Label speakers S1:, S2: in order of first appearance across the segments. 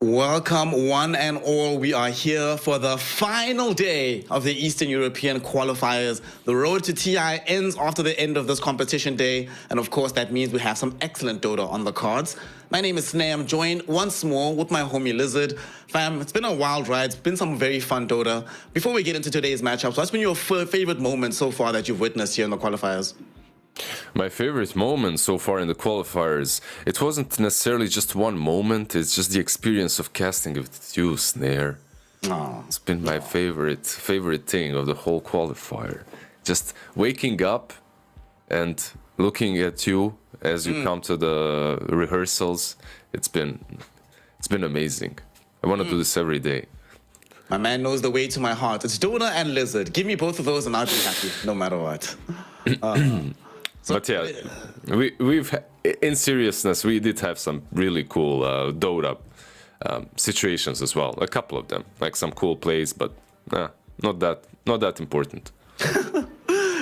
S1: Welcome one and all. We are here for the final day of the Eastern European qualifiers. The road to TI ends after the end of this competition day. And of course, that means we have some excellent Dota on the cards. My name is Snay. I'm joined once more with my homie Lizard. Fam, it's been a wild ride. It's been some very fun Dota. Before we get into today's matchup, what's been your favorite moment so far that you've witnessed here in the qualifiers?
S2: My favorite moment so far in the qualifiers, it wasn't necessarily just one moment, it's just the experience of casting with you, Snare. It's been my favorite thing of the whole qualifier. Just waking up and looking at you as you come to the rehearsals, it's been amazing. I want to do this every day.
S1: My man knows the way to my heart. It's Dota and Lizard. Give me both of those and I'll be happy, no matter what.
S2: But yeah, we've in seriousness, we did have some really cool Dota situations as well. A couple of them, like some cool plays, but not that important.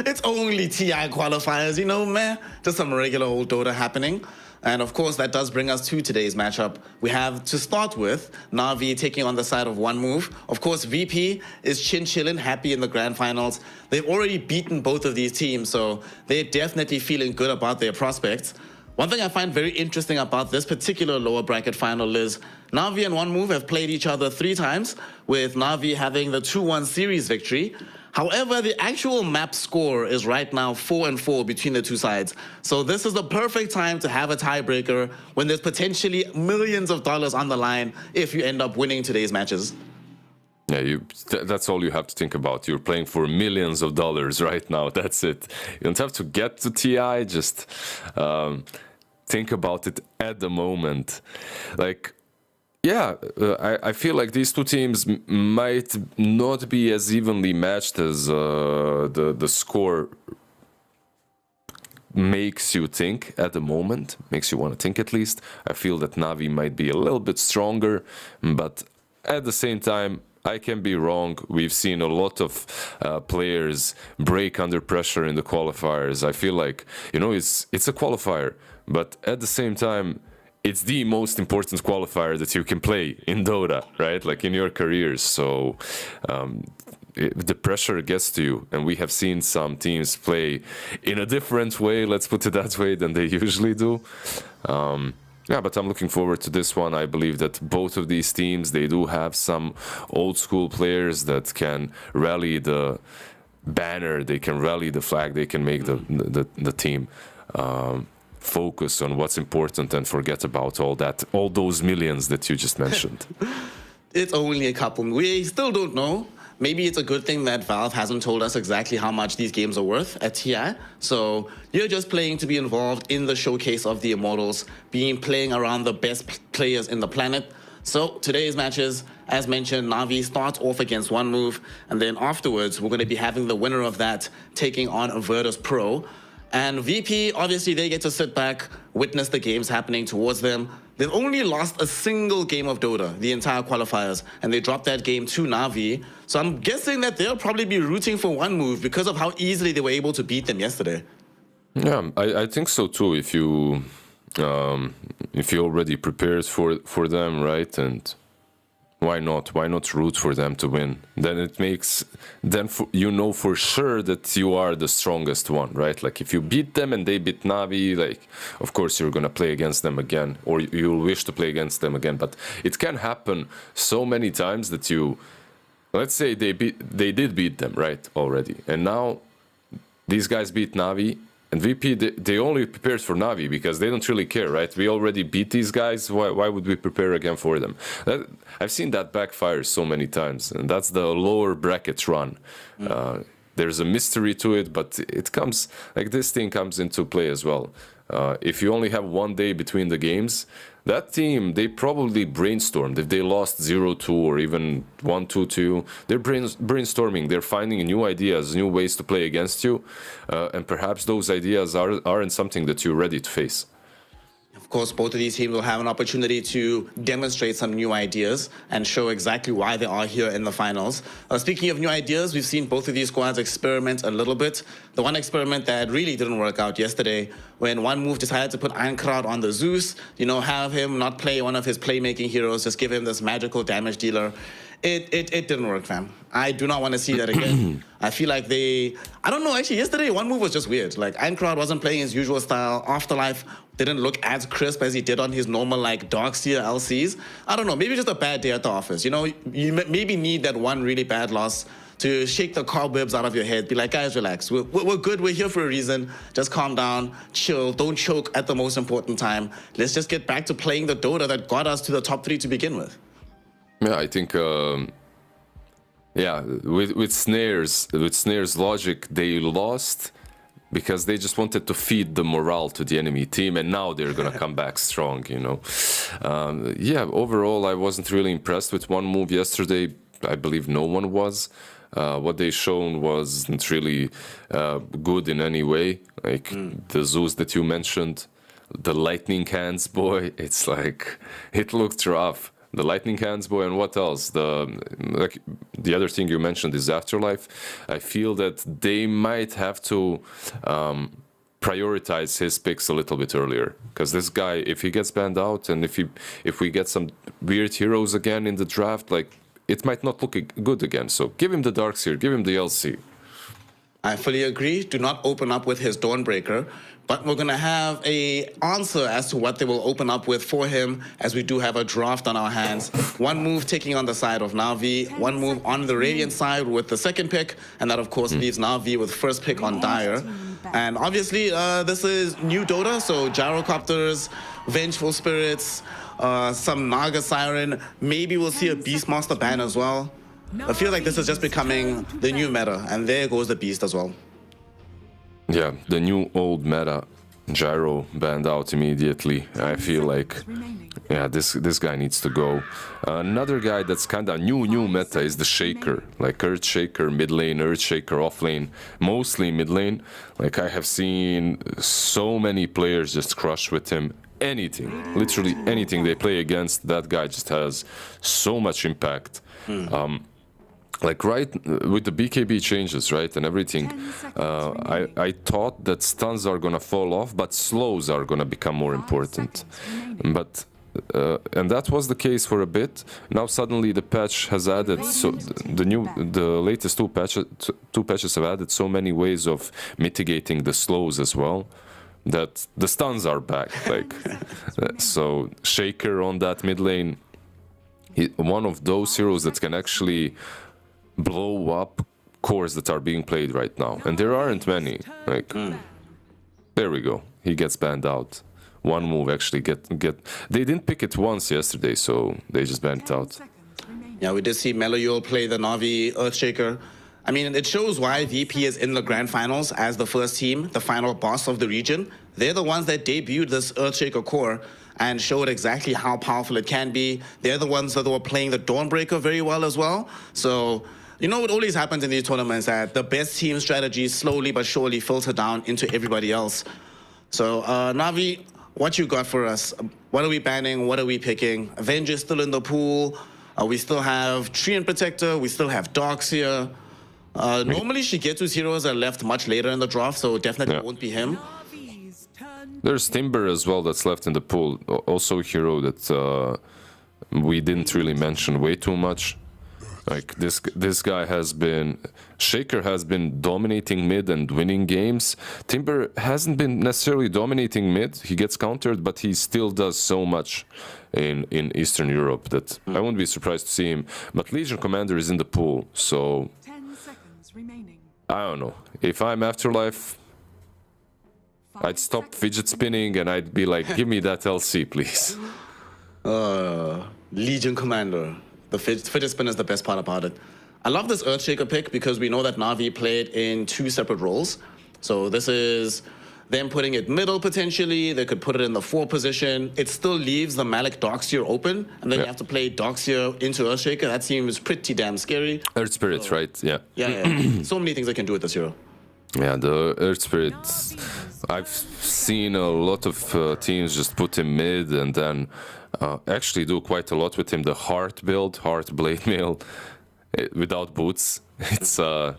S1: It's only TI qualifiers, you know, man. Just some regular old Dota happening. And of course, that does bring us to today's matchup. We have, to start with, Navi taking on the side of One Move. Of course, VP is chin-chillin', happy in the grand finals. They've already beaten both of these teams, so they're definitely feeling good about their prospects. One thing I find very interesting about this particular lower bracket final is Navi and One Move have played each other 3 times, with Navi having the 2-1 series victory. However, the actual map score is right now 4-4 between the two sides. So this is the perfect time to have a tiebreaker when there's potentially millions of dollars on the line if you end up winning today's matches.
S2: Yeah, that's all you have to think about. You're playing for millions of dollars right now. That's it. You don't have to get to TI, just think about it at the moment. Like, yeah, I feel like these two teams might not be as evenly matched as the score makes you think at the moment, makes you want to think at least. I feel that Navi might be a little bit stronger, but at the same time, I can be wrong. We've seen a lot of players break under pressure in the qualifiers. I feel like, you know, it's a qualifier, but at the same time, it's the most important qualifier that you can play in Dota, right? Like in your careers. So the pressure gets to you. And we have seen some teams play in a different way, let's put it that way, than they usually do. Yeah, but I'm looking forward to this one. I believe that both of these teams, they do have some old school players that can rally the banner, they can rally the flag, they can make the team focus on what's important and forget about all those millions that you just mentioned.
S1: It's only a couple. We still don't know. Maybe it's a good thing that Valve hasn't told us exactly how much these games are worth at TI. So you're just playing to be involved in the showcase of the Immortals, playing around the best players in the planet. So today's matches, as mentioned, Navi starts off against One Move, and then afterwards we're going to be having the winner of that taking on Virtus.pro. And VP, obviously, they get to sit back, witness the games happening towards them. They've only lost a single game of Dota, the entire qualifiers, and they dropped that game to Navi. So I'm guessing that they'll probably be rooting for One Move because of how easily they were able to beat them yesterday.
S2: Yeah, I think so too. If you already prepared for them, right? And why not root for them to win? Then it makes, you know for sure that you are the strongest one, right? Like if you beat them and they beat Navi, like of course you're gonna play against them again, or you'll wish to play against them again. But it can happen so many times that let's say they did beat them, right, already, and now these guys beat Navi. And VP, they only prepared for Navi because they don't really care, right? We already beat these guys. Why would we prepare again for them? I've seen that backfire so many times, and that's the lower bracket run. There's a mystery to it, but it comes, like this thing comes into play as well. If you only have one day between the games, that team, they probably brainstormed. If they lost 0-2 or even 1-2-2, they're brainstorming. They're finding new ideas, new ways to play against you. And perhaps those ideas aren't something that you're ready to face.
S1: Of course, both of these teams will have an opportunity to demonstrate some new ideas and show exactly why they are here in the finals. Speaking of new ideas, we've seen both of these squads experiment a little bit. The one experiment that really didn't work out yesterday, when one move decided to put Einkraut on the Zeus, you know, have him not play one of his playmaking heroes, just give him this magical damage dealer. It didn't work, fam. I do not want to see that again. I feel like I don't know, actually, yesterday, one move was just weird. Like, Einkraut wasn't playing his usual style. Afterlife didn't look as crisp as he did on his normal, like, Darkseer LCs. I don't know, maybe just a bad day at the office. You know, you maybe need that one really bad loss to shake the cobwebs out of your head. Be like, guys, relax. We're good. We're here for a reason. Just calm down, chill. Don't choke at the most important time. Let's just get back to playing the Dota that got us to the top 3 to begin with.
S2: Yeah, I think, with Snare's logic, they lost because they just wanted to feed the morale to the enemy team, and now they're gonna come back strong, you know. Overall, I wasn't really impressed with one move yesterday. I believe no one was. What they shown wasn't really good in any way. Like the Zeus that you mentioned, the lightning hands, boy, it's like, it looked rough. The lightning hands, boy, and what else? The other thing you mentioned is Afterlife. I feel that they might have to prioritize his picks a little bit earlier, because this guy, if he gets banned out, and if we get some weird heroes again in the draft, like, it might not look good again. So give him the Darkseer, give him the LC.
S1: I fully agree. Do not open up with his Dawnbreaker. But we're going to have an answer as to what they will open up with for him, as we do have a draft on our hands. One move taking on the side of Navi, one move on the Radiant side with the second pick, and that, of course, leaves Navi with first pick on Dire. And obviously, this is new Dota, so Gyrocopters, Vengeful Spirits, some Naga Siren. Maybe we'll see a Beastmaster ban as well. I feel like this is just becoming the new meta, and there goes the Beast as well.
S2: Yeah, the new old meta, Gyro banned out immediately. I feel like, yeah, this guy needs to go. Another guy that's kind of new meta is the Shaker, like Earthshaker mid lane, Earthshaker off lane, mostly mid lane. Like, I have seen so many players just crush with him. Anything, literally anything they play against, that guy just has so much impact. Like, right with the BKB changes, right, and everything, I thought that stuns are gonna fall off, but slows are gonna become more important. But and that was the case for a bit. Now suddenly the patch has added, so the latest two patches have added so many ways of mitigating the slows as well, that the stuns are back. Like, so Shaker on that mid lane, one of those heroes that can actually blow up cores that are being played right now, and there aren't many. Like, there we go. He gets banned out. One move actually they didn't pick it once yesterday, so they just banned it out.
S1: Yeah, we did see Meloyul play the Navi Earthshaker. I mean, it shows why VP is in the grand finals as the first team, the final boss of the region. They're the ones that debuted this Earthshaker core and showed exactly how powerful it can be. They're the ones that were playing the Dawnbreaker very well as well. So, you know what always happens in these tournaments, that the best team strategies slowly but surely filter down into everybody else. So, Navi, what you got for us? What are we banning? What are we picking? Avengers still in the pool. We still have Treant Protector. We still have Darkseer. Normally, Shigetu's heroes are left much later in the draft, so definitely won't be him.
S2: There's Timber as well that's left in the pool. Also a hero that we didn't really mention way too much. Like, this guy has been... Shaker has been dominating mid and winning games. Timber hasn't been necessarily dominating mid. He gets countered, but he still does so much in Eastern Europe that I wouldn't be surprised to see him. But Legion Commander is in the pool, so...
S3: 10 seconds remaining.
S2: I don't know. If I'm Afterlife, I'd stop fidget spinning and I'd be like, give me that LC, please.
S1: Legion Commander. The fidget spinner is the best part about it. I love this Earthshaker pick because we know that Navi played in 2 separate roles. So this is them putting it middle potentially. They could put it in the 4 position. It still leaves the Malik Darkseer open, and then you have to play Darkseer into Earthshaker. That seems pretty damn scary.
S2: Earth Spirits, right? Yeah.
S1: Yeah. So many things I can do with this hero.
S2: Yeah, the Earth Spirit, I've seen a lot of teams just put him mid and then actually do quite a lot with him. The Heart build, Heart Blade Mail, without boots. It's an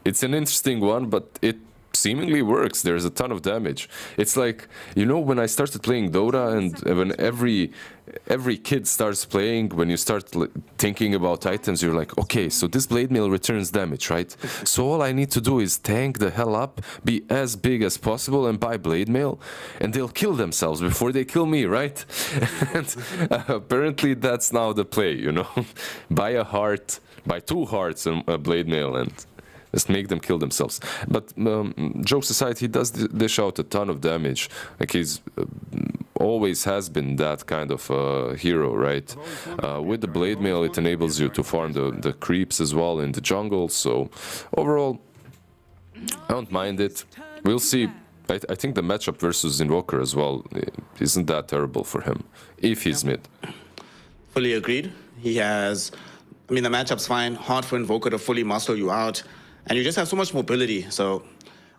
S2: interesting one, but it seemingly works. There's a ton of damage. It's like, you know, when I started playing Dota and when every kid starts playing, when you start thinking about items, you're like, okay, so this blade mail returns damage, right? So all I need to do is tank the hell up, be as big as possible and buy blade mail, and they'll kill themselves before they kill me, right? And apparently that's now the play, you know? Buy a heart, buy 2 hearts and a blade mail and just make them kill themselves. But jokes aside, he does dish out a ton of damage. Like he's always has been that kind of hero, right? With the blade mail, it enables you to farm the creeps as well in the jungle. So overall, I don't mind it. We'll see. I think the matchup versus Invoker as well isn't that terrible for him if he's mid.
S1: Fully agreed. He has, I mean, the matchup's fine. Hard for Invoker to fully muscle you out. And you just have so much mobility. So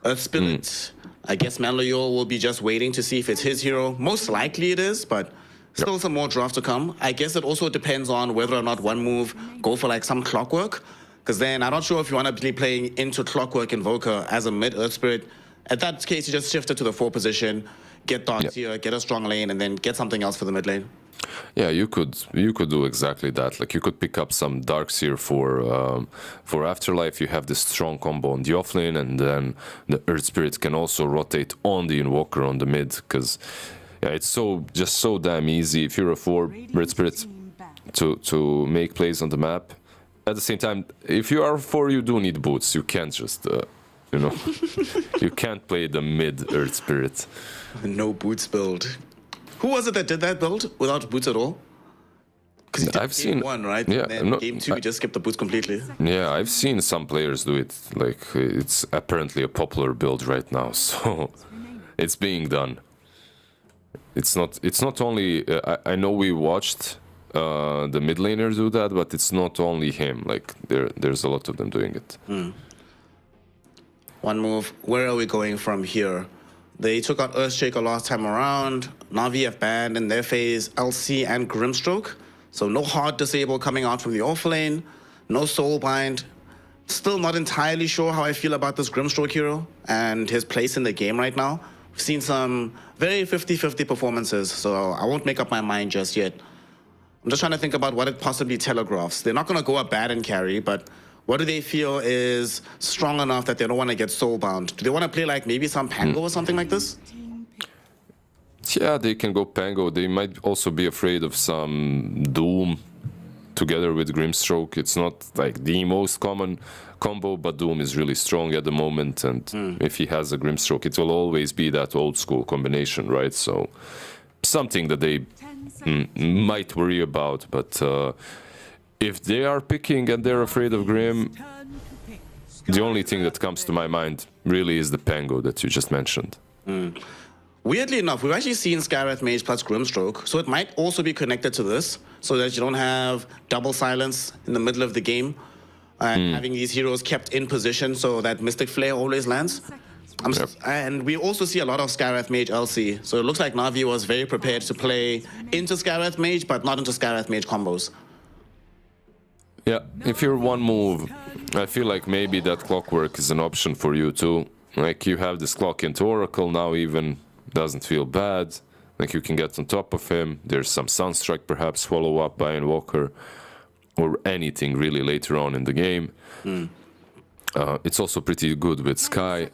S1: Earth Spirit, I guess Manloyol will be just waiting to see if it's his hero. Most likely it is, but still some more draft to come. I guess it also depends on whether or not one move go for like some clockwork. Because then I'm not sure if you want to be playing into clockwork Invoker as a mid Earth Spirit. At that case, you just shift it to the 4 position, get darts here, get a strong lane, and then get something else for the mid lane.
S2: Yeah, you could do exactly that. Like you could pick up some darks here for Afterlife. You have this strong combo on the offlane, and then the Earth Spirit can also rotate on the Invoker on the mid. Because yeah, it's so damn easy if you're a 4 Earth Spirit to make plays on the map. At the same time, if you are a 4, you do need boots. You can't just you know, you can't play the mid Earth Spirit.
S1: No boots build. Who was it that did that build without boots at all? Because I've seen one, right?
S2: Yeah,
S1: and then game 2, you just skipped the boots completely.
S2: Yeah, I've seen some players do it. Like it's apparently a popular build right now, so it's being done. It's not only. I know we watched the mid laner do that, but it's not only him. Like there's a lot of them doing it.
S1: One move. Where are we going from here? They took out Earthshaker last time around. Navi have banned in their phase LC and Grimstroke. So no hard disable coming out from the offlane. No Soulbind. Still not entirely sure how I feel about this Grimstroke hero and his place in the game right now. We've seen some very 50-50 performances, so I won't make up my mind just yet. I'm just trying to think about what it possibly telegraphs. They're not going to go up bad and carry, but what do they feel is strong enough that they don't want to get soulbound? Do they want to play like maybe some Pango or something like this?
S2: Yeah, they can go Pango. They might also be afraid of some Doom together with Grimstroke. It's not like the most common combo, but Doom is really strong at the moment. And if he has a Grimstroke, it will always be that old school combination, right? So something that they might worry about, but if they are picking and they're afraid of Grim, the only thing that comes to my mind really is the Pango that you just mentioned.
S1: Weirdly enough, we've actually seen Skywrath Mage plus Grimstroke, so it might also be connected to this, so that you don't have double silence in the middle of the game, and having these heroes kept in position so that Mystic Flare always lands. And we also see a lot of Skywrath Mage LC, so it looks like Navi was very prepared to play into Skywrath Mage, but not into Skywrath Mage combos.
S2: Yeah, if you're one move, I feel like maybe that Clockwork is an option for you too. Like you have this clock into Oracle now, even doesn't feel bad. Like you can get on top of him. There's some Sunstrike perhaps follow up by Invoker or anything really later on in the game. It's also pretty good with Sky,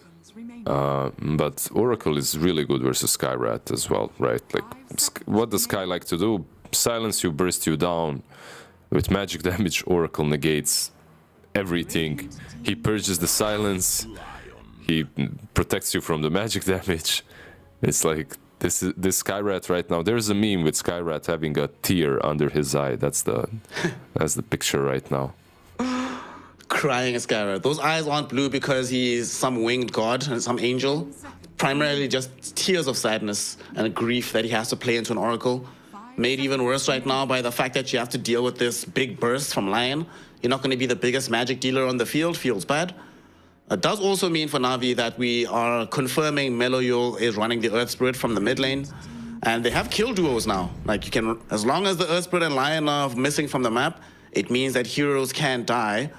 S2: but Oracle is really good versus Skywrath as well, right? Like what does Sky like to do? Silence you, burst you down. With magic damage, Oracle negates everything. He purges the silence. He protects you from the magic damage. It's like this Skywrath right now. There's a meme with Skywrath having a tear under his eye. That's the picture right now.
S1: Crying Skywrath. Those eyes aren't blue because he's some winged god and some angel. Primarily just tears of sadness and grief that he has to play into an Oracle. Made even worse right now by the fact that you have to deal with this big burst from Lion. You're not going to be the biggest magic dealer on the field. Feels bad. It does also mean for Navi that we are confirming Meloyul is running the Earth Spirit from the mid lane. And they have kill duos now. Like you can, as long as the Earth Spirit and Lion are missing from the map, it means that heroes can't die.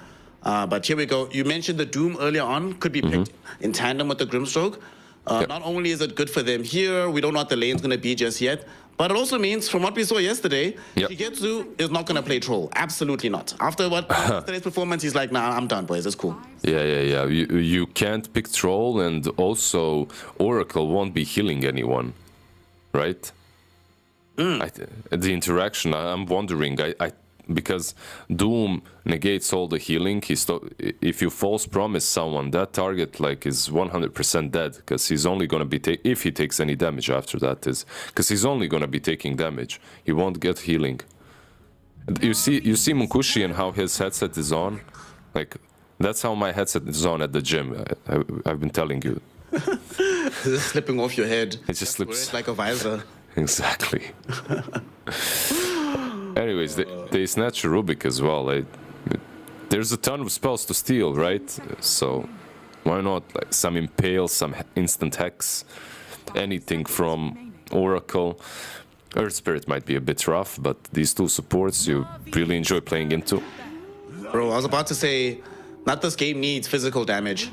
S1: But here we go. You mentioned the Doom earlier on, could be picked in tandem with the Grimstroke. Not only is it good for them here, we don't know what the lane's going to be just yet, but it also means, from what we saw yesterday, Shigetsu is not going to play Troll. Absolutely not. After what yesterday's performance, he's like, nah, I'm done, boys. It's cool.
S2: Yeah. You can't pick Troll, and also Oracle won't be healing anyone, right? The interaction, I'm wondering, because Doom negates all the healing. If you false promise someone, that target like is 100% dead, because he's only gonna be if he takes any damage after that, is because he's only gonna be taking damage. He won't get healing. You see Munkushi and how his headset is on. Like that's how my headset is on at the gym. I've been telling you.
S1: It's just slipping off your head.
S2: It just slips
S1: like a visor.
S2: Exactly. Anyways, they snatch Rubik as well. There's a ton of spells to steal, right? So why not like some Impale, some Instant Hex, anything from Oracle. Earth Spirit might be a bit rough, but these two supports you really enjoy playing into.
S1: Bro, I was about to say, not this game needs physical damage.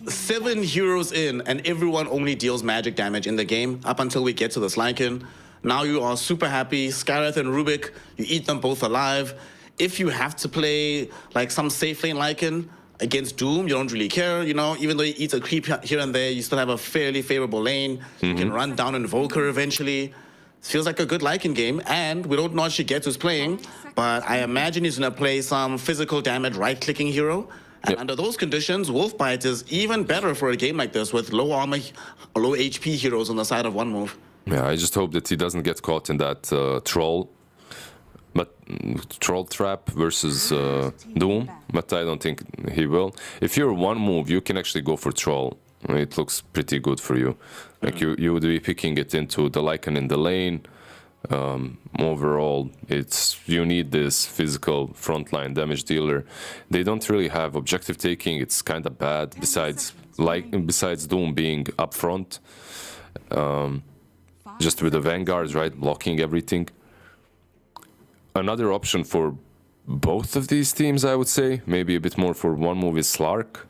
S1: 7 heroes in, and everyone only deals magic damage in the game up until we get to the Slykin. Now you are super happy. Skyreth and Rubik, you eat them both alive. If you have to play like some safe lane Lycan against Doom, you don't really care, you know, even though he eats a creep here and there, you still have a fairly favorable lane. You can run down Invoker eventually. It feels like a good Lycan game, and we don't know what Shigetsu's playing, but I imagine he's gonna play some physical damage right-clicking hero. And under those conditions, Wolfbite is even better for a game like this with low armor, low HP heroes on the side of one move.
S2: Yeah, I just hope that he doesn't get caught in that troll trap versus Doom, but I don't think he will. If you're one move, you can actually go for troll. It looks pretty good for you. Like you would be picking it into the Lycan in the lane. Overall, you need this physical frontline damage dealer. They don't really have objective taking. It's kind of bad. Besides Doom being up front. Just with the Vanguards, right, blocking everything. Another option for both of these teams, I would say, maybe a bit more for one move, is Slark.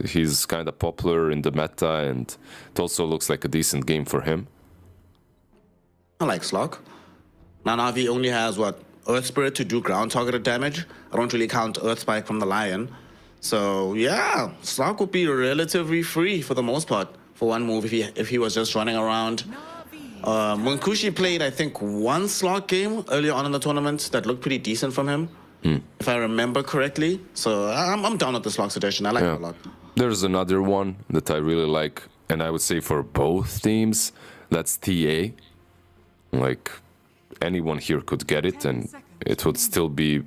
S2: He's kind of popular in the meta, and it also looks like a decent game for him.
S1: I like Slark. Now Navi only has, Earth Spirit to do ground targeted damage. I don't really count Earth Spike from the Lion. So yeah, Slark would be relatively free for the most part. For one move, if he was just running around. Munkushi played, I think, one Slark game earlier on in the tournament that looked pretty decent from him, if I remember correctly. So I'm down with the Slark suggestion. I like it a lot.
S2: There's another one that I really like, and I would say for both teams, that's TA. Like, anyone here could get it, and it would still be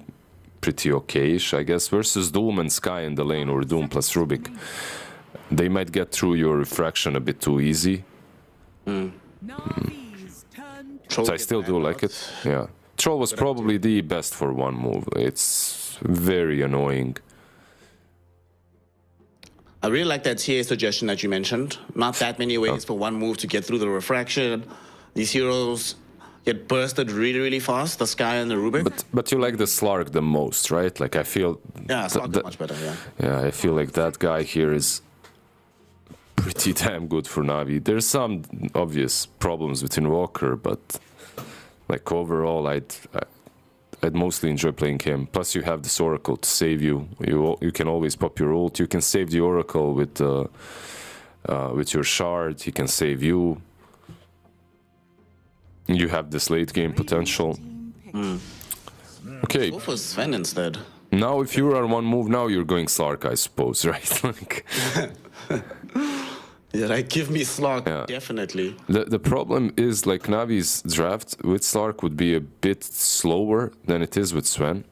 S2: pretty okay-ish, I guess, versus Doom and Sky in the lane, or Doom plus Rubik. They might get through your refraction a bit too easy. So I still do like it. Yeah. Troll was probably the best for one move. It's very annoying.
S1: I really like that TA suggestion that you mentioned. Not that many ways for one move to get through the refraction. These heroes get bursted really, really fast, the Sky and the Rubik.
S2: But you like the Slark the most, right? Like, I feel...
S1: Yeah, Slark is much better, yeah.
S2: Yeah, I feel like that guy here is pretty damn good for Navi. There's some obvious problems with Invoker, but like overall, I'd mostly enjoy playing him. Plus, you have this Oracle to save you. You can always pop your ult. You can save the Oracle with your shard. He can save you. You have this late game potential. Okay.
S1: Go for Sven instead.
S2: Now, if you are one move, now you're going Slark, I suppose, right? Like.
S1: Yeah, like, give me Slark, definitely.
S2: The problem is, like, Navi's draft with Slark would be a bit slower than it is with Sven.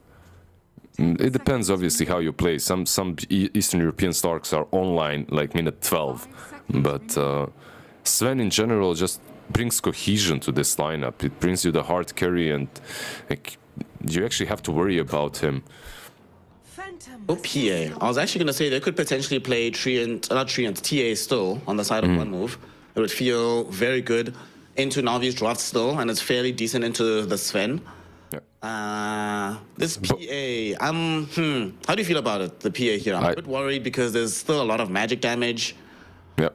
S2: It depends, obviously, how you play. Some Eastern European Slarks are online, like, minute 12. But Sven, in general, just brings cohesion to this lineup. It brings you the hard carry, and like, you actually have to worry about him.
S1: Oh, PA. I was actually going to say they could potentially play TA still on the side of one move. It would feel very good into Navi's draft still, and it's fairly decent into the Sven. This PA, how do you feel about it, the PA here? I'm a bit worried because there's still a lot of magic damage.
S2: Yeah.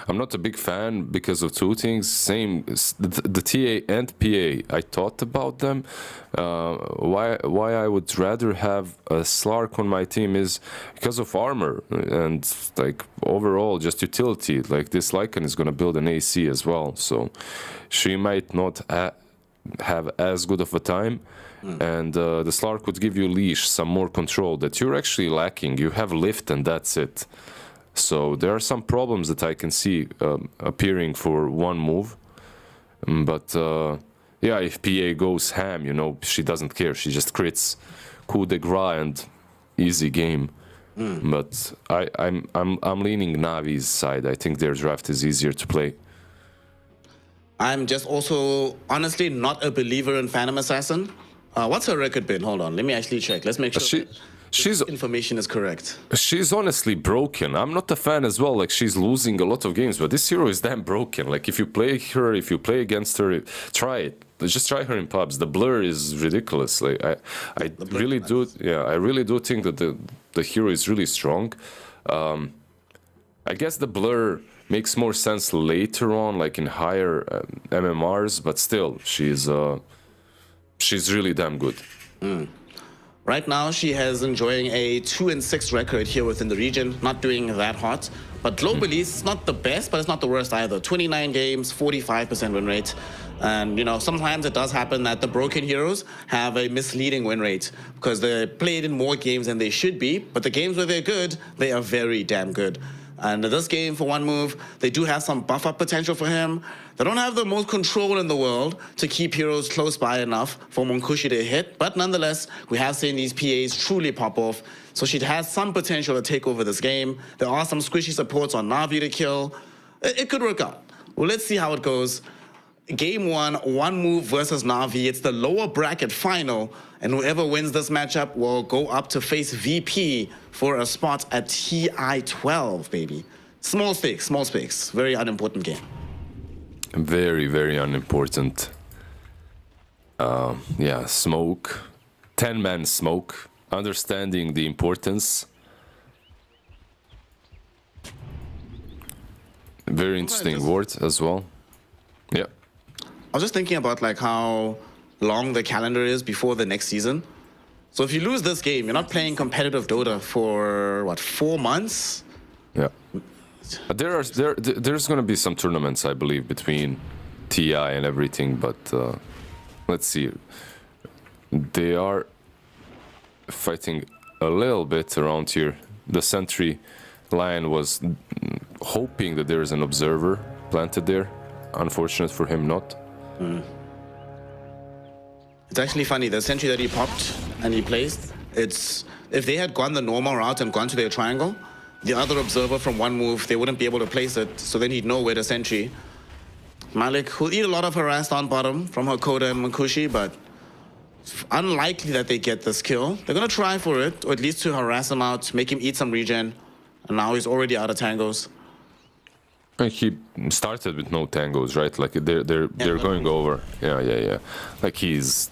S2: I'm not a big fan because of two things. Same, the TA and PA, I thought about them. Why I would rather have a Slark on my team is because of armor and like overall just utility. Like this Lycan is going to build an AC as well, so she might not have as good of a time. And the Slark would give you leash, some more control that you're actually lacking. You have lift and that's it. So there are some problems that I can see appearing for one move. But yeah, if PA goes ham, you know, she doesn't care. She just crits, coup de grace and easy game. But I'm leaning Navi's side. I think their draft is easier to play.
S1: I'm just also honestly not a believer in Phantom Assassin. What's her record been? Hold on, let me actually check. Let's make sure she's information is correct.
S2: She's honestly broken. I'm not a fan as well. Like she's losing a lot of games, but this hero is damn broken. Like if you play her, if you play against her, try it. Just try her in pubs. The blur is ridiculous. Like I really do. Yeah, I really do think that the hero is really strong. I guess the blur makes more sense later on, like in higher MMRs, but still, she's really damn good.
S1: Right now, she has enjoying a 2-6 record here within the region, not doing that hot. But globally, it's not the best, but it's not the worst either. 29 games, 45% win rate. And, you know, sometimes it does happen that the broken heroes have a misleading win rate because they're played in more games than they should be. But the games where they're good, they are very damn good. And this game, for one move, they do have some buff-up potential for him. They don't have the most control in the world to keep heroes close by enough for Monkushi to hit. But nonetheless, we have seen these PAs truly pop off. So she has some potential to take over this game. There are some squishy supports on Navi to kill. It could work out. Well, let's see how it goes. Game one move versus Navi. It's the lower bracket final. And whoever wins this matchup will go up to face VP for a spot at TI12, baby. Small stakes. Very unimportant game.
S2: Very, very unimportant. Yeah, smoke. 10-man smoke. Understanding the importance. Very interesting word as well. Yeah.
S1: I was just thinking about like how long the calendar is before the next season. So if you lose this game, you're not playing competitive Dota for what, 4 months?
S2: Yeah. There's going to be some tournaments, I believe, between TI and everything, but let's see. They are fighting a little bit around here. The sentry line was hoping that there is an observer planted there. Unfortunate for him, not.
S1: It's actually funny, the sentry that he popped and he placed, it's if they had gone the normal route and gone to their triangle, the other observer from one move, they wouldn't be able to place it, so then he'd know where the sentry. Malik will eat a lot of harass on bottom from Hakoda and Monkushi, but it's unlikely that they get this kill. They're gonna try for it, or at least to harass him out, make him eat some regen, and now he's already out of tangos.
S2: He started with no tangos, right? Like they're going over. Yeah. Like he's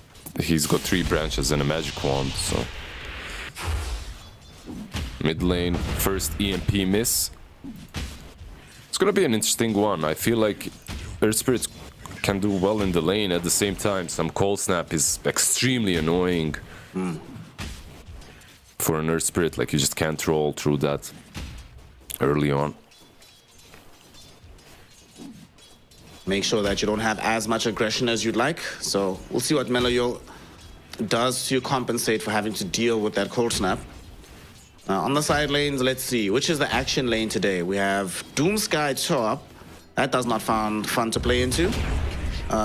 S2: got 3 branches and a magic wand, so. Mid lane, first EMP miss. It's gonna be an interesting one. I feel like Earth Spirit can do well in the lane. At the same time, some cold snap is extremely annoying for an Earth Spirit. Like you just can't roll through that early on.
S1: Make sure that you don't have as much aggression as you'd like. So we'll see what Meloyo does to compensate for having to deal with that cold snap. On the side lanes, let's see. Which is the action lane today? We have Doomsky top. That does not sound fun to play into.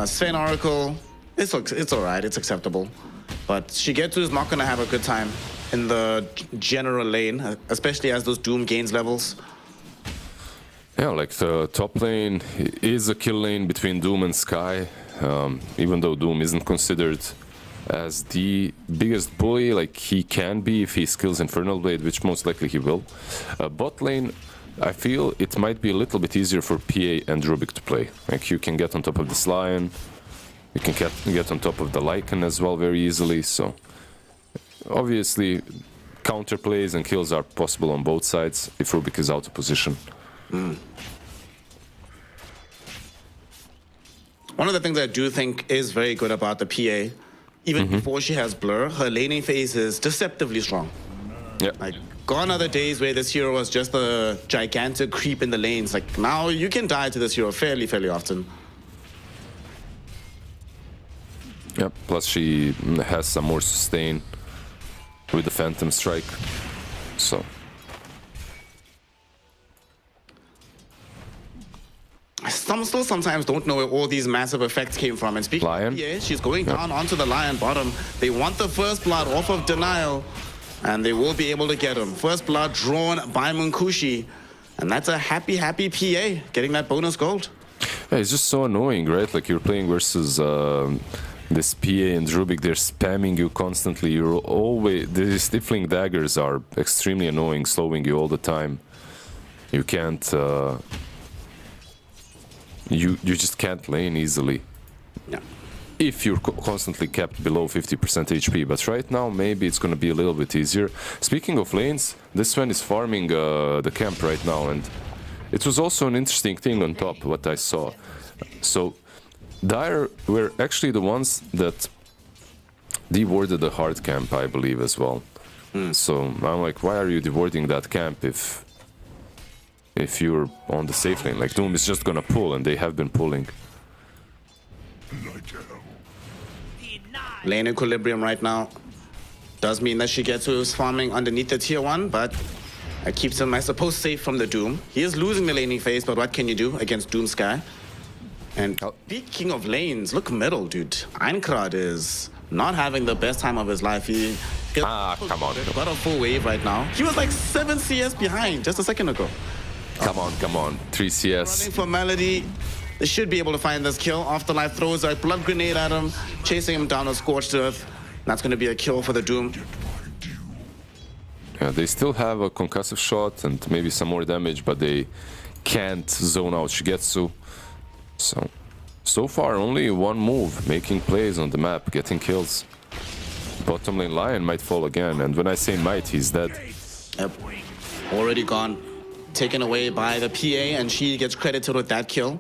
S1: Sven Oracle, it's all right, it's acceptable. But Shigetu is not going to have a good time in the general lane, especially as those Doom gains levels.
S2: Yeah, like the top lane is a kill lane between Doom and Sky, even though Doom isn't considered as the biggest bully like he can be if he skills Infernal Blade, which most likely he will. Bot lane, I feel it might be a little bit easier for PA and Rubik to play. Like you can get on top of this Lion, you can get on top of the Lycan as well very easily, so obviously counter plays and kills are possible on both sides if Rubik is out of position.
S1: One of the things I do think is very good about the PA, even before she has Blur, her laning phase is deceptively strong.
S2: Yeah.
S1: Like, gone are the days where this hero was just a gigantic creep in the lanes. Like, now you can die to this hero fairly often.
S2: Yeah, plus she has some more sustain with the Phantom Strike, so...
S1: Still sometimes don't know where all these massive effects came from. And speaking
S2: Lion.
S1: of PA, she's going down onto the Lion bottom. They want the first blood off of Denial, and they will be able to get him. First blood drawn by Munkushi, and that's a happy PA getting that bonus gold.
S2: Yeah, it's just so annoying, right? Like you're playing versus this PA and Rubik, they're spamming you constantly. You're always... These stifling daggers are extremely annoying, slowing you all the time. You can't... You just can't lane easily.
S1: Yeah.
S2: If you're constantly kept below 50% HP, but right now maybe it's gonna be a little bit easier. Speaking of lanes, this one is farming the camp right now, and it was also an interesting thing on top, what I saw. So, Dire were actually the ones that dewarded the hard camp, I believe, as well. So, I'm like, why are you dewarding that camp if you're on the safe lane? Like, Doom is just gonna pull, and they have been pulling.
S1: Lane equilibrium right now does mean that she gets who's farming underneath the tier 1, but it keeps him, I suppose, safe from the Doom. He is losing the laning phase, but what can you do against Doom Sky? And speaking of lanes, look middle, dude. Einkrad is not having the best time of his life. He
S2: come on.
S1: got a full wave right now. He was like 7 CS behind just a second ago.
S2: Come on. 3 CS.
S1: Running for Melody. They should be able to find this kill. Afterlife throws a blood grenade at him, chasing him down a scorched earth. That's going to be a kill for the Doom.
S2: Yeah, they still have a concussive shot and maybe some more damage, but they can't zone out Shigetsu. So far only one move, making plays on the map, getting kills. Bottom lane Lion might fall again, and when I say might, he's dead.
S1: Yep. Already gone. Taken away by the PA, and she gets credited with that kill.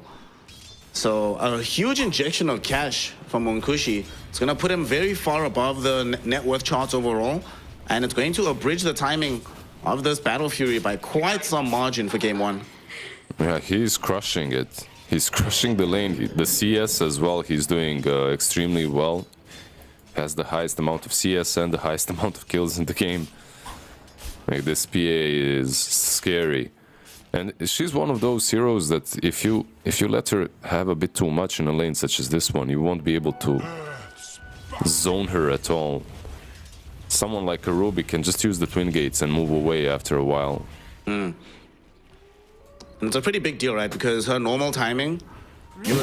S1: So a huge injection of cash from Munkushi. It's going to put him very far above the net worth charts overall, and it's going to abridge the timing of this Battle Fury by quite some margin for game 1.
S2: Yeah, he's crushing it. He's crushing the lane. The CS as well, he's doing extremely well. Has the highest amount of CS and the highest amount of kills in the game. Like, this PA is scary. And she's one of those heroes that if you let her have a bit too much in a lane such as this one, you won't be able to zone her at all. Someone like a Ruby can just use the twin gates and move away after a while.
S1: And it's a pretty big deal, right? Because her normal timing, your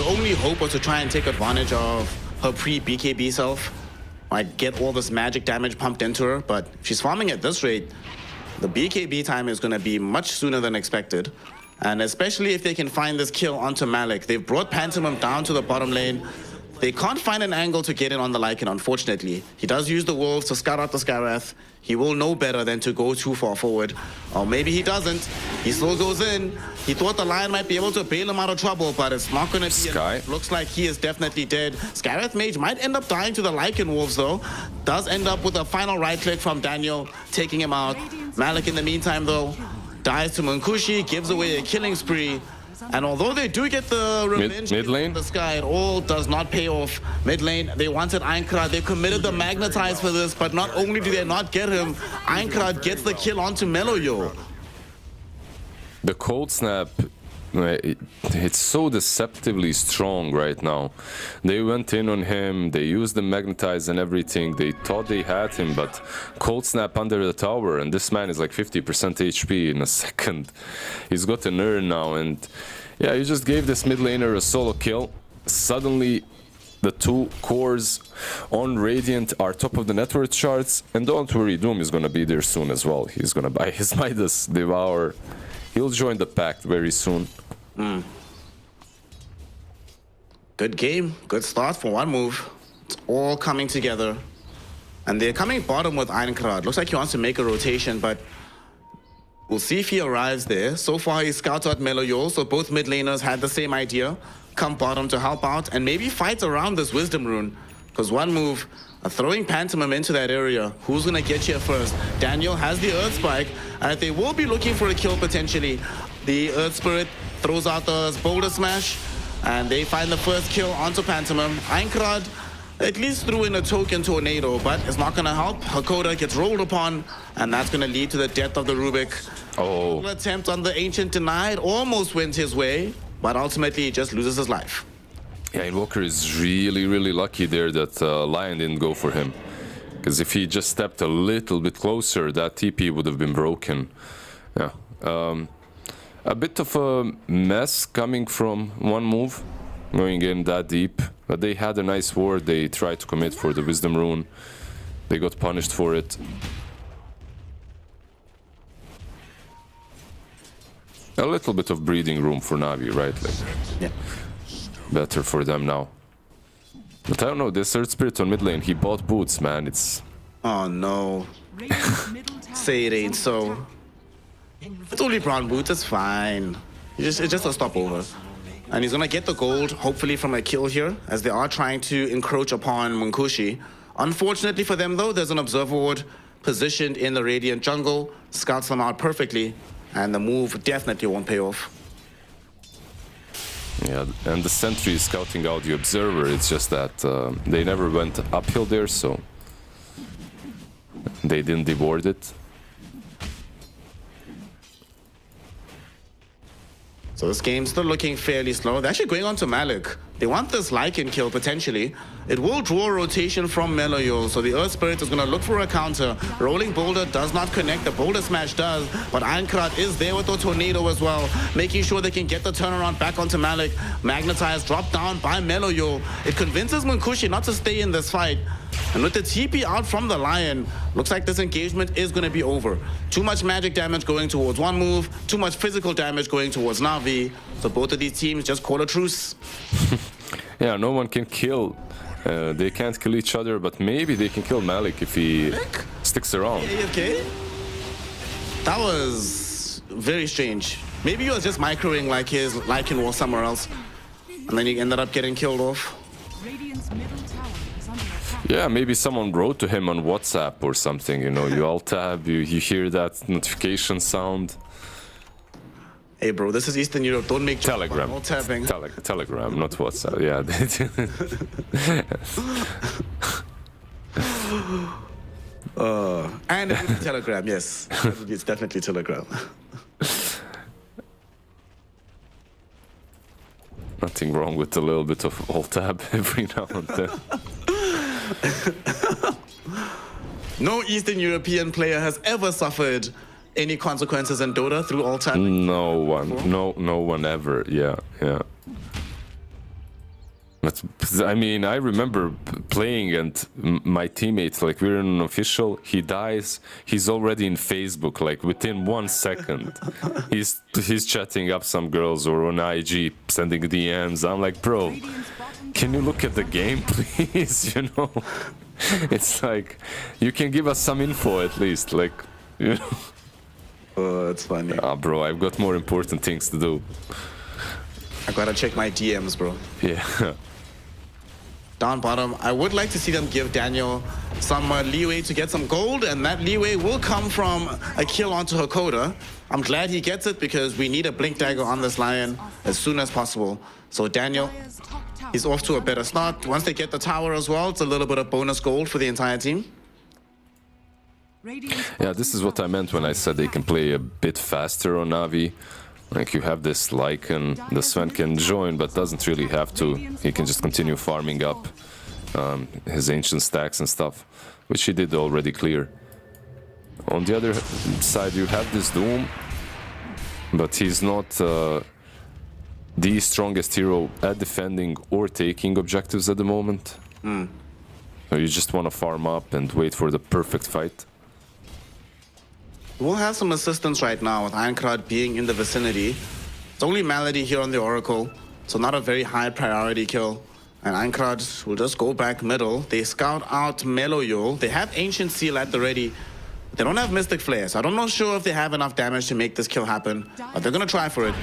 S1: only hope was to try and take advantage of her pre-BKB self. Like, get all this magic damage pumped into her, but if she's farming at this rate, the BKB time is going to be much sooner than expected. And especially if they can find this kill onto Malik. They've brought Pantomim down to the bottom lane. They can't find an angle to get in on the Lycan, unfortunately. He does use the Wolves to scout out the Skywrath. He will know better than to go too far forward. Or maybe he doesn't. He still goes in. He thought the Lion might be able to bail him out of trouble, but it's not going to be
S2: Sky.
S1: enough. Looks like he is definitely dead. Skywrath Mage might end up dying to the Lycan Wolves, though. Does end up with a final right click from Daniel, taking him out. Malik, in the meantime, though, dies to Munkushi, gives away a killing spree. And although they do get the revenge
S2: mid lane,
S1: in the sky, it all does not pay off. Mid lane, they wanted Einkrad. They committed the Magnetize for this, but not only do they not get him, Einkrad gets the kill onto Meloyo.
S2: the cold snap, it's so deceptively strong right now. They went in on him, they used the Magnetize and everything, they thought they had him, but cold snap under the tower, and this man is like 50% HP in a second. He's got an urn now, and yeah, you just gave this mid laner a solo kill. Suddenly the two cores on Radiant are top of the network charts, and don't worry, Doom is gonna be there soon as well. He's gonna buy his Midas Devour. He'll join the pact very soon.
S1: Good game, good start for one move. It's all coming together. And they're coming bottom with Einkrad. Looks like he wants to make a rotation, but we'll see if he arrives there. So far, he scouts out Meloyol, so both mid laners had the same idea. Come bottom to help out and maybe fight around this Wisdom Rune. Because one move, throwing Pantomime into that area. Who's going to get here first? Daniel has the Earth Spike, and they will be looking for a kill potentially. The Earth Spirit throws out the Boulder Smash, and they find the first kill onto Pantomime. Einkrad at least threw in a token tornado, but it's not going to help. Hakoda gets rolled upon, and that's going to lead to the death of the Rubik.
S2: Oh.
S1: Attempt on the Ancient denied, almost went his way, but ultimately he just loses his life.
S2: Yeah, Invoker is really lucky there that Lion didn't go for him. Because if he just stepped a little bit closer, that TP would have been broken. Yeah. A bit of a mess coming from one move, going in that deep. But they had a nice ward, they tried to commit for the Wisdom Rune. They got punished for it. A little bit of breathing room for Navi, right? Like,
S1: Yeah.
S2: better for them now. But I don't know, this Earth Spirit on mid lane, he bought boots, man. It's...
S1: Oh no.
S3: Radiant's middle tower
S1: Say it ain't
S3: is under
S1: so. It's only brown boots, it's fine. It's just a stopover. And he's gonna get the gold, hopefully from a kill here, as they are trying to encroach upon Munkushi. Unfortunately for them though, there's an Observer Ward positioned in the Radiant jungle, scouts them out perfectly, and the move definitely won't pay off.
S2: Yeah, and the sentry is scouting out the Observer. It's just that they never went uphill there, so they didn't deboard it.
S1: So this game's still looking fairly slow. They're actually going on to Malik. They want this Lycan kill, potentially. It will draw a rotation from Meloyol, so the Earth Spirit is going to look for a counter. Rolling Boulder does not connect. The Boulder Smash does, but Einkrad is there with the Tornado as well, making sure they can get the turnaround back onto Malik. Magnetized, dropped down by Meloyol. It convinces Munkushi not to stay in this fight. And with the TP out from the Lion, looks like this engagement is going to be over. Too much magic damage going towards one move, too much physical damage going towards Navi. So both of these teams just call a truce.
S2: Yeah, no one can kill. They can't kill each other, but maybe they can kill Malik if he sticks around.
S1: Okay. That was very strange. Maybe he was just microing like his Lycan was somewhere else. And then he ended up getting killed off.
S3: Radiant's middle tower is under attack.
S2: Yeah, maybe someone wrote to him on WhatsApp or something, you know, you alt-tab, you hear that notification sound.
S1: Hey bro, this is Eastern Europe, don't make jokes about
S2: Telegram.
S1: alt-tabbing.
S2: Telegram, not WhatsApp, yeah.
S1: And it would be Telegram, yes. It's definitely Telegram.
S2: Nothing wrong with a little bit of alt-tab every now and then.
S1: No Eastern European player has ever suffered any consequences in Dota through alt-tabbing.
S2: No one, no one ever, yeah. But, I mean, I remember playing and my teammate, like we're in an official, he dies, he's already in Facebook, like within 1 second. He's chatting up some girls or on IG, sending DMs. I'm like, bro, can you look at the game, please? You know, it's like, you can give us some info at least, like, you know.
S1: Oh, that's funny.
S2: Ah, bro, I've got more important things to do.
S1: I gotta check my DMs, bro.
S2: Yeah.
S1: Down bottom, I would like to see them give Daniel some leeway to get some gold, and that leeway will come from a kill onto Hakoda. I'm glad he gets it because we need a Blink Dagger on this Lion as soon as possible. So Daniel,
S3: Dire's top tower
S1: he's off to a better start. Once they get the tower as well, it's a little bit of bonus gold for the entire team.
S3: Radiant's
S2: Yeah, this is what I meant when I said they can play a bit faster on Navi. Like you have this Lycan, the Sven can join, but doesn't really have to. He can just continue farming up his ancient stacks and stuff, which he did already clear. On the other side, you have this Doom, but he's not the strongest hero at defending or taking objectives at the moment. So you just want to farm up and wait for the perfect fight.
S1: We'll have some assistance right now with Ironcrad being in the vicinity. It's only Malady here on the Oracle, so not a very high priority kill. And Ironcrad will just go back middle. They scout out Meloyul. They have Ancient Seal at the ready. They don't have Mystic Flare, so I'm not sure if they have enough damage to make this kill happen. But they're gonna try for it.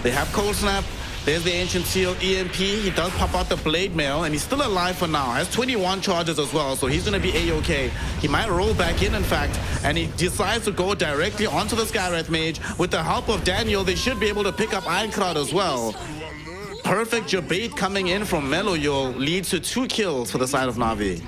S1: They have Cold Snap. There's the Ancient Seal, EMP. He does pop out the Blade Mail, and he's still alive for now. Has 21 charges as well, so he's gonna be A-okay. He might roll back in fact, and he decides to go directly onto the Skywrath Mage. With the help of Daniel, they should be able to pick up Ironcrad as well. Perfect debate coming in from Meloyul leads to 2 kills for the side of Navi.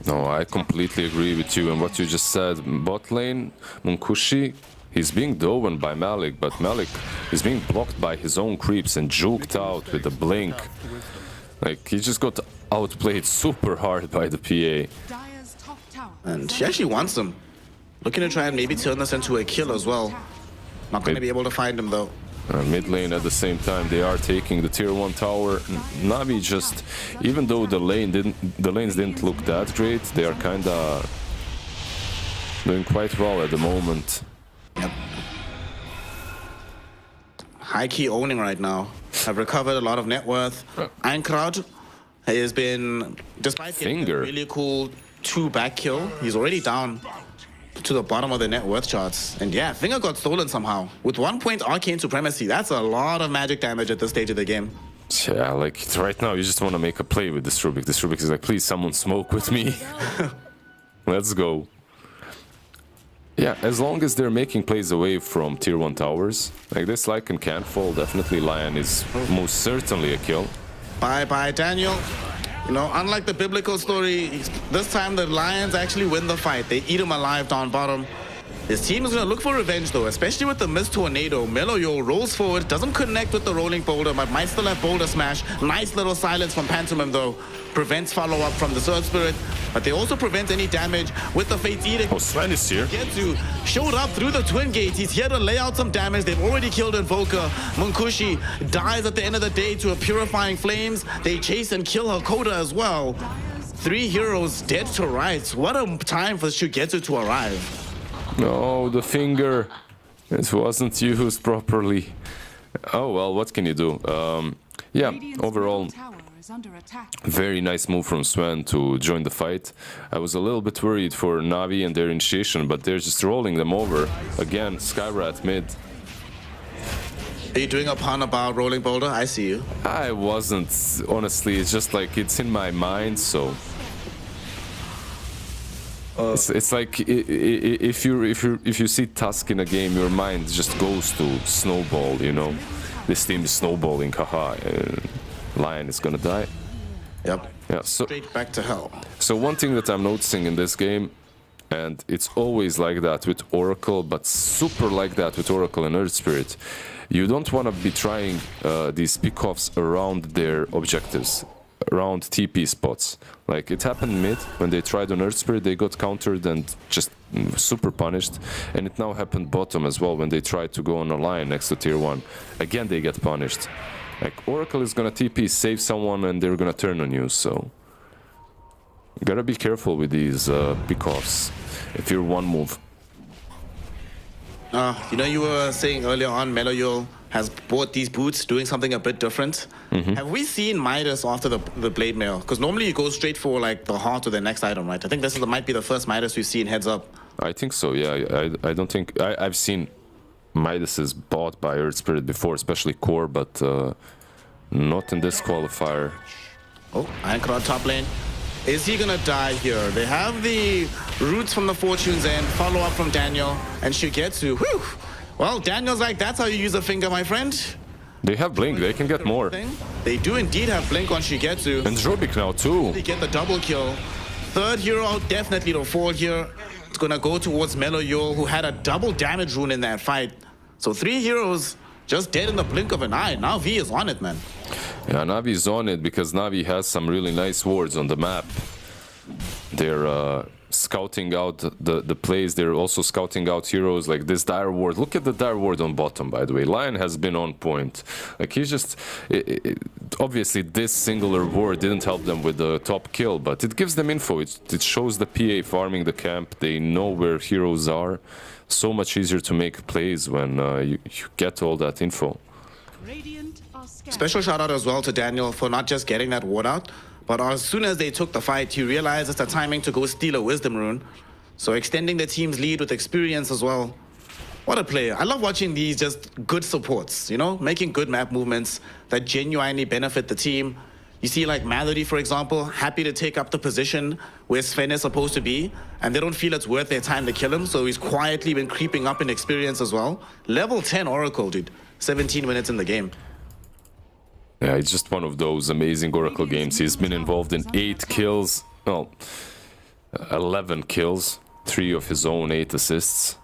S2: No, I completely agree with you and what you just said. Bot lane, Munkushi, he's being downed by Malik, but Malik is being blocked by his own creeps and juked out with the blink. Like, he just got outplayed super hard by the PA.
S3: Dire's top tower
S1: And she actually wants him. Looking to try and maybe turn this into a kill as well. Not going to be able to find him though.
S2: Mid lane at the same time, they are taking the tier 1 tower. Navi just, even though the lanes didn't look that great, they are kinda doing quite well at the moment.
S1: Yep. High key owning right now. Have recovered a lot of net worth. Ironcrad has been, despite getting a
S2: Finger.
S1: really cool 2 back kill, he's already down to the bottom of the net worth charts. And yeah, Finger got stolen somehow. With 1 point Arcane Supremacy, that's a lot of magic damage at this stage of the game.
S2: Yeah, like right now you just want to make a play with this Rubik. This Rubik is like, please someone smoke with me. Let's go. Yeah, as long as they're making plays away from tier 1 towers, like this Lycan can't fall. Definitely Lion is most certainly a kill.
S1: Bye, Daniel. You know, unlike the biblical story, this time the Lions actually win the fight. They eat him alive down bottom. His team is going to look for revenge though, especially with the missed tornado. Meloyul rolls forward, doesn't connect with the rolling boulder, but might still have boulder smash. Nice little silence from Pantomime though. Prevents follow-up from the Sword Spirit, but they also prevent any damage with the Fate's Edict.
S2: Oh, Sven is here.
S1: Getsu showed up through the Twin Gates. He's here to lay out some damage. They've already killed Invoker. Munkushi dies at the end of the day to a Purifying Flames. They chase and kill Hakoda as well. 3 heroes dead to rights. What a time for Shugetsu to arrive.
S2: No, the finger. It wasn't used properly. Oh, well, what can you do? Yeah,
S3: Radiant's
S2: overall,
S3: middle tower is under attack.
S2: very nice move from Sven to join the fight. I was a little bit worried for Navi and their initiation, but they're just rolling them over. Again, Skyrat mid.
S1: Are you doing a pun about Rolling Boulder? I see you.
S2: I wasn't, honestly. It's just like it's in my mind, so. It's like if you see Tusk in a game, your mind just goes to snowball. You know, this team is snowballing. Haha, Lion is gonna die.
S1: Yep.
S2: Yeah. So
S1: Straight back to hell.
S2: So one thing that I'm noticing in this game, and it's always like that with Oracle, but super like that with Oracle and Earth Spirit, you don't want to be trying these pickoffs around their objectives, around TP spots. Like it happened mid, when they tried on Earth Spirit, they got countered and just super punished. And it now happened bottom as well, when they tried to go on a line next to tier 1. Again, they get punished. Like Oracle is gonna TP, save someone, and they're gonna turn on you, so... You gotta be careful with these pickoffs if you're one move.
S1: You know, you were saying earlier on, Meloyul has bought these boots, doing something a bit different. Have we seen Midas after the Blade Mail? Because normally you go straight for like the heart or the next item, right? I think this might be the first Midas we've seen heads up.
S2: I think so, yeah. I don't think... I've seen Midases bought by Earth Spirit before, especially core, but not in this qualifier.
S1: Oh, Ironcrad top lane. Is he gonna die here? They have the roots from the Fortune's End, follow up from Daniel, and Shugetsu. Whew! Well, Daniel's like, that's how you use a finger, my friend.
S2: They have Blink, they can get more.
S1: They do indeed have Blink on Shugetsu.
S2: And Rubik now too.
S1: They get the double kill. Third hero definitely to fall here. It's gonna go towards Meloyul, who had a double damage rune in that fight. So 3 heroes just dead in the blink of an eye. Now V is on it, man.
S2: Yeah, Navi is on it because Navi has some really nice wards on the map. They're scouting out the plays. They're also scouting out heroes like this dire ward. Look at the dire ward on bottom, by the way. Lion has been on point. Like he's just obviously this singular ward didn't help them with the top kill, but it gives them info. It shows the PA farming the camp. They know where heroes are. So much easier to make plays when you get all that info.
S3: Radiant are scared.
S1: Special shout out as well to Daniel for not just getting that ward out, but as soon as they took the fight, he realized it's the timing to go steal a wisdom rune. So extending the team's lead with experience as well. What a player. I love watching these just good supports, you know, making good map movements that genuinely benefit the team. You see like Mallory, for example, happy to take up the position where Sven is supposed to be, and they don't feel it's worth their time to kill him, so he's quietly been creeping up in experience as well. Level 10 Oracle, dude. 17 minutes in the game.
S2: Yeah, it's just one of those amazing Oracle games. He's been involved in 8 kills, well, 11 kills, 3 of his own, 8 assists.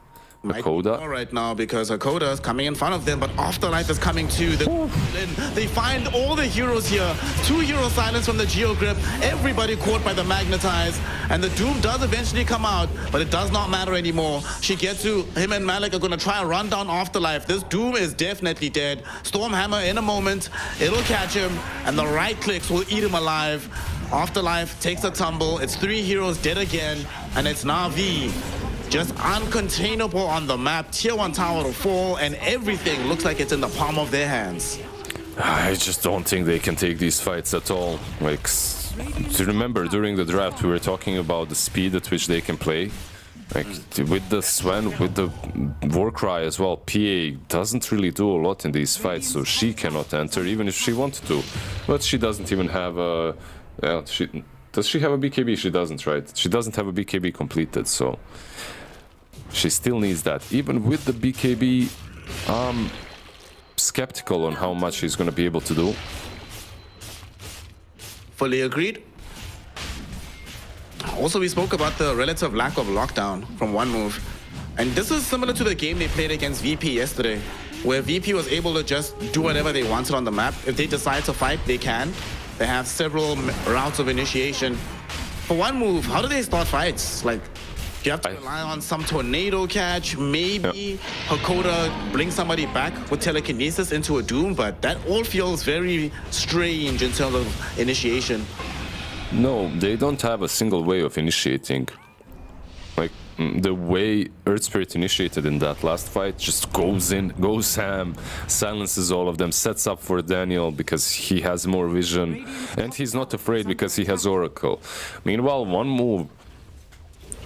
S2: Hakoda.
S1: All right now because Hakoda is coming in front of them, but Afterlife is coming too. They find all the heroes here. 2 hero silence from the Geo Grip. Everybody caught by the Magnetize, and the Doom does eventually come out, but it does not matter anymore. She gets to him and Malik are gonna try and run down Afterlife. This Doom is definitely dead. Stormhammer in a moment, it'll catch him, and the right clicks will eat him alive. Afterlife takes a tumble. It's 3 heroes dead again, and it's NAVI. Just uncontainable on the map. Tier 1 tower to fall, and everything looks like it's in the palm of their hands.
S2: I just don't think they can take these fights at all. Like, to remember during the draft we were talking about the speed at which they can play. Like with the Sven, with the Warcry as well, PA doesn't really do a lot in these fights, so she cannot enter even if she wanted to. But she doesn't even have a... does she have a BKB? She doesn't, right? She doesn't have a BKB completed, so... She still needs that. Even with the BKB, I'm skeptical on how much she's going to be able to do.
S1: Fully agreed. Also, we spoke about the relative lack of lockdown from one move. And this is similar to the game they played against VP yesterday, where VP was able to just do whatever they wanted on the map. If they decide to fight, they can. They have several routes of initiation. For one move, how do they start fights? Like, you have to rely on some tornado catch, maybe Hakoda bring somebody back with telekinesis into a Doom, but that all feels very strange in terms of initiation.
S2: No, they don't have a single way of initiating. Like, the way Earth Spirit initiated in that last fight just goes in, goes ham, silences all of them, sets up for Daniel because he has more vision, and he's not afraid because he has Oracle. Meanwhile, one move,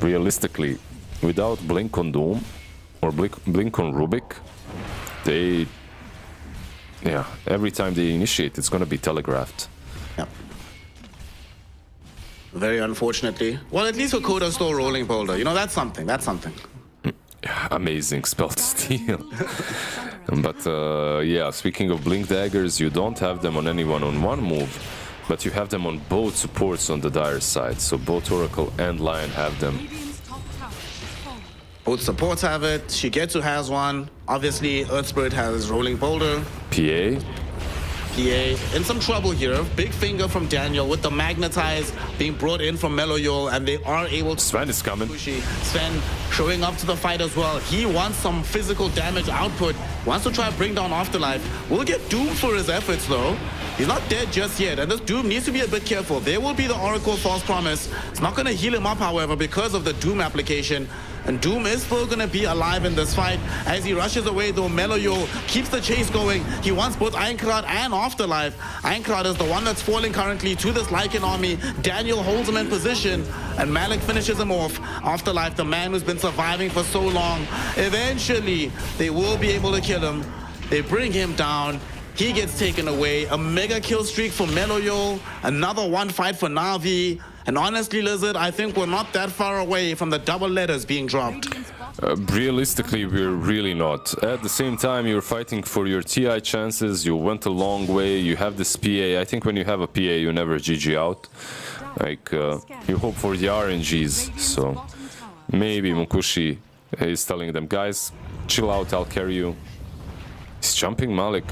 S2: realistically, without Blink on Doom or Blink on Rubik, they... Yeah, every time they initiate, it's gonna be telegraphed.
S1: Yeah. Very unfortunately. Well, at least Hakoda's still rolling boulder. You know, that's something. That's something.
S2: Amazing spell to steal. But yeah, speaking of Blink Daggers, you don't have them on anyone on one move, but you have them on both supports on the Dire side. So both Oracle and Lion have them.
S3: Radiant's top tower is falling.
S1: Both supports have it. Shigetsu has one. Obviously, Earth Spirit has rolling boulder.
S2: PA?
S1: PA in some trouble here. Big finger from Daniel with the Magnetize being brought in from Meloyol, and they are able to...
S2: Sven is coming.
S1: Sven showing up to the fight as well. He wants some physical damage output. Wants to try to bring down Afterlife. Will get doomed for his efforts though. He's not dead just yet, and this Doom needs to be a bit careful. There will be the Oracle False Promise. It's not going to heal him up, however, because of the Doom application. And Doom is still going to be alive in this fight. As he rushes away, though, Meloyol keeps the chase going. He wants both Aincrad and Afterlife. Aincrad is the one that's falling currently to this Lycan army. Daniel holds him in position, and Malik finishes him off. Afterlife, the man who's been surviving for so long. Eventually, they will be able to kill him. They bring him down. He gets taken away. A mega kill streak for Meloyol. Another one fight for Navi. And honestly, Lizard, I think we're not that far away from the double letters being dropped.
S2: Realistically, we're really not. At the same time, you're fighting for your TI chances. You went a long way. You have this PA. I think when you have a PA, you never GG out. Like, you hope for the RNGs. So maybe Munkushi is telling them, guys, chill out, I'll carry you. He's jumping Malik.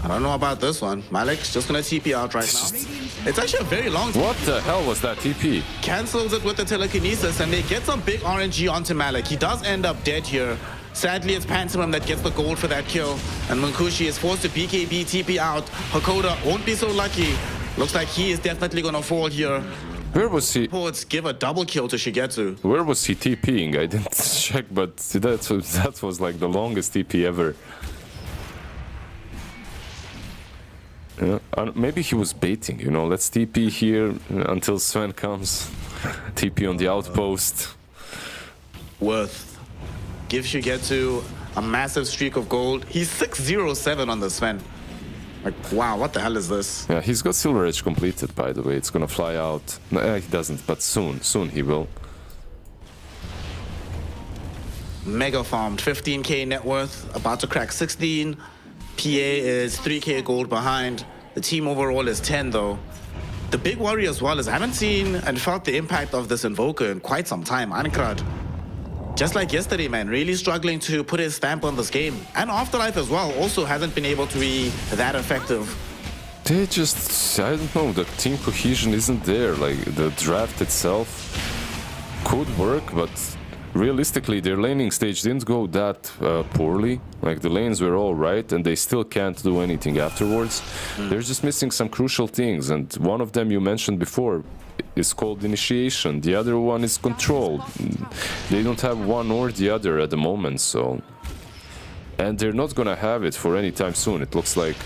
S1: I don't know about this one. Malik's just gonna TP out right now. It's actually a very long.
S2: What the hell was that TP?
S1: Cancels it with the telekinesis, and they get some big RNG onto Malik. He does end up dead here. Sadly, it's Pantomim that gets the gold for that kill, and Munkushi is forced to BKB TP out. Hakoda won't be so lucky. Looks like he is definitely gonna fall here.
S2: Where was he?
S1: Reports give a double kill to Shigetsu.
S2: Where was he TPing? I didn't check, but that was like the longest TP ever. Yeah, maybe he was baiting, you know, let's TP here until Sven comes. TP on the outpost.
S1: Worth. Give Shigetsu a massive streak of gold. He's 607 on the Sven. Like, wow, what the hell is this?
S2: Yeah, he's got Silver Edge completed, by the way. It's gonna fly out. No, he doesn't, but soon he will.
S1: Mega farmed, 15k net worth, about to crack 16. PA is 3k gold behind. The team overall is 10 though. The big worry as well is I haven't seen and felt the impact of this Invoker in quite some time. Ankrad, just like yesterday, man, really struggling to put his stamp on this game. And Afterlife as well also hasn't been able to be that effective.
S2: They just, I don't know, the team cohesion isn't there. Like, the draft itself could work, but realistically, their laning stage didn't go that poorly. Like, the lanes were all right, and they still can't do anything afterwards. They're just missing some crucial things, and one of them you mentioned before is called initiation. The other one is control. They don't have one or the other at the moment, so... And they're not gonna have it for any time soon. It looks like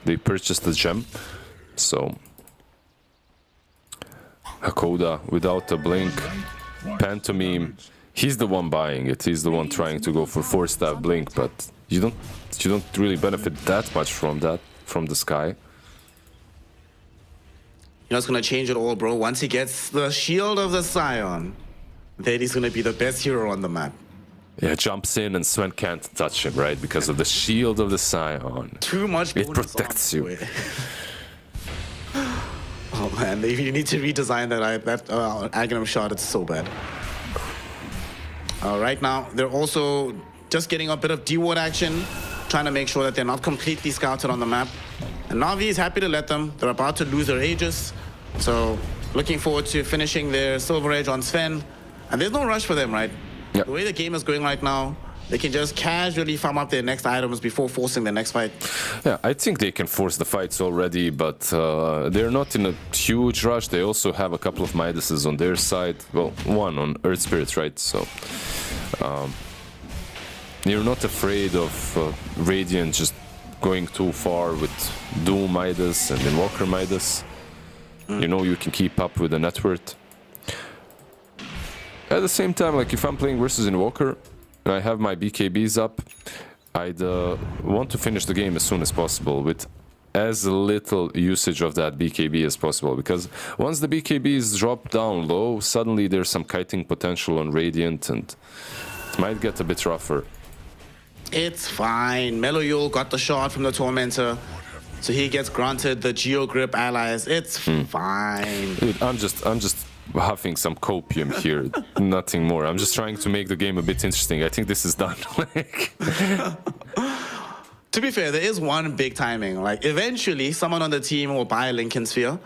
S2: they purchased a gem, so... Hakoda without a blink. Pantomime, he's the one buying it. He's the one trying to go for 4-staff blink, but you don't really benefit that much from that, from the sky.
S1: You know, it's gonna change it all, bro. Once he gets the Shield of the Scion, then he's gonna be the best hero on the map.
S2: Yeah, jumps in and Sven can't touch him, right? Because of the Shield of the Scion.
S1: Too much
S2: It
S1: bonus
S2: protects
S1: on
S2: you.
S1: it. Oh man, you need to redesign that Aghanim shot. It's so bad. Right now, they're also just getting a bit of D-ward action, trying to make sure that they're not completely scouted on the map. And Navi is happy to let them. They're about to lose their Aegis. So, looking forward to finishing their Silver Edge on Sven. And there's no rush for them, right?
S2: Yep.
S1: The way the game is going right now, they can just casually farm up their next items before forcing the next fight.
S2: Yeah, I think they can force the fights already, but they're not in a huge rush. They also have a couple of Midases on their side. Well, one on Earth Spirits, right? So you're not afraid of Radiant just going too far with Doom Midas and Invoker Midas. You know you can keep up with the net worth. At the same time, like if I'm playing versus Invoker and I have my BKBs up, I'd want to finish the game as soon as possible with as little usage of that BKB as possible, because once the BKBs drop down low, suddenly there's some kiting potential on Radiant and it might get a bit rougher.
S1: It's fine. Meloyul got the shot from the Tormentor, so he gets granted the Geo Grip allies. It's fine.
S2: Dude, I'm just huffing some copium here, nothing more. I'm just trying to make the game a bit interesting. I think this is done.
S1: To be fair, there is one big timing. Like, eventually, someone on the team will buy a Lincoln Sphere.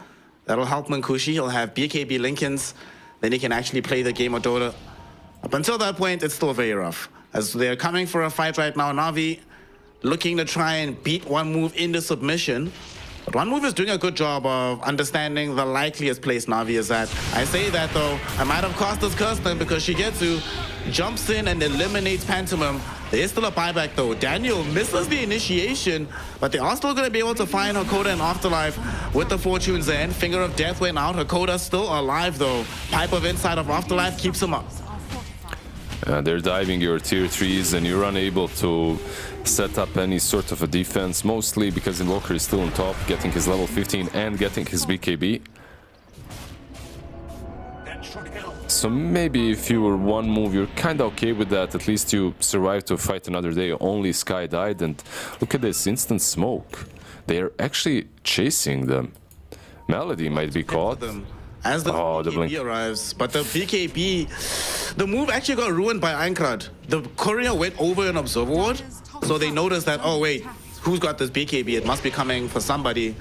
S1: That'll help Munkushi. He'll have BKB Lincolns. Then he can actually play the game of Dota. Up until that point, it's still very rough. As they're coming for a fight right now, Navi looking to try and beat One Move into submission. But One Move is doing a good job of understanding the likeliest place Navi is at. I say that though, I might have cost us Kirsten because Shigetsu jumps in and eliminates Pantomim. There is still a buyback though. Daniel misses the initiation, but they are still going to be able to find Hakoda in Afterlife with the Fortune's End. Finger of Death went out. Hakoda's still alive though. Pipe of Inside of Afterlife keeps him up.
S2: They're diving your tier 3s and you're unable to set up any sort of a defense, mostly because Invoker is still on top, getting his level 15 and getting his BKB. So maybe if you were One Move, you're kinda okay with that. At least you survived to fight another day. Only Sky died, and look at this instant smoke. They are actually chasing them. Melody might be caught.
S1: As the BKB arrives, but the BKB, the move actually got ruined by Ankrad. The courier went over an Observer Ward, so they noticed that, oh wait, who's got this BKB? It must be coming for somebody.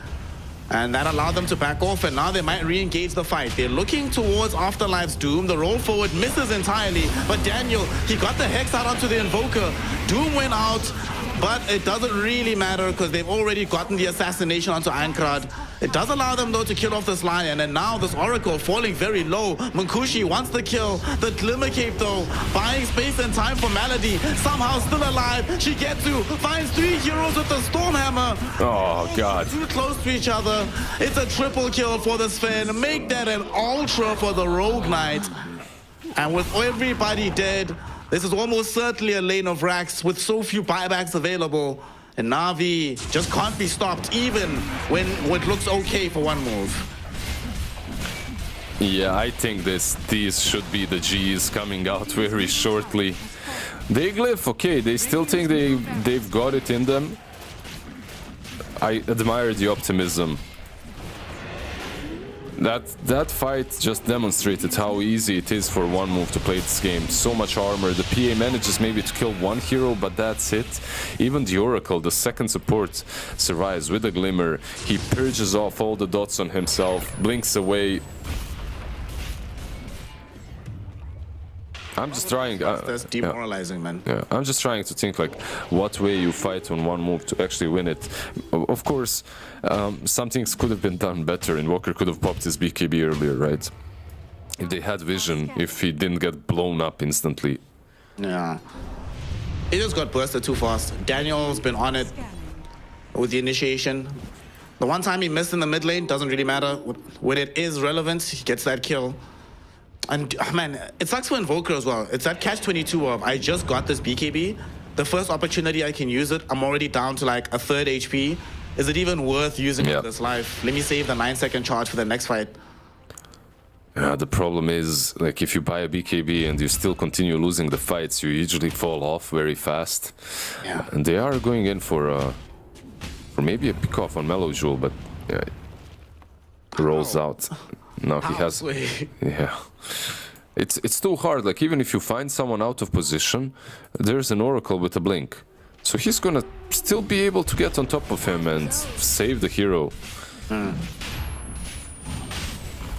S1: And that allowed them to back off, and now they might re-engage the fight. They're looking towards Afterlife's Doom. The roll forward misses entirely, but Daniel, he got the Hex out onto the Invoker. Doom went out, but it doesn't really matter because they've already gotten the assassination onto Aincrad. It does allow them, though, to kill off this Lion, and now this Oracle falling very low. Munkushi wants the kill. The Glimmer Cape, though, buying space and time for Malady. Somehow still alive. She gets to, finds 3 heroes with the Stormhammer.
S2: Oh, God.
S1: Too close to each other. It's a triple kill for the Sven. Make that an ultra for the Rogue Knight. And with everybody dead, this is almost certainly a lane of racks with so few buybacks available. And Navi just can't be stopped, even when it looks okay for one move.
S2: Yeah, I think these should be the G's coming out very shortly. They glyph, okay, they still think they've got it in them. I admire the optimism. That fight just demonstrated how easy it is for one move to play this game. So much armor. The PA manages maybe to kill one hero, but that's it. Even the Oracle, the second support, survives with a Glimmer. He purges off all the dots on himself, blinks away. I'm just trying.
S1: That's demoralizing, man.
S2: Yeah, I'm just trying to think like what way you fight on one move to actually win it. Of course, some things could have been done better, and Walker could have popped his BKB earlier, right? If they had vision, if he didn't get blown up instantly.
S1: Yeah. It just got bursted too fast. Daniel's been on it with the initiation. The one time he missed in the mid lane, doesn't really matter. When it is relevant, he gets that kill. And man, it sucks for Invoker as well. It's that catch-22 of, I just got this BKB. The first opportunity I can use it, I'm already down to like a 3rd HP. Is it even worth using it this life? Let me save the 9-second charge for the next fight.
S2: Yeah, the problem is, like, if you buy a BKB and you still continue losing the fights, you usually fall off very fast.
S1: Yeah.
S2: And they are going in for maybe a pick-off on Mellow Jewel, but yeah, rolls out. Now he has... Yeah. It's too hard. Like, even if you find someone out of position, there's an Oracle with a blink. So he's gonna still be able to get on top of him and save the hero.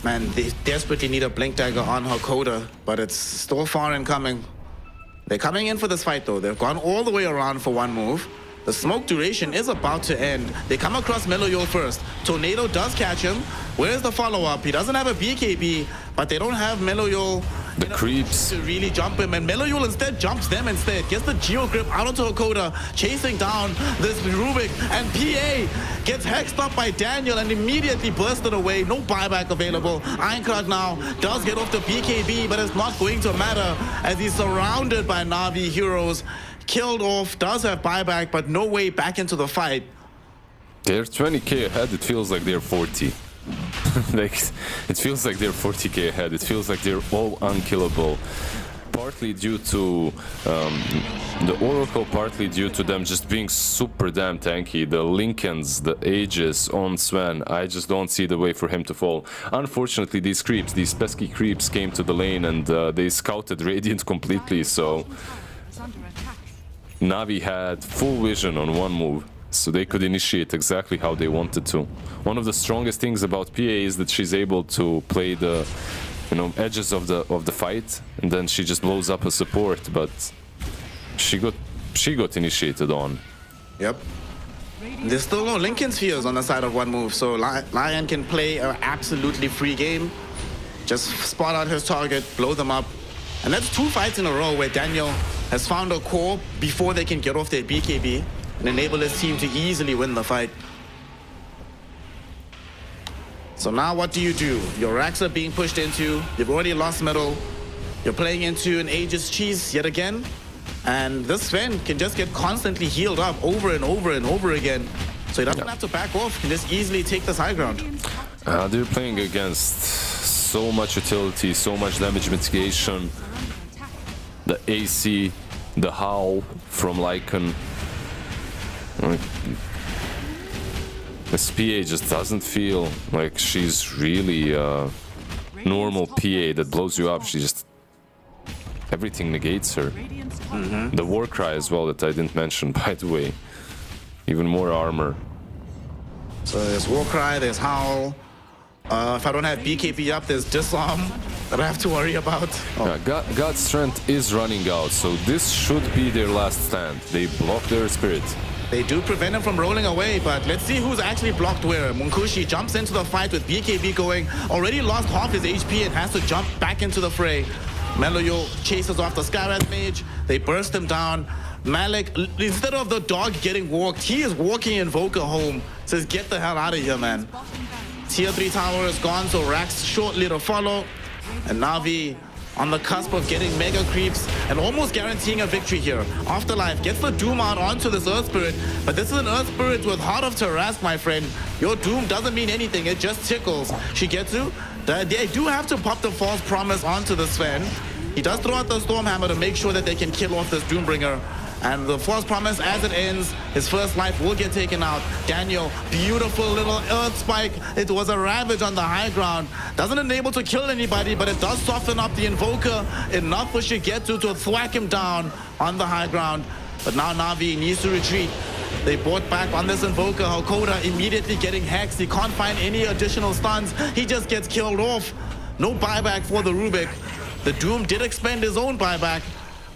S1: Man, they desperately need a Blink Dagger on her Coda, but it's still far in coming. They're coming in for this fight, though. They've gone all the way around for one move. The smoke duration is about to end. They come across Meloyol first. Tornado does catch him. Where's the follow-up? He doesn't have a BKB, but they don't have Meloyol.
S2: The creeps
S1: To really jump him, and Meloyol instead jumps them instead. Gets the Geo Grip out onto Hakoda, chasing down this Rubik, and PA gets hexed up by Daniel and immediately bursted away. No buyback available. Aincrad now does get off the BKB, but it's not going to matter as he's surrounded by Navi heroes. Killed off, does have buyback, but no way back into the fight.
S2: They're 20k ahead, it feels like they're 40. Like, it feels like they're 40k ahead, it feels like they're all unkillable. Partly due to the Oracle, partly due to them just being super damn tanky. The Lincolns, the Aegis on Sven, I just don't see the way for him to fall. Unfortunately, these creeps, these pesky creeps came to the lane and they scouted Radiant completely, so... Navi had full vision on one move, so they could initiate exactly how they wanted to. One of the strongest things about PA is that she's able to play the, edges of the fight, and then she just blows up a support. But she got initiated on.
S1: Yep. There's still no Lincoln Spheres on the side of one move, so Lion can play an absolutely free game. Just spot out his target, blow them up. And that's 2 fights in a row where Daniel has found a core before they can get off their BKB and enable his team to easily win the fight. So now what do? Your racks are being pushed into, you've already lost middle, you're playing into an Aegis cheese yet again, and this Sven can just get constantly healed up over and over and over again. So he doesn't have to back off, he can just easily take this high ground.
S2: They're playing against so much utility, so much damage mitigation. The AC, the Howl from Lycan. This PA just doesn't feel like she's really a normal PA that blows you up. She just... everything negates her. The Warcry as well that I didn't mention, by the way. Even more armor.
S1: So there's Warcry, there's Howl. If I don't have BKB up, there's Disarm that I have to worry about.
S2: Yeah, God's Strength is running out, so this should be their last stand. They block their Spirit.
S1: They do prevent him from rolling away, but let's see who's actually blocked where. Munkushi jumps into the fight with BKB going, already lost half his HP and has to jump back into the fray. Meloyo chases off the Skywrath Mage, they burst him down. Malik, instead of the dog getting walked, he is walking Invoker home. Says, get the hell out of here, man. Tier 3 tower is gone, so Rax shortly to follow. And Navi on the cusp of getting mega creeps and almost guaranteeing a victory here. Afterlife gets the Doom out onto this Earth Spirit, but this is an Earth Spirit with Heart of Tarrasque, my friend. Your Doom doesn't mean anything, it just tickles. Shigetsu, they do have to pop the False Promise onto the Sven. He does throw out the Stormhammer to make sure that they can kill off this Doombringer. And the False Promise, as it ends, his first life will get taken out. Daniel, beautiful little Earth Spike. It was a ravage on the high ground. Doesn't enable to kill anybody, but it does soften up the Invoker enough for Shigetsu to thwack him down on the high ground. But now Navi needs to retreat. They bought back on this Invoker. Hakoda immediately getting hexed. He can't find any additional stuns. He just gets killed off. No buyback for the Rubik. The Doom did expend his own buyback,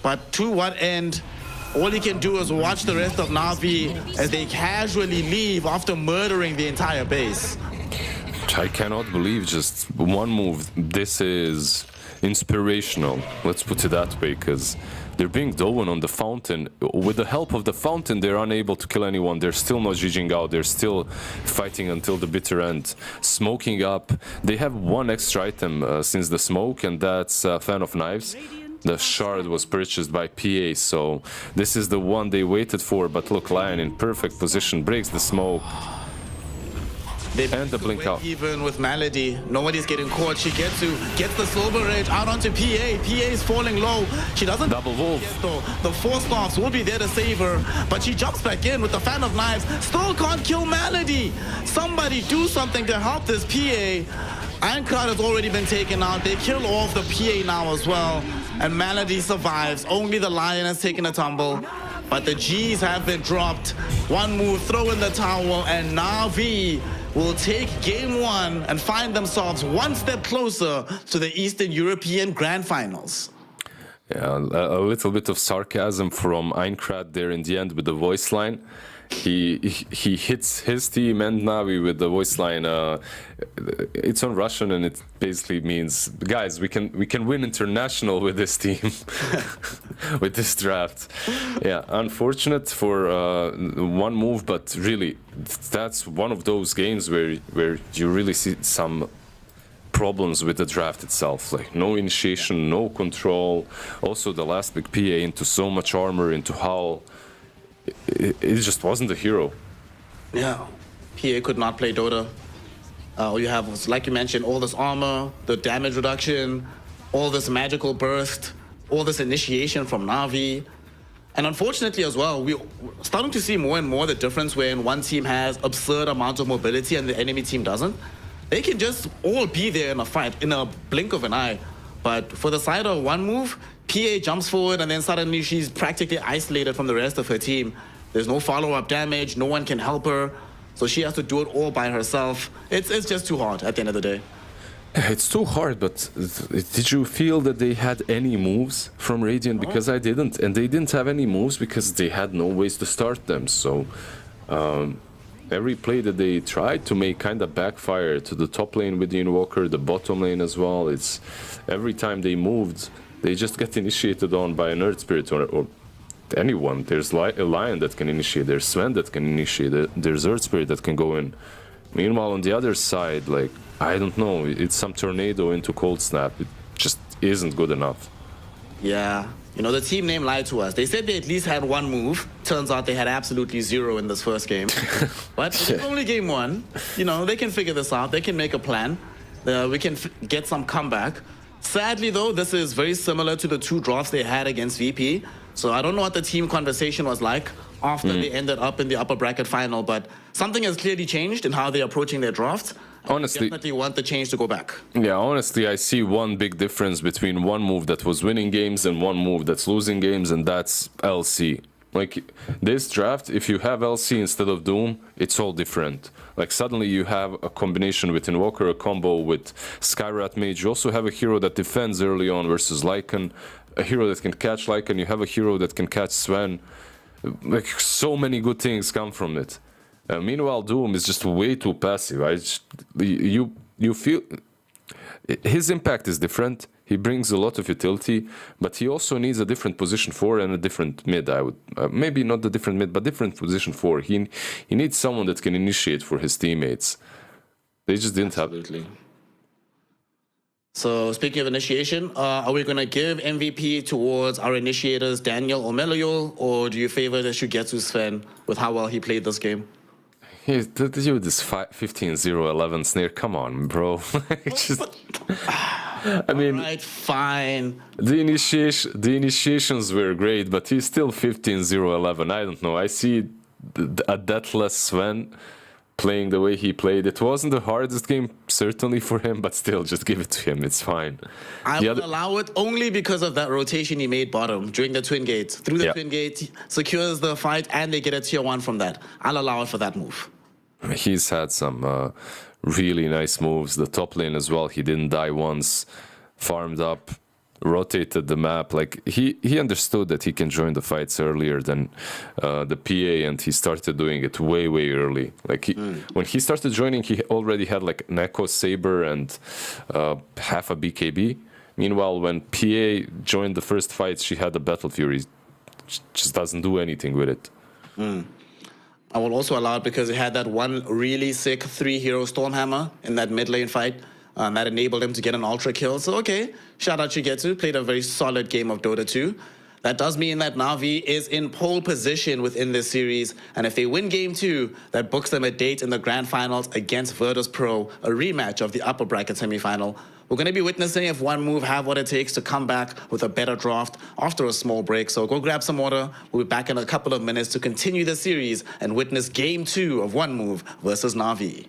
S1: but to what end? All he can do is watch the rest of Navi as they casually leave after murdering the entire base.
S2: I cannot believe just one move. This is inspirational, let's put it that way, because they're being Doan on the fountain. With the help of the fountain, they're unable to kill anyone. They're still not GGing out. They're still fighting until the bitter end. Smoking up. They have one extra item since the smoke, and that's Fan of Knives. The shard was purchased by PA, so this is the one they waited for. But look, Lion in perfect position, breaks the smoke. And the blink out.
S1: Even with Malady, nobody's getting caught. Shigetsu gets the Silver Rage out onto PA. PA is falling low. She doesn't
S2: Double Wolf.
S1: The Force Staffs will be there to save her, but she jumps back in with the Fan of Knives. Still can't kill Malady. Somebody do something to help this PA. Ironclad has already been taken out. They kill off the PA now as well. And Malady survives. Only the Lion has taken a tumble. But the G's have been dropped. One move, throw in the towel, and Navi will take game one and find themselves one step closer to the Eastern European Grand Finals.
S2: Yeah, a little bit of sarcasm from Einkrat there in the end with the voice line. He hits his team and Navi with the voice line. It's on Russian and it basically means, guys, we can win international with this team, with this draft. Yeah, unfortunate for one move, but really that's one of those games where you really see some problems with the draft itself, like no initiation, no control. Also the last big PA into so much armor, into Howl. It just wasn't a hero.
S1: Yeah, PA could not play Dota. All you have was, like you mentioned, all this armor, the damage reduction, all this magical burst, all this initiation from Navi. And unfortunately as well, we're starting to see more and more the difference when one team has absurd amounts of mobility and the enemy team doesn't. They can just all be there in a fight in a blink of an eye. But for the side of one move, PA jumps forward and then suddenly she's practically isolated from the rest of her team. There's no follow-up damage, no one can help her. So she has to do it all by herself. It's just too hard at the end of the day.
S2: It's too hard, but did you feel that they had any moves from Radiant? Because I didn't, and they didn't have any moves because they had no ways to start them. So every play that they tried to make kind of backfire to the top lane with the Invoker, the bottom lane as well. It's every time they moved, they just get initiated on by an Earth Spirit or anyone. There's a Lion that can initiate, there's Sven that can initiate, there's Earth Spirit that can go in. Meanwhile, on the other side, like, I don't know, it's some tornado into Cold Snap. It just isn't good enough.
S1: Yeah, you know, the team name lied to us. They said they at least had one move. Turns out they had absolutely zero in this first game. But it's only game one. You know, they can figure this out. They can make a plan. We can get some comeback. Sadly, though, this is very similar to the two drafts they had against VP. So I don't know what the team conversation was like after they ended up in the upper bracket final, but something has clearly changed in how they're approaching their drafts.
S2: Honestly,
S1: I definitely want the change to go back.
S2: Yeah, honestly, I see one big difference between one move that was winning games and one move that's losing games, and that's LC. Like this draft, if you have LC instead of Doom, it's all different. Like suddenly you have a combination with Invoker, a combo with Skyrat Mage. You also have a hero that defends early on versus Lycan, a hero that can catch Lycan. You have a hero that can catch Sven. Like so many good things come from it. Meanwhile, Doom is just way too passive. You feel his impact is different. He brings a lot of utility, but he also needs a different position 4 and a different mid. I would maybe not the different mid, but different position 4. He needs someone that can initiate for his teammates. They just didn't
S1: Absolutely.
S2: have.
S1: So speaking of initiation, are we going to give MVP towards our initiators, Daniel or Meliol, or do you favor the Shugetsu Sven with how well he played this game?
S2: This 15-0-11 snare. Come on, bro. I mean,
S1: Right, fine.
S2: the initiations were great, but he's still 15-0-11. I don't know. I see a deathless Sven playing the way he played. It wasn't the hardest game, certainly for him, but still, just give it to him. It's fine.
S1: I would allow it only because of that rotation he made bottom during the Twin Gate. Through the Twin Gate, secures the fight, and they get a tier 1 from that. I'll allow it for that move.
S2: He's had some really nice moves. The top lane as well. He didn't die once. Farmed up, rotated the map. Like he understood that he can join the fights earlier than the PA, and he started doing it way early. Like when he started joining, he already had like an Echo Saber and half a BKB. Meanwhile, when PA joined the first fight, she had the Battle Fury. Just doesn't do anything with it.
S1: I will also allow it because it had that one really sick 3-hero Stormhammer in that mid lane fight. That enabled him to get an ultra kill. So, okay, shout out Shigetsu, played a very solid game of Dota 2. That does mean that Na'Vi is in pole position within this series. And if they win Game 2, that books them a date in the Grand Finals against Virtus.pro, a rematch of the upper bracket semifinal. We're going to be witnessing if one move have what it takes to come back with a better draft after a small break. So go grab some water. We'll be back in a couple of minutes to continue the series and witness Game 2 of One Move versus Na'Vi.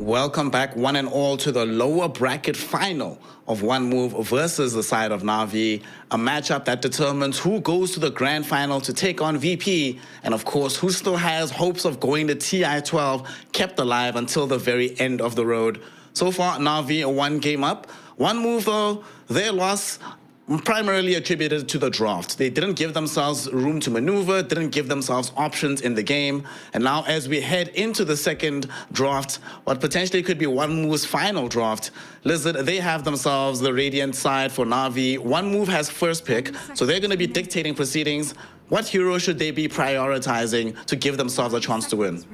S1: Welcome back, one and all, to the lower bracket final of One Move versus the side of NAVI, a matchup that determines who goes to the grand final to take on VP, and of course, who still has hopes of going to TI-12, kept alive until the very end of the road. So far, NAVI are 1 game up. One Move, though, their loss primarily attributed to the draft. They didn't give themselves room to maneuver, didn't give themselves options in the game. And now as we head into the second draft, what potentially could be One Move's final draft, Lizard, they have themselves the Radiant side for NAVI. One Move has first pick, so they're going to be dictating proceedings. What hero should they be prioritizing to give themselves a chance to win?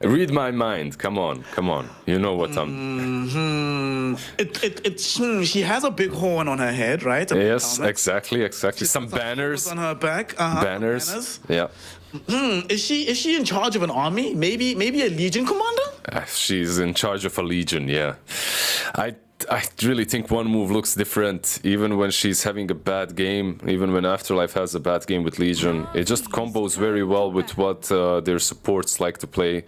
S2: Read my mind. Come on, come on. You know what I'm...
S1: She has a big horn on her head, right?
S2: Yes, exactly. Some banners.
S1: On her back.
S2: Banners. Yeah.
S1: Is she in charge of an army? Maybe a Legion commander?
S2: She's in charge of a Legion, yeah. I really think One Move looks different, even when she's having a bad game, even when Afterlife has a bad game with Legion. It just combos very well with what their supports like to play.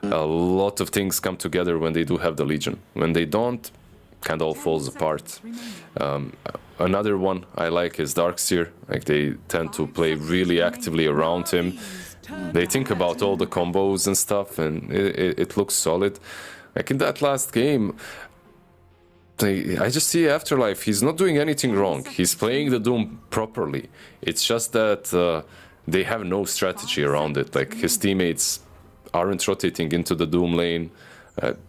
S2: A lot of things come together when they do have the Legion. When they don't, kind of all falls apart. Another one I like is Darkseer. Like, they tend to play really actively around him. They think about all the combos and stuff, and it looks solid. Like in that last game, I just see Afterlife, he's not doing anything wrong. He's playing the Doom properly. It's just that they have no strategy around it. Like, his teammates aren't rotating into the Doom lane,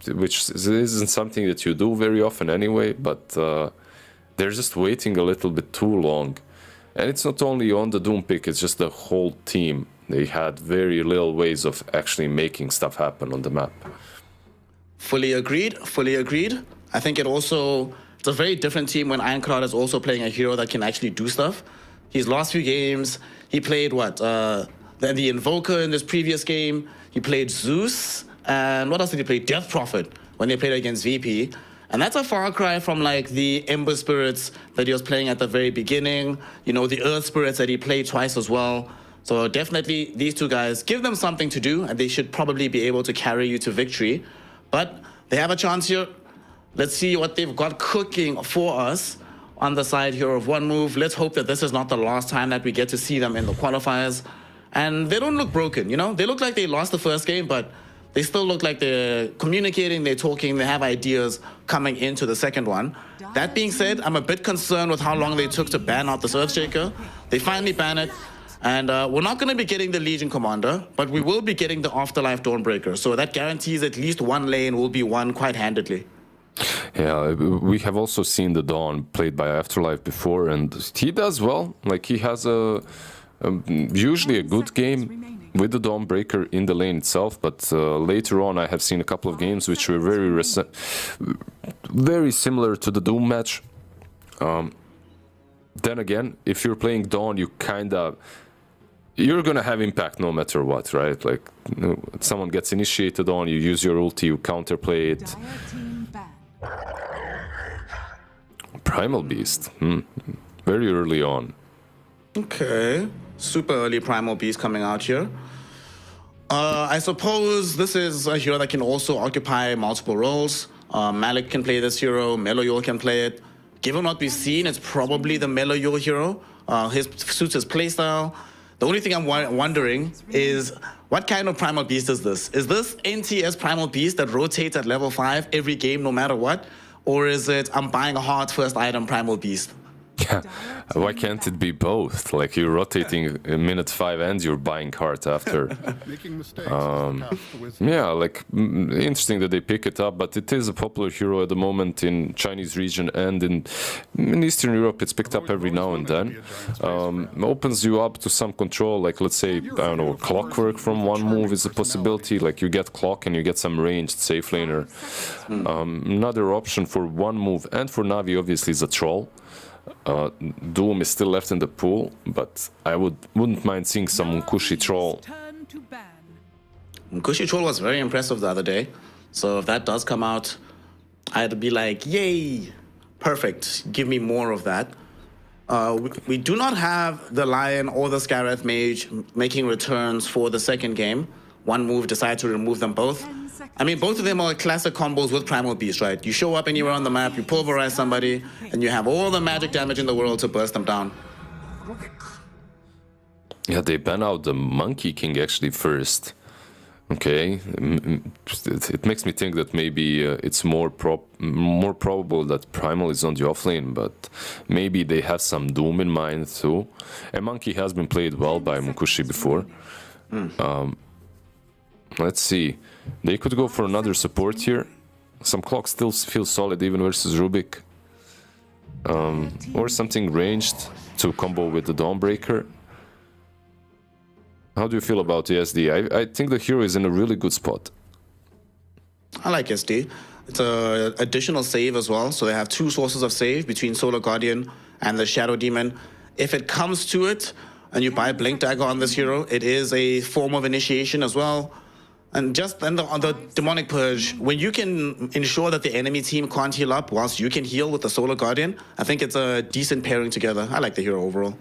S2: which isn't something that you do very often anyway, but they're just waiting a little bit too long. And it's not only on the Doom pick, it's just the whole team. They had very little ways of actually making stuff happen on the map.
S1: Fully agreed, fully agreed. I think it's a very different team when Ironclad is also playing a hero that can actually do stuff. His last few games, he played the Invoker in this previous game. He played Zeus, and what else did he play? Death Prophet when they played against VP. And that's a far cry from like the Ember Spirits that he was playing at the very beginning. You know, the Earth Spirits that he played twice as well. So definitely these two guys, give them something to do, and they should probably be able to carry you to victory. But they have a chance here. Let's see what they've got cooking for us on the side here of One Move. Let's hope that this is not the last time that we get to see them in the qualifiers. And they don't look broken, you know? They look like they lost the first game, but they still look like they're communicating, they're talking, they have ideas coming into the second one. That being said, I'm a bit concerned with how long they took to ban out this Earthshaker. They finally ban it. And we're not going to be getting the Legion Commander, but we will be getting the Afterlife Dawnbreaker. So that guarantees at least one lane will be won quite handedly.
S2: Yeah, we have also seen the Dawn played by Afterlife before, and he does well. Like, he has usually a good game with the Dawnbreaker in the lane itself, but later on I have seen a couple of games which were very similar to the Doom match. Then again, if you're playing Dawn, you're gonna have impact no matter what, right? Like, someone gets initiated on, you use your ulti, you counterplay it. Primal Beast, very early on.
S1: Okay, super early Primal Beast coming out here. I suppose this is a hero that can also occupy multiple roles. Malik can play this hero, Meloyol can play it. Given what we've seen, it's probably the Meloyol hero. His suits his playstyle. The only thing I'm wondering is, what kind of Primal Beast is this? Is this NTS Primal Beast that rotates at level 5 every game no matter what? Or is it, I'm buying a hard first item Primal Beast?
S2: Why can't it be both? Like, you're rotating in minute 5 and you're buying cards after. Yeah, like, interesting that they pick it up, but it is a popular hero at the moment in Chinese region, and in Eastern Europe it's picked up every now and then. Opens you up to some control, like, let's say, I don't know, Clockwork from One Move is a possibility. Like, you get Clock and you get some ranged safe laner. Another option for One Move and for Navi obviously is a Troll. Doom is still left in the pool, but I wouldn't mind seeing some Unkushi Troll.
S1: Unkushi Troll was very impressive the other day, so if that does come out, I'd be like, yay, perfect, give me more of that. We do not have the Lion or the Scareth Mage making returns for the second game. One Move decided to remove them both. I mean, both of them are classic combos with Primal Beast, right? You show up anywhere on the map, you pulverize somebody, and you have all the magic damage in the world to burst them down.
S2: Yeah, they ban out the Monkey King actually first. Okay, it makes me think that maybe it's more probable that Primal is on the offlane, but maybe they have some Doom in mind too. And Monkey has been played well by Munkushi before. Let's see, they could go for another support here. Some clock still feels solid even versus Rubik. Or something ranged to combo with the Dawnbreaker. How do you feel about the SD? I think the hero is in a really good spot.
S1: I like SD. It's an additional save as well, so they have two sources of save between Solar Guardian and the Shadow Demon. If it comes to it, and you buy Blink Dagger on this hero, it is a form of initiation as well. And just on the Demonic Purge, when you can ensure that the enemy team can't heal up whilst you can heal with the Solar Guardian, I think it's a decent pairing together. I like the hero overall.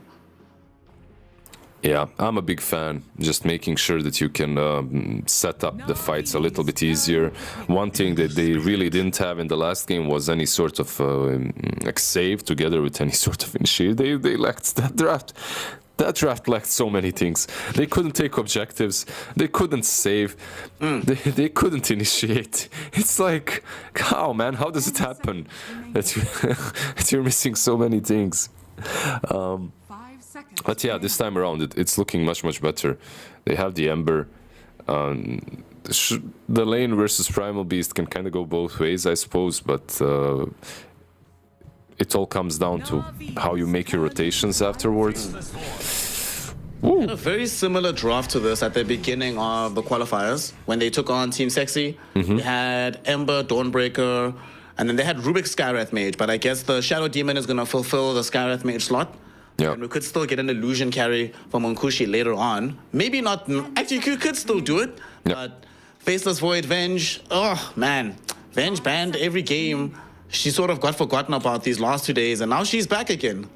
S2: Yeah, I'm a big fan, just making sure that you can set up the fights a little bit easier. One thing that they really didn't have in the last game was any sort of like save together with any sort of initiate. They lacked that draft. That draft lacked so many things. They couldn't take objectives, they couldn't save, they couldn't initiate. It's like, how, man, how does it happen that you're missing so many things? But yeah, this time around it's looking much better. They have the Ember. The lane versus Primal Beast can kind of go both ways, I suppose, but it all comes down to how you make your rotations afterwards.
S1: Had a very similar draft to this at the beginning of the qualifiers when they took on Team Sexy. They had Ember, Dawnbreaker, and then they had Rubik's Skywrath Mage, but I guess the Shadow Demon is going to fulfill the Skywrath Mage slot.
S2: Yeah.
S1: And we could still get an illusion carry from Munkushi later on. Maybe not. Actually, you could still do it.
S2: Yeah.
S1: But Faceless Void, Venge. Oh, man. Venge banned every game. She sort of got forgotten about these last 2 days, and now she's back again.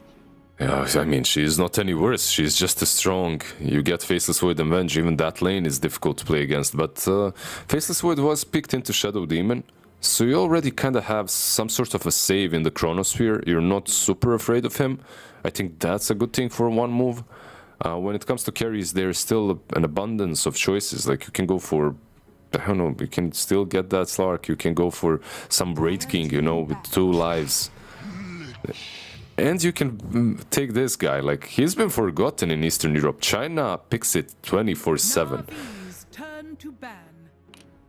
S2: Yeah, I mean, she's not any worse. She's just as strong. You get Faceless Void and Venge. Even that lane is difficult to play against. But Faceless Void was picked into Shadow Demon. So you already kind of have some sort of a save in the Chronosphere. You're not super afraid of him. I think that's a good thing for one move. When it comes to carries, there's still an abundance of choices. Like you can go for, I don't know, you can still get that Slark. You can go for some Braid King, you know, with 2 lives. And you can take this guy. Like, he's been forgotten in Eastern Europe. China picks it 24/7.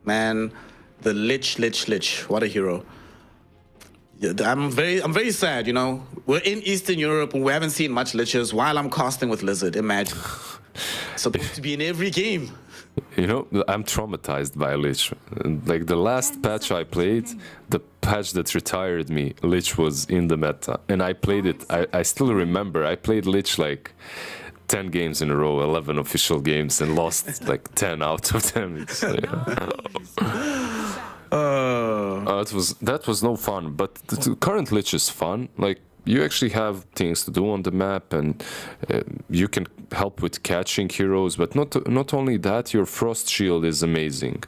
S1: Man, the Lich. What a hero. Yeah, I'm very sad, you know. We're in Eastern Europe and we haven't seen much Liches while I'm casting with Lizard. Imagine. Supposed to be in every game.
S2: You know, I'm traumatized by Lich. Like the last patch I played, the patch that retired me, Lich was in the meta. And I played it, I still remember, I played Lich like 10 games in a row, 11 official games, and lost like 10 out of them. That was no fun, but the current Lich is fun. Like, you actually have things to do on the map, and you can help with catching heroes, but not only that, your Frost Shield is amazing.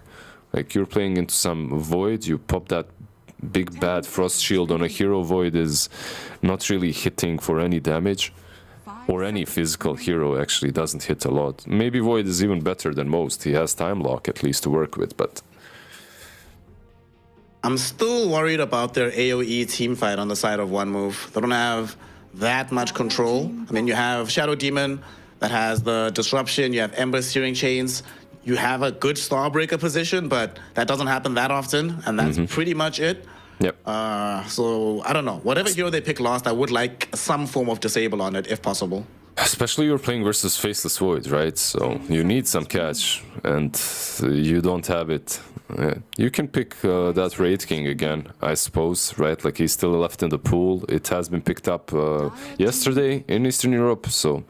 S2: Like, you're playing into some Void, you pop that big bad Frost Shield on a hero. Void is not really hitting for any damage, or any physical hero actually doesn't hit a lot. Maybe Void is even better than most, he has Time Lock at least to work with, but...
S1: I'm still worried about their AoE team fight on the side of One Move. They don't have that much control. I mean, you have Shadow Demon that has the Disruption, you have Ember Searing Chains, you have a good Starbreaker position, but that doesn't happen that often, and that's pretty much it.
S2: Yep.
S1: So, I don't know. Whatever hero they pick last, I would like some form of disable on it, if possible.
S2: Especially you're playing versus Faceless Void, right? So you need some catch, and you don't have it. You can pick that Raid King again, I suppose, right? Like, he's still left in the pool. It has been picked up yesterday in Eastern Europe, so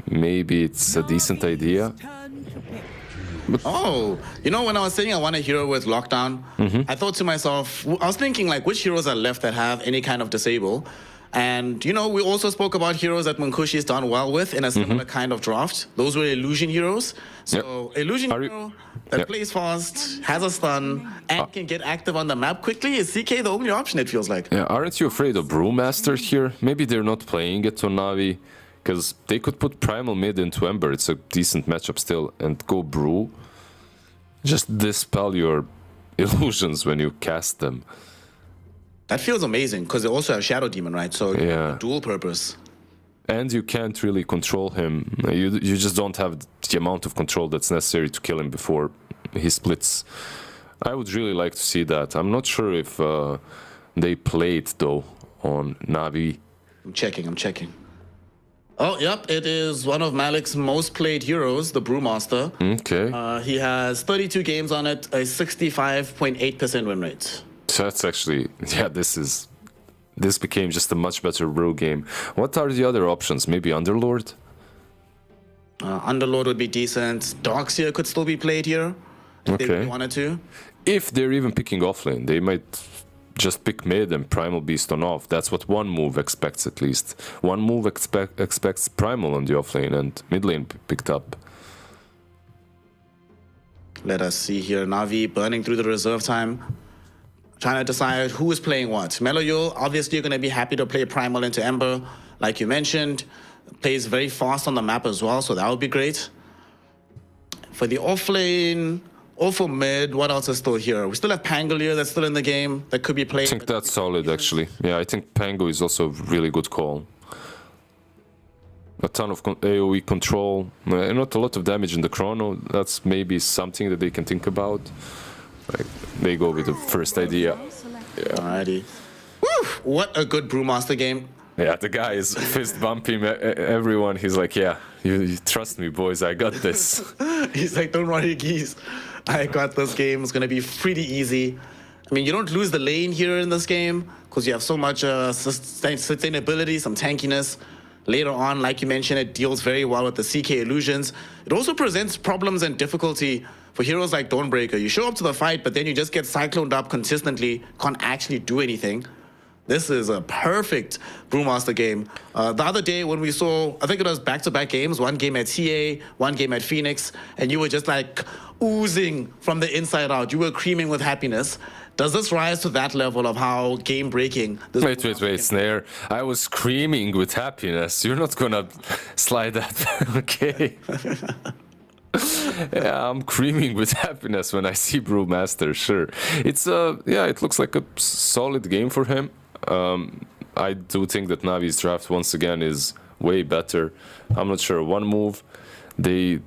S2: maybe it's a decent idea.
S1: Oh, you know, when I was saying I want a hero with lockdown, I thought to myself, I was thinking, like, which heroes are left that have any kind of disable? And, you know, we also spoke about heroes that Munkushi's done well with in a similar kind of draft. Those were illusion heroes. So illusion hero that plays fast, has a stun, and can get active on the map quickly. Is CK the only option, it feels like?
S2: Yeah, aren't you afraid of Brewmaster here? Maybe they're not playing it on Navi, because they could put Primal mid into Ember. It's a decent matchup still, and go Brew. Just dispel your illusions when you cast them.
S1: That feels amazing, because they also have Shadow Demon, right? So
S2: Yeah.
S1: dual purpose.
S2: And you can't really control him. You just don't have the amount of control that's necessary to kill him before he splits. I would really like to see that. I'm not sure if they played, though, on Navi.
S1: I'm checking. Oh, yep, it is one of Malik's most played heroes, the Brewmaster.
S2: Okay.
S1: He has 32 games on it, a 65.8% win rate.
S2: So that's actually, yeah, this became just a much better Brew game. What are the other options? Maybe Underlord?
S1: Underlord would be decent. Darkseer could still be played here if they really wanted to.
S2: If they're even picking offlane, they might just pick mid and Primal Beast on off. That's what one move expects, at least. One move expects Primal on the offlane, and mid lane picked up.
S1: Let us see here. Navi burning through the reserve time, trying to decide who is playing what. Meloyul, obviously, you're going to be happy to play Primal into Ember, like you mentioned. Plays very fast on the map as well, so that would be great. For the offlane, or for mid, what else is still here? We still have Pangolier that's still in the game that could be played.
S2: I think that's solid, actually. Yeah, I think Pango is also a really good call. A ton of AoE control, not a lot of damage in the chrono. That's maybe something that they can think about. Like, they go with the first idea. Yeah.
S1: Alrighty. Woo! What a good Brewmaster game.
S2: Yeah, the guy is fist bumping everyone. He's like, yeah, you trust me, boys, I got this.
S1: He's like, don't worry, geese. I got this game. It's going to be pretty easy. I mean, you don't lose the lane here in this game because you have so much sustainability, some tankiness. Later on, like you mentioned, it deals very well with the CK illusions. It also presents problems and difficulty for heroes like Dawnbreaker. You show up to the fight, but then you just get cycloned up consistently, can't actually do anything. This is a perfect Brewmaster game. The other day when we saw, I think it was back-to-back games, one game at TA, one game at Phoenix, and you were just like oozing from the inside out. You were creaming with happiness. Does this rise to that level of how game-breaking this
S2: Wait, Snare. I was screaming with happiness. You're not gonna slide that, okay? Yeah, I'm creaming with happiness when I see Brewmaster, sure. It's yeah, it looks like a solid game for him. I do think that Navi's draft once again is way better. I'm not sure. One move, the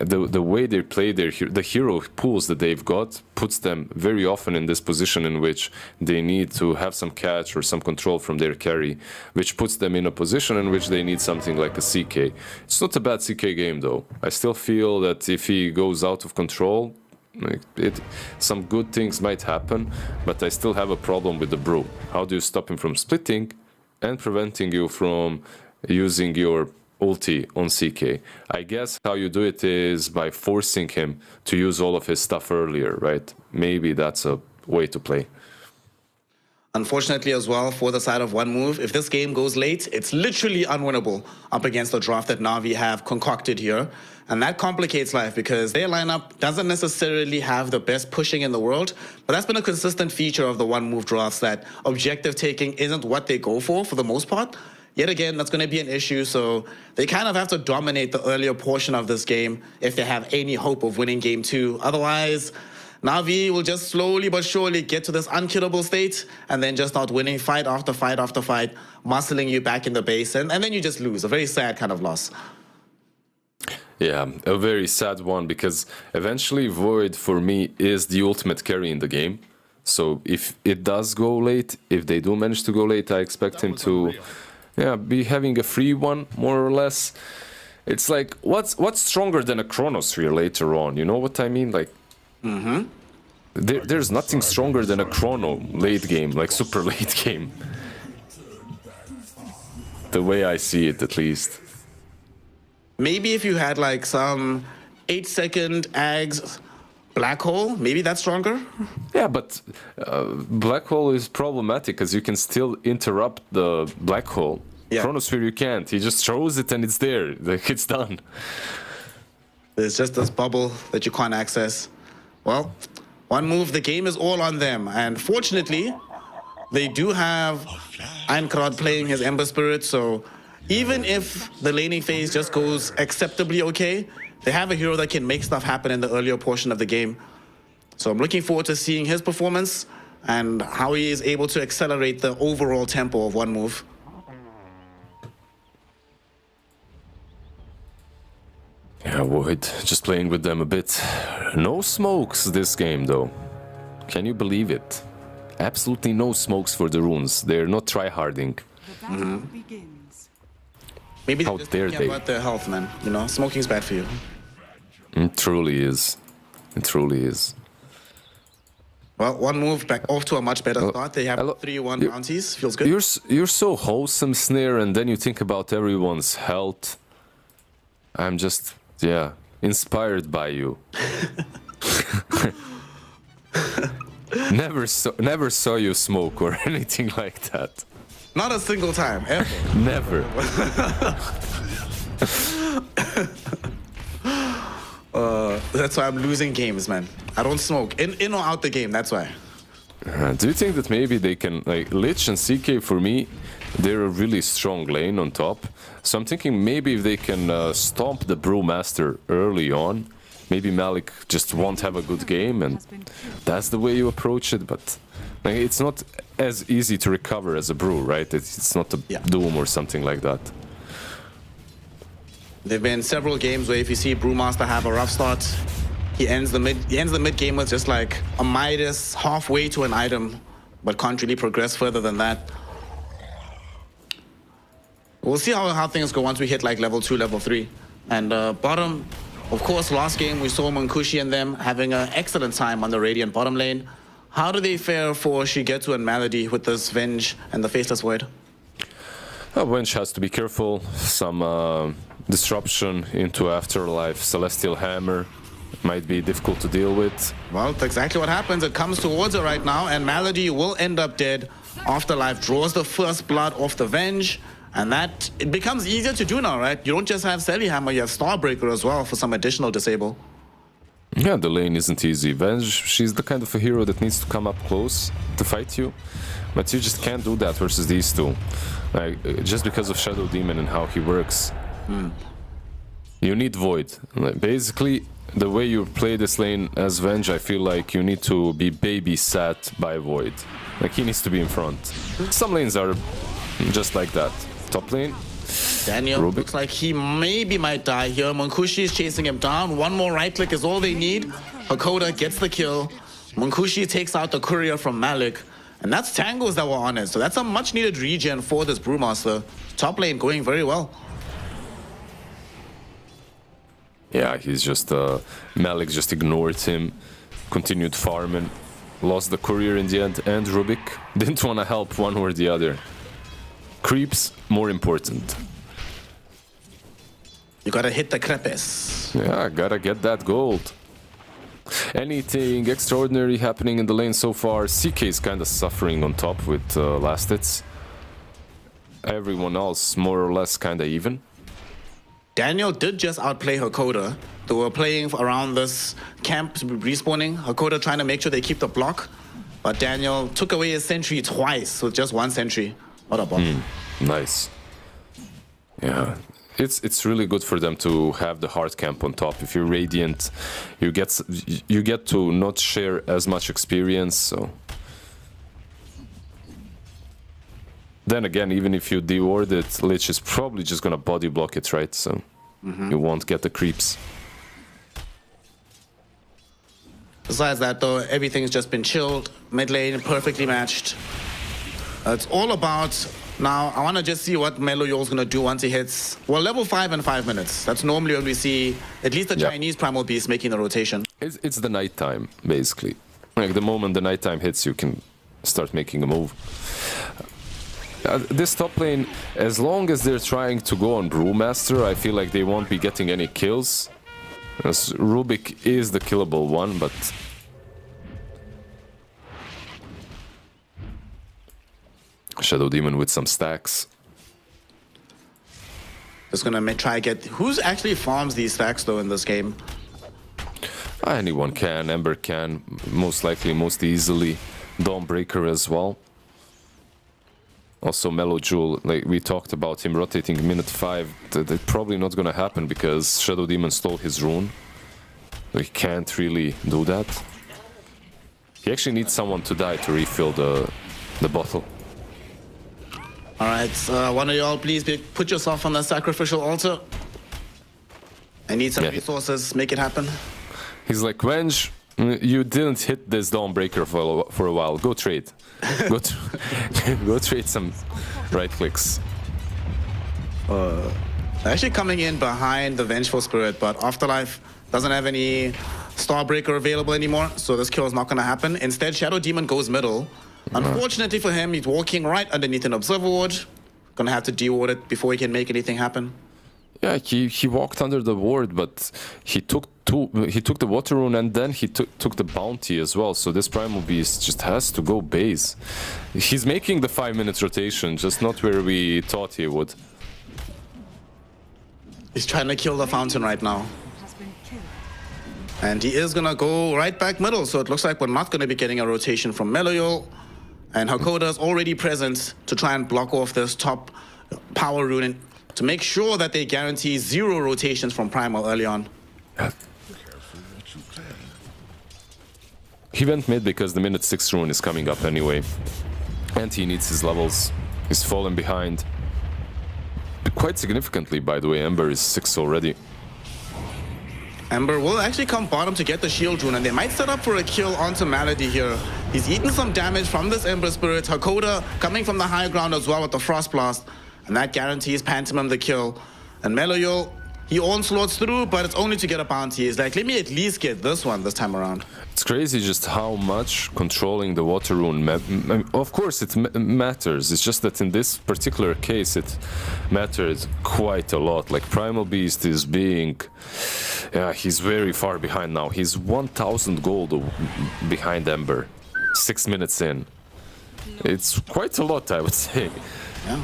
S2: way they play the hero pools that they've got puts them very often in this position in which they need to have some catch or some control from their carry, which puts them in a position in which they need something like a CK. It's not a bad CK game though. I still feel that if he goes out of control, some good things might happen, but I still have a problem with the Brew. How do you stop him from splitting and preventing you from using your ulti on CK? I guess how you do it is by forcing him to use all of his stuff earlier, right? Maybe that's a way to play.
S1: Unfortunately as well, for the side of one move, if this game goes late, it's literally unwinnable up against the draft that Navi have concocted here. And that complicates life because their lineup doesn't necessarily have the best pushing in the world, but that's been a consistent feature of the one move drafts, that objective taking isn't what they go for the most part. Yet again, that's going to be an issue, so they kind of have to dominate the earlier portion of this game if they have any hope of winning game 2. Otherwise, Navi will just slowly but surely get to this unkillable state and then just start winning fight after fight after fight, muscling you back in the base, and then you just lose. A very sad kind of loss.
S2: Yeah, a very sad one, because eventually Void for me is the ultimate carry in the game. So if it does go late, if they do manage to go late, I expect him to be having a free one, more or less. It's like, what's stronger than a Chronos here later on? You know what I mean? Like, there's nothing stronger than a Chrono late game, like super late game. The way I see it, at least.
S1: Maybe if you had like some 8-second Ags Black Hole, maybe that's stronger.
S2: Yeah, but Black Hole is problematic because you can still interrupt the Black Hole.
S1: Yeah.
S2: Chronosphere you can't. He just throws it and it's there. Like, it's done.
S1: There's just this bubble that you can't access. Well, one move, the game is all on them. And fortunately, they do have Einkrad playing his Ember Spirit, so even if the laning phase just goes acceptably okay, they have a hero that can make stuff happen in the earlier portion of the game. So I'm looking forward to seeing his performance and how he is able to accelerate the overall tempo of one move.
S2: Yeah, Void, just playing with them a bit. No smokes this game, though. Can you believe it? Absolutely no smokes for the runes. They're not tryharding.
S3: The battle begins.
S1: Maybe
S2: How
S1: they're just
S2: dare
S1: thinking
S2: they?
S1: about their health, man. You know, smoking's bad for you.
S2: It truly is. It truly is.
S1: Well, one move back off to a much better start. They have
S2: hello.
S1: 3-1
S2: You-
S1: bounties. Feels good.
S2: You're so wholesome, Snare, and then you think about everyone's health. I'm just, yeah, inspired by you. Never saw you smoke or anything like that.
S1: Not a single time, ever.
S2: Never.
S1: That's why I'm losing games, man. I don't smoke. In or out the game, that's why.
S2: Do you think that maybe they can, like, Lich and CK, for me, they're a really strong lane on top. So I'm thinking maybe if they can stomp the Brewmaster early on, maybe Malik just won't have a good game, and that's the way you approach it. But like, it's not as easy to recover as a Brew, right? It's not a
S1: Yeah.
S2: Doom or something like that.
S1: There've been several games where if you see Brewmaster have a rough start, he ends the mid game with just like a Midas halfway to an item, but can't really progress further than that. We'll see how things go once we hit like level 2, level 3. And bottom, of course, last game we saw Munkushi and them having an excellent time on the Radiant bottom lane. How do they fare for Shigetu and Malady with this Venge and the Faceless Void?
S2: Wench has to be careful. Some disruption into Afterlife, Celestial Hammer might be difficult to deal with.
S1: Well, that's exactly what happens. It comes towards her right now, and Malady will end up dead. Afterlife draws the first blood off the Venge, and that it becomes easier to do now, right? You don't just have Selly Hammer, you have Starbreaker as well for some additional disable.
S2: Yeah, the lane isn't easy. Venge, she's the kind of a hero that needs to come up close to fight you, but you just can't do that versus these two. Like, just because of Shadow Demon and how he works. You need Void. Like, basically, the way you play this lane as Venge, I feel like you need to be babysat by Void. Like, he needs to be in front. Some lanes are just like that. Top lane,
S1: Daniel
S2: Rubik.
S1: looks like he maybe might die here. Munkushi is chasing him down. One more right click is all they need. Hakoda gets the kill. Munkushi takes out the courier from Malik. And that's tangles that were on it. So that's a much needed regen for this Brewmaster. Top lane going very well.
S2: yeah, he's just Malik just ignored him, continued farming, lost the courier in the end, and Rubik didn't want to help one or the other. Creeps more important.
S1: You gotta hit the crepes.
S2: Yeah, gotta get that gold. Anything extraordinary happening in the lane so far? CK is kind of suffering on top with last hits. Everyone else more or less kind of even.
S1: Daniel did just outplay Hakoda. They were playing around this camp respawning. Hakoda trying to make sure they keep the block. But Daniel took away his sentry twice with just one sentry. What a bomb.
S2: Nice. Yeah, it's really good for them to have the hard camp on top. If you're Radiant, you get to not share as much experience. So then again, even if you deward it, Lich is probably just gonna body block it, right? So you won't get the creeps.
S1: Besides that, though, everything's just been chilled. Mid lane, perfectly matched. It's all about now. I want to just see what Melo Yol's going to do once he hits, well, level 5 in 5 minutes. That's normally when we see at least the
S2: Yeah.
S1: Chinese Primal Beast making the rotation.
S2: It's the nighttime, basically. Like, the moment the nighttime hits, you can start making a move. This top lane, as long as they're trying to go on Brewmaster, I feel like they won't be getting any kills. As Rubik is the killable one, but Shadow Demon with some stacks.
S1: Just gonna try get... Who's actually farms these stacks though in this game?
S2: Anyone can, Ember can, most likely, most easily. Dawnbreaker as well. Also Mellow Jewel, like we talked about him rotating minute 5. That's probably not gonna happen because Shadow Demon stole his rune. So he can't really do that. He actually needs someone to die to refill the bottle.
S1: Alright, one of y'all please put yourself on the sacrificial altar. I need some resources, make it happen.
S2: He's like, Venge, you didn't hit this Dawnbreaker for a while. Go trade. Go trade some right clicks.
S1: Actually coming in behind the Vengeful Spirit, but Afterlife doesn't have any Starbreaker available anymore, so this kill is not going to happen. Instead, Shadow Demon goes middle. Unfortunately for him, he's walking right underneath an Observer Ward. Gonna have to de-ward it before he can make anything happen.
S2: Yeah, he walked under the ward, but he took the Water Rune and then he took the Bounty as well. So this Primal Beast just has to go base. He's making the 5-minute rotation, just not where we thought he would.
S1: He's trying to kill the Fountain right now. And he is gonna go right back middle, so it looks like we're not gonna be getting a rotation from Meloyol. And Hakoda is already present to try and block off this top power rune to make sure that they guarantee 0 rotations from Primal early on.
S2: He went mid because the minute 6 rune is coming up anyway. And he needs his levels. He's fallen behind. Quite significantly, by the way. Ember is 6 already.
S1: Ember will actually come bottom to get the shield rune, and they might set up for a kill onto Malady here. He's eaten some damage from this Ember Spirit. Hakoda coming from the high ground as well with the Frost Blast, and that guarantees Pantomime the kill. And Meloyol, he onslaughts through, but it's only to get a bounty. He's like, let me at least get this one this time around.
S2: It's crazy just how much controlling the Water Rune of course it matters. It's just that in this particular case it mattered quite a lot. Like Primal Beast is being... Yeah, he's very far behind now. He's 1000 gold behind Ember. 6 minutes in. It's quite a lot, I would say.
S1: Yeah.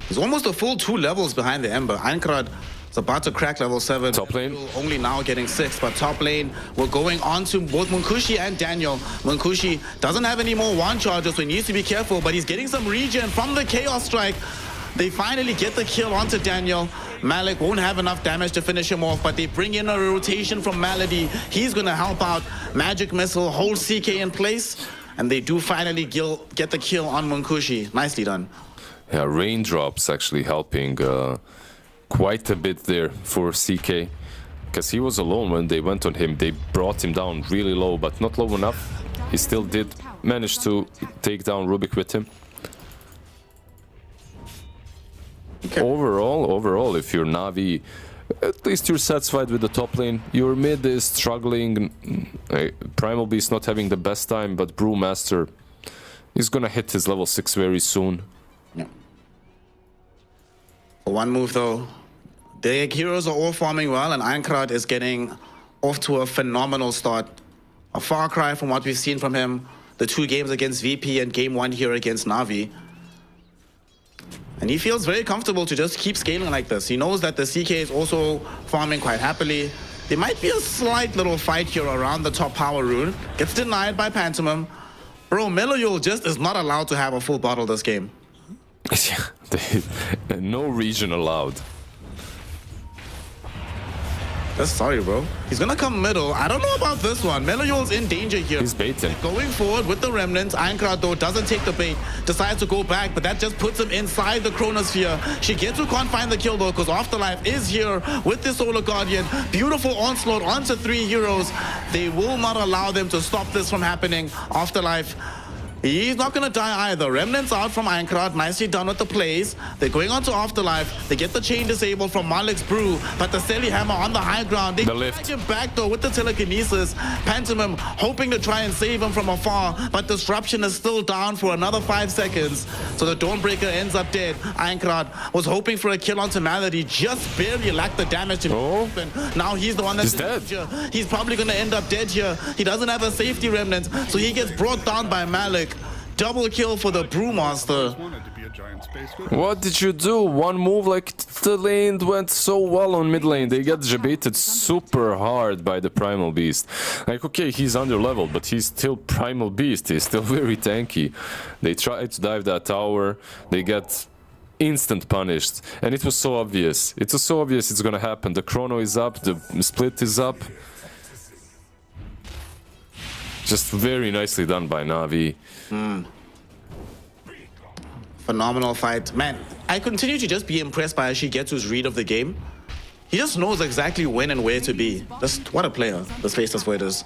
S1: He's almost a full 2 levels behind the Ember. Einkrad is about to crack level 7.
S2: Top lane?
S1: Only now getting 6, but top lane, we're going on to both Munkushi and Daniel. Munkushi doesn't have any more wand charges, so he needs to be careful, but he's getting some regen from the Chaos Strike. They finally get the kill onto Daniel. Malik won't have enough damage to finish him off, but they bring in a rotation from Malady. He's going to help out. Magic Missile, hold CK in place, and they do finally get the kill on Munkushi. Nicely done.
S2: Yeah, Raindrops actually helping quite a bit there for CK, because he was alone when they went on him. They brought him down really low, but not low enough. He still did manage to take down Rubik with him. Okay. Overall, if you're Navi, at least you're satisfied with the top lane. Your mid is struggling. Primal Beast not having the best time, but Brewmaster is gonna hit his level 6 very soon.
S1: Yeah. For one move though, the heroes are all farming well, and Einkrad is getting off to a phenomenal start. A far cry from what we've seen from him the 2 games against VP and game 1 here against Navi. And he feels very comfortable to just keep scaling like this. He knows that the CK is also farming quite happily. There might be a slight little fight here around the top power rune. Gets denied by Pantomime. Bro, Meloyol just is not allowed to have a full bottle this game.
S2: No region allowed.
S1: Sorry, bro. He's gonna come middle. I don't know about this one. Meloyol's in danger here.
S2: He's baiting.
S1: Going forward with the remnants. Einkrad, though, doesn't take the bait. Decides to go back, but that just puts him inside the Chronosphere. Shigetsu can't find the kill, though, because Afterlife is here with the Solar Guardian. Beautiful onslaught onto 3 heroes. They will not allow them to stop this from happening. Afterlife He's not gonna die either. Remnants out from Einkrad, nicely done with the plays. They're going on to Afterlife. They get the chain disabled from Malik's brew, but the Selly Hammer on the high ground. They drag him back though with the telekinesis. Pantomime hoping to try and save him from afar, but Disruption is still down for another 5 seconds. So the Dawnbreaker ends up dead. Einkrad was hoping for a kill onto Malady, just barely lacked the damage to happen. Now he's the one that's
S2: dead.
S1: He's probably gonna end up dead here. He doesn't have a safety remnant, so he gets brought down by Malik. Double kill for the Brewmaster.
S2: What did you do? One move, like the lane went so well on mid lane. They get debated super hard by the Primal Beast. Like, okay, he's under level, but he's still Primal Beast. He's still very tanky. They try to dive that tower. They get instant punished. And it was so obvious. It was so obvious it's gonna happen. The chrono is up, the split is up. Just very nicely done by Navi.
S1: Phenomenal fight. Man, I continue to just be impressed by Shigetsu's read of the game. He just knows exactly when and where to be. Just what a player this Faceless Void is.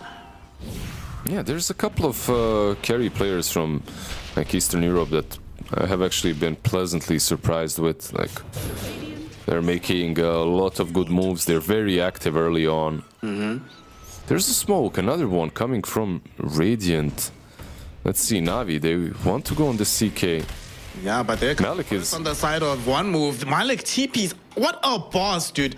S2: Yeah, there's a couple of carry players from like Eastern Europe that I have actually been pleasantly surprised with. Like, they're making a lot of good moves. They're very active early on. There's a smoke, another one coming from Radiant. Let's see, Navi, they want to go on the CK.
S1: Yeah, but they're
S2: Malik is
S1: on the side of one move. Malik TPs. What a boss, dude.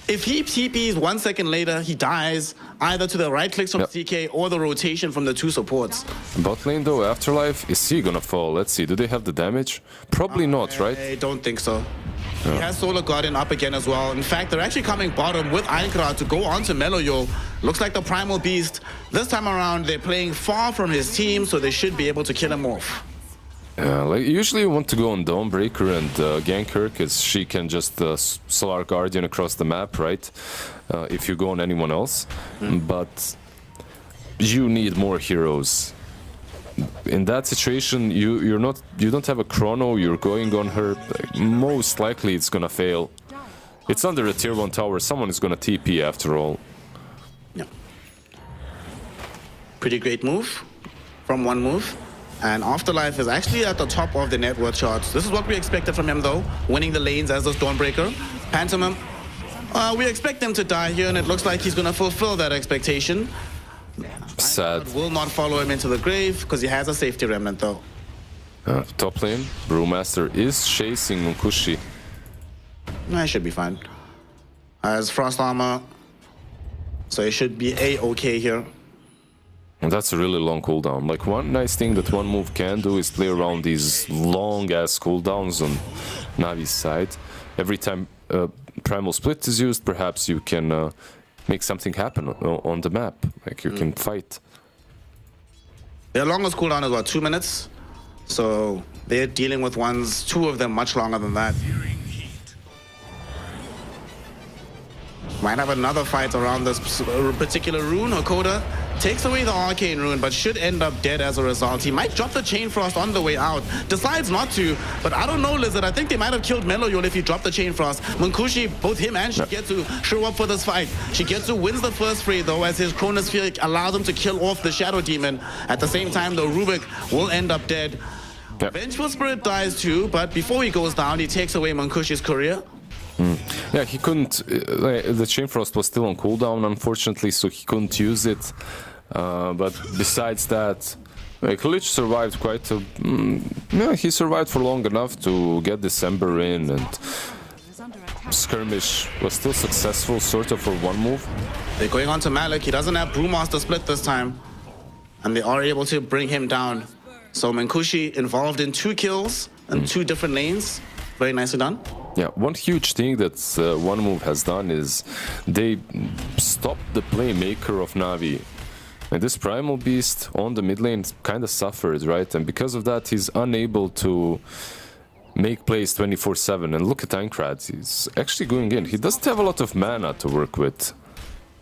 S1: If he TPs 1 second later, he dies either to the right clicks from CK or the rotation from the two supports.
S2: Bot lane though, Afterlife, is he gonna fall? Let's see, do they have the damage? Probably not, right?
S1: I don't think so. He has Solar Guardian up again as well. In fact, they're actually coming bottom with Einkrad to go on to Meloyo. Looks like the Primal Beast. This time around, they're playing far from his team, so they should be able to kill him off.
S2: Like usually you want to go on Dawnbreaker and gank her, because she can just Solar Guardian across the map, right? If you go on anyone else. But you need more heroes. In that situation, you don't have a chrono, you're going on her, most likely it's gonna fail. It's under a tier 1 tower, someone is gonna TP after all.
S1: Yeah. Pretty great move from one move. And Afterlife is actually at the top of the net worth charts. This is what we expected from him though, winning the lanes as the Dawnbreaker. Pantomime, we expect him to die here, and it looks like he's gonna fulfill that expectation.
S2: Sad.
S1: Will not follow him into the grave because he has a safety remnant though.
S2: Top lane, Brewmaster is chasing Munkushi.
S1: I should be fine. Has Frost Armor, so it should be A-okay here.
S2: And that's a really long cooldown. Like, one nice thing that one move can do is play around these long-ass cooldowns on Navi's side. Every time Primal Split is used, perhaps you can make something happen on the map. Like, you can fight.
S1: Their longest cooldown is about 2 minutes. So they're dealing with ones, 2 of them much longer than that. Might have another fight around this particular rune. Hakoda takes away the Arcane rune, but should end up dead as a result. He might drop the Chain Frost on the way out. Decides not to, but I don't know, Lizard. I think they might have killed Meloyol if he dropped the Chain Frost. Munkushi, both him and Shigetsu show up for this fight. Shigetsu wins the first fray, though, as his Chronosphere allows him to kill off the Shadow Demon. At the same time, the Rubik will end up dead. Vengeful Spirit dies too, but before he goes down, he takes away Munkushi's career.
S2: Yeah, he couldn't. The Chain Frost was still on cooldown, unfortunately, so he couldn't use it. But besides that, like, Lich survived quite a. Yeah, he survived for long enough to get December in, and Skirmish was still successful, sort of, for one move.
S1: They're going on to Malik. He doesn't have Brewmaster Split this time, and they are able to bring him down. So Munkushi involved in 2 kills and 2 different lanes. Very nicely done.
S2: Yeah, one huge thing that one move has done is they stopped the playmaker of Navi. And this Primal Beast on the mid lane kind of suffered, right? And because of that, he's unable to make plays 24/7. And look at Einkrad, he's actually going in. He doesn't have a lot of mana to work with.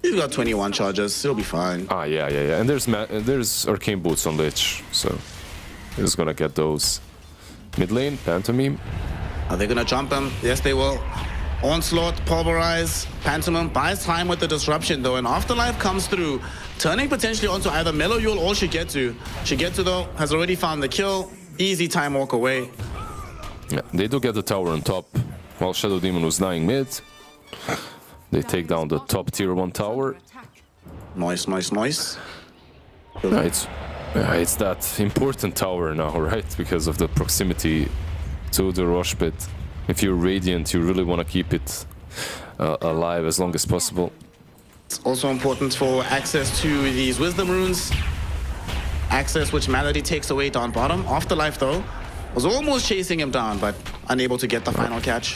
S1: He's got 21 charges, he'll be fine.
S2: Ah, yeah. And there's Arcane Boots on Lich, so he's gonna get those. Mid lane, Pantomime.
S1: Are they gonna jump him? Yes, they will. Onslaught, Pulverize, Pantomime buys time with the disruption though, and Afterlife comes through, turning potentially onto either Mellow or Shigetsu. Shigetsu though has already found the kill, easy time walk away.
S2: Yeah, they do get the tower on top, while Shadow Demon was dying mid. They take down the top tier 1 tower.
S1: Nice.
S2: It's that important tower now, right? Because of the proximity to the Rush Pit. If you're Radiant, you really want to keep it alive as long as possible.
S1: It's also important for access to these Wisdom Runes. Access which Malady takes away down bottom. Afterlife though was almost chasing him down, but unable to get the final catch.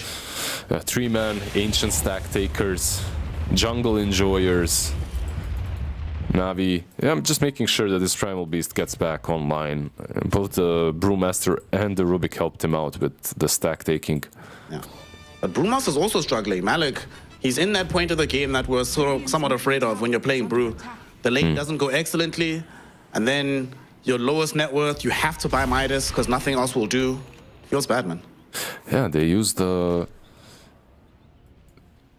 S2: 3-man, Ancient Stack Takers, Jungle Enjoyers. Navi, yeah, I'm just making sure that this Primal Beast gets back online. Both the Brewmaster and the Rubik helped him out with the stack taking.
S1: Yeah, but Brewmaster's also struggling. Malik, he's in that point of the game that we're sort of somewhat afraid of when you're playing Brew. The lane doesn't go excellently, and then your lowest net worth, you have to buy Midas because nothing else will do. Feels bad, man.
S2: Yeah, they used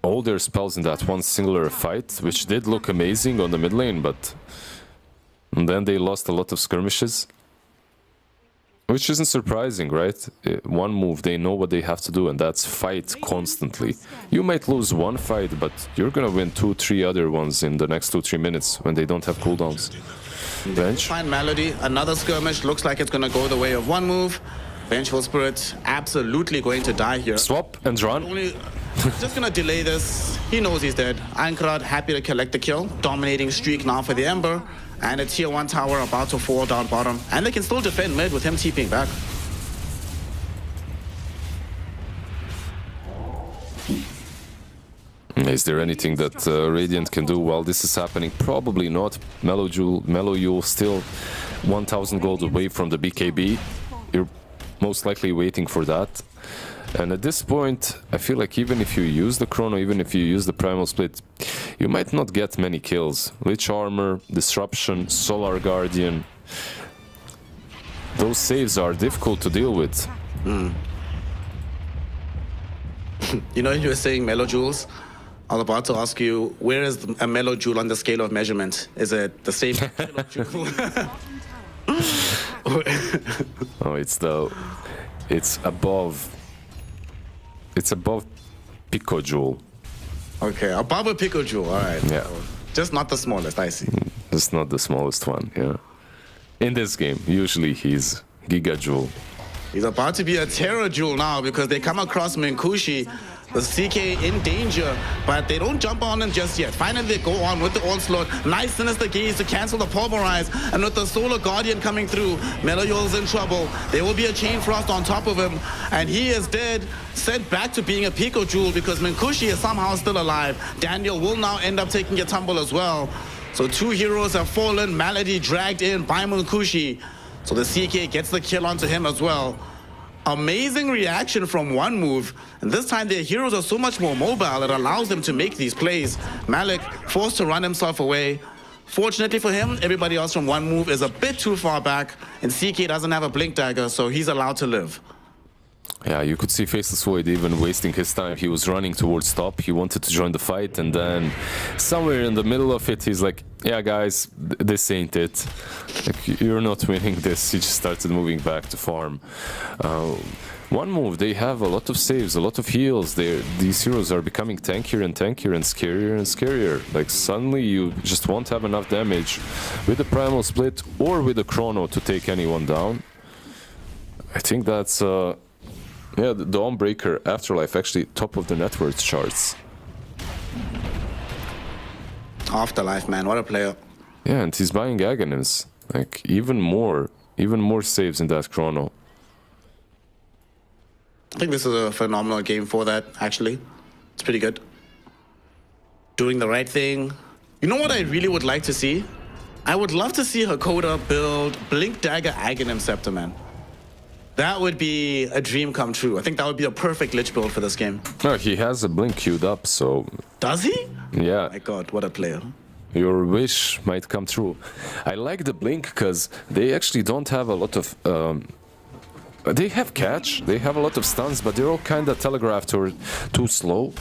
S2: all their spells in that one singular fight, which did look amazing on the mid lane, but then they lost a lot of skirmishes. Which isn't surprising, right? One move, they know what they have to do, and that's fight constantly. You might lose one fight, but you're gonna win 2-3 other ones in the next 2-3 minutes when they don't have cooldowns. Bench.
S1: Find Malady, another skirmish, looks like it's gonna go the way of one move. Vengeful Spirit absolutely going to die here.
S2: Swap and run.
S1: Just gonna delay this. He knows he's dead. Ankrad happy to collect the kill. Dominating streak now for the Ember. And a tier 1 tower about to fall down bottom. And they can still defend mid with him TPing back.
S2: Is there anything that Radiant can do while this is happening? Probably not. Mellow Yule still 1000 gold away from the BKB. You're most likely waiting for that. And at this point, I feel like even if you use the Chrono, even if you use the Primal Split, you might not get many kills. Lich Armor, Disruption, Solar Guardian. Those saves are difficult to deal with.
S1: You know, you were saying Mellow Jewels. I was about to ask you, where is a Mellow Jewel on the scale of measurement? Is it the same Jewel?
S2: Oh, it's above Pico Jewel.
S1: Okay, above a Pico Jewel, all right.
S2: Yeah.
S1: Just not the smallest, I see.
S2: It's not the smallest one, yeah. In this game, usually he's Giga Jewel.
S1: He's about to be a Terror Jewel now because they come across Minkushi. The CK in danger, but they don't jump on him just yet. Finally, they go on with the Onslaught. Nice Sinister Gaze to cancel the Pulverize. And with the Solar Guardian coming through, Meloyol's in trouble. There will be a Chain Frost on top of him. And he is dead, sent back to being a Pico Jewel because Minkushi is somehow still alive. Daniel will now end up taking a tumble as well. So 2 heroes have fallen. Malady dragged in by Minkushi. So the CK gets the kill onto him as well. Amazing reaction from one move, and this time their heroes are so much more mobile, it allows them to make these plays. Malik forced to run himself away. Fortunately for him, everybody else from one move is a bit too far back, and CK doesn't have a blink dagger, so he's allowed to live.
S2: Yeah, you could see Faceless Void even wasting his time. He was running towards top, he wanted to join the fight, and then somewhere in the middle of it, he's like, yeah guys, this ain't it. Like, you're not winning this. He just started moving back to farm. One move, they have a lot of saves, a lot of heals. These heroes are becoming tankier and tankier and scarier and scarier. Like suddenly you just won't have enough damage with the Primal Split or with the Chrono to take anyone down. I think that's... yeah, the Dawnbreaker Afterlife actually top of the net worth charts.
S1: Afterlife, man, what a player.
S2: Yeah, and he's buying Aghanims. Like, even more saves in that Chrono.
S1: I think this is a phenomenal game for that, actually. It's pretty good. Doing the right thing. You know what I really would like to see? I would love to see Hakoda build Blink Dagger Aghanim Scepter, man. That would be a dream come true. I think that would be a perfect Lich build for this game.
S2: No, he has a Blink queued up, so...
S1: Does he?
S2: Yeah.
S1: My god, what a player.
S2: Your wish might come true. I like the Blink because they actually don't have a lot of They have catch, they have a lot of stuns, but they're all kind of telegraphed or too slow.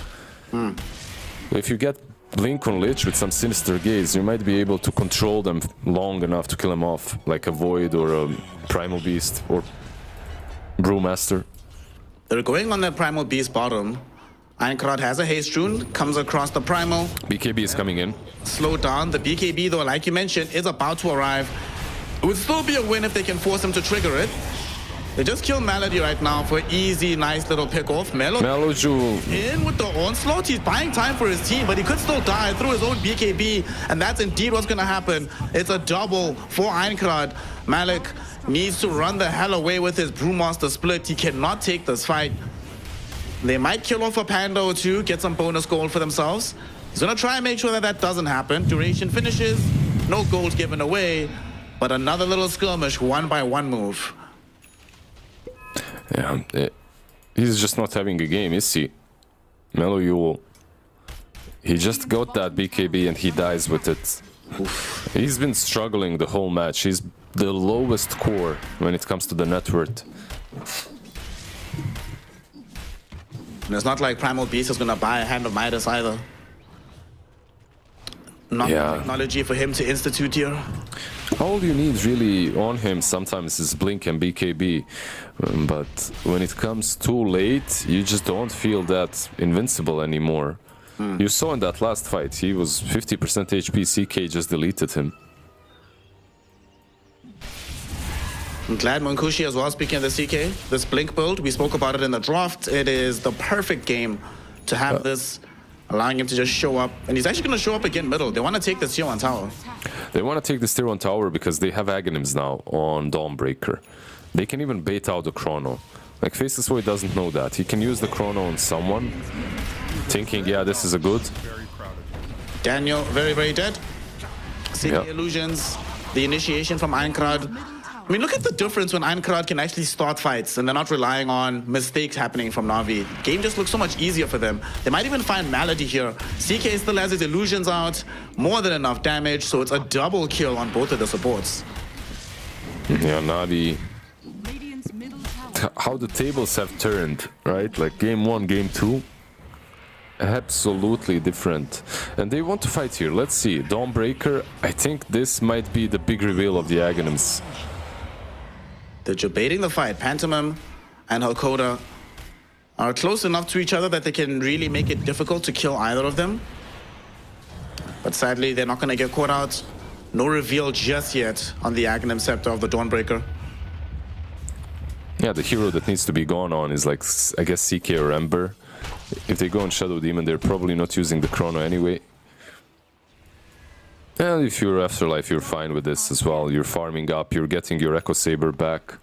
S2: If you get Blink on Lich with some Sinister Gaze, you might be able to control them long enough to kill them off, like a Void or a Primal Beast or Brewmaster.
S1: They're going on that Primal Beast bottom. Einkrad has a haste rune, comes across the Primal.
S2: BKB is coming in.
S1: Slow down. The BKB, though, like you mentioned, is about to arrive. It would still be a win if they can force him to trigger it. They just kill Malady right now for easy, nice little pick off.
S2: Meloju
S1: In with the onslaught. He's buying time for his team, but he could still die through his own BKB, and that's indeed what's going to happen. It's a double for Einkrad. Malik needs to run the hell away with his Brewmaster split. He cannot take this fight. They might kill off a Panda or two, get some bonus gold for themselves. He's going to try and make sure that that doesn't happen. Duration finishes, no gold given away, but another little skirmish, 1-by-1 move.
S2: Yeah, he's just not having a game, is he? Melo Yule. He just got that BKB and he dies with it. Oof. He's been struggling the whole match. He's the lowest core when it comes to the net worth.
S1: And it's not like Primal Beast is going to buy a Hand of Midas either. Not technology for him to institute here.
S2: All you need really on him sometimes is Blink and BKB, but when it comes too late, you just don't feel that invincible anymore. You saw in that last fight, he was 50% HP, CK just deleted him.
S1: I'm glad Munkushi as well, speaking of the CK, this Blink build, we spoke about it in the draft. It is the perfect game to have this, allowing him to just show up. And he's actually going to show up again middle. They want to take this tier 1 tower.
S2: They want to take this tier 1 tower because they have Aghanims now on Dawnbreaker. They can even bait out the Chrono. Like, Faceless Void doesn't know that. He can use the Chrono on someone, thinking, yeah, this is a good.
S1: Daniel, very, very dead. CK Illusions, the initiation from Einkrad. I mean, look at the difference when Einkrad can actually start fights and they're not relying on mistakes happening from Navi. Game just looks so much easier for them. They might even find Malady here. CK still has his illusions out, more than enough damage, so it's a double kill on both of the supports.
S2: Yeah, Navi. How the tables have turned, right? Like game 1, game 2. Absolutely different. And they want to fight here. Let's see. Dawnbreaker, I think this might be the big reveal of the Aghanims.
S1: They're debating the fight. Pantomime and Hakoda are close enough to each other that they can really make it difficult to kill either of them. But sadly, they're not going to get caught out. No reveal just yet on the Aghanim Scepter of the Dawnbreaker.
S2: Yeah, the hero that needs to be gone on is like, I guess, CK or Ember. If they go on Shadow Demon, they're probably not using the Chrono anyway. And if you're Afterlife, you're fine with this as well. You're farming up, you're getting your Echo Saber back.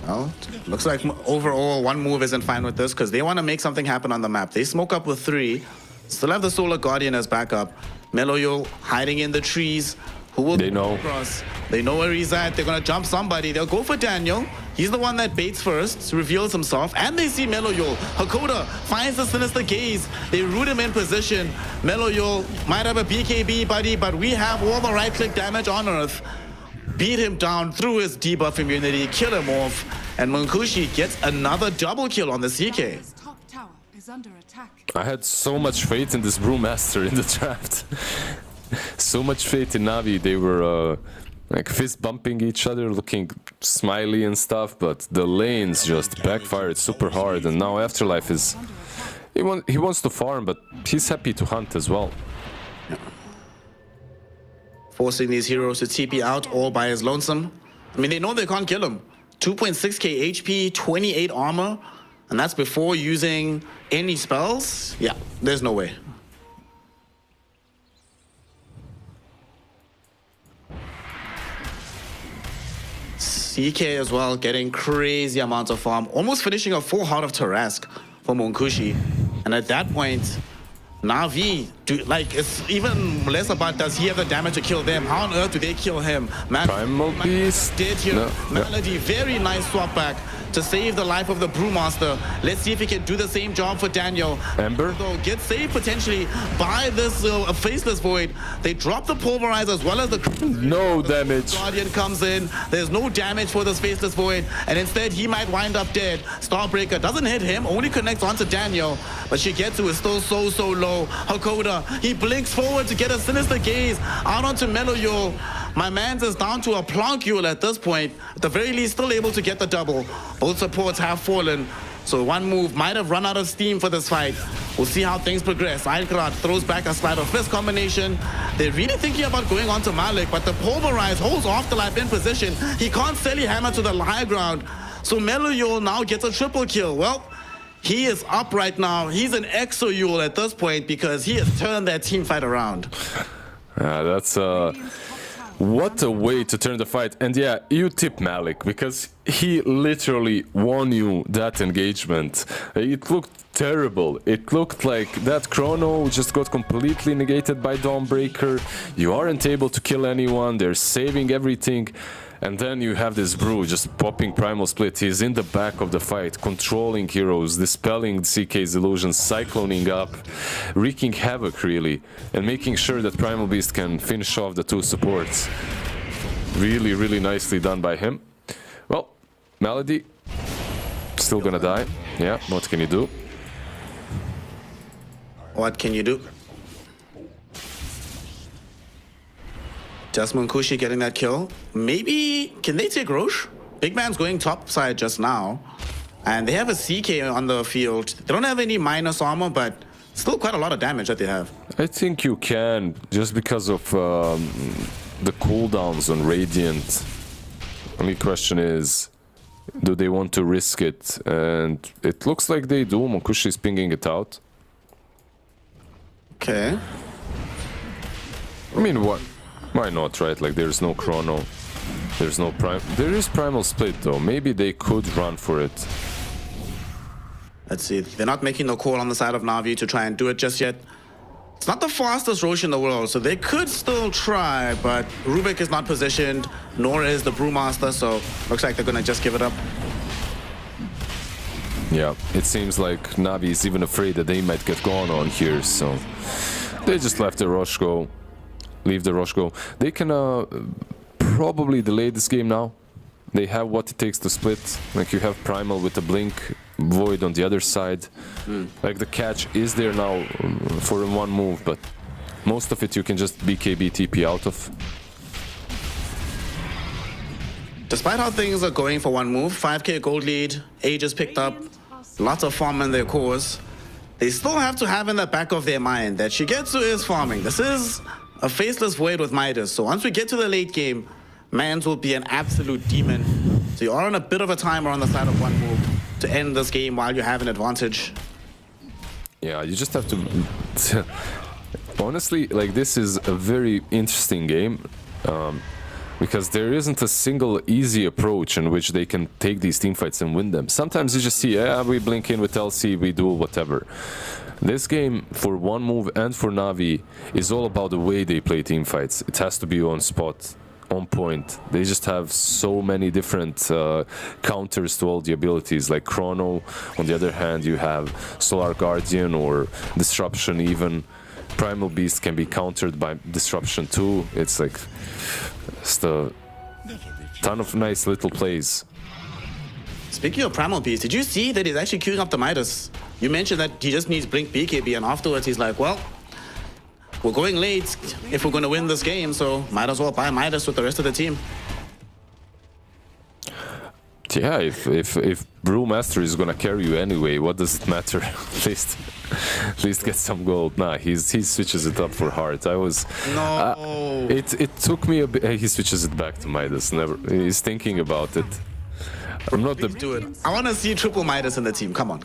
S1: Well, looks like overall one move isn't fine with this because they want to make something happen on the map. They smoke up with 3. Still have the Solar Guardian as backup. Meloyo hiding in the trees. Who will
S2: they know?
S1: Across? They know where he's at. They're going to jump somebody. They'll go for Daniel. He's the one that baits first, reveals himself, and they see Meloyo. Hakoda finds the Sinister Gaze. They root him in position. Meloyo might have a BKB, buddy, but we have all the right-click damage on Earth. Beat him down through his debuff immunity, kill him off, and Munkushi gets another double kill on the CK.
S2: I had so much faith in this Brewmaster in the draft. So much faith in Navi. They were like fist bumping each other, looking smiley and stuff, but the lanes just backfired super hard, and now Afterlife is... He wants to farm, but he's happy to hunt as well.
S1: Forcing these heroes to TP out all by his lonesome. I mean, they know they can't kill him. 2.6k HP, 28 armor, and that's before using any spells. Yeah, there's no way. CK as well, getting crazy amounts of farm, almost finishing a full Heart of Tarask for Munkushi. And at that point, Navi, it's even less about does he have the damage to kill them. How on earth do they kill him?
S2: Primal Beast
S1: did here. Malady, very nice swap back. to save the life of the Brewmaster. Let's see if he can do the same job for Daniel.
S2: Ember?
S1: So gets saved potentially by this Faceless Void. They drop the Pulverize as well as the...
S2: No damage.
S1: Guardian comes in. There's no damage for this Faceless Void. And instead, he might wind up dead. Starbreaker doesn't hit him, only connects onto Daniel. But Shigetsu is still so low. Hakoda, he blinks forward to get a Sinister Gaze out onto Melloyul. My man's is down to a Plunkule at this point. At the very least, still able to get the double. Both supports have fallen. So one move might have run out of steam for this fight. We'll see how things progress. HYDRA throws back a slide of fist combination. They're really thinking about going on to Malik, but the Pulverize holds Afterlife in position. He can't Selly Hammer to the high ground. So Melloyul now gets a triple kill. Well, he is up right now. He's an Exoyule at this point because he has turned that team fight around.
S2: Yeah, that's what a way to turn the fight. And yeah, you tip Malik because he literally won you that engagement. It looked terrible. It looked like that chrono just got completely negated by Dawnbreaker. You aren't able to kill anyone. They're saving everything. And then you have this Brew just popping Primal Split. He's in the back of the fight, controlling heroes, dispelling CK's illusions, cycloning up, wreaking havoc really, and making sure that Primal Beast can finish off the two supports. Really nicely done by him. Well, Melody, still gonna die. Yeah, what can you do?
S1: What can you do? Just Munkushi getting that kill. Maybe, can they take Roche? Big Man's going top side just now. And they have a CK on the field. They don't have any minus armor, but still quite a lot of damage that they have.
S2: I think you can, just because of the cooldowns on Radiant. Only question is, do they want to risk it? And it looks like they do. Munkushi is pinging it out.
S1: Okay.
S2: I mean, what? Why not, right? Like, there's no chrono. There's no prime. There is Primal Split, though. Maybe they could run for it.
S1: Let's see. They're not making the call on the side of Navi to try and do it just yet. It's not the fastest Roche in the world, so they could still try, but Rubik is not positioned, nor is the Brewmaster, so looks like they're gonna just give it up.
S2: Yeah, it seems like Navi is even afraid that they might get gone on here, so they just left the Roche go. Leave the Roche go. They can probably delay this game now. They have what it takes to split. Like, you have Primal with the Blink, Void on the other side. Like, the catch is there now for one move, but most of it you can just BKB TP out of.
S1: Despite how things are going for one move, 5k gold lead, Age is picked up, lots of farm in their cores. They still have to have in the back of their mind that Shigetsu is farming. This is a Faceless Void with Midas, so once we get to the late game, Mans will be an absolute demon. So you are on a bit of a timer on the side of one move to end this game while you have an advantage.
S2: Yeah, you just have to... Honestly, like, this is a very interesting game, because there isn't a single easy approach in which they can take these teamfights and win them. Sometimes you just see, yeah, we blink in with LC, we do whatever. This game, for one move and for Navi, is all about the way they play teamfights. It has to be on spot, on point. They just have so many different counters to all the abilities. Like Chrono, on the other hand, you have Solar Guardian or Disruption even. Primal Beast can be countered by Disruption too. It's like just a ton of nice little plays.
S1: Speaking of Primal Beast, did you see that he's actually queuing up the Midas? You mentioned that he just needs Blink BKB, and afterwards he's like, well, we're going late if we're going to win this game, so might as well buy Midas with the rest of the team.
S2: Yeah, if Brewmaster is gonna carry you anyway, what does it matter? at least get some gold. Nah, he switches it up for Heart. I was
S1: no.
S2: It took me a bit. He switches it back to Midas. Never. He's thinking about it. I'm not
S1: Please do it. I want to see triple Midas in the team. Come on.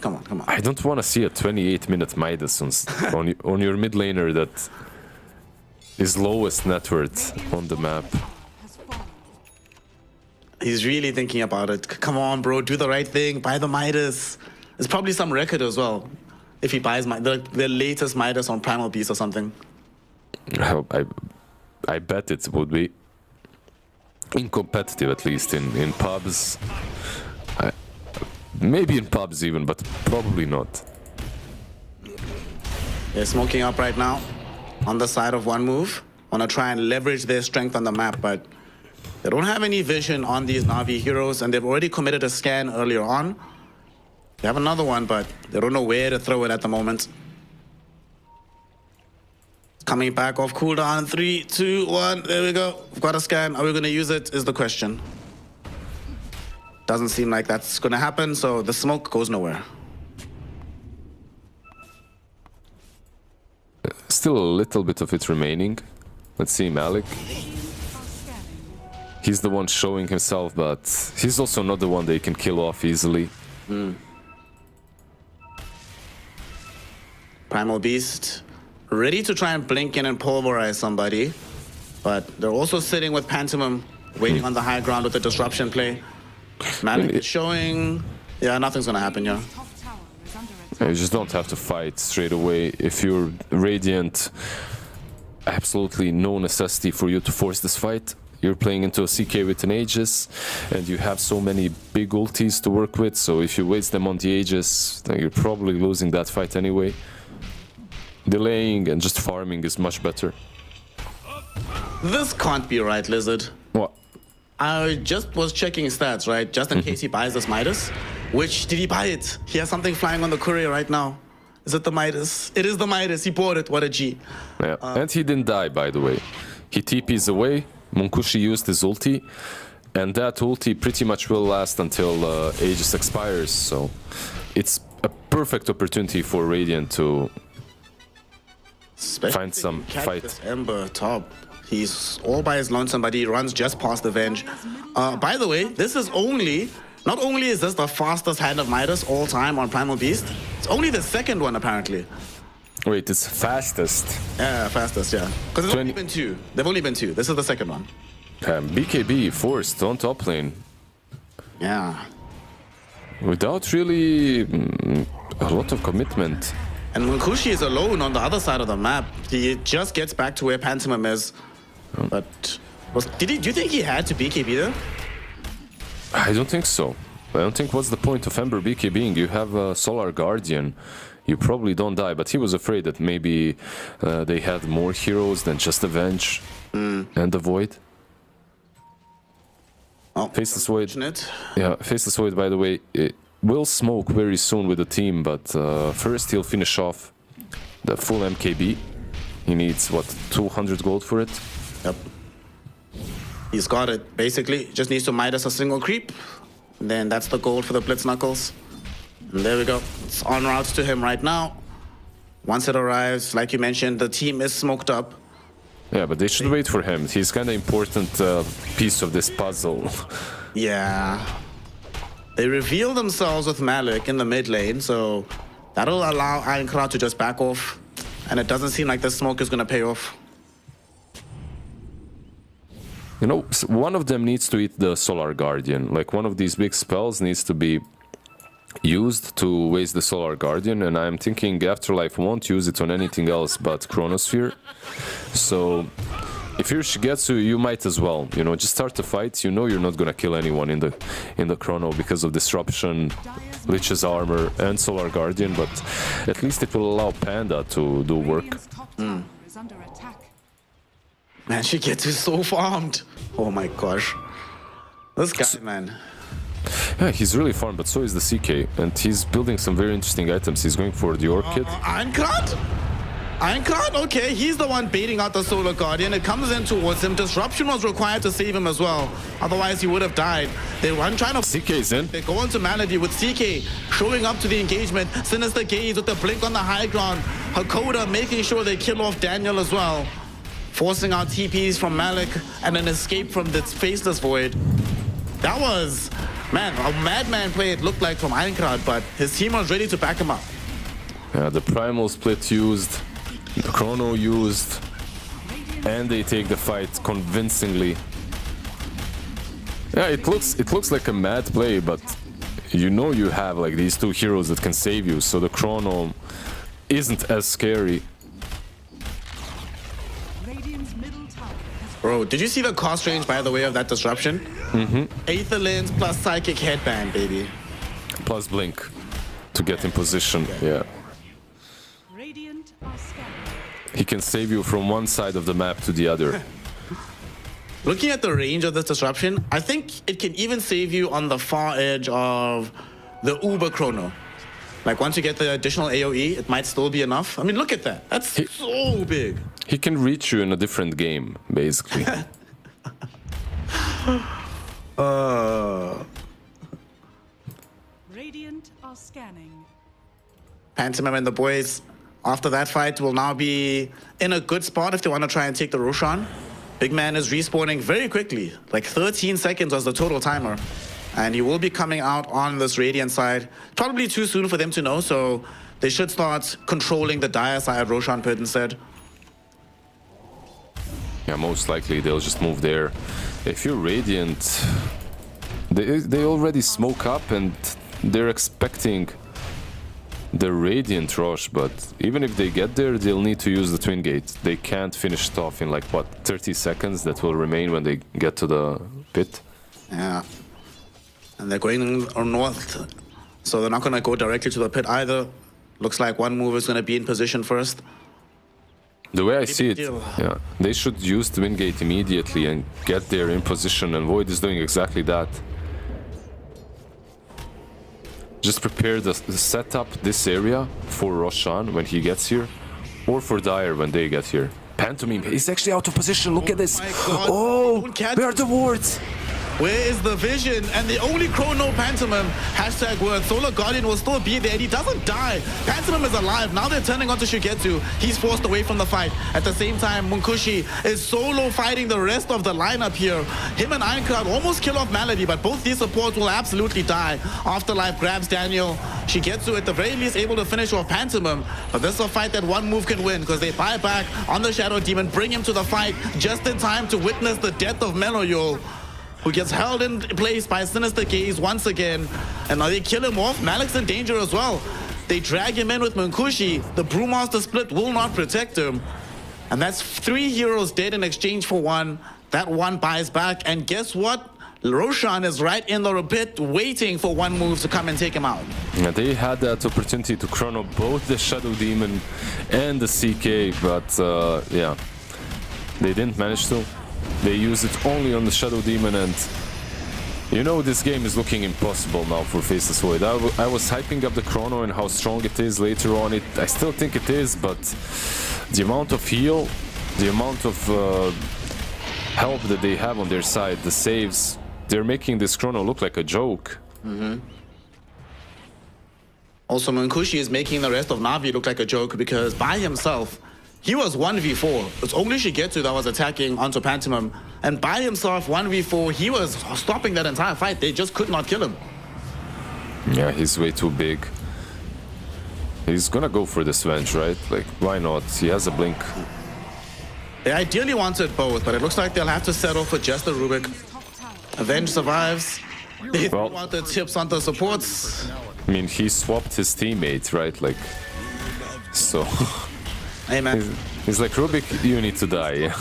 S2: I don't want to see a 28-minute Midas on your mid laner that is lowest net worth on the map.
S1: He's really thinking about it. Come on, bro, do the right thing. Buy the Midas. There's probably some record as well. If he buys the latest Midas on Primal Beast or something.
S2: I bet it would be. In competitive, at least. In pubs, Maybe in pubs even, but probably not.
S1: They're smoking up right now on the side of one move. Want to try and leverage their strength on the map, but they don't have any vision on these Navi heroes, and they've already committed a scan earlier on. They have another one, but they don't know where to throw it at the moment. Coming back off cooldown. 3, 2, 1. There we go. We've got a scan. Are we going to use it is the question. Doesn't seem like that's going to happen, so the smoke goes nowhere.
S2: Still a little bit of it remaining. Let's see, Malik. He's the one showing himself, but he's also not the one they can kill off easily.
S1: Primal Beast ready to try and blink in and pulverize somebody, but they're also sitting with Pantomim, waiting on the high ground with the disruption play. Malik is showing, yeah, nothing's gonna happen, yeah.
S2: You just don't have to fight straight away. If you're Radiant, absolutely no necessity for you to force this fight. You're playing into a CK with an Aegis, and you have so many big ultis to work with, so if you waste them on the Aegis, then you're probably losing that fight anyway. Delaying and just farming is much better.
S1: This can't be right, Lizard.
S2: What?
S1: I just was checking stats, right? Just in case he buys this Midas. Which, did he buy it? He has something flying on the courier right now. Is it the Midas? It is the Midas. He bought it. What a G.
S2: Yeah. And he didn't die, by the way. He TPs away. Munkushi used his ulti. And that ulti pretty much will last until Aegis expires. So it's a perfect opportunity for Radiant to find some fight.
S1: This Ember top. He's all by his lonesome, but he runs just past the Venge. By the way, this is only... Not only is this the fastest hand of Midas all time on Primal Beast, it's only the second one apparently.
S2: Wait, it's fastest.
S1: Yeah, fastest, yeah. Because there's only been 2. There've only been 2. This is the second one.
S2: BKB forced on top lane.
S1: Yeah.
S2: Without really a lot of commitment.
S1: And Munkushi is alone on the other side of the map. He just gets back to where Pantomim is. But do you think he had to BKB there?
S2: I don't think so. I don't think what's the point of Ember BKBing? You have a Solar Guardian. You probably don't die, but he was afraid that maybe they had more heroes than just Avenge and the Void.
S1: Oh,
S2: Faceless Void. Yeah, Faceless Void, by the way, it will smoke very soon with the team, but first he'll finish off the full MKB. He needs, what, 200 gold for it?
S1: Yep. He's got it, basically. Just needs to Midas a single creep. And then that's the gold for the Blitz Knuckles. And there we go. It's en route to him right now. Once it arrives, like you mentioned, the team is smoked up.
S2: Yeah, but they should wait for him. He's kind of important piece of this puzzle.
S1: Yeah. They reveal themselves with Malik in the mid lane, so that'll allow Ironclad to just back off. And it doesn't seem like the smoke is going to pay off.
S2: You know, one of them needs to eat the Solar Guardian. Like, one of these big spells needs to be used to waste the Solar Guardian, and I'm thinking Afterlife won't use it on anything else but Chronosphere. So, if you're Shigetsu, you might as well. You know, just start the fight. You know you're not gonna kill anyone in the Chrono because of Disruption, Lich's Armor, and Solar Guardian, but at least it will allow Panda to do work.
S1: Man, Shigetsu is so farmed. Oh my gosh. This guy, man.
S2: Yeah, he's really farmed, but so is the CK. And he's building some very interesting items. He's going for the Orchid.
S1: Ironclad? Ironclad? Okay, he's the one baiting out the Solar Guardian. It comes in towards him. Disruption was required to save him as well. Otherwise, he would have died. They run trying to...
S2: CK's in.
S1: They go into Malady with CK showing up to the engagement. Sinister Gaze with the blink on the high ground. Hakoda making sure they kill off Daniel as well. Forcing out TPs from Malik and an escape from this Faceless Void. That was, man, a madman play it looked like from Ironclad, but his team was ready to back him up.
S2: Yeah, the Primal Split used, the Chrono used, and they take the fight convincingly. Yeah, it looks like a mad play, but you know you have like these two heroes that can save you, so the Chrono isn't as scary.
S1: Bro, did you see the cost range, by the way, of that disruption? Aether Lens plus Psychic Headband, baby.
S2: plus blink to get in position. Yeah.
S3: Radiant are scanning.
S2: He can save you from one side of the map to the other.
S1: Looking at the range of this disruption, I think it can even save you on the far edge of the Uber chrono. Like once you get the additional AoE, it might still be enough. I mean, look at that. That's so big.
S2: He can reach you in a different game, basically.
S3: Radiant are scanning.
S1: Pantomime and the boys, after that fight, will now be in a good spot if they want to try and take the Roshan. Big man is respawning very quickly. Like 13 seconds was the total timer. And he will be coming out on this Radiant side. Probably too soon for them to know, so they should start controlling the Dire side, Roshan Pit instead.
S2: Yeah, most likely they'll just move there. If you're Radiant, they already smoke up and they're expecting the Radiant rush, but even if they get there, they'll need to use the Twin Gate. They can't finish it off in like, what, 30 seconds that will remain when they get to the pit?
S1: Yeah. And they're going north, so they're not going to go directly to the pit either. Looks like one move is going to be in position first.
S2: The way I see it, yeah, they should use the Twin Gate immediately and get there in position, and Void is doing exactly that. Just prepare the setup this area for Roshan when he gets here, or for Dire when they get here. Pantomime, he's actually out of position, look at this! Oh, where are the wards?
S1: Where is the vision? And the only chrono Pantomime hashtag word. Solar Guardian will still be there and he doesn't die. Pantomime is alive. Now they're turning on to Shigetsu. He's forced away from the fight. At the same time, Munkushi is solo fighting the rest of the lineup here. Him and Ironclad almost kill off Malady, but both these supports will absolutely die. Afterlife grabs Daniel. Shigetsu at the very least able to finish off Pantomime. But this is a fight that one move can win because they buy back on the Shadow Demon, bring him to the fight just in time to witness the death of Meloyol, who gets held in place by Sinister Gaze once again. And now they kill him off. Malik's in danger as well. They drag him in with Munkushi. The Brewmaster split will not protect him. And that's 3 heroes dead in exchange for one. That one buys back. And guess what? Roshan is right in the pit waiting for one move to come and take him out.
S2: Yeah, they had that opportunity to chrono both the Shadow Demon and the CK, but yeah, they didn't manage to. They use it only on the Shadow Demon, and you know this game is looking impossible now for Faceless Void. I was hyping up the chrono and how strong it is later on. I still think it is, but the amount of heal, the amount of help that they have on their side, the saves, they're making this chrono look like a joke.
S1: Also, Munkushi is making the rest of Navi look like a joke because by himself, he was 1v4. It's only Shigetsu that was attacking onto Pantomime. And by himself, 1v4, he was stopping that entire fight. They just could not kill him.
S2: Yeah, he's way too big. He's gonna go for the Svenge, right? Like, why not? He has a blink.
S1: They ideally wanted both, but it looks like they'll have to settle for just the Rubik. Avenge survives. They want the tips on the supports.
S2: I mean, he swapped his teammate, right? Like, so...
S1: Hey, man.
S2: He's like, Rubik, you need to die.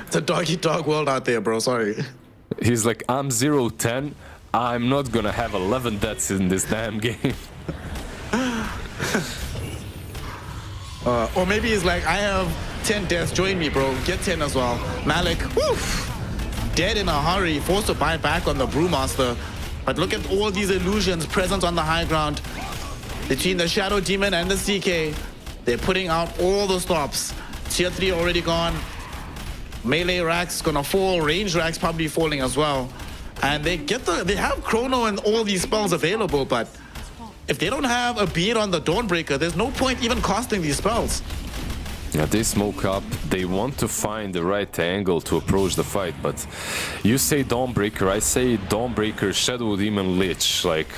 S1: It's a dog-eat-dog world out there, bro. Sorry.
S2: He's like, I'm 0-10. I'm not gonna have 11 deaths in this damn game.
S1: Or maybe he's like, I have 10 deaths. Join me, bro. Get 10 as well. Malik, woof, dead in a hurry. Forced to buy back on the Brewmaster. But look at all these illusions present on the high ground. Between the Shadow Demon and the CK. They're putting out all the stops. Tier 3 already gone. Melee racks gonna fall. Range racks probably falling as well. And they have Chrono and all these spells available, but if they don't have a beat on the Dawnbreaker, there's no point even casting these spells.
S2: Yeah, they smoke up. They want to find the right angle to approach the fight, but you say Dawnbreaker, I say Dawnbreaker, Shadow Demon, Lich. Like,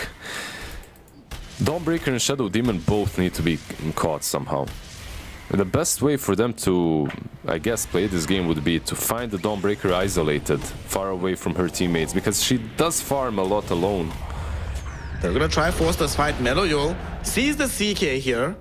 S2: Dawnbreaker and Shadow Demon both need to be caught somehow. And the best way for them to, I guess, play this game would be to find the Dawnbreaker isolated, far away from her teammates, because she does farm a lot alone.
S1: They're gonna try force this fight. Meloyol sees the CK here.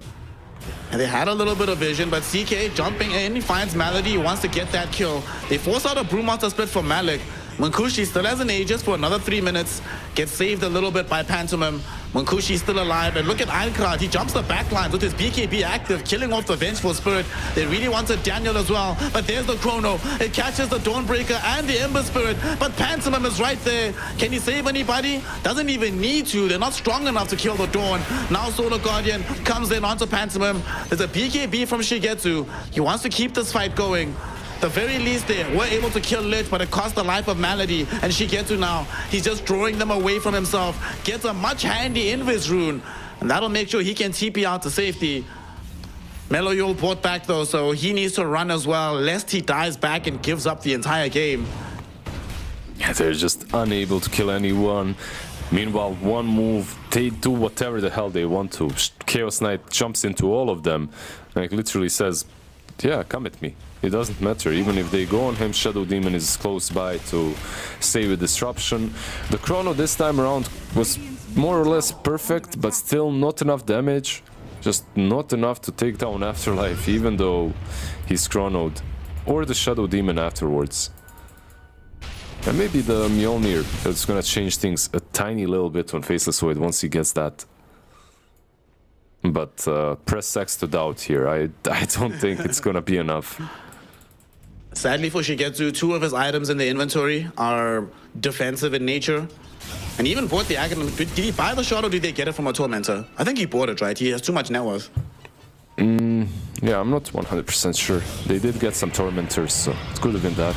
S1: And they had a little bit of vision, but CK jumping in, he finds Malady, he wants to get that kill. They force out a Brewmaster split from Malik. Munkushi still has an Aegis for another 3 minutes, gets saved a little bit by Pantomime, Munkushi's still alive, and look at Einkrad. He jumps the backline with his BKB active, killing off the Vengeful Spirit. They really wanted Daniel as well, but there's the Chrono. It catches the Dawnbreaker and the Ember Spirit, but Pantomime is right there. Can he save anybody? Doesn't even need to. They're not strong enough to kill the Dawn. Now Solar Guardian comes in onto Pantomime. There's a BKB from Shigetsu. He wants to keep this fight going. The very least they were able to kill Lich, but it cost the life of Malady. And Shigetsu now, he's just drawing them away from himself. Gets a much handy Invis rune, and that'll make sure he can TP out to safety. Meloyol brought back though, so he needs to run as well, lest he dies back and gives up the entire game.
S2: Yeah, they're just unable to kill anyone. Meanwhile, one move, they do whatever the hell they want to. Chaos Knight jumps into all of them, like literally says, yeah, come at me. It doesn't matter. Even if they go on him, Shadow Demon is close by to save a disruption. The Chrono this time around was more or less perfect, but still not enough damage. Just not enough to take down Afterlife, even though he's chronoed. Or the Shadow Demon afterwards. And maybe the Mjolnir is gonna change things a tiny little bit on Faceless Void once he gets that. But press X to doubt here. I don't think it's gonna be enough.
S1: Sadly for Shigetsu, 2 of his items in the inventory are defensive in nature. And he even bought the Aghanim. Did he buy the shot or did they get it from a Tormentor? I think he bought it, right? He has too much net worth.
S2: Yeah, I'm not 100% sure. They did get some Tormentors, so it could have been that.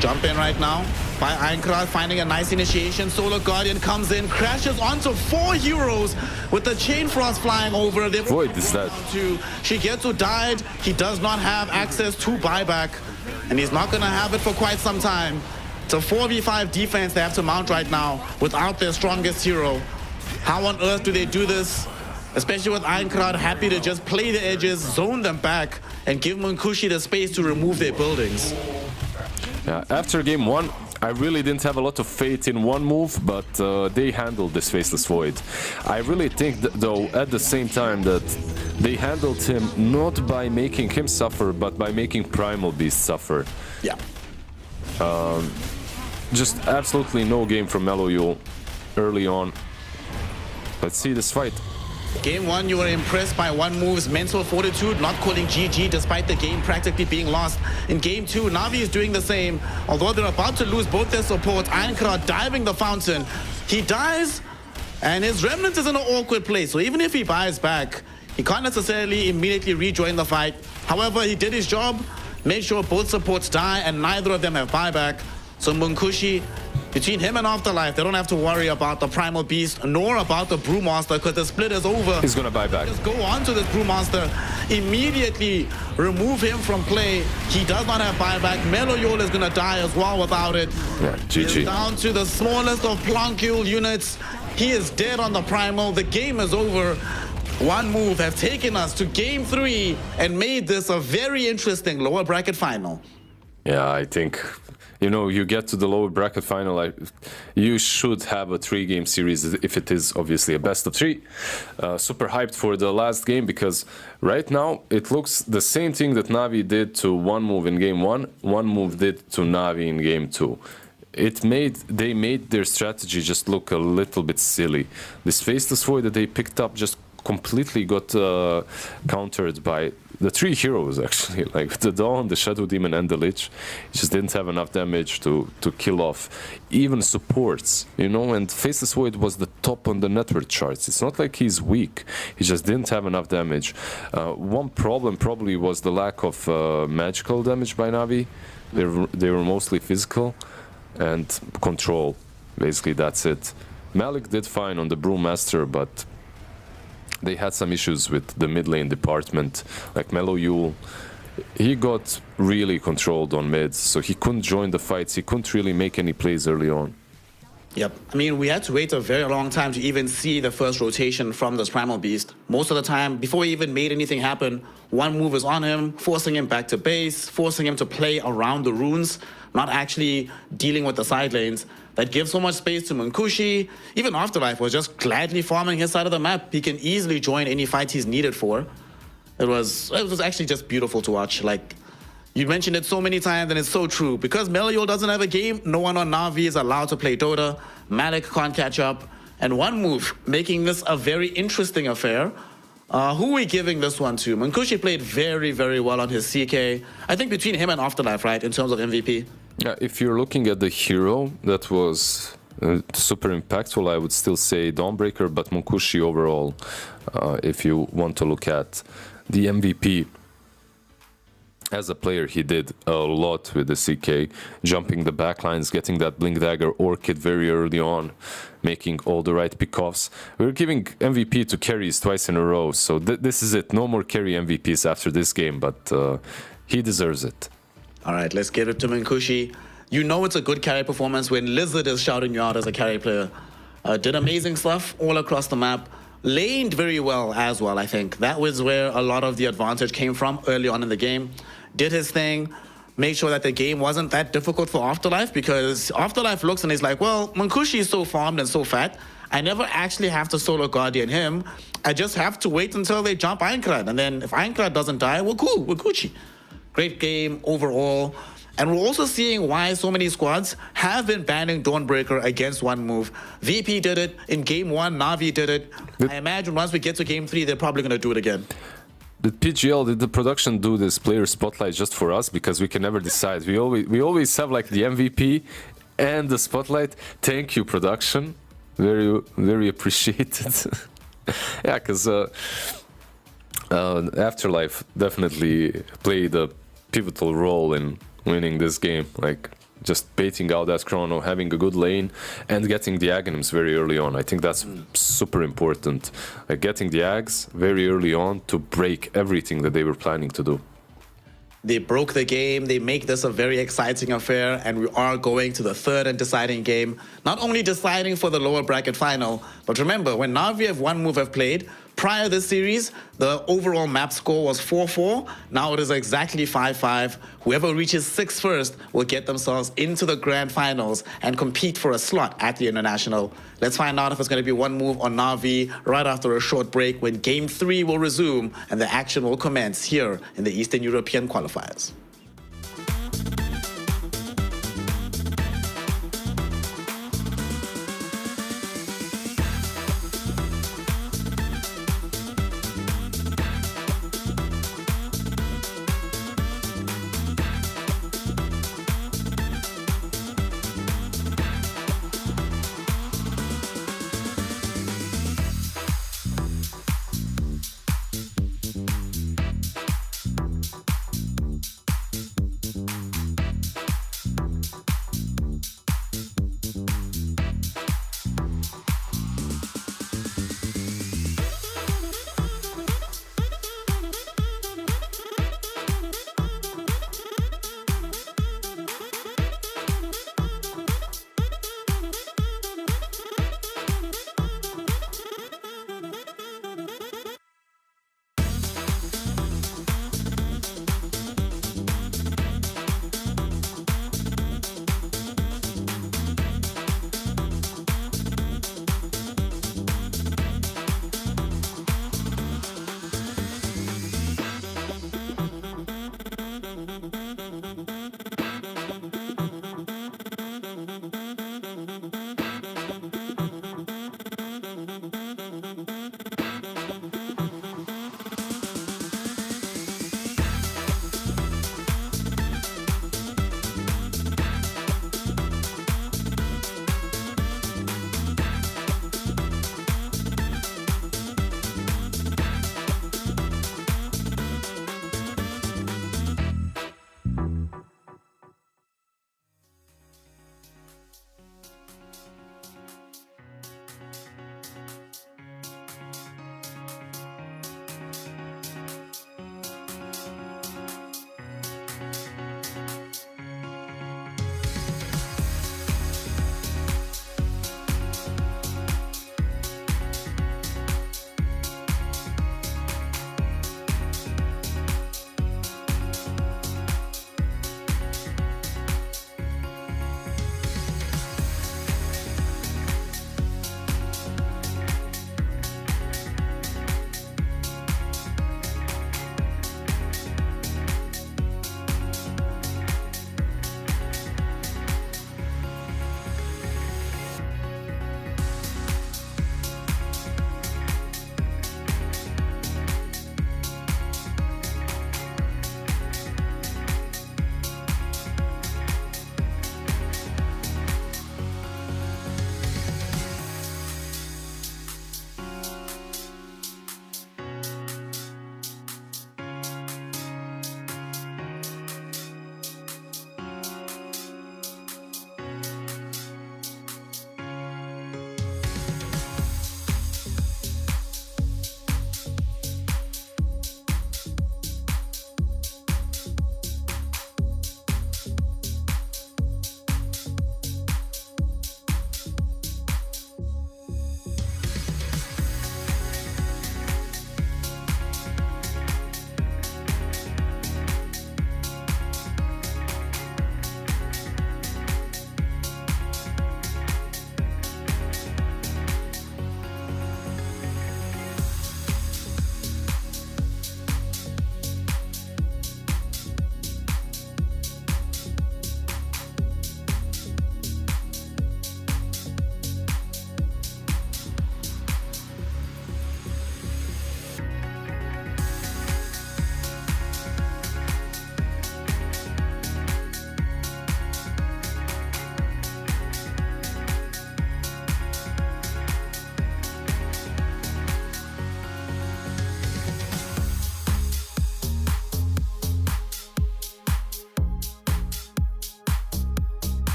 S1: Jump in right now by Einkrad, finding a nice initiation. Solar Guardian comes in, crashes onto 4 heroes with the Chain Frost flying over.
S2: Void is that.
S1: Shigetsu died. He does not have access to buyback, and he's not going to have it for quite some time. It's a 4v5 defense they have to mount right now without their strongest hero. How on earth do they do this? Especially with Einkrad happy to just play the edges, zone them back, and give Munkushi the space to remove their buildings.
S2: Yeah, after game 1, I really didn't have a lot of faith in one move, but they handled this Faceless Void. I really think, though, at the same time that they handled him not by making him suffer, but by making Primal Beast suffer.
S1: Yeah.
S2: Just absolutely no game from Meloyul early on. Let's see this fight.
S1: Game 1, you were impressed by one move's mental fortitude, not calling GG despite the game practically being lost. In Game 2, Navi is doing the same. Although they're about to lose both their supports, Einkrad diving the fountain. He dies, and his Remnant is in an awkward place. So even if he buys back, he can't necessarily immediately rejoin the fight. However, he did his job, made sure both supports die, and neither of them have buyback. So Munkushi, between him and Afterlife, they don't have to worry about the Primal Beast nor about the Brewmaster because the split is over.
S2: He's gonna buy back.
S1: Just go on to this Brewmaster, immediately remove him from play. He does not have buyback. Meloyol is gonna die as well without it.
S2: Yeah, GG.
S1: He's down to the smallest of Plunkule units. He is dead on the Primal. The game is over. One move has taken us to Game 3 and made this a very interesting lower bracket final.
S2: Yeah, I think, you know, you get to the lower bracket final, you should have a 3-game series if it is obviously a best of 3. Super hyped for the last game because right now it looks the same thing that Navi did to one move in game 1, one move did to Navi in game 2. They made their strategy just look a little bit silly. This Faceless Void that they picked up just completely got countered by the 3 heroes, actually, like the Dawn, the Shadow Demon, and the Lich. He just didn't have enough damage to kill off even supports, you know, and Faceless Void was the top on the network charts. It's not like he's weak, he just didn't have enough damage. One problem probably was the lack of magical damage by Navi. They were mostly physical and control, basically that's it. Malik did fine on the Brewmaster, but they had some issues with the mid lane department, like Meloyul. He got really controlled on mids, so he couldn't join the fights, he couldn't really make any plays early on.
S1: Yep, I mean, we had to wait a very long time to even see the first rotation from this Primal Beast. Most of the time, before he even made anything happen, one move is on him, forcing him back to base, forcing him to play around the runes, not actually dealing with the side lanes. That gives so much space to Munkushi. Even Afterlife was just gladly farming his side of the map. He can easily join any fight he's needed for. It was actually just beautiful to watch. Like, you mentioned it so many times and it's so true. Because Meloyul doesn't have a game, no one on Navi is allowed to play Dota. Malik can't catch up. and one move, making this a very interesting affair. Who are we giving this one to? Munkushi played very, very well on his CK. I think between him and Afterlife, right, in terms of MVP?
S2: Yeah, if you're looking at the hero, that was super impactful. I would still say Dawnbreaker, but Munkushi overall, if you want to look at the MVP, as a player, he did a lot with the CK, jumping the backlines, getting that Blink Dagger Orchid very early on, making all the right pickoffs. We're giving MVP to carries twice in a row, so this is it. No more carry MVPs after this game, but he deserves it.
S1: All right, let's give it to Munkushi. You know it's a good carry performance when Lizard is shouting you out as a carry player. Did amazing stuff all across the map. Laned very well as well, I think. That was where a lot of the advantage came from early on in the game. Did his thing, made sure that the game wasn't that difficult for Afterlife, because Afterlife looks and he's like, well, Munkushi is so farmed and so fat, I never actually have to solo Guardian him. I just have to wait until they jump Ironclad, and then if Ironclad doesn't die, we're cool, we're Gucci. Great game overall. And we're also seeing why so many squads have been banning Dawnbreaker against one move. VP did it. In game 1, Navi did it. I imagine once we get to game 3, they're probably going to do it again.
S2: Did PGL, did the production do this player spotlight just for us? Because we can never decide. We always have like the MVP and the spotlight. Thank you, production. Very, very appreciated. Yeah, because Afterlife definitely played a pivotal role in winning this game. Like, just baiting out that chrono, having a good lane, and getting the Aghanims very early on. I think that's super important. Like getting the Ags very early on to break everything that they were planning to do.
S1: They broke the game, they make this a very exciting affair, and we are going to the third and deciding game. Not only deciding for the lower bracket final, but remember, when Navi have one move have played, prior to this series, the overall map score was 4-4. Now it is exactly 5-5. Whoever reaches 6 first will get themselves into the grand finals and compete for a slot at the International. Let's find out if it's going to be one move on Navi right after a short break when Game 3 will resume and the action will commence here in the Eastern European qualifiers.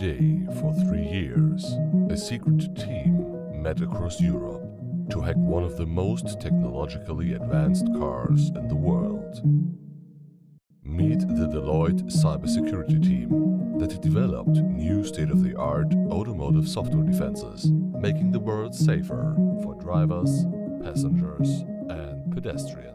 S4: day for 3 years, a secret team met across Europe to hack one of the most technologically advanced cars in the world. Meet the Deloitte cybersecurity team that developed new state-of-the-art automotive software defenses, making the world safer for drivers, passengers, and pedestrians.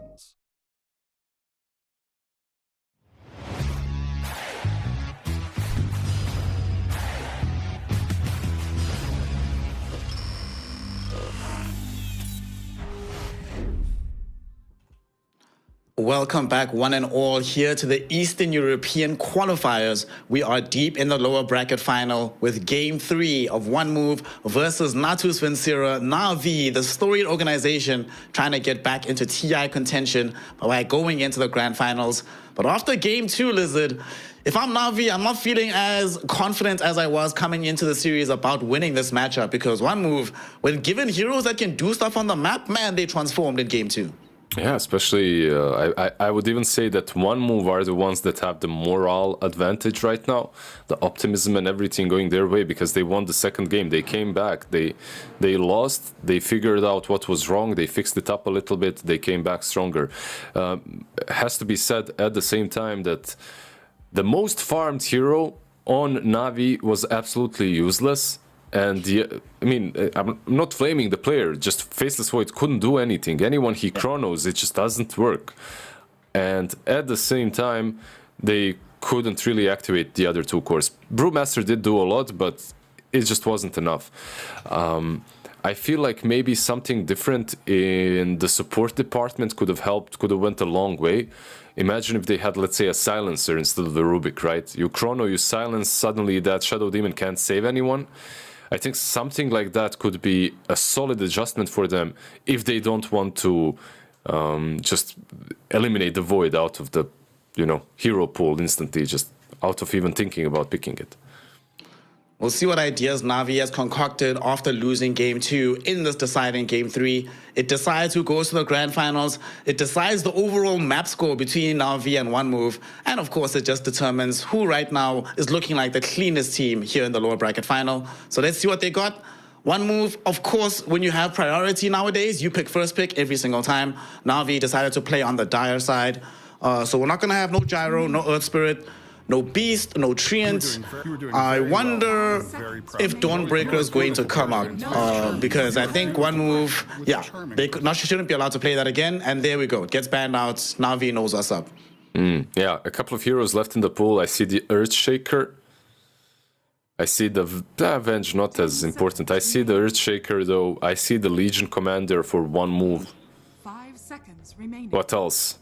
S1: Welcome back, one and all, here to the Eastern European qualifiers. We are deep in the lower bracket final with Game 3 of One Move versus Natus Vincere, NAVI, the storied organization trying to get back into TI contention by going into the grand finals. But after Game 2, Lizard, if I'm NAVI, I'm not feeling as confident as I was coming into the series about winning this matchup, because One Move, when given heroes that can do stuff on the map, man, they transformed in Game 2.
S2: Yeah, especially I would even say that One Move are the ones that have the moral advantage right now, the optimism and everything going their way, because they won the second game. They came back, they lost, they figured out what was wrong, they fixed it up a little bit, they came back stronger. Has to be said at the same time that the most farmed hero on Navi was absolutely useless. And I mean, I'm not blaming the player, just Faceless Void couldn't do anything. Anyone he chronos, it just doesn't work. And at the same time, they couldn't really activate the other two cores. Brewmaster did do a lot, but it just wasn't enough. I feel like maybe something different in the support department could have helped, could have went a long way. Imagine if they had, let's say, a silencer instead of the Rubik, right? You chrono, you silence, suddenly that Shadow Demon can't save anyone. I think something like that could be a solid adjustment for them if they don't want to just eliminate the Void out of the, hero pool instantly, just out of even thinking about picking it.
S1: We'll see what ideas NAVI has concocted after losing Game 2 in this deciding Game 3. It decides who goes to the grand finals. It decides the overall map score between NAVI and One Move. And of course, it just determines who right now is looking like the cleanest team here in the lower bracket final. So let's see what they got. One Move, of course, when you have priority nowadays, you pick first pick every single time. NAVI decided to play on the dire side. So we're not going to have no Gyro, no Earth Spirit, no Beast, no Treant. I wonder if Dawnbreaker is going to come up, because I think One Move, yeah, they shouldn't be allowed to play that again, and there we go. It gets banned out. NAVI knows us up.
S2: Yeah, a couple of heroes left in the pool. I see the Earthshaker. I see the Avenge, not as important. I see the Earthshaker, though. I see the Legion Commander for One Move.
S3: 5 seconds remaining.
S2: What else?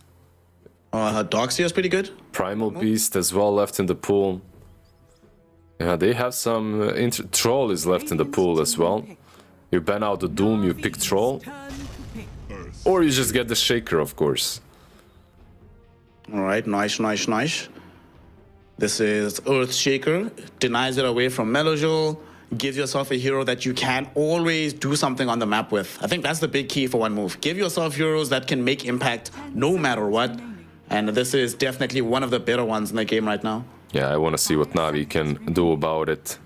S1: Doxia is pretty good.
S2: Primal Beast as well left in the pool. Yeah, they have some... Troll is left in the pool as well. You ban out the Doom, you pick Troll. Or you just get the Shaker, of course.
S1: Alright, nice. This is Earthshaker. Denies it away from Melojul. Give yourself a hero that you can always do something on the map with. I think that's the big key for One Move. Give yourself heroes that can make impact no matter what. And this is definitely one of the better ones in the game right now.
S2: Yeah, I want to see what Navi can do about it.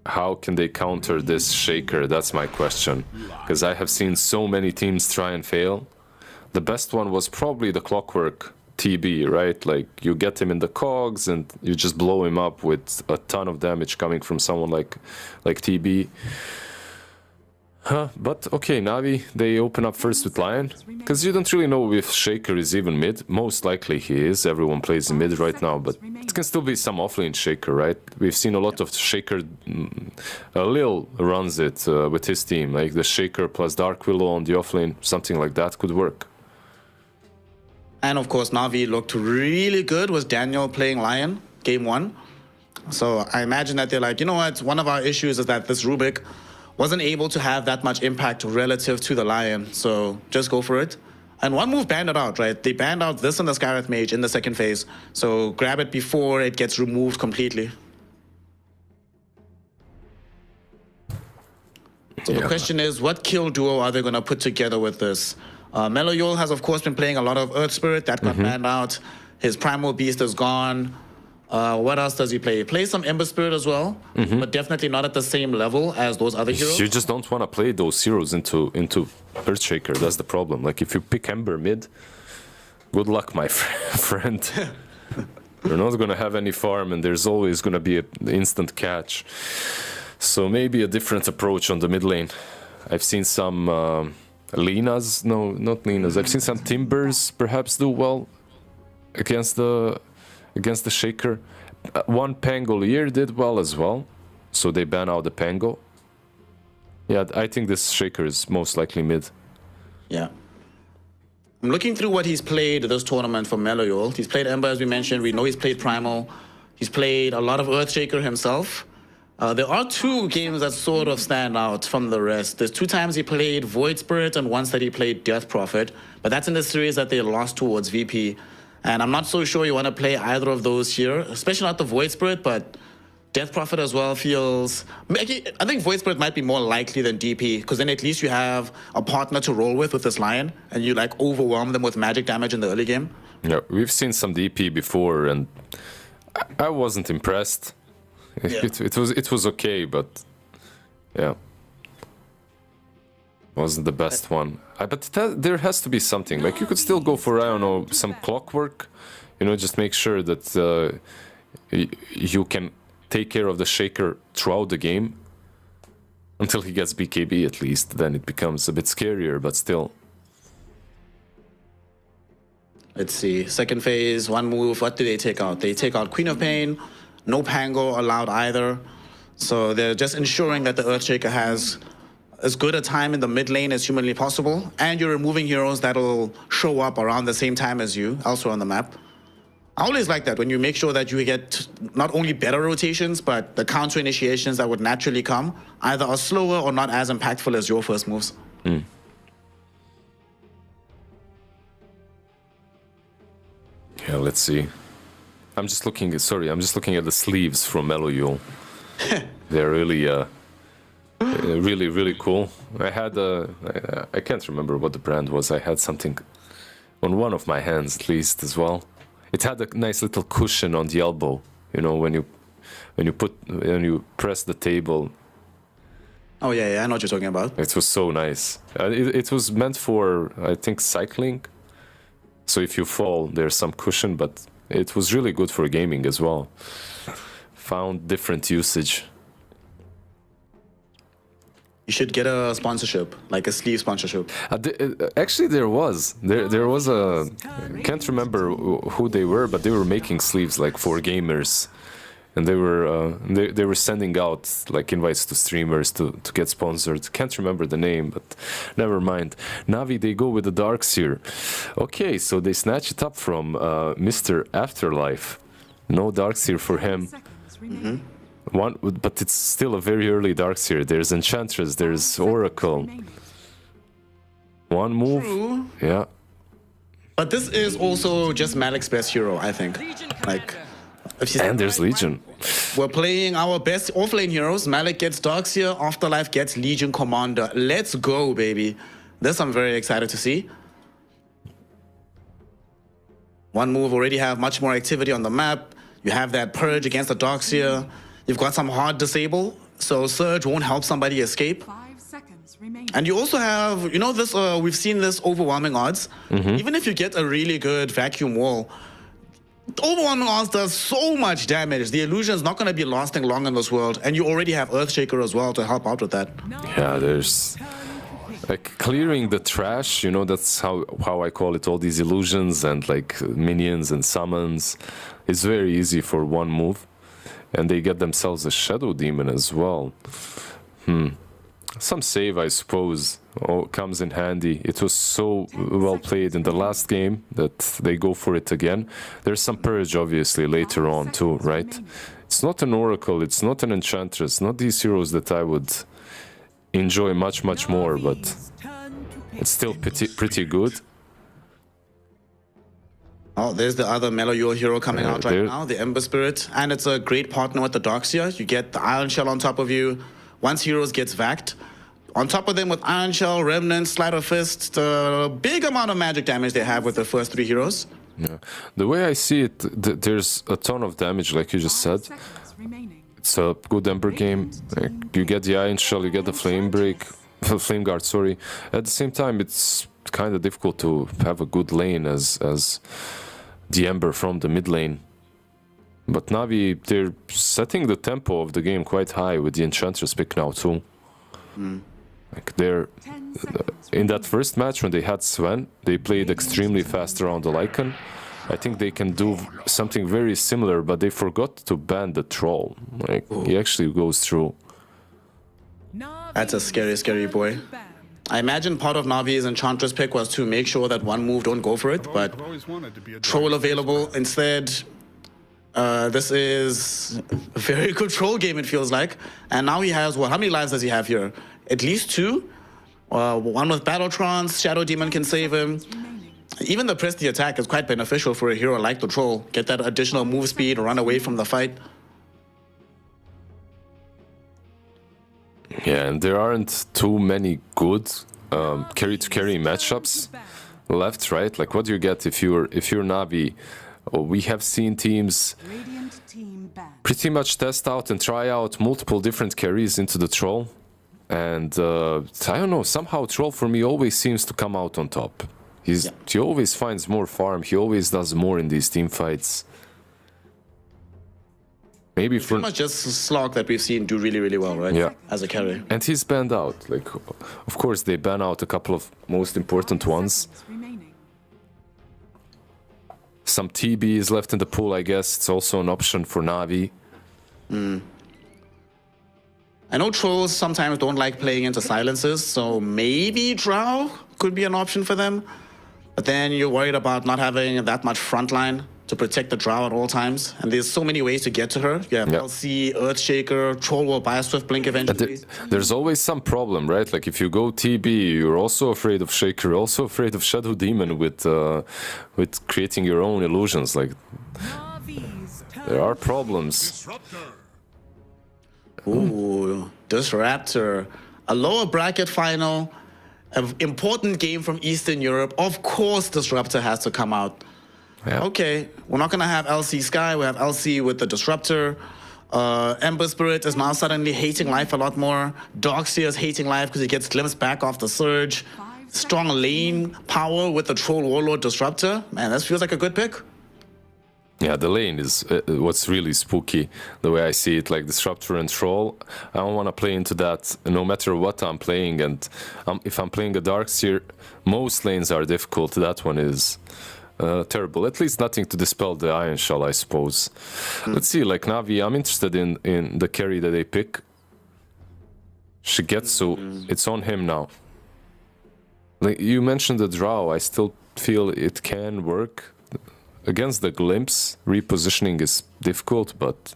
S2: How can they counter this Shaker? That's my question. Because I have seen so many teams try and fail. The best one was probably the Clockwork TB, right? Like, you get him in the cogs and you just blow him up with a ton of damage coming from someone like TB. But okay, Navi, they open up first with Lion, because you don't really know if Shaker is even mid. Most likely he is, everyone plays in mid right now, but it can still be some offlane Shaker, right? We've seen a lot of Shaker, Lil runs it with his team, like the Shaker plus Dark Willow on the offlane, something like that could work.
S1: And of course, Navi looked really good with Daniel playing Lion, Game 1. So I imagine that they're like, you know what, one of our issues is that this Rubik wasn't able to have that much impact relative to the Lion, so just go for it. And One Move banned it out, right? They banned out this and the Skywrath Mage in the second phase, so grab it before it gets removed completely. So the question is, what kill duo are they going to put together with this? Melojul has, of course, been playing a lot of Earth Spirit. That got banned out. His Primal Beast is gone. What else does he play? He plays some Ember Spirit as well, but definitely not at the same level as those other heroes.
S2: You just don't want to play those heroes into Earthshaker. That's the problem. Like if you pick Ember mid, good luck, my friend. You're not gonna have any farm, and there's always gonna be an instant catch. So maybe a different approach on the mid lane. I've seen some Linas, no, not Linas. I've seen some Timbers perhaps do well against the Shaker. One Pangolier did well as well, so they ban out the Pango. Yeah, I think this Shaker is most likely mid.
S1: Yeah. I'm looking through what he's played this tournament for Meloyol. He's played Ember, as we mentioned. We know he's played Primal. He's played a lot of Earthshaker himself. There are two games that sort of stand out from the rest. There's 2 times he played Void Spirit and once that he played Death Prophet. But that's in the series that they lost towards VP. And I'm not so sure you want to play either of those here, especially not the Void Spirit, but Death Prophet as well feels... I think Void Spirit might be more likely than DP, because then at least you have a partner to roll with this Lion, and you like overwhelm them with magic damage in the early game.
S2: Yeah, we've seen some DP before, and I wasn't impressed.
S1: Yeah.
S2: It was okay, but yeah, wasn't the best one. But there has to be something. Like you could still go for, I don't know, some clockwork. You know, just make sure that you can take care of the Shaker throughout the game until he gets BKB at least. Then it becomes a bit scarier, but still.
S1: Let's see. Second phase, one move. What do they take out? They take out Queen of Pain. No Pango allowed either. So they're just ensuring that the Earthshaker has as good a time in the mid lane as humanly possible. And you're removing heroes that'll show up around the same time as you, elsewhere on the map. I always like that when you make sure that you get not only better rotations, but the counter initiations that would naturally come either are slower or not as impactful as your first moves.
S2: Mm. Yeah, let's see. I'm just looking at the sleeves from Meloyol. They're really, really cool. I can't remember what the brand was. I had something on one of my hands at least as well. It had a nice little cushion on the elbow. You know, when you press the table.
S1: Oh yeah, I know what you're talking about.
S2: It was so nice. It was meant for, I think, cycling. So if you fall, there's some cushion, but it was really good for gaming as well. Found different usage.
S1: You should get a sponsorship, like a sleeve sponsorship.
S2: Actually, there was a, can't remember who they were, but they were making sleeves like for gamers, and they were sending out like invites to streamers to get sponsored. Can't remember the name, but never mind. Navi, they go with the Darkseer. Okay, so they snatch it up from Mr. Afterlife. No Darkseer for him. But it's still a very early Darkseer. There's Enchantress, there's Oracle. One move.
S1: True.
S2: Yeah.
S1: But this is also just Malik's best hero, I think. Like,
S2: and there's Legion.
S1: We're playing our best offlane heroes. Malik gets Darkseer, Afterlife gets Legion Commander. Let's go, baby. This I'm very excited to see. One move already have much more activity on the map. You have that Purge against the Darkseer. You've got some hard disable, so Surge won't help somebody escape.
S3: 5 seconds remaining.
S1: And you also have, you know, this. We've seen this overwhelming odds. Even if you get a really good vacuum wall, overwhelming odds does so much damage. The illusion's not going to be lasting long in this world, and you already have Earthshaker as well to help out with that.
S2: Yeah, there's like clearing the trash. You know, that's how I call it. All these illusions and like minions and summons. It's very easy for one move. And they get themselves a Shadow Demon as well. Some save, I suppose, comes in handy. It was so well played in the last game that they go for it again. There's some Purge, obviously, later on too, right? It's not an Oracle, it's not an Enchantress, not these heroes that I would enjoy much more, but it's still pretty good.
S1: Oh, there's the other Meloyol hero coming out right now, the Ember Spirit. And it's a great partner with the Darkseer. You get the Iron Shell on top of you. Once heroes gets vacked, on top of them with Iron Shell, Remnant, Sleight of Fist, the big amount of magic damage they have with the first 3 heroes.
S2: Yeah. The way I see it, there's a ton of damage, like you just said.
S3: 5 seconds remaining.
S2: It's a good Ember game. Like, you get the Iron Shell, you get the Flame Break, Flame Guard, sorry. At the same time, it's kind of difficult to have a good lane as the Ember from the mid lane. But Navi, they're setting the tempo of the game quite high with the Enchantress pick now too. Like they're
S3: 10 seconds
S2: in that first match when they had Sven, they played extremely fast around the Lycan. I think they can do something very similar, but they forgot to ban the troll. Like he actually goes through.
S1: That's a scary, scary boy. I imagine part of Navi's Enchantress pick was to make sure that one move don't go for it, but troll available instead. This is a very good troll game, it feels like. And now he has, what, how many lives does he have here? At least 2. One with Battle Trance, Shadow Demon can save him. Even the press the attack is quite beneficial for a hero like the troll. Get that additional move speed, run away from the fight.
S2: Yeah, and there aren't too many good carry-to-carry matchups left, right? Like, what do you get if you're Navi? We have seen teams
S3: Radiant team banned.
S2: pretty much test out and try out multiple different carries into the troll. And I don't know, somehow troll for me always seems to come out on top. He always finds more farm, he always does more in these team fights. Maybe for
S1: Pretty much just Slog that we've seen do really, really well, right?
S2: Yeah.
S1: As a carry.
S2: And he's banned out. Like, of course, they ban out a couple of most important ones.
S3: Remaining.
S2: Some TB is left in the pool, I guess. It's also an option for Navi.
S1: I know trolls sometimes don't like playing into silences, so maybe Drow could be an option for them. But then you're worried about not having that much frontline to protect the Drow at all times. And there's so many ways to get to her. You have LC, Earthshaker, Troll will buy a Swift Blink eventually.
S2: There's always some problem, right? Like if you go TB, you're also afraid of Shaker, you're also afraid of Shadow Demon with creating your own illusions. Like there are problems.
S1: Ooh, Disruptor. A lower bracket final. An important game from Eastern Europe. Of course, Disruptor has to come out.
S2: Yeah.
S1: Okay, we're not gonna have LC Sky. We have LC with the Disruptor. Ember Spirit is now suddenly hating life a lot more. Darkseer is hating life because he gets glimpsed back off the Surge. Strong lane power with the Troll Warlord Disruptor. Man, this feels like a good pick.
S2: Yeah, the lane is what's really spooky, the way I see it, like Disruptor and Troll. I don't want to play into that no matter what I'm playing, and if I'm playing a Darkseer, most lanes are difficult. That one is terrible. At least nothing to dispel the Iron Shell, I suppose. Let's see, like Navi, I'm interested in the carry that they pick. Shigetsu, it's on him now. Like you mentioned the Drow, I still feel it can work. Against the Glimpse, repositioning is difficult, but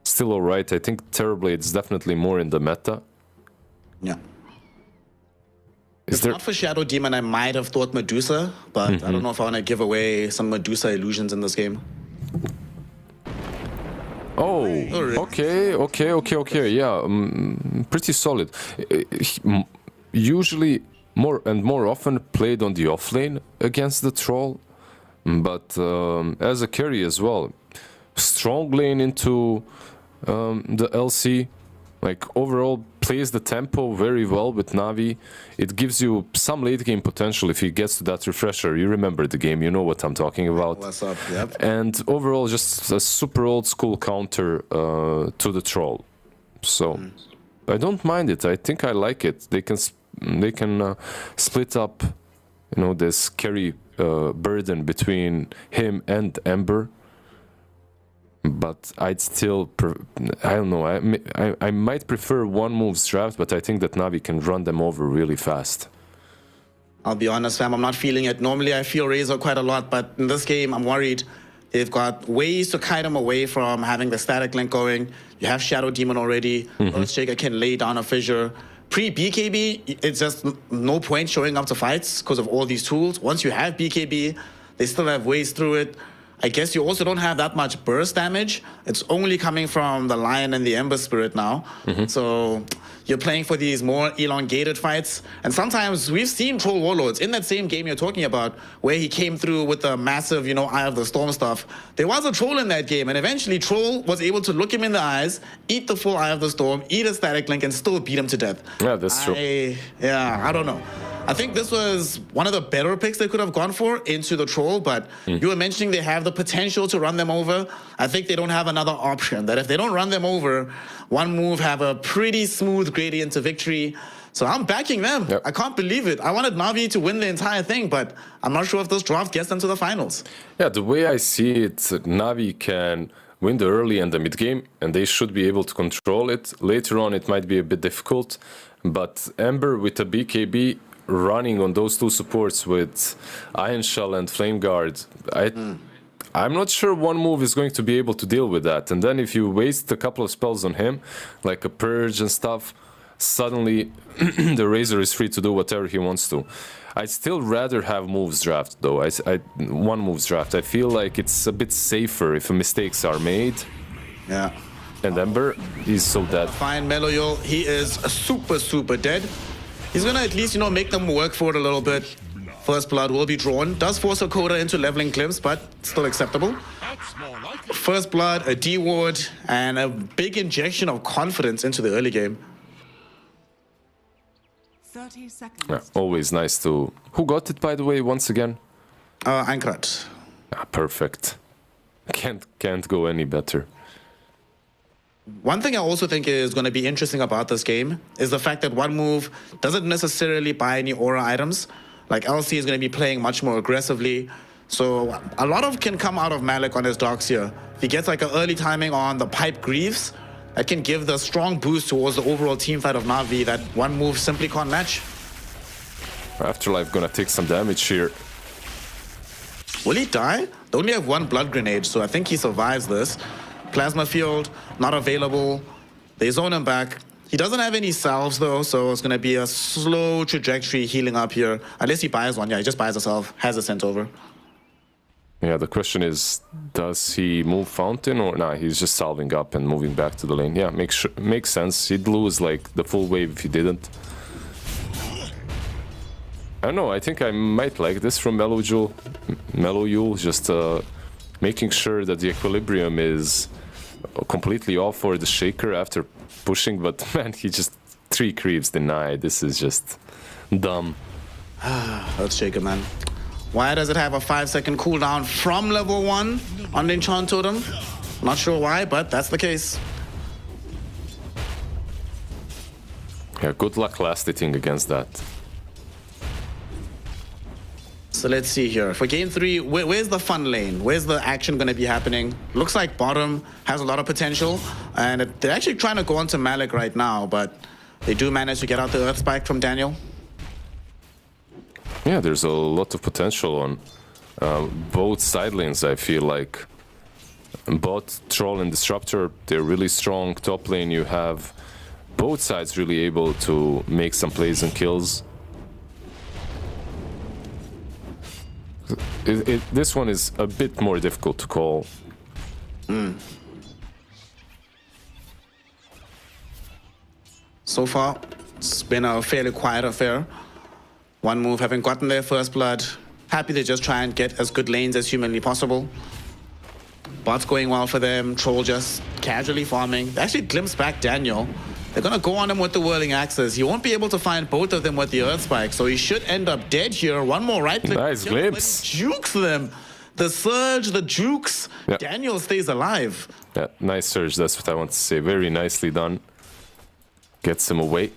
S2: still alright. I think Terrorblade's definitely more in the meta.
S1: Yeah.
S2: Is
S1: If
S2: there...
S1: not for Shadow Demon, I might have thought Medusa, but I don't know if I want to give away some Medusa illusions in this game.
S2: Oh, okay, yeah, pretty solid. Usually, more often played on the offlane against the Troll. But as a carry as well, strong lane into the LC, like overall plays the tempo very well with Navi. It gives you some late game potential if he gets to that refresher. You remember the game, you know what I'm talking about.
S1: What's up? Yep.
S2: And overall just a super old school counter to the Troll. So I don't mind it. I think I like it. They can split up, you know, this carry burden between him and Ember, but I'd still I don't know, I might prefer one moves draft, but I think that Navi can run them over really fast.
S1: I'll be honest, fam, I'm not feeling it. Normally I feel Razor quite a lot, but in this game I'm worried. They've got ways to kite him away from having the static link going. You have Shadow Demon already. Earthshaker can lay down a fissure. Pre-BKB, it's just no point showing up to fights because of all these tools. Once you have BKB, they still have ways through it. I guess you also don't have that much burst damage. It's only coming from the Lion and the Ember Spirit now. So you're playing for these more elongated fights. And sometimes we've seen Troll Warlords in that same game you're talking about, where he came through with the massive, you know, Eye of the Storm stuff. There was a Troll in that game, and eventually Troll was able to look him in the eyes, eat the full Eye of the Storm, eat a Static Link, and still beat him to death.
S2: Yeah, that's true.
S1: I don't know. I think this was one of the better picks they could have gone for into the Troll, but you were mentioning they have the potential to run them over. I think they don't have another option, that if they don't run them over, one move have a pretty smooth gradient to victory. So I'm backing them.
S2: Yep.
S1: I can't believe it. I wanted Navi to win the entire thing, but I'm not sure if this draft gets them to the finals.
S2: Yeah, the way I see it, Navi can win the early and the mid game, and they should be able to control it. Later on, it might be a bit difficult, but Ember with a BKB running on those two supports with Iron Shell and Flame Guard, I'm not sure one move is going to be able to deal with that. And then if you waste a couple of spells on him, like a Purge and stuff, suddenly the Razor is free to do whatever he wants to. I'd still rather have moves draft though. One moves draft. I feel like it's a bit safer if mistakes are made.
S1: Yeah.
S2: And Ember, he's so dead.
S1: Fine, Meloyol, he is super dead. He's gonna at least, you know, make them work for it a little bit. First blood will be drawn. Does force a Coda into leveling Glimpse, but still acceptable. First blood, a D-ward, and a big injection of confidence into the early game.
S3: 30 seconds.
S2: Yeah, always nice to... Who got it, by the way, once again?
S1: Ankrat.
S2: Perfect. Can't go any better.
S1: One thing I also think is going to be interesting about this game is the fact that one move doesn't necessarily buy any aura items. Like LC is going to be playing much more aggressively. So a lot of can come out of Malik on his Darks here. If he gets like an early timing on the Pipe Greaves, that can give the strong boost towards the overall team fight of Navi that one move simply can't match.
S2: Afterlife gonna take some damage here.
S1: Will he die? They only have one blood grenade, so I think he survives this. Plasma field, not available. They zone him back. He doesn't have any salves though, so it's gonna be a slow trajectory healing up here. Unless he buys one. Yeah, he just buys a salve, has a sent over.
S2: Yeah, the question is, does he move Fountain or nah? He's just salving up and moving back to the lane. Yeah, makes sense. He'd lose like the full wave if he didn't. I don't know. I think I might like this from Meloyul, just making sure that the equilibrium is completely off for the Shaker after pushing. But man, he just 3 creeps denied. This is just dumb.
S1: Let's Shaker, man. Why does it have a 5-second cooldown from level 1 on the Enchant Totem? Not sure why, but that's the case.
S2: Yeah, good luck last hitting against that.
S1: So let's see here. For game 3, where's the fun lane? Where's the action going to be happening? Looks like bottom has a lot of potential. And they're actually trying to go onto Malik right now, but they do manage to get out the Earth Spike from Daniel.
S2: Yeah, there's a lot of potential on both side lanes, I feel like. Bot, Troll, and Disruptor, they're really strong. Top lane, you have both sides really able to make some plays and kills. This one is a bit more difficult to call.
S1: So far, it's been a fairly quiet affair. One move having gotten their first blood. Happy to just try and get as good lanes as humanly possible. Bot's going well for them. Troll just casually farming. They actually glimpse back Daniel. They're gonna go on him with the Whirling Axes. He won't be able to find both of them with the Earth Spike, so he should end up dead here. One more right click.
S2: Nice glimpse.
S1: Jukes them. The surge, the jukes.
S2: Yep.
S1: Daniel stays alive.
S2: Yeah, nice surge, that's what I want to say. Very nicely done. Gets him away.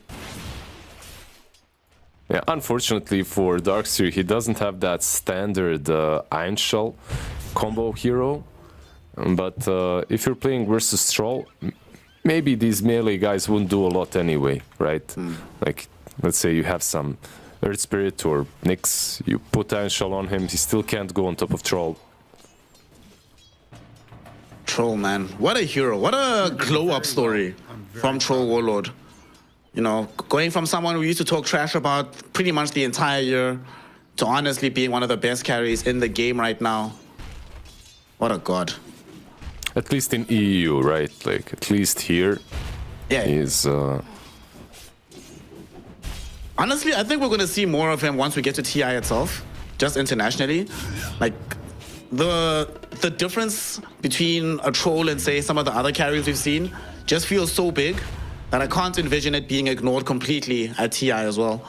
S2: Yeah, unfortunately for Darkseer, he doesn't have that standard Iron Shell combo hero. But if you're playing versus Troll, maybe these melee guys wouldn't do a lot anyway, right? Like, let's say you have some Earth Spirit or Nyx, you put Iron Shell on him, he still can't go on top of Troll.
S1: Troll, man. What a hero. What a glow-up story from Troll Warlord. You know, going from someone who used to talk trash about pretty much the entire year to honestly being one of the best carries in the game right now. What a god.
S2: At least in EEU, right? Like, at least here
S1: Yeah.
S2: is...
S1: Honestly, I think we're going to see more of him once we get to TI itself, just internationally. Like, the difference between a troll and, say, some of the other carries we've seen just feels so big that I can't envision it being ignored completely at TI as well.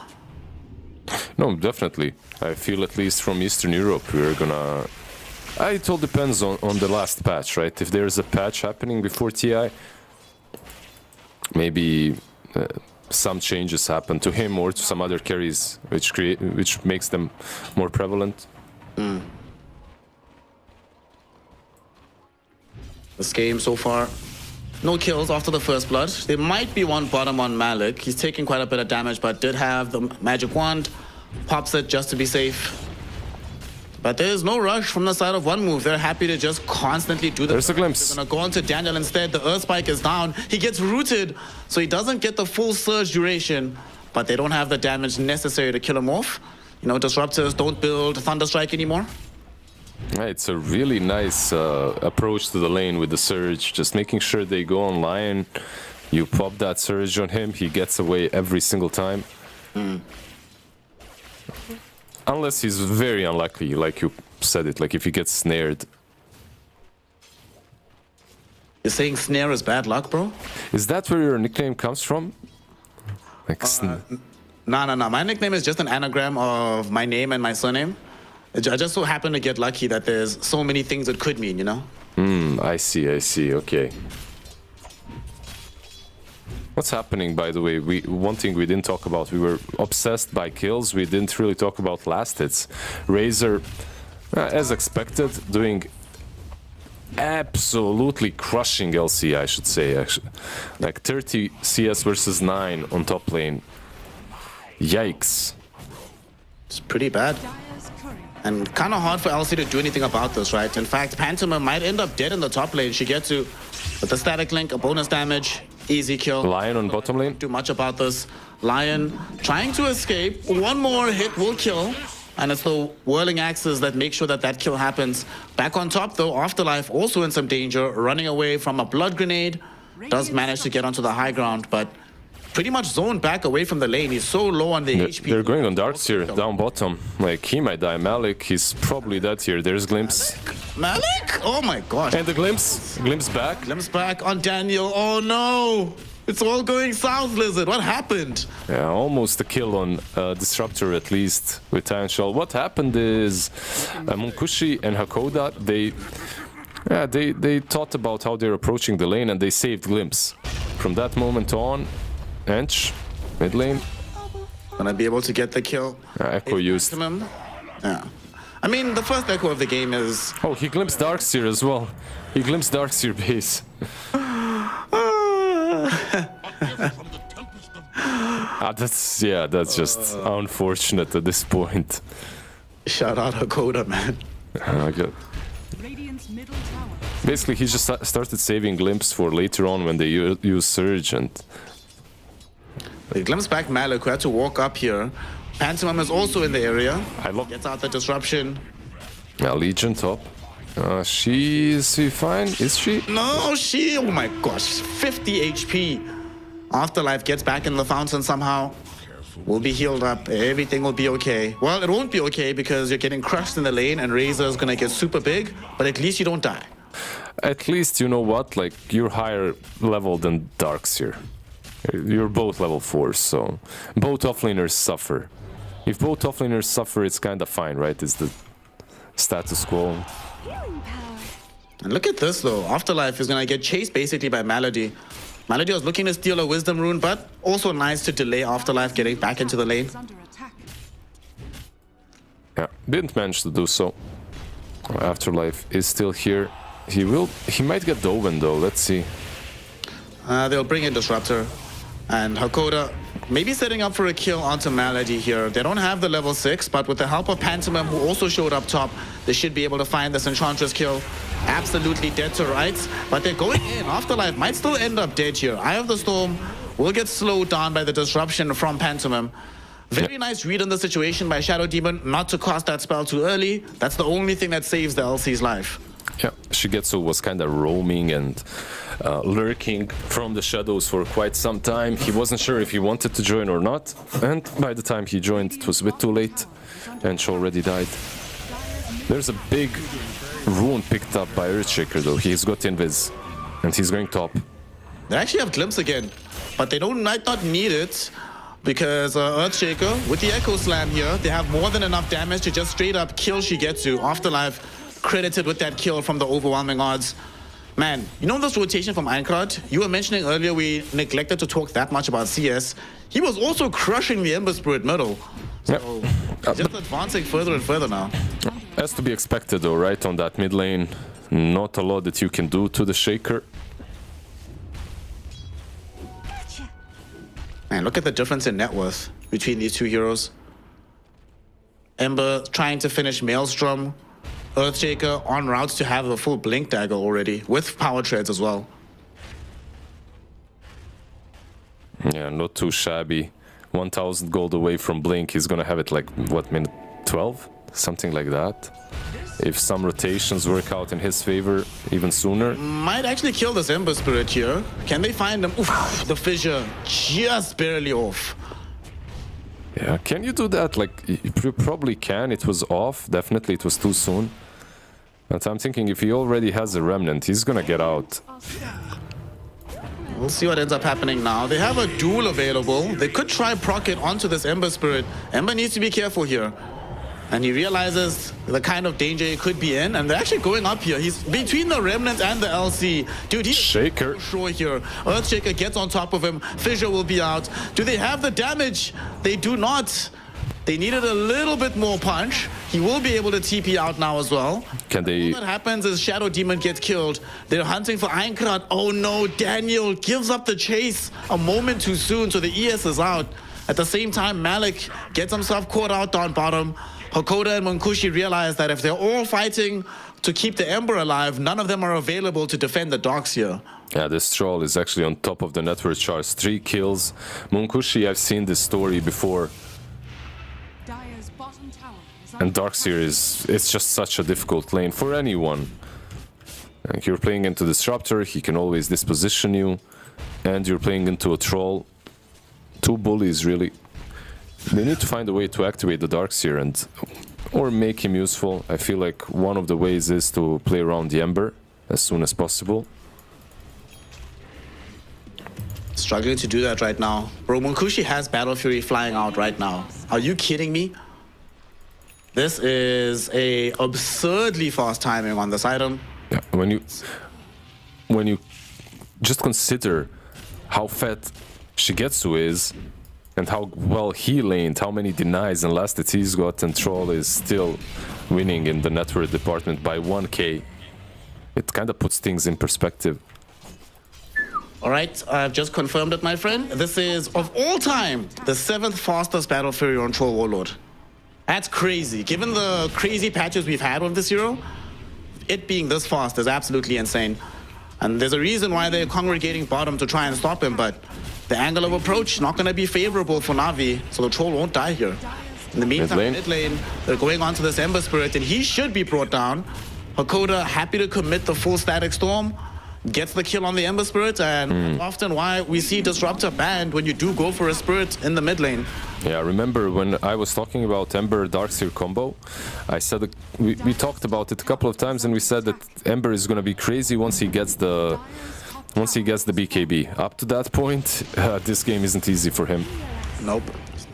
S2: No, definitely. I feel at least from Eastern Europe, we're gonna... It all depends on the last patch, right? If there's a patch happening before TI, maybe some changes happen to him or to some other carries, which makes them more prevalent.
S1: This game so far, no kills after the first blood. There might be one bottom on Malik. He's taking quite a bit of damage, but did have the magic wand. Pops it just to be safe. But there's no rush from the side of one move. They're happy to just constantly do the...
S2: There's a glimpse.
S1: They're gonna go on to Daniel instead. The Earth Spike is down. He gets rooted, so he doesn't get the full surge duration, but they don't have the damage necessary to kill him off. You know, disruptors don't build Thunderstrike anymore.
S2: Yeah, it's a really nice approach to the lane with the surge, just making sure they go on Lion. You pop that surge on him, he gets away every single time. Unless he's very unlucky, like you said it, like if he gets snared.
S1: You're saying snare is bad luck, bro?
S2: Is that where your nickname comes from? Like
S1: No. My nickname is just an anagram of my name and my surname. I just so happen to get lucky that there's so many things it could mean, you know?
S2: I see, okay. What's happening, by the way? One thing we didn't talk about, we were obsessed by kills, we didn't really talk about last hits. Razor, as expected, doing absolutely crushing LC, I should say, actually. Like 30 CS versus 9 on top lane. Yikes.
S1: It's pretty bad. And kind of hard for LC to do anything about this, right? In fact, Pantoma might end up dead in the top lane. She gets to, with the static link, a bonus damage, easy kill.
S2: Lion on bottom lane.
S1: Do much about this. Lion trying to escape. One more hit will kill. And it's the whirling axes that make sure that that kill happens. Back on top, though, Afterlife also in some danger, running away from a blood grenade. Does manage to get onto the high ground, but pretty much zoned back away from the lane. He's so low on the HP.
S2: They're going on Darks here, down bottom. Like, he might die. Malik, he's probably dead here. There's Glimpse.
S1: Malik? Oh my gosh.
S2: And the Glimpse. Glimpse back.
S1: Glimpse back on Daniel. Oh no! It's all going south, Lizard. What happened?
S2: Yeah, almost a kill on Disruptor, at least, with Time Shell. What happened is Monkushi and Hakoda, they thought about how they're approaching the lane and they saved Glimpse. From that moment on, Ench, mid lane.
S1: Gonna be able to get the kill.
S2: Echo used.
S1: Maximum. Yeah. I mean, the first echo of the game is...
S2: Oh, he glimpsed Darkseer as well. He glimpsed Darkseer base. That's just unfortunate at this point.
S1: Shout out Hakoda, man.
S3: Radiant's middle tower.
S2: Basically, he just started saving Glimpse for later on when they use Surge and...
S1: The glimpse back Malik, who had to walk up here. Pantomime is also in the area. Gets out the disruption.
S2: Yeah, Legion top. Is she fine? Is she?
S1: No, oh my gosh, 50 HP. Afterlife gets back in the fountain somehow. Will be healed up. Everything will be okay. Well, it won't be okay because you're getting crushed in the lane and Razor is gonna get super big, but at least you don't die.
S2: At least, you know what? Like, you're higher level than Darkseer. You're both level 4, so both offlaners suffer. If both offlaners suffer, it's kind of fine, right? It's the status quo.
S1: And look at this, though. Afterlife is going to get chased basically by Malady. Malady was looking to steal a Wisdom Rune, but also nice to delay Afterlife getting back into the lane.
S3: Under attack.
S2: Yeah, didn't manage to do so. Afterlife is still here. He might get Doven, though. Let's see.
S1: They'll bring in Disruptor. And Hakoda maybe setting up for a kill onto Malady here. They don't have the level 6, but with the help of Pantomime, who also showed up top, they should be able to find this Enchantress kill. Absolutely dead to rights, but they're going in. Afterlife might still end up dead here. Eye of the Storm will get slowed down by the disruption from Pantomime. Very nice read on the situation by Shadow Demon, not to cast that spell too early. That's the only thing that saves the LC's life.
S2: Yeah, Shigetsu was kind of roaming and lurking from the shadows for quite some time. He wasn't sure if he wanted to join or not, and by the time he joined, it was a bit too late, and she already died. There's a big rune picked up by Earthshaker though. He's got invis, and he's going top.
S1: They actually have Glimpse again, but they might not need it because Earthshaker, with the Echo Slam here, they have more than enough damage to just straight up kill Shigetsu. Afterlife credited with that kill from the overwhelming odds. Man, you know this rotation from Einkart? You were mentioning earlier we neglected to talk that much about CS. He was also crushing the Ember Spirit middle. So, just advancing further and further now.
S2: Has to be expected though, right? On that mid lane, not a lot that you can do to the Shaker.
S1: Man, look at the difference in net worth between these two heroes. Ember trying to finish Maelstrom. Earthshaker en route to have a full Blink Dagger already, with power treads as well.
S2: Yeah, not too shabby. 1000 gold away from Blink. He's gonna have it like, what, minute 12? Something like that. If some rotations work out in his favor even sooner.
S1: Might actually kill this Ember Spirit here. Can they find him? Oof, the fissure just barely off.
S2: Yeah, can you do that? Like, you probably can. It was off. Definitely, it was too soon. But I'm thinking if he already has a Remnant, he's gonna get out.
S1: We'll see what ends up happening now. They have a duel available. They could try proc it onto this Ember Spirit. Ember needs to be careful here. And he realizes the kind of danger he could be in. And they're actually going up here. He's between the Remnant and the LC. Dude, he's
S2: Shaker.
S1: sure here. Earthshaker gets on top of him. Fissure will be out. Do they have the damage? They do not. They needed a little bit more punch. He will be able to TP out now as well.
S2: Can they...
S1: What happens is Shadow Demon gets killed. They're hunting for Einkart. Oh no, Daniel gives up the chase a moment too soon, so the ES is out. At the same time, Malik gets himself caught out down bottom. Hakoda and Munkushi realize that if they're all fighting to keep the Ember alive, none of them are available to defend the docks here.
S2: Yeah, this troll is actually on top of the network charts. 3 kills. Munkushi, I've seen this story before.
S3: Dire's bottom tower is
S2: And Darkseer it's just such a difficult lane for anyone. Like, you're playing into Disruptor, he can always disposition you. And you're playing into a troll. 2 bullies, really. They need to find a way to activate the Darkseer or make him useful. I feel like one of the ways is to play around the Ember as soon as possible.
S1: Struggling to do that right now. Bro, Munkushi has Battle Fury flying out right now. Are you kidding me? This is a absurdly fast timing on this item.
S2: Yeah, when you just consider how fat Shigetsu is and how well he laned, how many denies and last hits he's got, and Troll is still winning in the network department by 1k. It kind of puts things in perspective.
S1: All right, I've just confirmed it, my friend. This is, of all time, the 7th fastest Battle Fury on Troll Warlord. That's crazy. Given the crazy patches we've had with this hero, it being this fast is absolutely insane. And there's a reason why they're congregating bottom to try and stop him, but the angle of approach not going to be favorable for Navi, so the troll won't die here. In the meantime, mid lane, they're going on to this Ember Spirit, and he should be brought down. Hakoda happy to commit the full Static Storm, gets the kill on the Ember Spirit, and often why we see Disruptor banned when you do go for a Spirit in the mid lane.
S2: Yeah, remember when I was talking about Ember Darkseer combo, I said that we talked about it a couple of times, and we said that Ember is going to be crazy once he gets the BKB. Up to that point, this game isn't easy for him.
S1: Nope.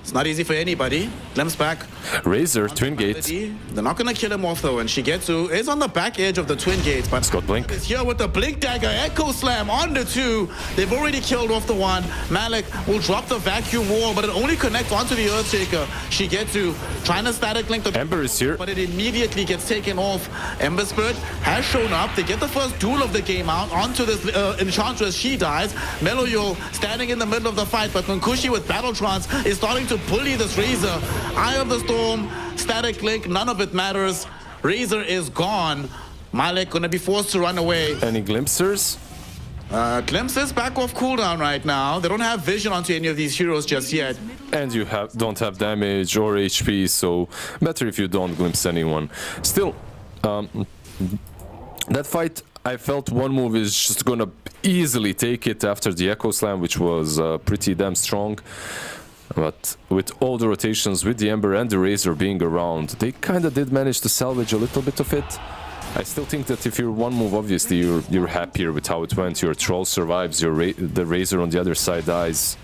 S1: It's not easy for anybody. Glimpse back.
S2: Razor, Twin Gates.
S1: They're not gonna kill him off though, and Shigetsu is on the back edge of the Twin Gates, but
S2: Scott Blink
S1: is here with the Blink Dagger, Echo Slam on the 2. They've already killed off the 1. Malik will drop the Vacuum Wall, but it only connects onto the Earthshaker. Shigetsu trying to static link the
S2: Ember is here,
S1: but it immediately gets taken off. Ember Spirit has shown up. They get the first duel of the game out onto this Enchantress. She dies. Meloyo standing in the middle of the fight, but Munkushi with Battle Trance is starting to bully this Razor. Eye of the Storm, static link, none of it matters. Razor is gone. Malik gonna be forced to run away.
S2: Any glimpsers?
S1: Glimpses back off cooldown right now. They don't have vision onto any of these heroes just yet.
S2: And you don't have damage or HP, so better if you don't glimpse anyone. Still, That fight, I felt one move is just gonna easily take it after the Echo Slam, which was pretty damn strong. But with all the rotations, with the Ember and the Razor being around, they kind of did manage to salvage a little bit of it. I still think that if you're one move, obviously you're happier with how it went. Your Troll survives, the Razor on the other side dies.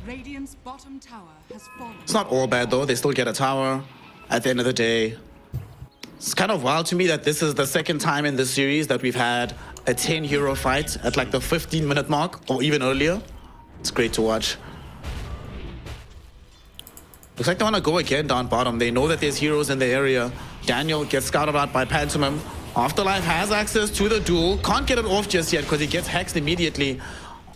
S3: Radiant's bottom tower has fallen.
S1: It's not all bad though, they still get a tower at the end of the day. It's kind of wild to me that this is the second time in this series that we've had a 10-hero fight at like the 15-minute mark or even earlier. It's great to watch. Looks like they want to go again down bottom. They know that there's heroes in the area. Daniel gets scouted out by Pantomim. Afterlife has access to the duel. Can't get it off just yet because he gets hexed immediately.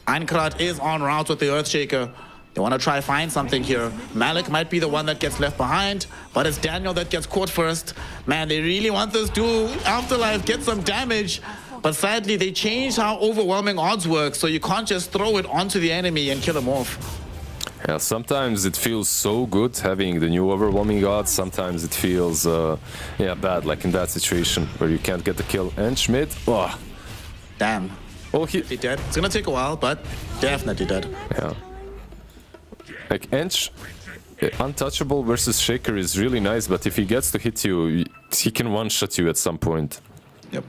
S1: Einkrat is en route with the Earthshaker. They want to try find something here. Malik might be the one that gets left behind, but it's Daniel that gets caught first. Man, they really want this duel. Afterlife gets some damage, but sadly they changed how overwhelming odds work, so you can't just throw it onto the enemy and kill him off.
S2: Yeah, sometimes it feels so good having the new overwhelming odds. Sometimes it feels, yeah, bad, like in that situation where you can't get the kill. And Schmidt, oh.
S1: Damn.
S2: Oh, he
S1: Dead. It's gonna take a while, but definitely dead.
S2: Yeah. Like, Ench, untouchable versus Shaker is really nice, but if he gets to hit you, he can one-shot you at some point.
S1: Yep.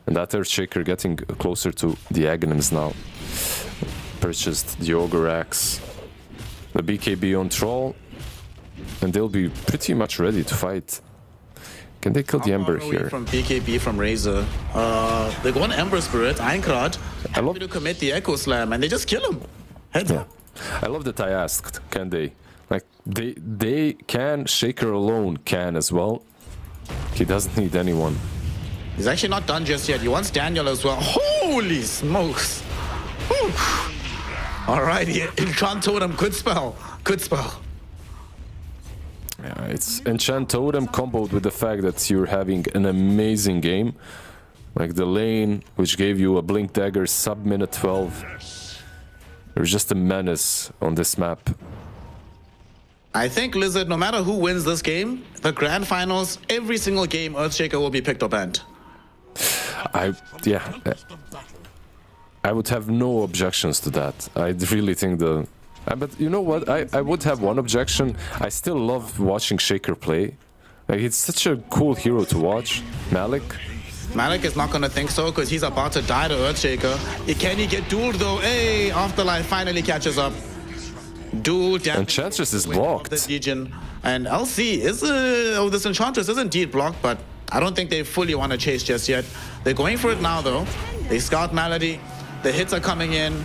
S2: And that Earthshaker getting closer to the Aghanims now. Purchased the Ogre Axe, the BKB on Troll, and they'll be pretty much ready to fight. Can they kill the Ember here?
S1: From BKB from Razor. They go on Ember Spirit, Einkrat, happy to commit the Echo Slam, and they just kill him. Heads up.
S2: I love that I asked, can they? Like, they can, Shaker alone can as well. He doesn't need anyone.
S1: He's actually not done just yet. He wants Daniel as well. Holy smokes. Whew. Alright, Enchant Totem, good spell. Good spell.
S2: Yeah, it's Enchant Totem comboed with the fact that you're having an amazing game. Like the lane, which gave you a Blink Dagger sub-minute 12. There's just a menace on this map.
S1: I think, Lizard, no matter who wins this game, the grand finals, every single game, Earthshaker will be picked or banned.
S2: Yeah. I would have no objections to that. I really think but you know what? I would have one objection. I still love watching Shaker play. Like, it's such a cool hero to watch. Malik.
S1: Malik is not going to think so because he's about to die to Earthshaker. Can he get dueled though? Hey, Afterlife finally catches up. Duel damage.
S2: Enchantress is blocked.
S1: The Legion. And LC is, this Enchantress is indeed blocked, but I don't think they fully want to chase just yet. They're going for it now though. They scout Malady. The hits are coming in.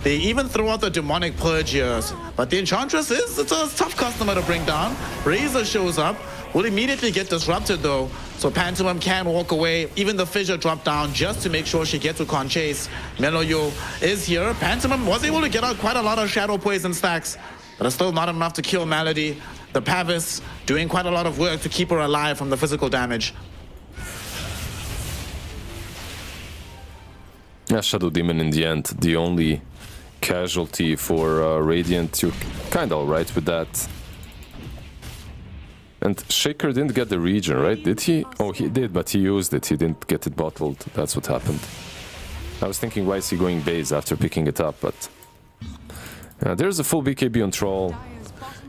S1: They even throw out the Demonic Purge here. But the Enchantress it's a tough customer to bring down. Razor shows up. Will immediately get disrupted though. So Pantomim can walk away. Even the Fissure dropped down just to make sure she gets to con chase. Meloyo is here. Pantomim was able to get out quite a lot of Shadow Poison stacks, but it's still not enough to kill Malady. The Pavis doing quite a lot of work to keep her alive from the physical damage.
S2: Yeah, Shadow Demon in the end, the only casualty for Radiant. You're kinda alright with that. And Shaker didn't get the region, right? Did he? Oh, he did, but he used it. He didn't get it bottled. That's what happened. I was thinking, why is he going base after picking it up? But there's a full BKB on Troll.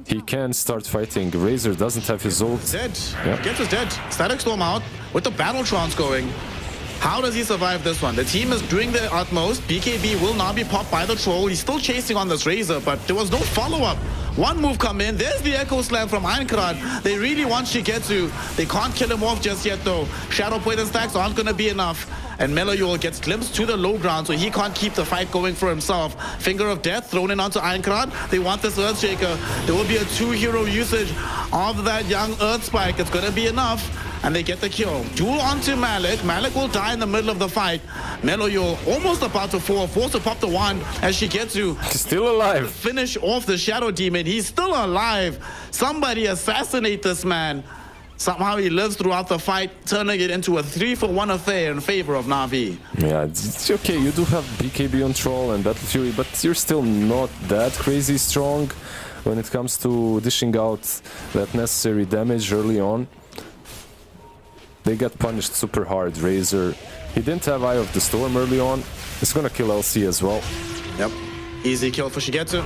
S2: He can start fighting. Razor doesn't have his ult.
S1: Dead. Yeah. Gets us dead. Static Storm out with the Battletrons going. How does he survive this one? The team is doing their utmost. BKB will now be popped by the Troll. He's still chasing on this Razor, but there was no follow-up. One move come in. There's the Echo Slam from Einkrat. They really want Shigetsu. They can't kill him off just yet, though. Shadow Poison stacks aren't going to be enough. And Meloyol gets glimpsed to the low ground, so he can't keep the fight going for himself. Finger of Death thrown in onto Einkrat. They want this Earthshaker. There will be a 2-hero usage of that young Earth Spike. It's going to be enough. And they get the kill. Duel onto Malik. Malik will die in the middle of the fight. Meloyo almost about to fall. Forced to pop the wand as she gets to
S2: still alive.
S1: Finish off the Shadow Demon. He's still alive. Somebody assassinate this man. Somehow he lives throughout the fight, turning it into a 3-for-1 affair in favor of Navi.
S2: Yeah, it's okay. You do have BKB on Troll and Battle Fury, but you're still not that crazy strong when it comes to dishing out that necessary damage early on. They get punished super hard. Razor, he didn't have Eye of the Storm early on. It's gonna kill LC as well.
S1: Yep. Easy kill for Shigetsu.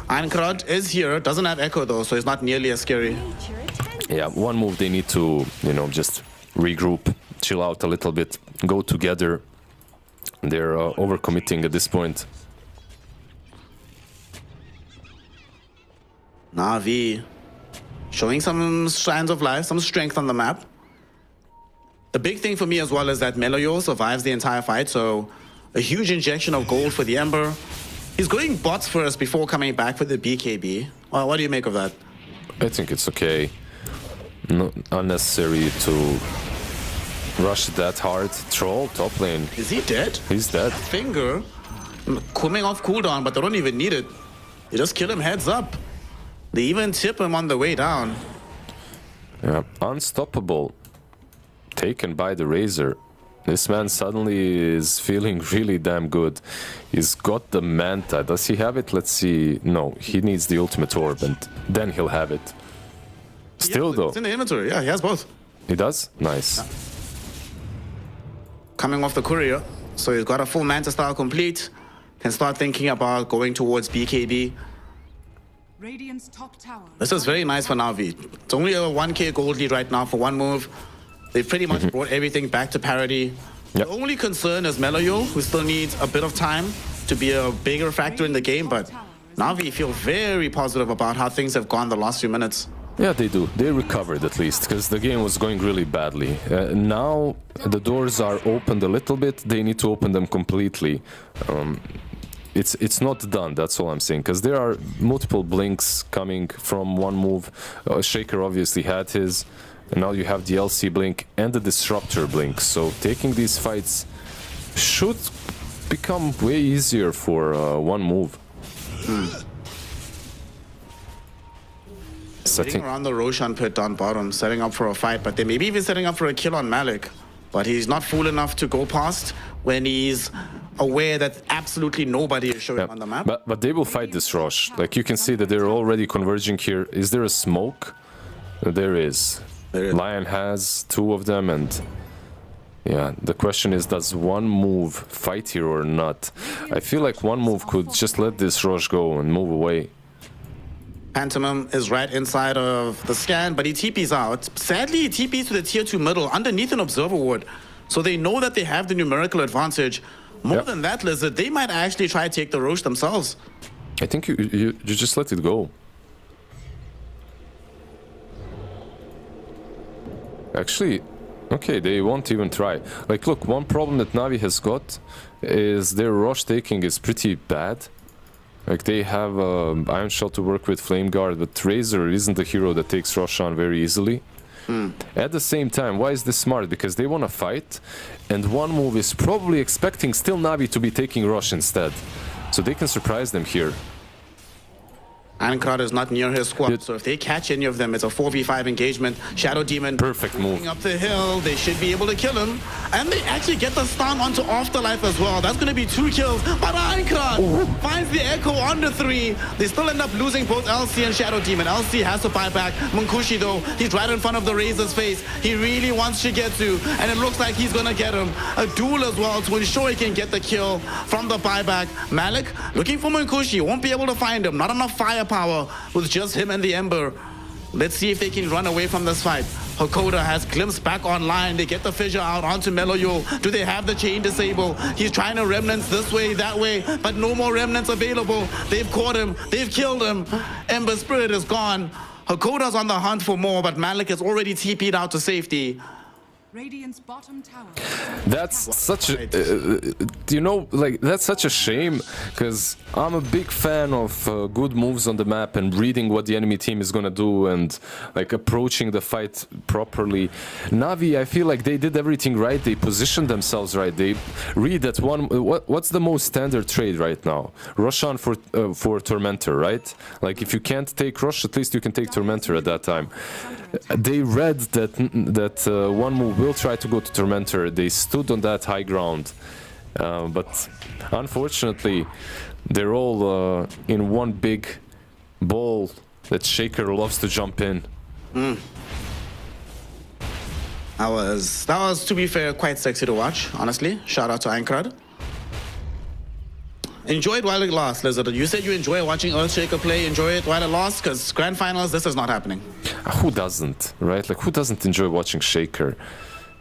S1: Einkrad is here, doesn't have Echo though, so it's not nearly as scary.
S2: Yeah, one move they need to, you know, just regroup, chill out a little bit, go together. They're overcommitting at this point.
S1: Navi showing some strands of life, some strength on the map. The big thing for me as well is that Meloyo survives the entire fight, so a huge injection of gold for the Ember. He's going bots first before coming back for the BKB. Well, what do you make of that?
S2: I think it's okay. Not unnecessary to rush that hard. Troll, top lane.
S1: Is he dead?
S2: He's dead.
S1: Finger coming off cooldown, but they don't even need it. They just kill him heads up. They even tip him on the way down.
S2: Yeah, unstoppable. Taken by the Razor. This man suddenly is feeling really damn good. He's got the Manta. Does he have it? Let's see. No, he needs the ultimate orb and then he'll have it. Still though.
S1: It's in the inventory. Yeah, he has both.
S2: He does? Nice.
S1: Coming off the courier. So he's got a full Manta style complete. Can start thinking about going towards BKB.
S3: Radiant's top tower.
S1: This is very nice for Navi. It's only a 1k gold lead right now for one move. They've pretty much brought everything back to parity.
S2: Yep.
S1: The only concern is Meloyo, who still needs a bit of time to be a bigger factor in the game, but Navi feel very positive about how things have gone the last few minutes.
S2: Yeah, they do. They recovered at least, because the game was going really badly. Now the doors are opened a little bit. They need to open them completely. It's not done, that's all I'm saying, because there are multiple blinks coming from one move. Shaker obviously had his, and now you have the LC blink and the Disruptor blink, so taking these fights should become way easier for one move.
S1: Sitting around the Roshan pit down bottom, setting up for a fight, but they may be even setting up for a kill on Malik. But he's not fool enough to go past when he's aware that absolutely nobody is showing on the map.
S2: But they will fight this rush. Like, you can see that they're already converging here. Is there a smoke? There is. Lion has two of them, and yeah, the question is, does one move fight here or not? I feel like one move could just let this rush go and move away.
S1: Pantomime is right inside of the scan, but he TP's out. Sadly, he TP's to the tier 2 middle underneath an observer ward. So they know that they have the numerical advantage. More than that, Lizard, they might actually try to take the Roche themselves.
S2: I think you just let it go. Actually, okay, they won't even try. Like, look, one problem that Navi has got is their rush taking is pretty bad. Like, they have Iron Shell to work with, Flame Guard, but Razor isn't the hero that takes rush on very easily. At the same time, why is this smart? Because they want to fight, and one move is probably expecting still Navi to be taking rush instead. So they can surprise them here.
S1: Ankar is not near his squad, so if they catch any of them, it's a 4v5 engagement. Shadow Demon
S2: Perfect move.
S1: Up the hill, they should be able to kill him. And they actually get the stun onto Afterlife as well. That's going to be 2 kills. But Ankar finds the Echo on the 3. They still end up losing both LC and Shadow Demon. LC has to buy back. Munkushi, though, he's right in front of the Razor's face. He really wants Shigetsu, and it looks like he's going to get him. A duel as well to ensure he can get the kill from the buyback. Malik looking for Munkushi, won't be able to find him. Not enough firepower with just him and the Ember. Let's see if they can run away from this fight. Hakoda has glimpsed back online. They get the fissure out onto Meloyo. Do they have the chain disable? He's trying to remnants this way, that way, but no more remnants available. They've caught him. They've killed him. Ember Spirit is gone. Hakoda's on the hunt for more, but Malik has already TP'd out to safety.
S3: Radiant's bottom tower.
S2: That's such a, you know, like, that's such a shame, because I'm a big fan of good moves on the map and reading what the enemy team is gonna do and like approaching the fight properly. Navi, I feel like they did everything right. They positioned themselves right. They read that one. What's the most standard trade right now? Roshan for Tormentor, right? Like, if you can't take Rosh, at least you can take Tormentor at that time. They read that one move will try to go to Tormentor. They stood on that high ground, but unfortunately they're all in one big ball that Shaker loves to jump in.
S1: That was, to be fair, quite sexy to watch, honestly. Shout out to Einkrad. Enjoyed while it lasts, Lizard. You said you enjoy watching Earthshaker play, enjoy it while it lasts, because grand finals, this is not happening.
S2: Who doesn't, right? Like, who doesn't enjoy watching Shaker?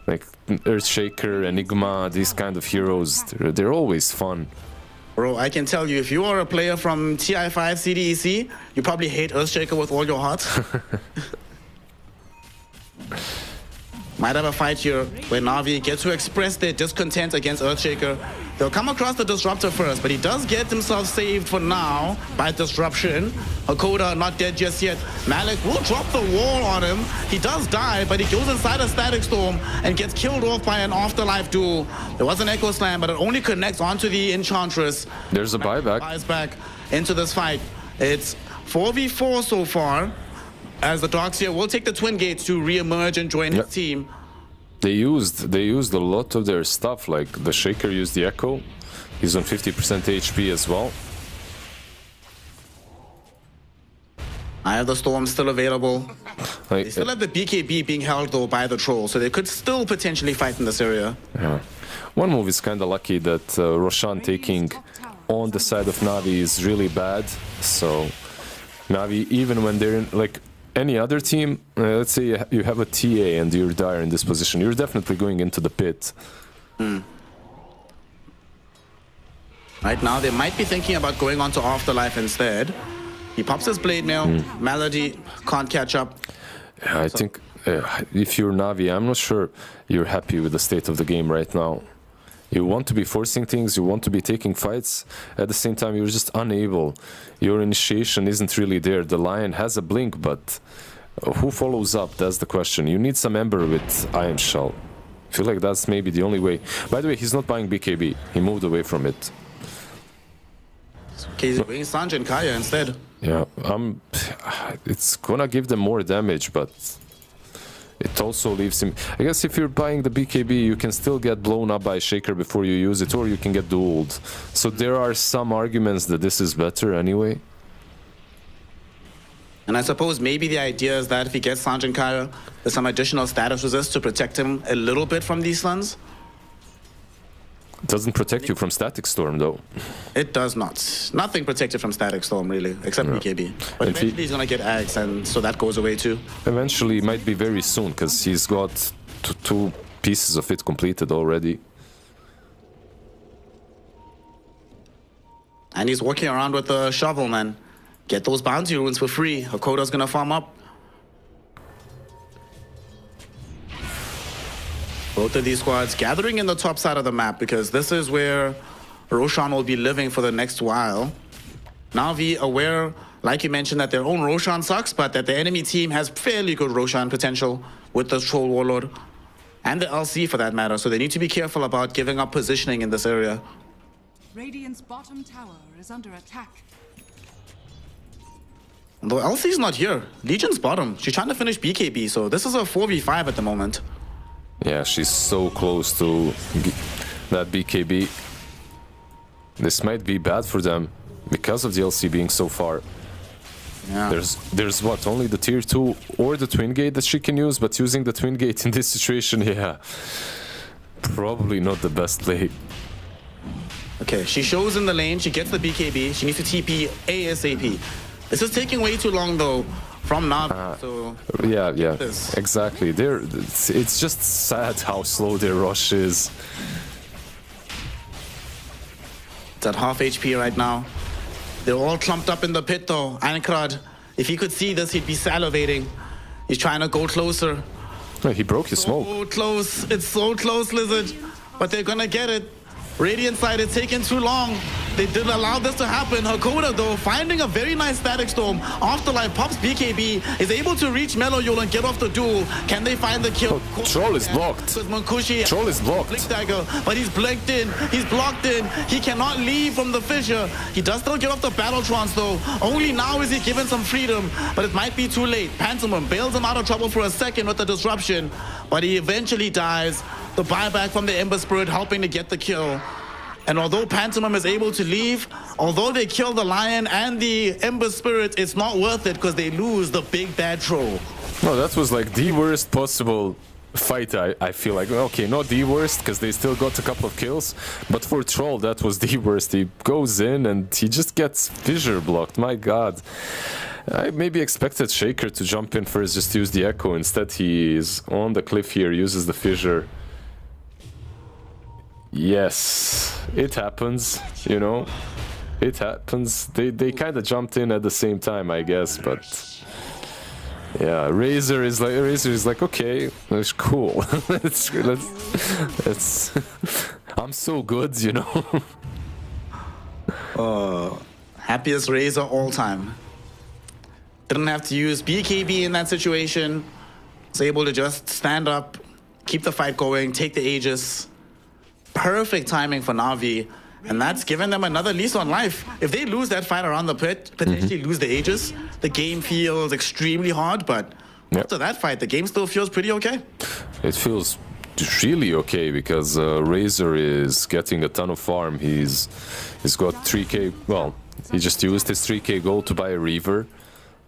S2: Like, Earthshaker, Enigma, these kind of heroes, they're always fun.
S1: Bro, I can tell you, if you are a player from TI5 CDEC, you probably hate Earthshaker with all your heart. Might have a fight here where Navi gets to express their discontent against Earthshaker. They'll come across the Disruptor first, but he does get himself saved for now by Disruption. Hakoda not dead just yet. Malik will drop the wall on him. He does die, but he goes inside a Static Storm and gets killed off by an Afterlife duel. There was an Echo Slam, but it only connects onto the Enchantress.
S2: There's a buyback.
S1: Buys back into this fight. It's 4v4 so far, as the Darkseer will take the Twin Gates to re-emerge and join his team.
S2: They used a lot of their stuff, like the Shaker used the Echo. He's on 50% HP as well.
S1: I have the Storm still available.
S2: Like,
S1: They still have the BKB being held though by the Troll, so they could still potentially fight in this area.
S2: yeah. One move is kind of lucky that Roshan taking on the side of Navi is really bad. So Navi, even when they're in, like, any other team, let's say you have a TA and you're dire in this position, you're definitely going into the pit.
S1: Right now, they might be thinking about going on to Afterlife instead. He pops his Blade Mail. Melody can't catch up.
S2: Yeah, I think if you're Navi, I'm not sure you're happy with the state of the game right now. You want to be forcing things, you want to be taking fights, at the same time you're just unable. Your initiation isn't really there. The Lion has a blink, but who follows up? That's the question. You need some Ember with Iron Shell. I feel like that's maybe the only way. By the way, he's not buying BKB. He moved away from it.
S1: Okay, he's bringing Sanjay and Kaya instead.
S2: Yeah, it's gonna give them more damage, but it also leaves him. I guess if you're buying the BKB, you can still get blown up by Shaker before you use it, or you can get dueled. So there are some arguments that this is better anyway.
S1: And I suppose maybe the idea is that if he gets Sanjay and Kaya, there's some additional status resist to protect him a little bit from these stuns.
S2: It doesn't protect you from Static Storm, though.
S1: It does not. Nothing protected from Static Storm, really, except BKB. But
S2: And
S1: eventually he's gonna get Axe, and so that goes away too.
S2: Eventually, it might be very soon, because he's got two pieces of it completed already.
S1: And he's walking around with a shovel, man. Get those bounty runes for free. Hakoda's gonna farm up. Both of these squads gathering in the top side of the map, because this is where Roshan will be living for the next while. Navi aware, like you mentioned, that their own Roshan sucks, but that the enemy team has fairly good Roshan potential with the Troll Warlord. And the LC for that matter, so they need to be careful about giving up positioning in this area.
S3: Radiant's bottom tower is under attack.
S1: Though LC's not here. Legion's bottom. She's trying to finish BKB, so this is a 4v5 at the moment.
S2: Yeah, she's so close to that BKB. This might be bad for them because of the LC being so far.
S1: Yeah.
S2: There's what, only the tier 2 or the Twin Gate that she can use, but using the Twin Gate in this situation, yeah, probably not the best play.
S1: Okay, she shows in the lane, she gets the BKB, she needs to TP ASAP. This is taking way too long though from Navi, so...
S2: Yeah, exactly. It's just sad how slow their rush is.
S1: It's at half HP right now. They're all clumped up in the pit though. Einkrad, if he could see this, he'd be salivating. He's trying to go closer.
S2: Oh, he broke his smoke.
S1: So close, it's so close, Lizard. But they're gonna get it. Radiant side, it's taken too long. They didn't allow this to happen. Hakoda, though, finding a very nice Static Storm. Afterlife pops BKB, is able to reach Meloyul and get off the duel. Can they find the kill?
S2: Oh, Troll is blocked. Troll is blocked.
S1: Blink dagger, but he's blinked in. He's blocked in. He cannot leave from the fissure. He does still get off the Battletrons, though. Only now is he given some freedom, but it might be too late. Pantomime bails him out of trouble for a second with the disruption, but he eventually dies. The buyback from the Ember Spirit helping to get the kill. And although Pantomime is able to leave, although they kill the Lion and the Ember Spirit, it's not worth it because they lose the big bad Troll.
S2: No, that was like the worst possible fight, I feel like, okay, not the worst, because they still got a couple of kills, but for Troll, that was the worst. He goes in and he just gets fissure blocked, my god. I maybe expected Shaker to jump in first, just use the Echo. Instead, he is on the cliff here, uses the fissure. Yes, it happens, you know. It happens. They kind of jumped in at the same time, I guess, but... Yeah, Razor is like, okay, that's cool. let's I'm so good, you know.
S1: Happiest Razor all time. Didn't have to use BKB in that situation. Was able to just stand up, keep the fight going, take the Aegis. Perfect timing for Na'Vi. And that's given them another lease on life. If they lose that fight around the pit, potentially lose the Aegis, the game feels extremely hard, but after that fight, the game still feels pretty okay.
S2: It feels really okay because Razor is getting a ton of farm. He's got 3k, well, he just used his 3k gold to buy a Reaver.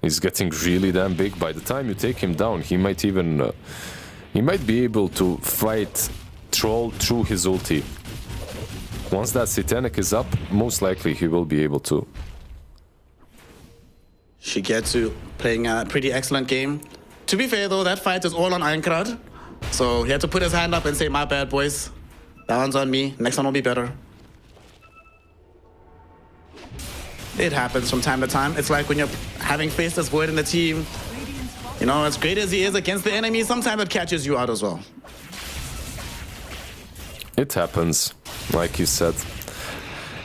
S2: He's getting really damn big. By the time you take him down, he might even, he might be able to fight Troll through his ulti. Once that Satanic is up, most likely he will be able to.
S1: Shigetsu playing a pretty excellent game. To be fair though, that fight is all on Einkrad. So he had to put his hand up and say, my bad boys. That one's on me, next one will be better. It happens from time to time. It's like when you're having Faceless Void in the team. You know, as great as he is against the enemy, sometimes it catches you out as well.
S2: It happens, like you said.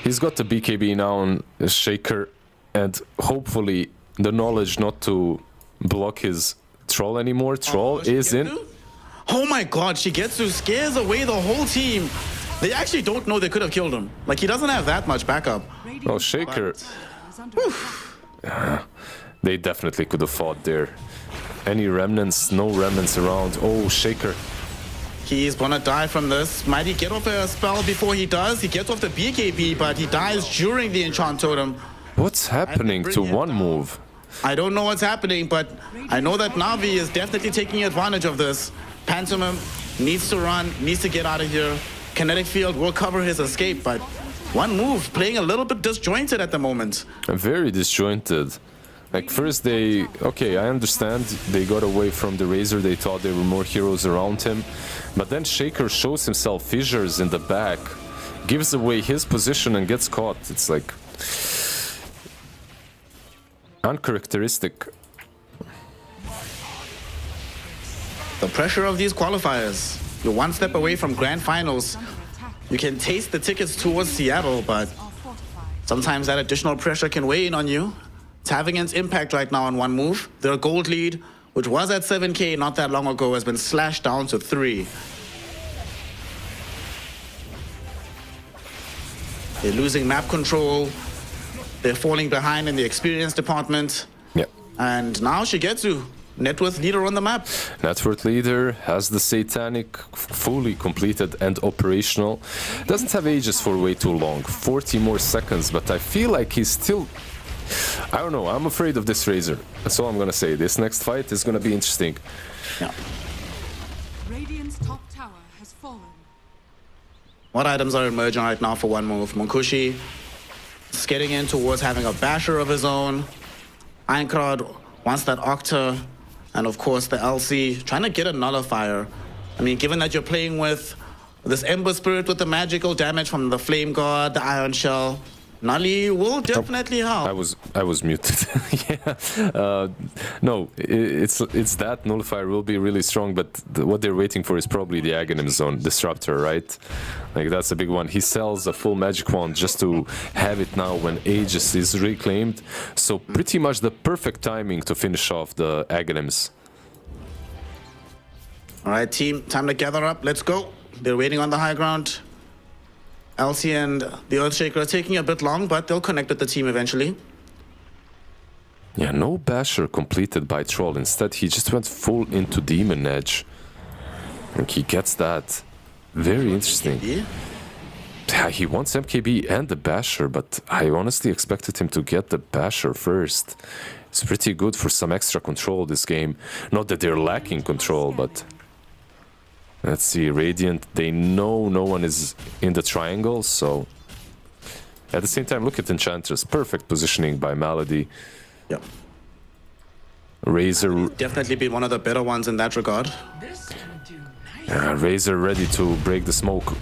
S2: He's got the BKB now on Shaker, and hopefully the knowledge not to block his Troll anymore. Troll is in.
S1: Oh my god, Shigetsu scares away the whole team. They actually don't know they could have killed him. Like, he doesn't have that much backup.
S2: Oh, Shaker. They definitely could have fought there. Any remnants? No remnants around. Oh, Shaker.
S1: He's gonna die from this. Might he get off a spell before he does? He gets off the BKB, but he dies during the Enchant Totem.
S2: What's happening to one move?
S1: I don't know what's happening, but I know that Na'Vi is definitely taking advantage of this. Pantomime needs to run, needs to get out of here. Kinetic Field will cover his escape, but one move, playing a little bit disjointed at the moment.
S2: Very disjointed. Like, first they... Okay, I understand they got away from the Razor. They thought there were more heroes around him. But then Shaker shows himself fissures in the back, gives away his position and gets caught. It's like... uncharacteristic.
S1: The pressure of these qualifiers. You're one step away from Grand Finals. You can taste the tickets towards Seattle, but sometimes that additional pressure can weigh in on you. It's having its impact right now on one move. Their gold lead, which was at 7k not that long ago, has been slashed down to 3. They're losing map control. They're falling behind in the experience department.
S2: Yeah.
S1: And now Shigetsu, net worth leader on the map.
S2: Net worth leader, has the Satanic fully completed and operational. Doesn't have Aegis for way too long, 40 more seconds, but I feel like he's still... I don't know, I'm afraid of this Razor. That's all I'm gonna say. This next fight is gonna be interesting.
S1: Yeah.
S3: Radiant's top tower has fallen.
S1: What items are emerging right now for one move? Munkushi is getting in towards having a basher of his own. Einkrad wants that Octa. And of course the LC trying to get a nullifier. I mean, given that you're playing with this Ember Spirit with the magical damage from the Flame God, the Iron Shell, Nully will definitely help.
S2: I was muted. Yeah. No, it's that nullifier will be really strong, but what they're waiting for is probably the Aghanim Zone Disruptor, right? Like, that's a big one. He sells a full magic wand just to have it now when Aegis is reclaimed. So pretty much the perfect timing to finish off the Aghanims.
S1: All right, team, time to gather up. Let's go. They're waiting on the high ground. LC and the Earthshaker are taking a bit long, but they'll connect with the team eventually.
S2: Yeah, no basher completed by Troll. Instead, he just went full into Demon Edge. And he gets that. Very interesting. Yeah, he wants MKB and the basher, but I honestly expected him to get the basher first. It's pretty good for some extra control this game. Not that they're lacking control, but... Let's see, Radiant, they know no one is in the triangle, so... At the same time, look at Enchantress. Perfect positioning by Malady.
S1: Yep.
S2: Razor...
S1: Definitely been one of the better ones in that regard.
S2: Razor ready to break the smoke.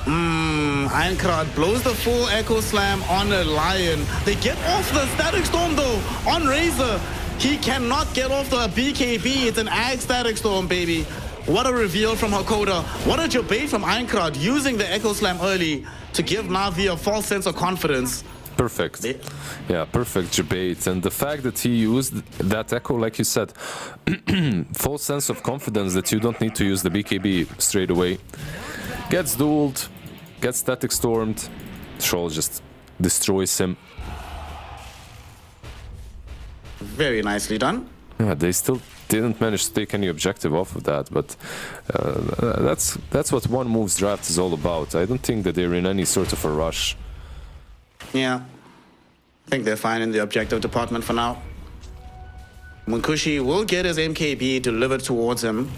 S1: Ironcrad blows the full Echo Slam on a Lion. They get off the Static Storm though on Razor. He cannot get off the BKB. It's an Ag Static Storm, baby. What a reveal from Hakoda. What a debate from Ironcrad using the Echo Slam early to give Navi a false sense of confidence.
S2: Perfect. Yeah, perfect debate. And the fact that he used that Echo, like you said, false sense of confidence that you don't need to use the BKB straight away. Gets dueled, gets Static Stormed, Troll just destroys him.
S1: Very nicely done.
S2: Yeah, they still didn't manage to take any objective off of that, but that's what one moves draft is all about. I don't think that they're in any sort of a rush.
S1: Yeah, I think they're fine in the objective department for now. Munkushi will get his MKB delivered towards him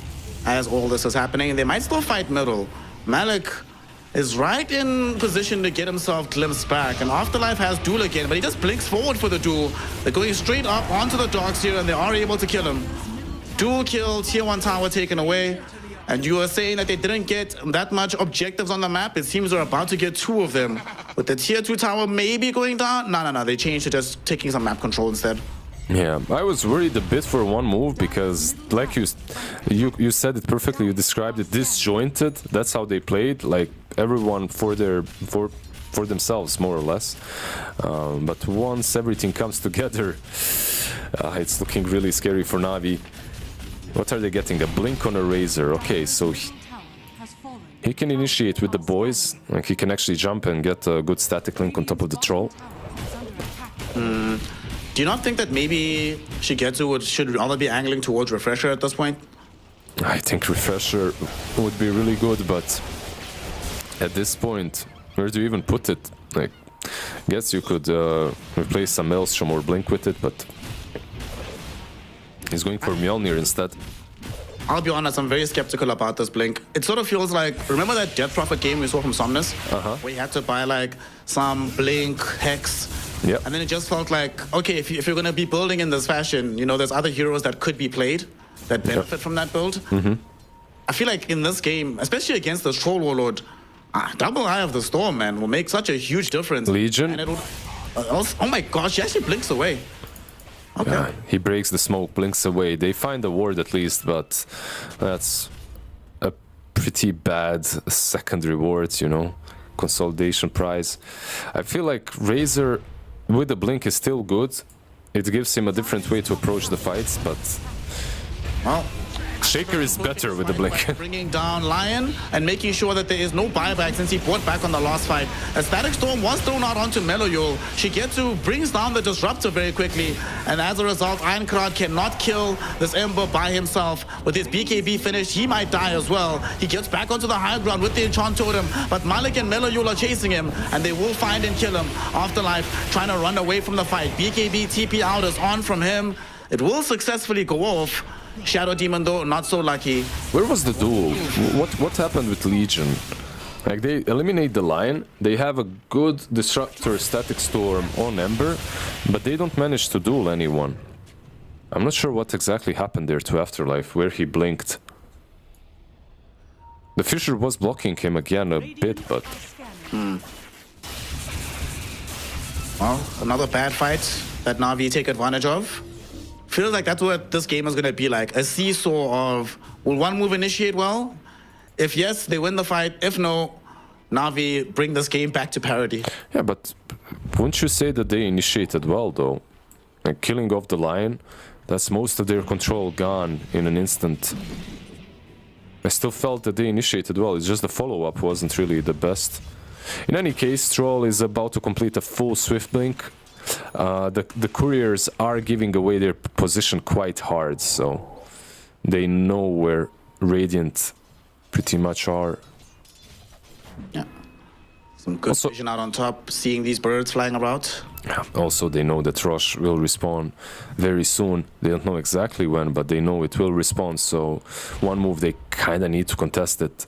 S1: as all this is happening. They might still fight middle. Malik is right in position to get himself glimpsed back, and Afterlife has duel again, but he just blinks forward for the duel. They're going straight up onto the docks here, and they are able to kill him. Dual kill, tier 1 tower taken away. And you were saying that they didn't get that much objectives on the map. It seems they're about to get 2 of them. With the tier 2 tower maybe going down. No. They changed to just taking some map control instead.
S2: Yeah, I was worried a bit for one move because, like you said it perfectly. You described it disjointed. That's how they played. Like everyone for themselves, more or less. But once everything comes together, it's looking really scary for Navi. What are they getting? A blink on a Razor. Okay, so he can initiate with the boys. Like he can actually jump and get a good static link on top of the troll.
S1: Do you not think that maybe Shigetsu should rather be angling towards Refresher at this point?
S2: I think Refresher would be really good, but at this point, where do you even put it? Like, I guess you could replace some Maelstrom or Blink with it, but he's going for Mjolnir instead.
S1: I'll be honest, I'm very skeptical about this Blink. It sort of feels like, remember that Death Prophet game we saw from Somnus? Where you had to buy like some Blink, Hex,
S2: Yep.
S1: and then it just felt like, okay, if you're going to be building in this fashion, you know, there's other heroes that could be played that benefit from that build. I feel like in this game, especially against the Troll Warlord, Double Eye of the Storm, man, will make such a huge difference.
S2: Legion?
S1: And it'll, oh my gosh, he actually blinks away. Okay.
S2: Yeah, he breaks the smoke, blinks away. They find a ward at least, but that's a pretty bad second reward, you know, consolidation prize. I feel like Razor with the blink is still good. It gives him a different way to approach the fights, but
S1: Well,
S2: Shaker is better with the blink.
S1: Bringing down Lion and making sure that there is no buyback since he brought back on the last fight. A Static Storm was thrown out onto Meloyul. Shigetsu brings down the Disruptor very quickly, and as a result, Ironcrad cannot kill this Ember by himself. With his BKB finished, he might die as well. He gets back onto the high ground with the Enchant Totem, but Malik and Meloyul are chasing him, and they will find and kill him. Afterlife trying to run away from the fight. BKB TP out is on from him. It will successfully go off. Shadow Demon though, not so lucky.
S2: Where was the duel? What happened with Legion? Like they eliminate the Lion, they have a good Disruptor Static Storm on Ember, but they don't manage to duel anyone. I'm not sure what exactly happened there to Afterlife, where he blinked. The Fisher was blocking him again a bit, but...
S1: Well, another bad fight that Navi take advantage of. Feels like that's what this game is going to be like. A seesaw of, will one move initiate well? If yes, they win the fight. If no, Navi bring this game back to parity.
S2: Yeah, but wouldn't you say that they initiated well, though? Like, killing off the Lion, that's most of their control gone in an instant. I still felt that they initiated well, it's just the follow-up wasn't really the best. In any case, Troll is about to complete a full Swift Blink. The couriers are giving away their position quite hard, so they know where Radiant pretty much are.
S1: Yeah. Some good vision out on top, seeing these birds flying about.
S2: Also, they know that Rosh will respawn very soon. They don't know exactly when, but they know it will respawn. So one move, they kind of need to contest it.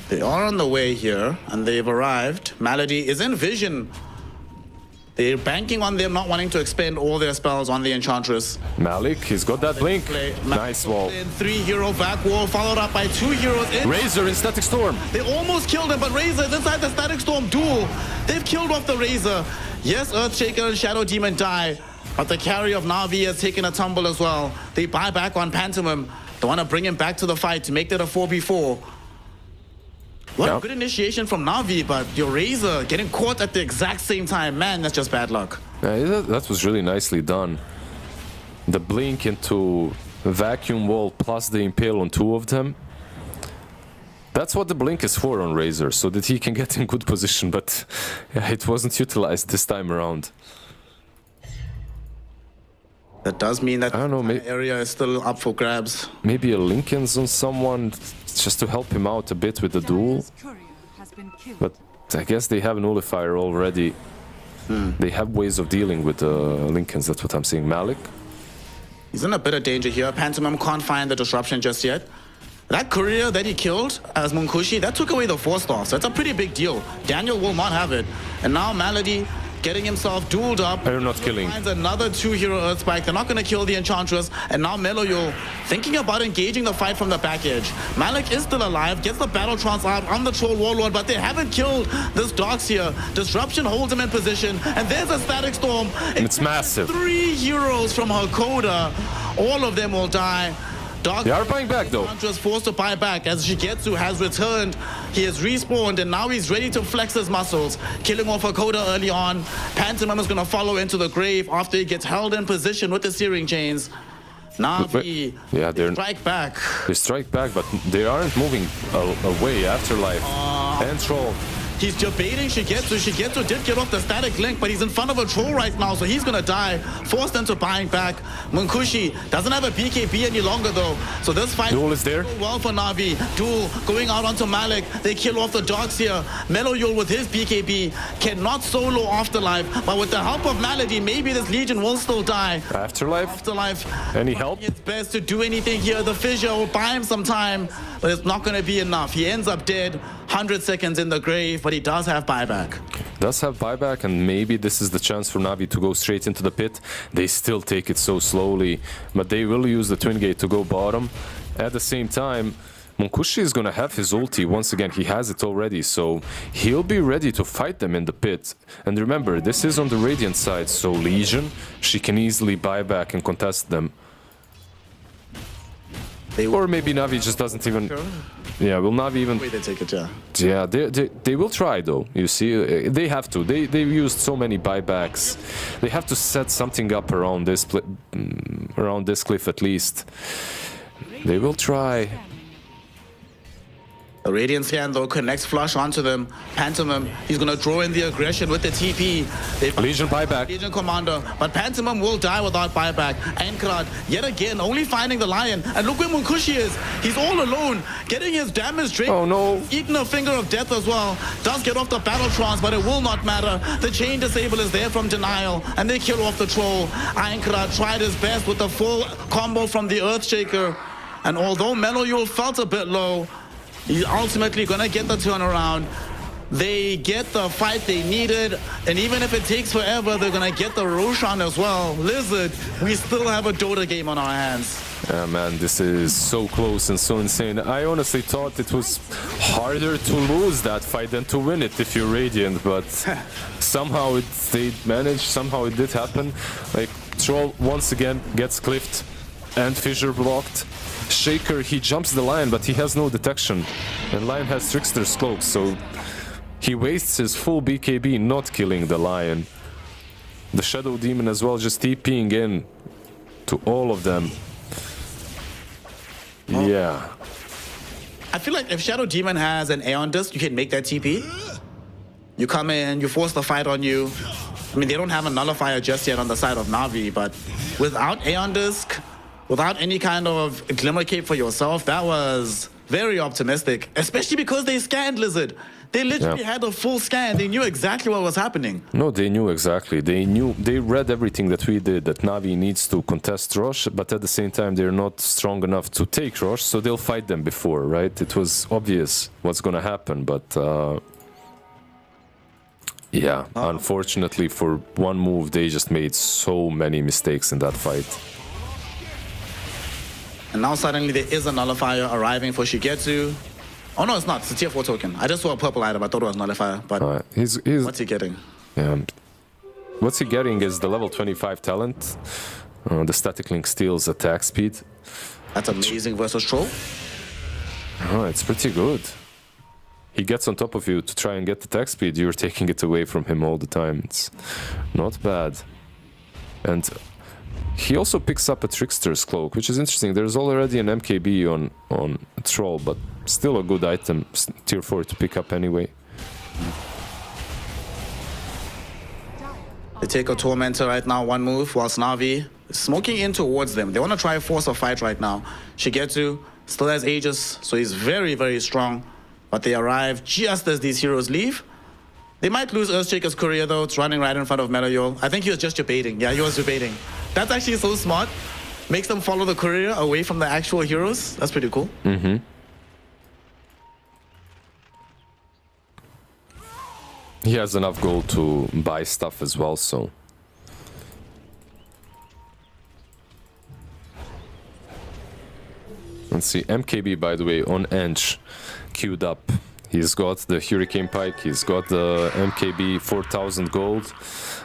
S1: They are on the way here, and they've arrived. Malady is in vision. They're banking on them not wanting to expend all their spells on the Enchantress.
S2: Malik, he's got that blink. Nice wall.
S1: 3-hero back wall, followed up by 2 heroes.
S2: Razor in Static Storm.
S1: They almost killed him, but Razor is inside the Static Storm duel. They've killed off the Razor. Yes, Earthshaker and Shadow Demon die, but the carry of Navi has taken a tumble as well. They buy back on Pantomim. They want to bring him back to the fight to make that a 4v4. What a good initiation from Navi, but your Razor getting caught at the exact same time. Man, that's just bad luck.
S2: Yeah, that was really nicely done. The blink into vacuum wall plus the impale on 2 of them. That's what the blink is for on Razor, so that he can get in good position, but yeah, it wasn't utilized this time around.
S1: That does mean that
S2: I don't know,
S1: the area is still up for grabs.
S2: Maybe a Lincoln's on someone just to help him out a bit with the duel. But I guess they have an Nullifier already. They have ways of dealing with the Lincolns, that's what I'm seeing. Malik?
S1: He's in a bit of danger here. Pantomim can't find the disruption just yet. That courier that he killed as Munkushi, that took away the 4-star, so that's a pretty big deal. Daniel will not have it. And now Malady getting himself dueled up.
S2: They're not killing.
S1: Finds another 2-hero Earth Spike. They're not going to kill the Enchantress. And now Meloyo thinking about engaging the fight from the back edge. Malik is still alive, gets the Battle Trance out on the Troll Warlord, but they haven't killed this Darkseer. Disruption holds him in position, and there's a Static Storm.
S2: It's massive.
S1: 3 heroes from Hakoda. All of them will die.
S2: They are buying back though.
S1: Was forced to buy back as Shigetsu has returned. He has respawned and now he's ready to flex his muscles, killing off Hakoda early on. Pantomim is going to follow into the grave after he gets held in position with the Searing Chains. Navi,
S2: yeah,
S1: they strike back.
S2: They strike back, but they aren't moving away. Afterlife and Troll.
S1: He's debating Shigetsu. Shigetsu did get off the static link, but he's in front of a troll right now, so he's gonna die. Forced into buying back. Munkushi doesn't have a BKB any longer though, so this fight
S2: Duel is there.
S1: Well for Navi. Duel going out onto Malik. They kill off the Darkseer. Meloyul with his BKB cannot solo Afterlife, but with the help of Malady, maybe this Legion will still die.
S2: Afterlife? Any help?
S1: It's best to do anything here. The fissure will buy him some time, but it's not gonna be enough. He ends up dead. 100 seconds in the grave, but he does have buyback.
S2: And maybe this is the chance for Navi to go straight into the pit. They still take it so slowly, but they will use the Twin Gate to go bottom. At the same time, Munkushi is gonna have his ulti. Once again, he has it already, so he'll be ready to fight them in the pit. And remember, this is on the Radiant side, so Legion, she can easily buy back and contest them. Or maybe Navi just doesn't even... Yeah, will Navi even...
S1: Wait, they take it, yeah.
S2: Yeah, they will try though, you see. They have to. They've used so many buybacks. They have to set something up around this cliff at least. They will try.
S1: The Radiant scan though connects flush onto them. Pantomim, he's gonna draw in the aggression with the TP.
S2: Legion buyback.
S1: Legion commander, but Pantomim will die without buyback. Ankrad, yet again, only finding the Lion. And look where Munkushi is. He's all alone, getting his damage drink.
S2: Oh no.
S1: Eating a finger of death as well. Does get off the Battle Trance, but it will not matter. The chain disable is there from Denial, and they kill off the Troll. Ankrad tried his best with the full combo from the Earthshaker. And although Meloyul felt a bit low, he's ultimately gonna get the turnaround. They get the fight they needed, and even if it takes forever, they're gonna get the Roshan as well. Lizard, we still have a Dota game on our hands.
S2: Yeah, man, this is so close and so insane. I honestly thought it was harder to lose that fight than to win it if you're Radiant, but somehow they managed, somehow it did happen. Like, Troll once again gets clipped and fissure blocked. Shaker, he jumps the Lion, but he has no detection. And Lion has Trickster's Cloak, so he wastes his full BKB not killing the Lion. The Shadow Demon as well, just TPing in to all of them. Oh. Yeah.
S1: I feel like if Shadow Demon has an Aeon Disc, you can make that TP. You come in, you force the fight on you. I mean, they don't have a Nullifier just yet on the side of Navi, but without Aeon Disc, without any kind of Glimmer Cape for yourself, that was very optimistic, especially because they scanned Lizard. They literally had a full scan. They knew exactly what was happening.
S2: No, they knew exactly. They read everything that we did, that Navi needs to contest Rosh, but at the same time, they're not strong enough to take Rosh, so they'll fight them before, right? It was obvious what's going to happen, but yeah, unfortunately, for one move, they just made so many mistakes in that fight.
S1: And now suddenly there is a nullifier arriving for Shigetsu. Oh no, it's not. It's a tier 4 token. I just saw a purple item. I thought it was nullifier, but
S2: he's
S1: what's he getting?
S2: Yeah, what's he getting is the level 25 talent. The static link steals attack speed.
S1: That's amazing versus Troll.
S2: Oh, it's pretty good. He gets on top of you to try and get the attack speed. You're taking it away from him all the time. It's not bad. And he also picks up a Trickster's Cloak, which is interesting. There's already an MKB on Troll, but still a good item, tier 4 to pick up anyway.
S1: They take a Tormentor right now, one move, whilst Navi is smoking in towards them. They want to try force a fight right now. Shigetsu still has Aegis, so he's very, very strong. But they arrive just as these heroes leave. They might lose Earthshaker's courier though. It's running right in front of Melayol. I think he was just debating. Yeah, he was debating. That's actually so smart. Makes them follow the courier away from the actual heroes. That's pretty cool.
S2: Mm-hmm. He has enough gold to buy stuff as well, so... Let's see, MKB, by the way, on Ench, queued up. He's got the Hurricane Pike, he's got the MKB, 4,000 gold.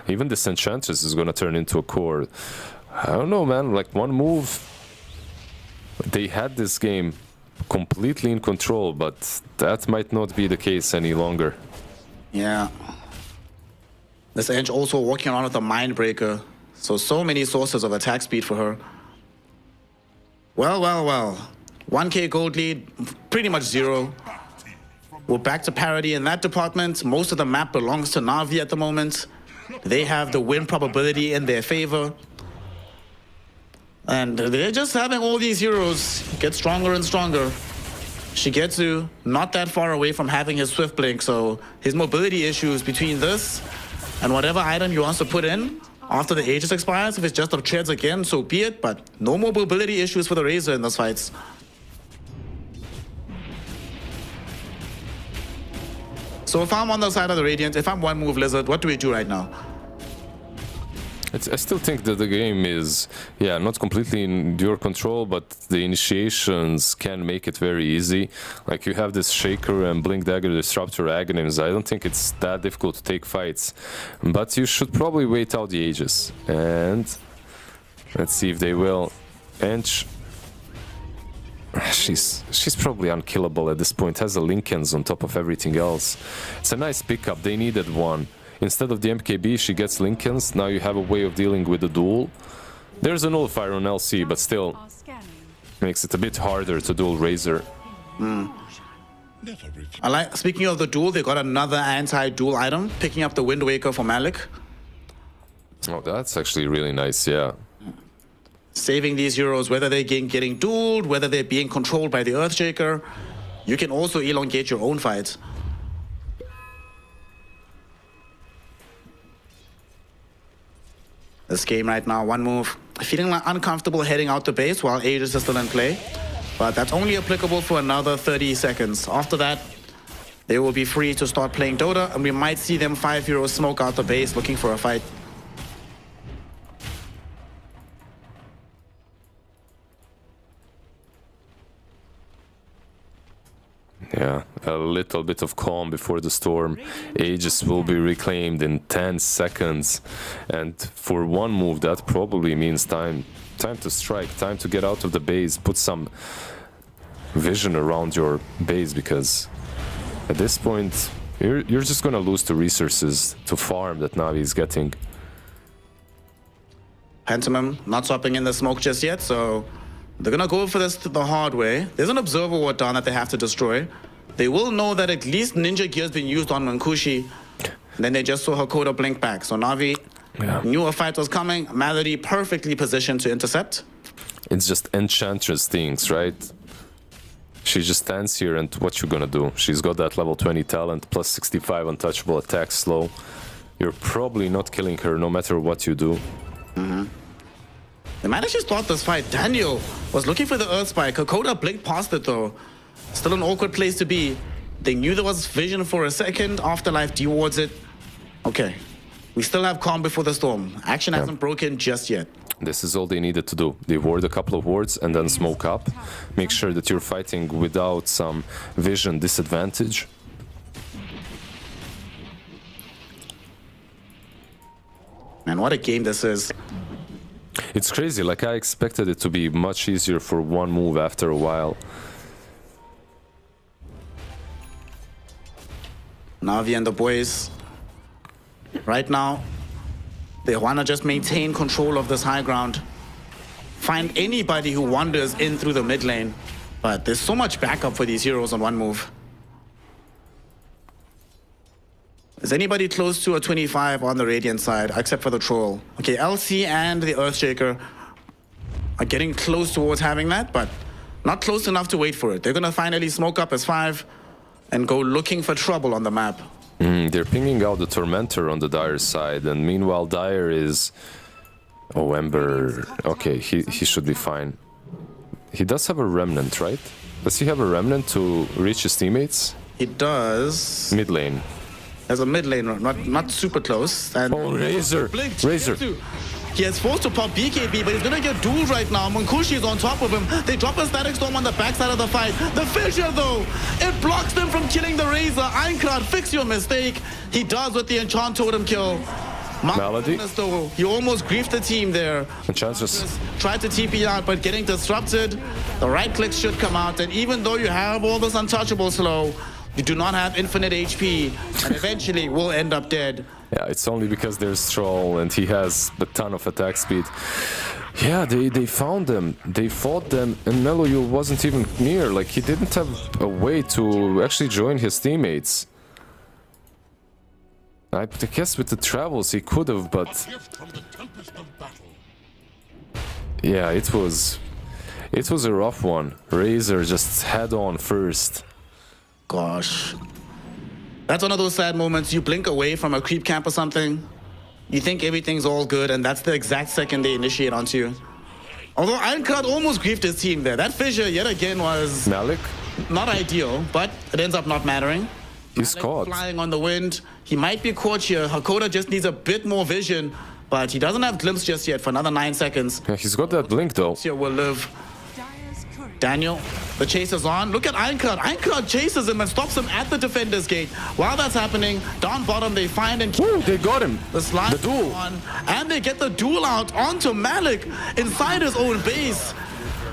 S2: Even this Enchantress is gonna turn into a core. I don't know, man, like one move... They had this game completely in control, but that might not be the case any longer.
S1: Yeah. This Ench also walking around with a Mindbreaker. So many sources of attack speed for her. Well, well, well. 1k gold lead, pretty much zero. We're back to parity in that department. Most of the map belongs to Navi at the moment. They have the win probability in their favor. And they're just having all these heroes get stronger and stronger. Shigetsu, not that far away from having his Swift Blink, so his mobility issues between this and whatever item he wants to put in after the Aegis expires, if it's just of treads again, so be it, but no more mobility issues for the Razor in those fights. So if I'm on the side of the Radiant, if I'm one move Lizard, what do we do right now?
S2: I still think that the game is, yeah, not completely in your control, but the initiations can make it very easy. Like you have this Shaker and Blink Dagger Disruptor Aghanims. I don't think it's that difficult to take fights, but you should probably wait out the Aegis. And let's see if they will. Ench, she's probably unkillable at this point. Has the Linkens on top of everything else. It's a nice pickup. They needed one. Instead of the MKB, she gets Linkens. Now you have a way of dealing with the duel. There's a nullifier on LC, but still makes it a bit harder to duel Razor.
S1: I like. Speaking of the duel, they got another anti-duel item, picking up the Wind Waker for Malik.
S2: Oh, that's actually really nice, yeah.
S1: Saving these heroes, whether they're getting dueled, whether they're being controlled by the Earthshaker. You can also elongate your own fights. This game right now, one move. Feeling like uncomfortable heading out the base while Aegis is still in play. But that's only applicable for another 30 seconds. After that, they will be free to start playing Dota, and we might see them 5 heroes smoke out the base looking for a fight.
S2: Yeah, a little bit of calm before the storm. Aegis will be reclaimed in 10 seconds. And for one move, that probably means time to strike, time to get out of the base, put some vision around your base, because at this point, you're just gonna lose the resources to farm that Navi is getting.
S1: Pantomime not swapping in the smoke just yet, so they're gonna go for this the hard way. There's an Observer Ward down that they have to destroy. They will know that at least Ninja Gear's been used on Mankushi. Then they just saw Hakoda blink back. So Navi knew a fight was coming. Malady perfectly positioned to intercept.
S2: It's just Enchantress things, right? She just stands here, and what you gonna do? She's got that level 20 talent, plus 65 untouchable attack slow. You're probably not killing her no matter what you do.
S1: They might have just thought this fight. Daniel was looking for the Earth Spike. Hakoda blinked past it though. Still an awkward place to be. They knew there was vision for a second. Afterlife dewards it. Okay. We still have calm before the storm. Action hasn't broken just yet.
S2: This is all they needed to do. They ward a couple of wards and then smoke up. Make sure that you're fighting without some vision disadvantage.
S1: Man, what a game this is.
S2: It's crazy, like I expected it to be much easier for one move after a while.
S1: Navi and the boys, right now, they want to just maintain control of this high ground. Find anybody who wanders in through the mid lane. But there's so much backup for these heroes on one move. Is anybody close to a 25 on the Radiant side, except for the Troll? Okay, LC and the Earthshaker are getting close towards having that, but not close enough to wait for it. They're gonna finally smoke up as 5 and go looking for trouble on the map.
S2: They're pinging out the Tormentor on the Dire side, and meanwhile Dire is... Oh, Ember... Okay, he should be fine. He does have a Remnant, right? Does he have a Remnant to reach his teammates?
S1: He does.
S2: Mid lane.
S1: There's a mid lane, not super close. And
S2: Oh, Razor!
S1: blinked.
S2: Razor!
S1: He has forced to pop BKB, but he's gonna get dueled right now. Munkushi is on top of him. They drop a Static Storm on the backside of the fight. The Fissure, though, it blocks them from killing the Razor. Einkrad, fix your mistake. He does with the Enchant Totem kill.
S2: Melody.
S1: Though, he almost griefed the team there.
S2: Enchantress.
S1: Tried to TP out, but getting disrupted. The right clicks should come out, and even though you have all this untouchable slow, you do not have infinite HP, and eventually will end up dead.
S2: Yeah, it's only because there's Troll and he has a ton of attack speed. Yeah, they found them. They fought them, and Meloyu wasn't even near. Like, he didn't have a way to actually join his teammates. I guess with the travels he could have, but... Yeah, it was a rough one. Razor just head on first.
S1: Gosh. That's one of those sad moments. You blink away from a creep camp or something. You think everything's all good, and that's the exact second they initiate onto you. Although Ironclad almost griefed his team there. That fissure yet again was
S2: Malik?
S1: not ideal, but it ends up not mattering.
S2: He's
S1: Malik
S2: caught.
S1: flying on the wind. He might be caught here. Hakoda just needs a bit more vision, but he doesn't have glimpse just yet for another 9 seconds.
S2: Yeah, he's got that blink though.
S1: Here will live.
S3: Dire's courier.
S1: Daniel, the chase is on. Look at Ironclad. Ironclad chases him and stops him at the defender's gate. While that's happening, down bottom they find and
S2: Woo, they got him.
S1: the slide
S2: The duel.
S1: on, and they get the duel out onto Malik inside his own base.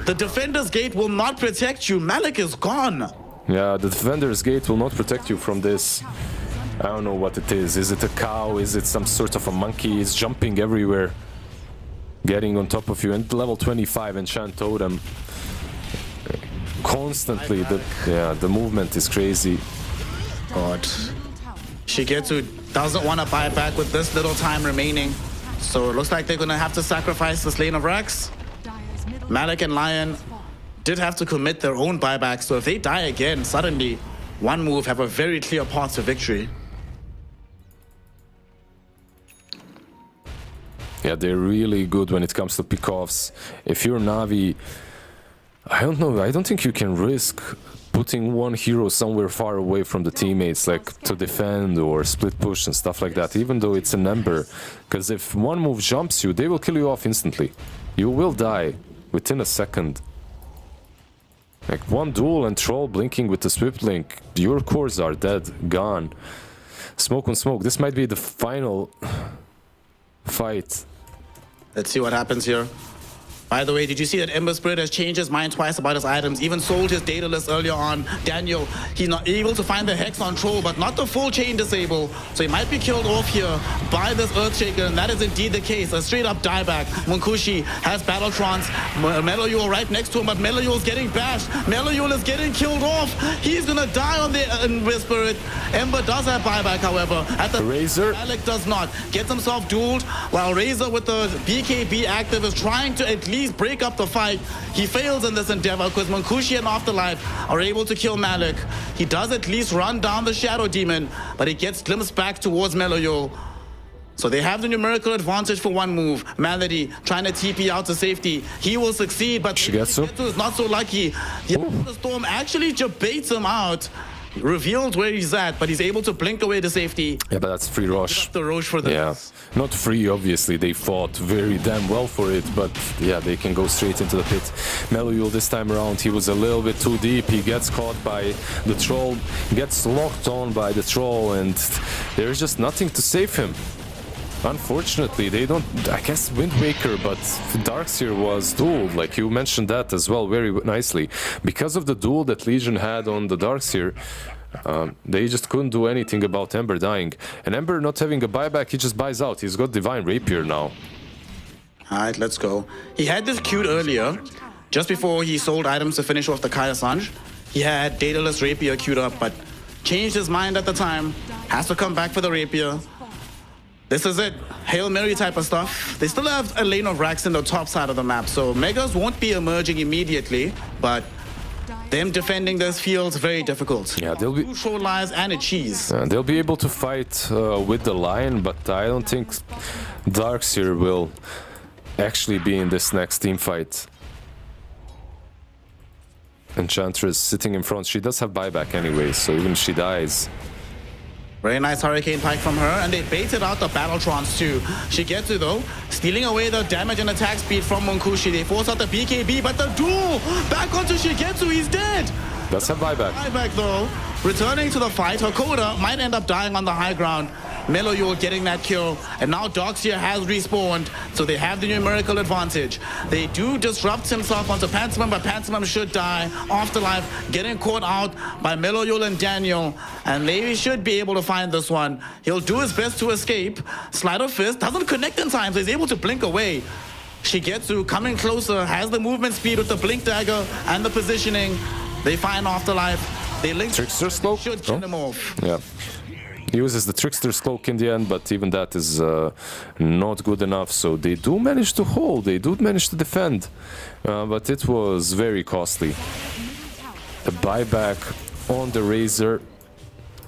S1: The defender's gate will not protect you. Malik is gone.
S2: Yeah, the defender's gate will not protect you from this. I don't know what it is. Is it a cow? Is it some sort of a monkey? It's jumping everywhere. Getting on top of you. And level 25 Enchant Totem. Constantly, the movement is crazy.
S1: God. Shigetsu doesn't want to buy back with this little time remaining. So it looks like they're going to have to sacrifice this lane of Rex.
S3: Dire's middle
S1: Malik and Lion did have to commit their own buyback, so if they die again, suddenly one move have a very clear path to victory.
S2: Yeah, they're really good when it comes to pickoffs. If you're Navi, I don't know, I don't think you can risk putting one hero somewhere far away from the teammates, like to defend or split push and stuff like that, even though it's an Ember. Because if one move jumps you, they will kill you off instantly. You will die within a second. Like one duel and Troll blinking with the Swift Link, your cores are dead, gone. Smoke on smoke, this might be the final fight.
S1: Let's see what happens here. By the way, did you see that Ember Spirit has changed his mind twice about his items, even sold his data list earlier on? Daniel, he's not able to find the Hex on Troll, but not the full chain disable. So he might be killed off here by this Earthshaker, and that is indeed the case. A straight up dieback. Munkushi has Battletrons. Meloyul right next to him, but Meloyul is getting bashed. Meloyul is getting killed off. He's gonna die on the Ember Spirit. Ember does have buyback, however. At the
S2: Razor.
S1: Alec does not. Gets himself dueled, while Razor with the BKB active is trying to at least least break up the fight. He fails in this endeavor because Munkushi and Afterlife are able to kill Malik. He does at least run down the Shadow Demon, but he gets glimpsed back towards Meloyol. So they have the numerical advantage for one move. Malady trying to TP out to safety. He will succeed, but
S2: Shigetsu
S1: is not so lucky. The Storm actually debates him out. Revealed where he's at, but he's able to blink away to safety.
S2: Yeah, but that's free Roche.
S1: The Roche for this.
S2: Yeah, not free, obviously. They fought very damn well for it, but yeah, they can go straight into the pit. Meloyul this time around, he was a little bit too deep. He gets caught by the troll, gets locked on by the troll, and there's just nothing to save him. Unfortunately, they don't, I guess, Wind Waker, but Darkseer was dueled, like you mentioned that as well very nicely. Because of the duel that Legion had on the Darkseer, they just couldn't do anything about Ember dying. And Ember not having a buyback, he just buys out. He's got Divine Rapier now.
S1: Alright, let's go. He had this queued earlier, just before he sold items to finish off the Kaya Sanj. He had Daedalus Rapier queued up, but changed his mind at the time. Has to come back for the Rapier. This is it. Hail Mary type of stuff. They still have a lane of racks in the top side of the map, so Megas won't be emerging immediately, but them defending this feels very difficult.
S2: Yeah, they'll be...
S1: Two Troll Lies and a cheese.
S2: They'll be able to fight with the Lion, but I don't think Darkseer will actually be in this next team fight. Enchantress sitting in front. She does have buyback anyway, so even if she dies...
S1: Very nice Hurricane Pike from her, and they baited out the Battletrons too. Shigetsu though, stealing away the damage and attack speed from Munkushi. They force out the BKB, but the duel back onto Shigetsu, he's dead!
S2: Does have buyback.
S1: Buyback though, returning to the fight. Hakoda might end up dying on the high ground. Meloyul getting that kill, and now Darkseer has respawned, so they have the numerical advantage. They do disrupt himself onto Pantomime, but Pantomime should die. Afterlife getting caught out by Meloyul and Daniel, and they should be able to find this one. He'll do his best to escape. Sleight of Fist doesn't connect in time, so he's able to blink away. Shigetsu coming closer, has the movement speed with the blink dagger and the positioning. They find Afterlife. They link.
S2: Trickster's Cloak?
S1: Should get him off.
S2: Yeah. He uses the Trickster's Cloak in the end, but even that is not good enough. So they do manage to hold, they do manage to defend, but it was very costly. The buyback on the Razor,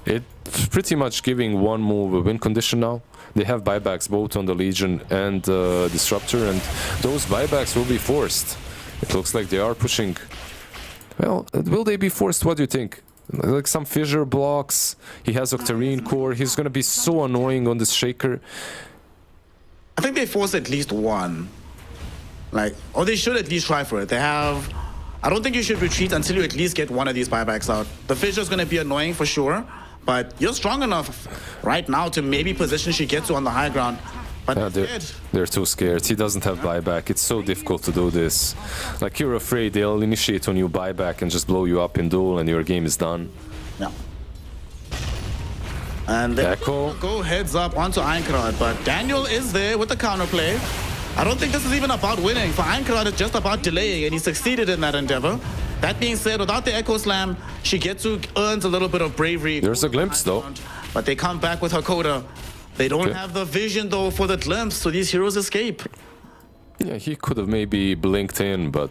S2: it's pretty much giving one move a win condition now. They have buybacks both on the Legion and Disruptor, and those buybacks will be forced. It looks like they are pushing. Well, will they be forced? What do you think? Like some fissure blocks. He has Octarine Core. He's gonna be so annoying on this Shaker.
S1: I think they force at least one. Like, or they should at least try for it. They have... I don't think you should retreat until you at least get one of these buybacks out. The fissure is gonna be annoying for sure, but you're strong enough right now to maybe position Shigetsu on the high ground. But
S2: they're too scared. He doesn't have buyback. It's so difficult to do this. Like, you're afraid they'll initiate on you buyback and just blow you up in duel and your game is done.
S1: Yeah. And they
S2: Echo
S1: go heads up onto Einkrad, but Daniel is there with the counterplay. I don't think this is even about winning. For Einkrad, it's just about delaying, and he succeeded in that endeavor. That being said, without the Echo Slam, Shigetsu earns a little bit of bravery.
S2: There's a glimpse though.
S1: But they come back with Hakoda. They don't have the vision though for the glimpse, so these heroes escape.
S2: Yeah, he could have maybe blinked in, but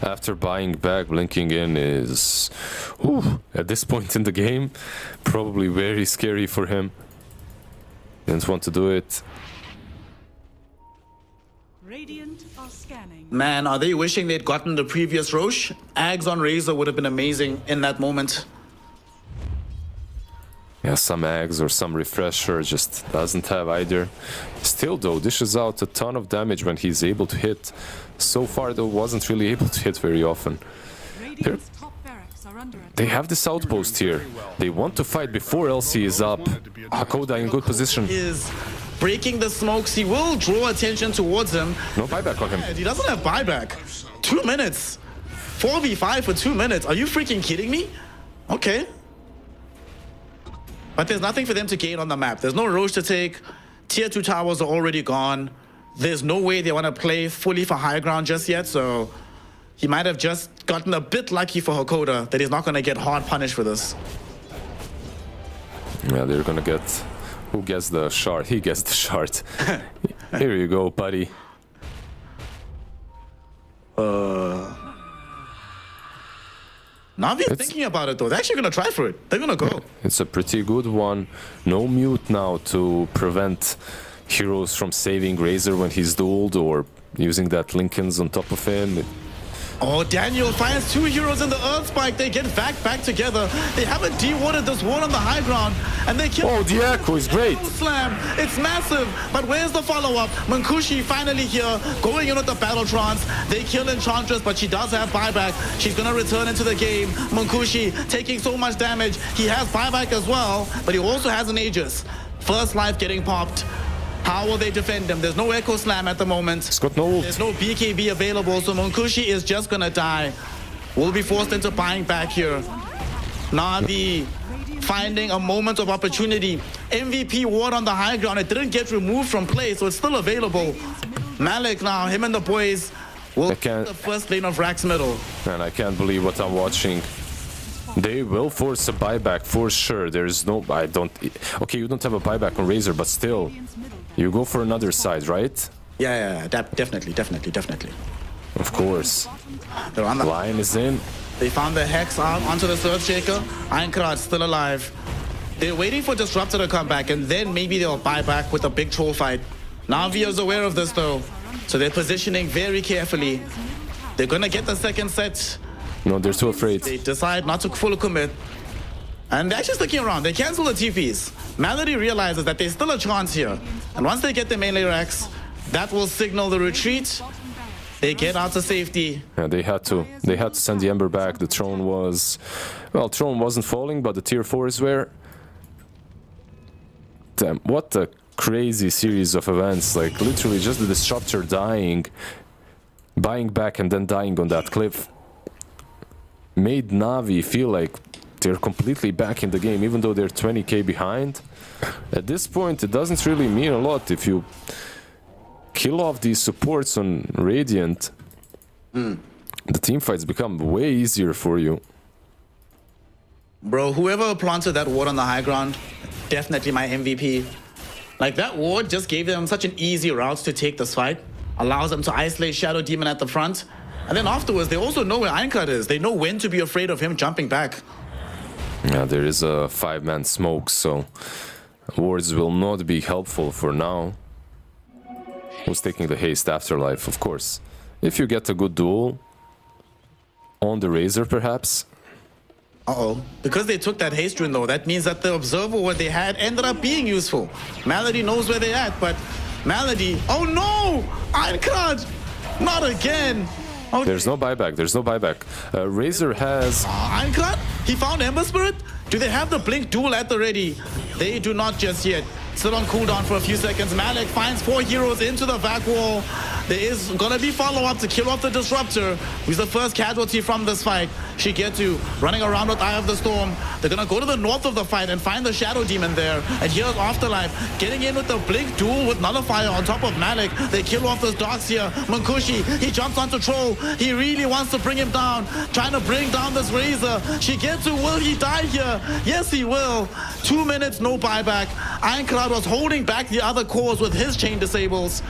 S2: after buying back, blinking in is, at this point in the game, probably very scary for him. Didn't want to do it.
S3: Radiant are scanning.
S1: Man, are they wishing they'd gotten the previous Roche? Ags on Razor would have been amazing in that moment.
S2: Yeah, some eggs or some refresher, just doesn't have either. Still though, dishes out a ton of damage when he's able to hit. So far though, wasn't really able to hit very often. They have this outpost here. They want to fight before LC is up. Hakoda in good position.
S1: Is breaking the smokes. He will draw attention towards him.
S2: No buyback on him.
S1: He doesn't have buyback. 2 minutes. 4v5 for 2 minutes. Are you freaking kidding me? Okay. But there's nothing for them to gain on the map. There's no Roche to take. Tier 2 towers are already gone. There's no way they want to play fully for high ground just yet, so he might have just gotten a bit lucky for Hakoda that he's not going to get hard punished for this.
S2: Yeah, they're going to get... Who gets the shard? He gets the shard. Here you go, buddy.
S1: Navi's thinking about it though. They're actually gonna try for it. They're gonna go.
S2: It's a pretty good one. No mute now to prevent heroes from saving Razor when he's dueled or using that Lincoln's on top of him.
S1: Oh, Daniel finds two heroes in the Earth Spike. They get back together. They haven't de-warded this one on the high ground, and they kill.
S2: Oh, the echo is great.
S1: Slam. It's massive, but where's the follow-up? Munkushi finally here, going in with the Battle Trance. They kill Enchantress, but she does have buyback. She's gonna return into the game. Munkushi taking so much damage. He has buyback as well, but he also has an Aegis. First life getting popped. How will they defend him? There's no Echo Slam at the moment.
S2: He's got no ult.
S1: There's no BKB available, so Munkushi is just gonna die. Will be forced into buying back here. Navi finding a moment of opportunity. MVP ward on the high ground. It didn't get removed from play, so it's still available. Malik now, him and the boys will take the first lane of Rax middle.
S2: Man, I can't believe what I'm watching. They will force a buyback for sure. There's no... Okay, you don't have a buyback on Razor, but still. You go for another side, right?
S1: Yeah, definitely.
S2: Of course.
S1: They're on the
S2: Lion is in.
S1: They found the Hex out onto the Surf Shaker. Ironclad still alive. They're waiting for Disruptor to come back, and then maybe they'll buy back with a big troll fight. Navi is aware of this though, so they're positioning very carefully. They're gonna get the second set.
S2: No, they're too afraid.
S1: They decide not to full commit. And they're actually sticking around. They cancel the TPs. Melody realizes that there's still a chance here. And once they get the melee Rex, that will signal the retreat. They get out to safety.
S2: Yeah, they had to send the Ember back. The throne was... Well, throne wasn't falling, but the tier 4s were. Damn, what a crazy series of events. Like, literally just the Disruptor dying, buying back and then dying on that cliff. Made Navi feel like they're completely back in the game, even though they're 20k behind. At this point, it doesn't really mean a lot. If you kill off these supports on Radiant, the team fights become way easier for you.
S1: Bro, whoever planted that ward on the high ground, definitely my MVP. Like, that ward just gave them such an easy route to take this fight. Allows them to isolate Shadow Demon at the front. And then afterwards, they also know where Ironclad is. They know when to be afraid of him jumping back.
S2: Yeah, there is a 5-man smoke, so wards will not be helpful for now. Who's taking the haste? Afterlife, of course. If you get a good duel on the Razor, perhaps.
S1: Uh-oh. Because they took that haste rune, though, that means that the Observer, what they had, ended up being useful. Malady knows where they're at, but Malady... Oh, no! Ironclad! Not again! Okay.
S2: There's no buyback. Razor has...
S1: Ironclad? He found Ember Spirit? Do they have the Blink duel at the ready? They do not just yet. Still on cooldown for a few seconds. Malik finds 4 heroes into the vac wall. There is gonna be follow-up to kill off the Disruptor, who's the first casualty from this fight. Shigetu running around with Eye of the Storm. They're gonna go to the north of the fight and find the Shadow Demon there. And here's Afterlife getting in with the Blink duel with Nullifier on top of Malik. They kill off this Darkseer. Munkushi, he jumps onto Troll. He really wants to bring him down. Trying to bring down this Razor. Shigetu, will he die here? Yes, he will. 2 minutes, no buyback. Ironclad was holding back the other cores with his chain disables.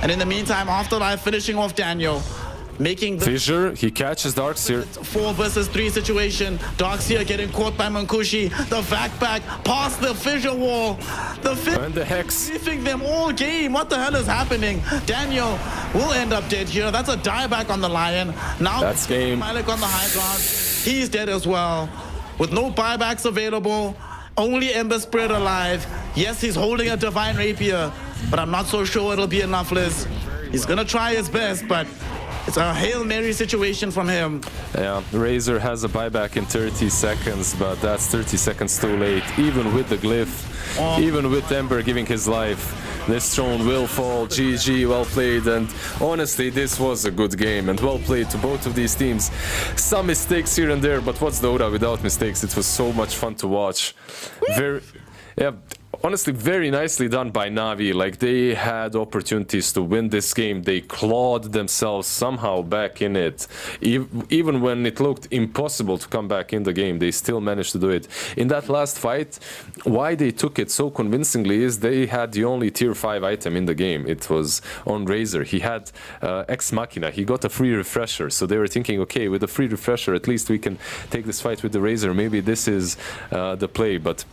S1: And in the meantime, Afterlife finishing off Daniel. Making the
S2: Fissure, he catches Darkseer.
S1: 4 versus 3 situation. Darkseer getting caught by Munkushi. The vac back past the fissure wall.
S2: And the Hex.
S1: Briefing them all game. What the hell is happening? Daniel will end up dead here. That's a dieback on the Lion. Now
S2: that's game.
S1: Malik on the high ground. He's dead as well. With no buybacks available. Only Ember Spirit alive. Yes, he's holding a Divine Rapier, but I'm not so sure it'll be enough, Liz. He's gonna try his best, but it's a Hail Mary situation from him.
S2: Yeah, Razor has a buyback in 30 seconds, but that's 30 seconds too late. Even with the glyph, even with Ember giving his life, this throne will fall. GG, well played, and honestly, this was a good game, and well played to both of these teams. Some mistakes here and there, but what's Dota without mistakes? It was so much fun to watch. Yeah, honestly, very nicely done by Navi. Like, they had opportunities to win this game. They clawed themselves somehow back in it. Even when it looked impossible to come back in the game, they still managed to do it. In that last fight, why they took it so convincingly is they had the only tier 5 item in the game. It was on Razor. He had Ex Machina. He got a free refresher. So they were thinking, okay, with a free refresher, at least we can take this fight with the Razor. Maybe this is the play, but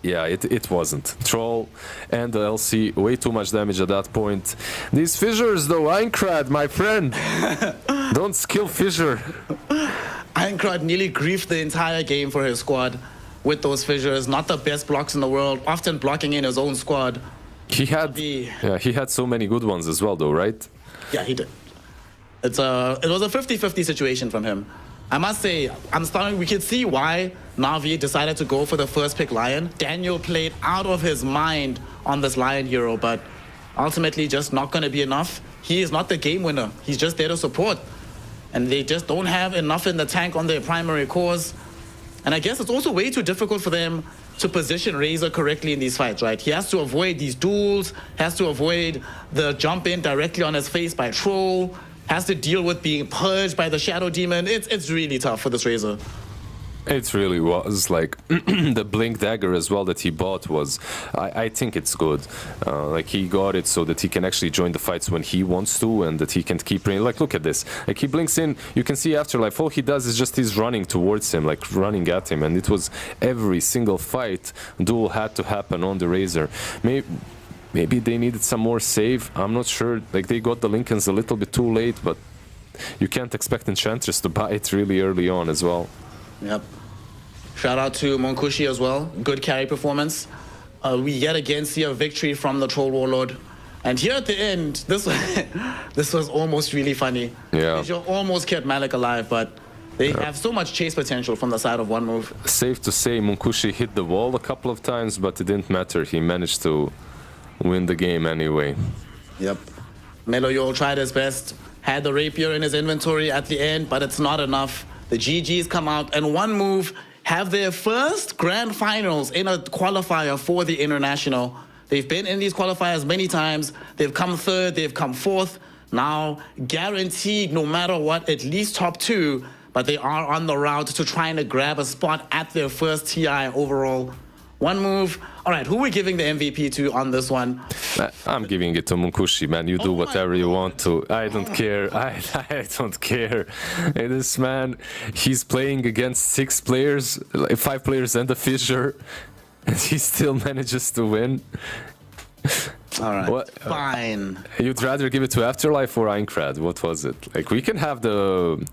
S2: yeah, it wasn't. Troll and the LC, way too much damage at that point. These fissures though, Einkrad, my friend. Don't skill fissure.
S1: Einkrad nearly griefed the entire game for his squad with those fissures. Not the best blocks in the world, often blocking in his own squad.
S2: He had so many good ones as well though, right?
S1: Yeah, he did. It was a 50-50 situation from him. I must say, we could see why Navi decided to go for the first pick Lion. Daniel played out of his mind on this Lion hero, but ultimately just not going to be enough. He is not the game winner. He's just there to support. And they just don't have enough in the tank on their primary cores. And I guess it's also way too difficult for them to position Razor correctly in these fights, right? He has to avoid these duels, has to avoid the jump in directly on his face by Troll, has to deal with being purged by the Shadow Demon. It's really tough for this Razor.
S2: It really was. Like, the Blink Dagger as well that he bought was, I think it's good. Like, he got it so that he can actually join the fights when he wants to, and that he can keep running. Like, look at this. Like, he blinks in, you can see Afterlife, all he does is just he's running towards him, like running at him, and it was every single fight duel had to happen on the Razor. Maybe they needed some more save, I'm not sure. Like, they got the Lincolns a little bit too late, but you can't expect Enchantress to buy it really early on as well.
S1: Yep. Shout out to Monkushi as well. Good carry performance. We yet again see a victory from the Troll Warlord. And here at the end, this was almost really funny.
S2: Yeah.
S1: You almost kept Malik alive, but they have so much chase potential from the side of one move.
S2: Safe to say, Monkushi hit the wall a couple of times, but it didn't matter. He managed to win the game anyway.
S1: Yep. Meloyo tried his best, had the rapier in his inventory at the end, but it's not enough. The GGs come out and one move have their first grand finals in a qualifier for the international. They've been in these qualifiers many times. They've come third, they've come fourth. Now guaranteed, no matter what, at least top 2, but they are on the route to trying to grab a spot at their first TI overall. One move. All right, who are we giving the MVP to on this one?
S2: I'm giving it to Monkushi, man. You do whatever you want to. I don't care. I don't care. This man, he's playing against 6 players, 5 players and a fissure, and he still manages to win.
S1: All right, fine.
S2: You'd rather give it to Afterlife or Einkrad? What was it? Like, we can have the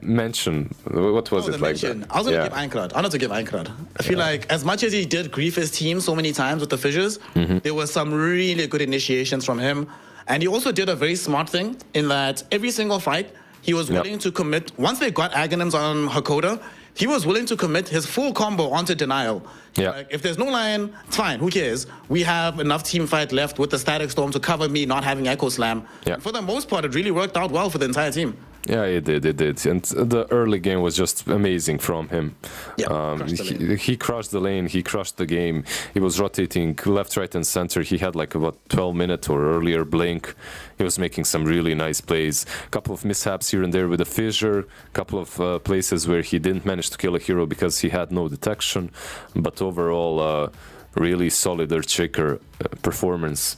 S2: mention. What was it like?
S1: I was going to give Einkrad. I wanted to give Einkrad. I feel like as much as he did grief his team so many times with the fissures, there were some really good initiations from him. And he also did a very smart thing in that every single fight, he was willing to commit. Once they got Aghanims on Hakoda, he was willing to commit his full combo onto Denial.
S2: Yeah.
S1: Like, if there's no Lion, it's fine. Who cares? We have enough team fight left with the Static Storm to cover me not having Echo Slam.
S2: Yeah.
S1: For the most part, it really worked out well for the entire team.
S2: Yeah, it did. And the early game was just amazing from him.
S1: Yeah,
S2: he crushed the lane, he crushed the game. He was rotating left, right, and center. He had like about 12-minute or earlier blink. He was making some really nice plays. A couple of mishaps here and there with a fissure. A couple of places where he didn't manage to kill a hero because he had no detection. But overall, really solid Earthshaker performance.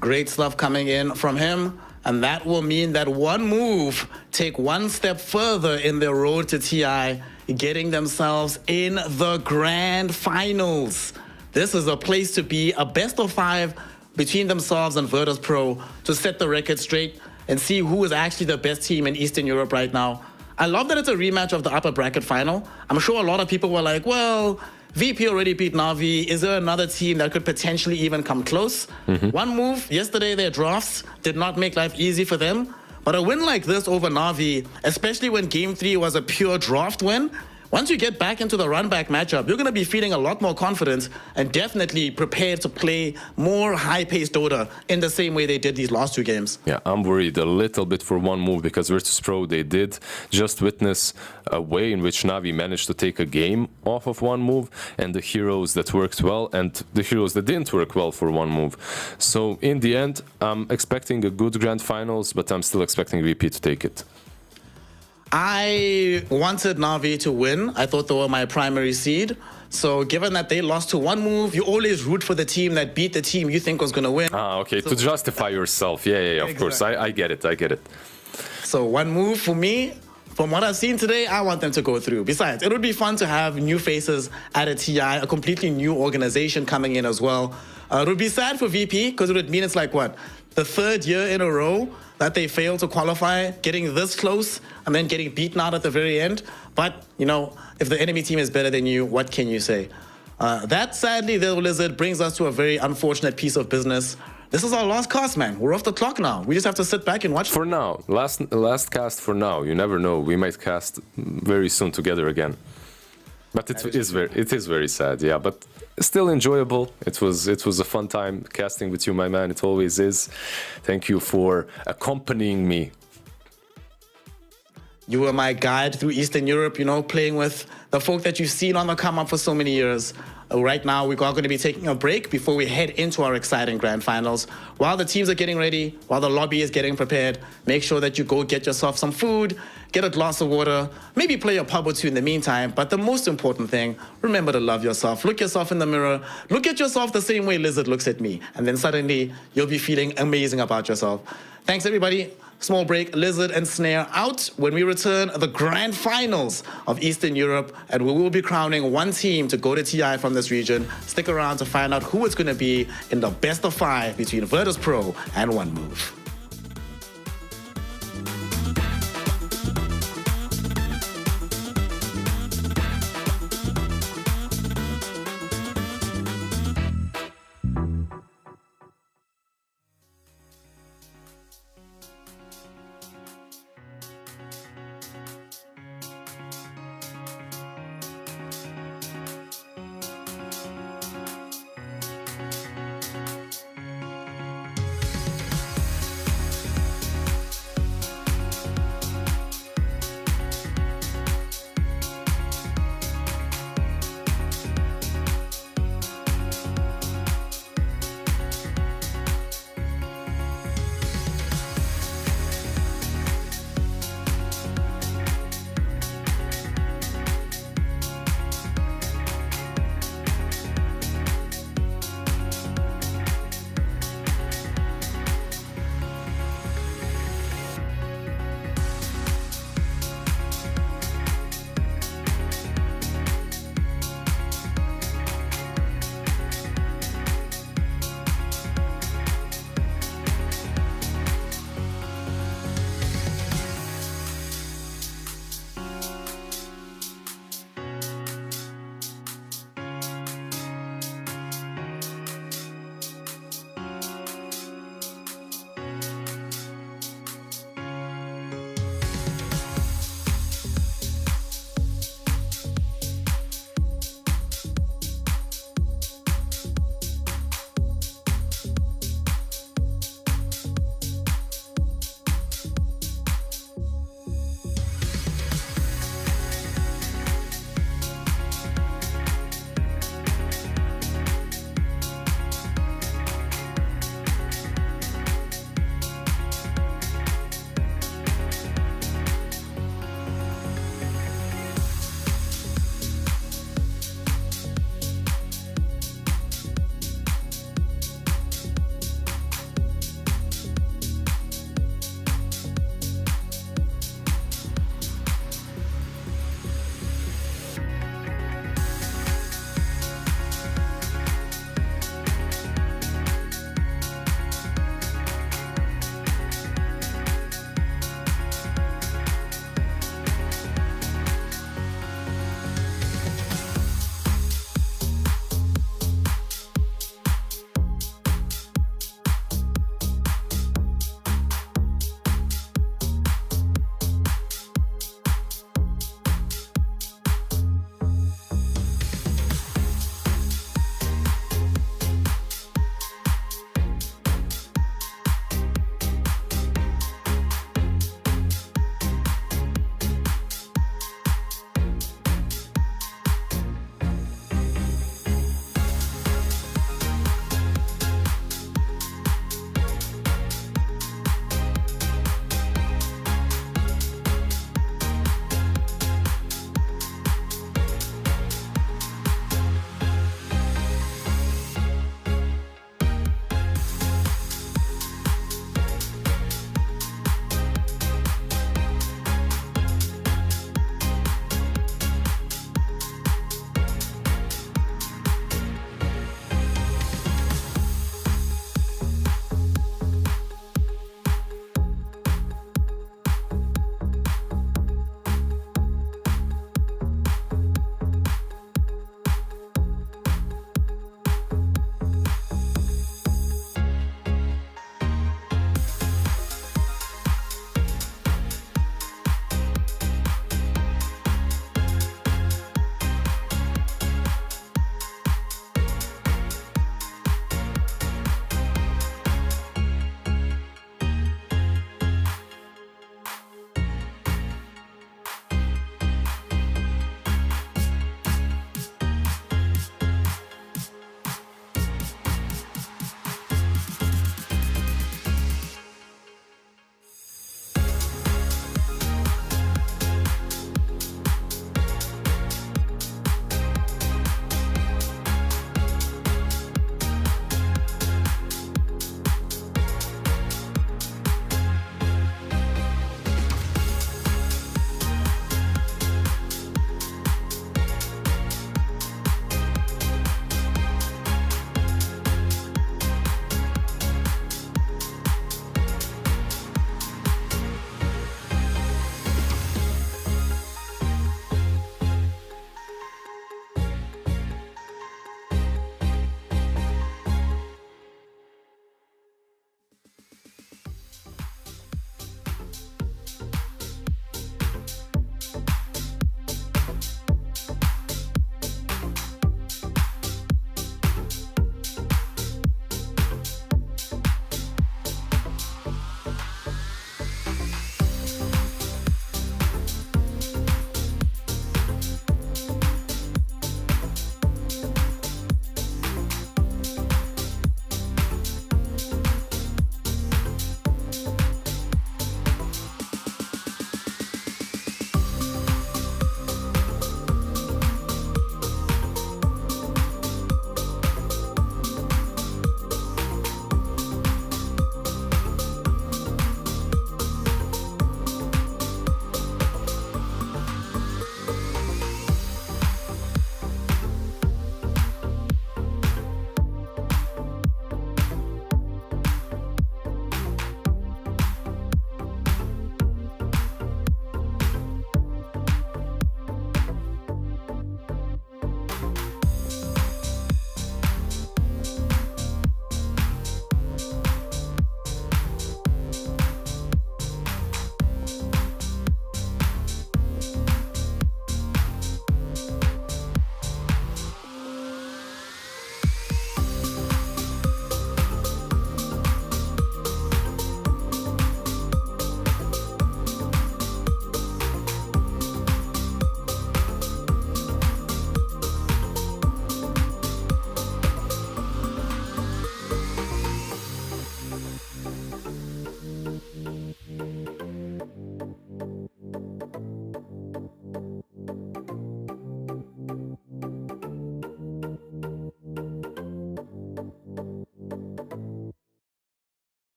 S1: Great stuff coming in from him. And that will mean that one move take one step further in their road to TI, getting themselves in the grand finals. This is a place to be, a best of 5 between themselves and Virtus.pro to set the record straight and see who is actually the best team in Eastern Europe right now. I love that it's a rematch of the upper bracket final. I'm sure a lot of people were like, well, VP already beat Navi. Is there another team that could potentially even come close? One move, yesterday their drafts did not make life easy for them. But a win like this over Navi, especially when Game 3 was a pure draft win, once you get back into the run-back matchup, you're going to be feeling a lot more confident and definitely prepared to play more high-paced Dota in the same way they did these last 2 games.
S2: Yeah, I'm worried a little bit for one move because Virtus.pro, they did just witness a way in which Navi managed to take a game off of one move, and the heroes that worked well and the heroes that didn't work well for one move. So in the end, I'm expecting a good grand finals, but I'm still expecting VP to take it.
S1: I wanted Navi to win. I thought they were my primary seed. So given that they lost to one move, you always root for the team that beat the team you think was going to win.
S2: Ah, okay, so, to justify yourself. Yeah, of
S1: exactly.
S2: course. I get it.
S1: So one move for me, from what I've seen today, I want them to go through. Besides, it would be fun to have new faces at a TI, a completely new organization coming in as well. It would be sad for VP because it would mean it's like, what, the 3rd year in a row that they failed to qualify, getting this close and then getting beaten out at the very end. But, you know, if the enemy team is better than you, what can you say? That, sadly, though, Lizard, brings us to a very unfortunate piece of business. This is our last cast, man. We're off the clock now. We just have to sit back and watch.
S2: For now. Last cast for now. You never know. We might cast very soon together again. But it is very sad, yeah. But still enjoyable. It was a fun time casting with you, my man. It always is. Thank you for accompanying me.
S1: You were my guide through Eastern Europe, you know, playing with the folk that you've seen on the come up for so many years. Right now, we're going to be taking a break before we head into our exciting grand finals. While the teams are getting ready, while the lobby is getting prepared, make sure that you go get yourself some food, get a glass of water, maybe play a pub or 2 in the meantime. But the most important thing, remember to love yourself. Look yourself in the mirror. Look at yourself the same way Lizard looks at me. And then suddenly, you'll be feeling amazing about yourself. Thanks, everybody. Small break, Lizard and Snare out. When we return, the grand finals of Eastern Europe, and we will be crowning one team to go to TI from this region. Stick around to find out who it's going to be in the best of 5 between Virtus.pro and OneMove.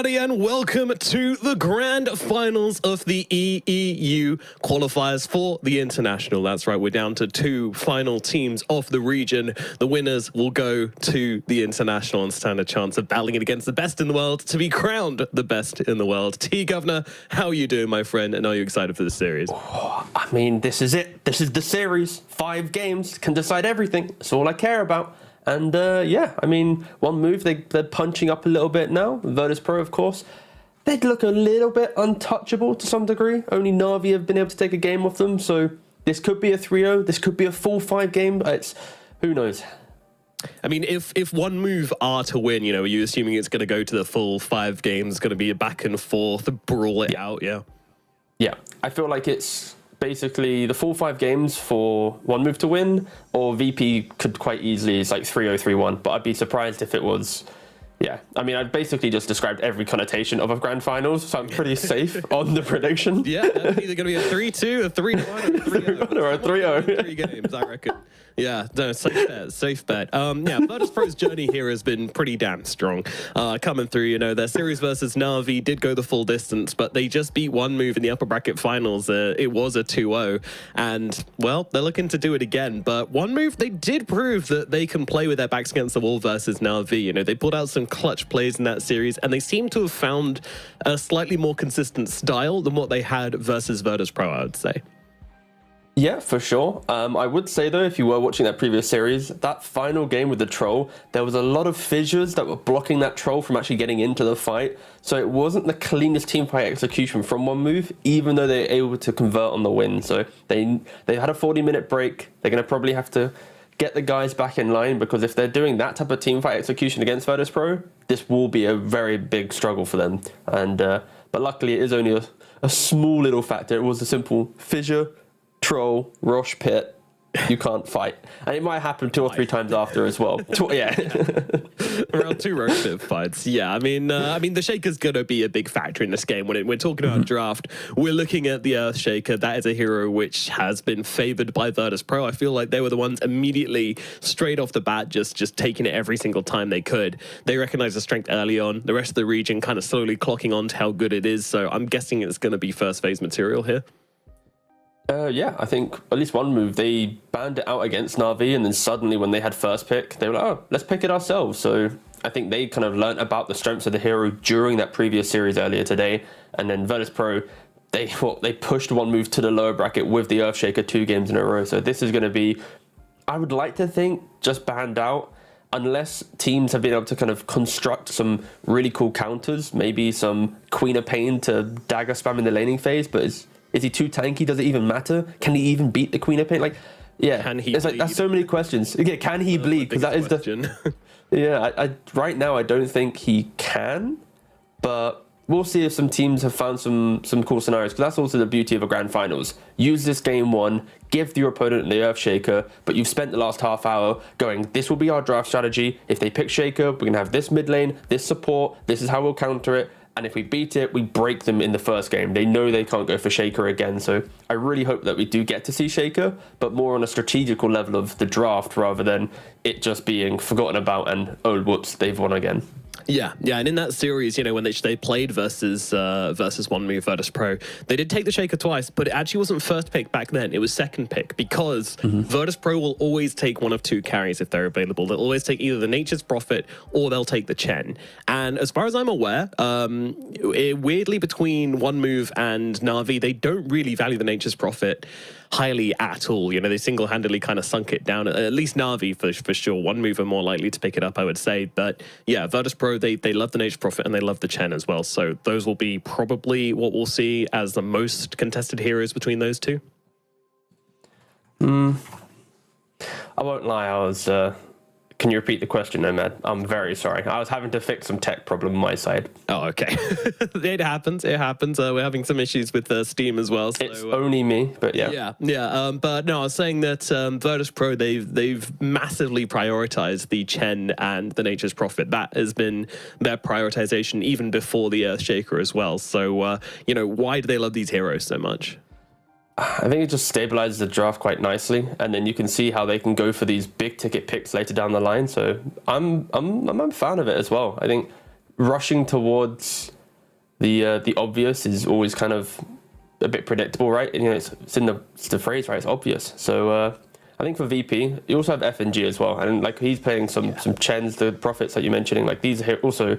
S5: everybody, and welcome to the grand finals of the EEU qualifiers for the International. That's right, we're down to 2 final teams of the region. The winners will go to the International and stand a chance of battling it against the best in the world to be crowned the best in the world. T Governor, how are you doing, my friend, and are you excited for this series?
S6: I mean, this is it. This is the series. 5 games can decide everything. That's all I care about. And yeah, I mean, one move, they're punching up a little bit now. Virtus.pro, of course. They'd look a little bit untouchable to some degree. Only Navi have been able to take a game off them. So this could be a 3-0. This could be a full 5 game. Who knows?
S5: I mean, if one move are to win, you know, are you assuming it's going to go to the full 5 games, going to be a back and forth, brawl it out, yeah? Yeah,
S6: I feel like it's basically the full 5 games for one move to win, or VP could quite easily, it's like 3-0, 3-1, but I'd be surprised if it was, yeah. I mean, I've basically just described every connotation of a grand finals, so I'm pretty safe on the prediction.
S5: Yeah, it's either going to be a 3-2, a 3-1, or a 3-0.
S6: Or a 3-0.
S5: 3 games, I reckon. Yeah, no, safe bet. Yeah, Virtus.pro's journey here has been pretty damn strong. Coming through, you know, their series versus Navi did go the full distance, but they just beat one move in the upper bracket finals. It was a 2-0, and, well, they're looking to do it again. But one move, they did prove that they can play with their backs against the wall versus Navi. You know, they pulled out some clutch plays in that series, and they seem to have found a slightly more consistent style than what they had versus Virtus.pro, I would say.
S6: Yeah, for sure. I would say, though, if you were watching that previous series, that final game with the troll, there was a lot of fissures that were blocking that troll from actually getting into the fight. So it wasn't the cleanest teamfight execution from one move, even though they were able to convert on the win. So they had a 40-minute break. They're going to probably have to get the guys back in line, because if they're doing that type of teamfight execution against Virtus.pro, this will be a very big struggle for them. And but luckily, it is only a small little factor. It was a simple fissure, troll, Roche pit, you can't fight. And it might happen 2 or 3 times after as well. Yeah.
S5: Around 2 Roche pit fights. Yeah, I mean, the Shaker's going to be a big factor in this game. When we're talking about draft, we're looking at the Earth Shaker. That is a hero which has been favored by Virtus.pro. I feel like they were the ones immediately, straight off the bat, just taking it every single time they could. They recognized the strength early on. The rest of the region kind of slowly clocking on to how good it is. So I'm guessing it's going to be first phase material here.
S6: Yeah, I think at least one move, they banned it out against Navi, and then suddenly when they had first pick, they were like, oh, let's pick it ourselves. So I think they kind of learnt about the strengths of the hero during that previous series earlier today. And then Virtus.pro, they pushed one move to the lower bracket with the Earthshaker 2 games in a row. So this is going to be, I would like to think, just banned out, unless teams have been able to kind of construct some really cool counters, maybe some Queen of Pain to dagger spam in the laning phase, but is he too tanky? Does it even matter? Can he even beat the Queen of Pain? Like, yeah,
S5: can he
S6: it's like that's so many questions. Yeah, can he bleed? Because that is
S5: question.
S6: Yeah, I right now I don't think he can, but we'll see if some teams have found some cool scenarios. Because that's also the beauty of a grand finals. Use this game 1, give your opponent the Earthshaker, but you've spent the last half hour going, this will be our draft strategy. If they pick Shaker, we're gonna have this mid lane, this support. This is how we'll counter it. And if we beat it, we break them in the first game. They know they can't go for Shaker again. So I really hope that we do get to see Shaker, but more on a strategical level of the draft rather than it just being forgotten about and, oh, whoops, they've won again.
S5: Yeah, and in that series, you know, when they played versus one move Virtus.pro, they did take the Shaker twice, but it actually wasn't first pick back then. It was second pick, because Virtus.pro will always take one of 2 carries if they're available. They'll always take either the Nature's Prophet or they'll take the Chen. And as far as I'm aware, weirdly between one move and Navi, they don't really value the Nature's Prophet highly at all. You know, they single-handedly kind of sunk it down, at least Navi for sure. One move are more likely to pick it up, I would say. But yeah, Virtus.pro, they love the Nature's Prophet and they love the Chen as well. So those will be probably what we'll see as the most contested heroes between those 2.
S6: I won't lie, I was... Can you repeat the question, Nomad? I'm very sorry. I was having to fix some tech problem on my side.
S5: Oh, okay. It happens. We're having some issues with Steam as well. So,
S6: it's only me, but yeah.
S5: Yeah. But no, I was saying that Virtus.pro, they've massively prioritized the Chen and the Nature's Prophet. That has been their prioritization even before the Earthshaker as well. So, you know, why do they love these heroes so much?
S6: I think it just stabilizes the draft quite nicely, and then you can see how they can go for these big ticket picks later down the line. So I'm a fan of it as well. I think rushing towards the obvious is always kind of a bit predictable, right? And, it's in the phrase, right? It's obvious. So I think for VP, you also have FNG as well, and like he's playing some Chens, the Prophets that you're mentioning. Like these are also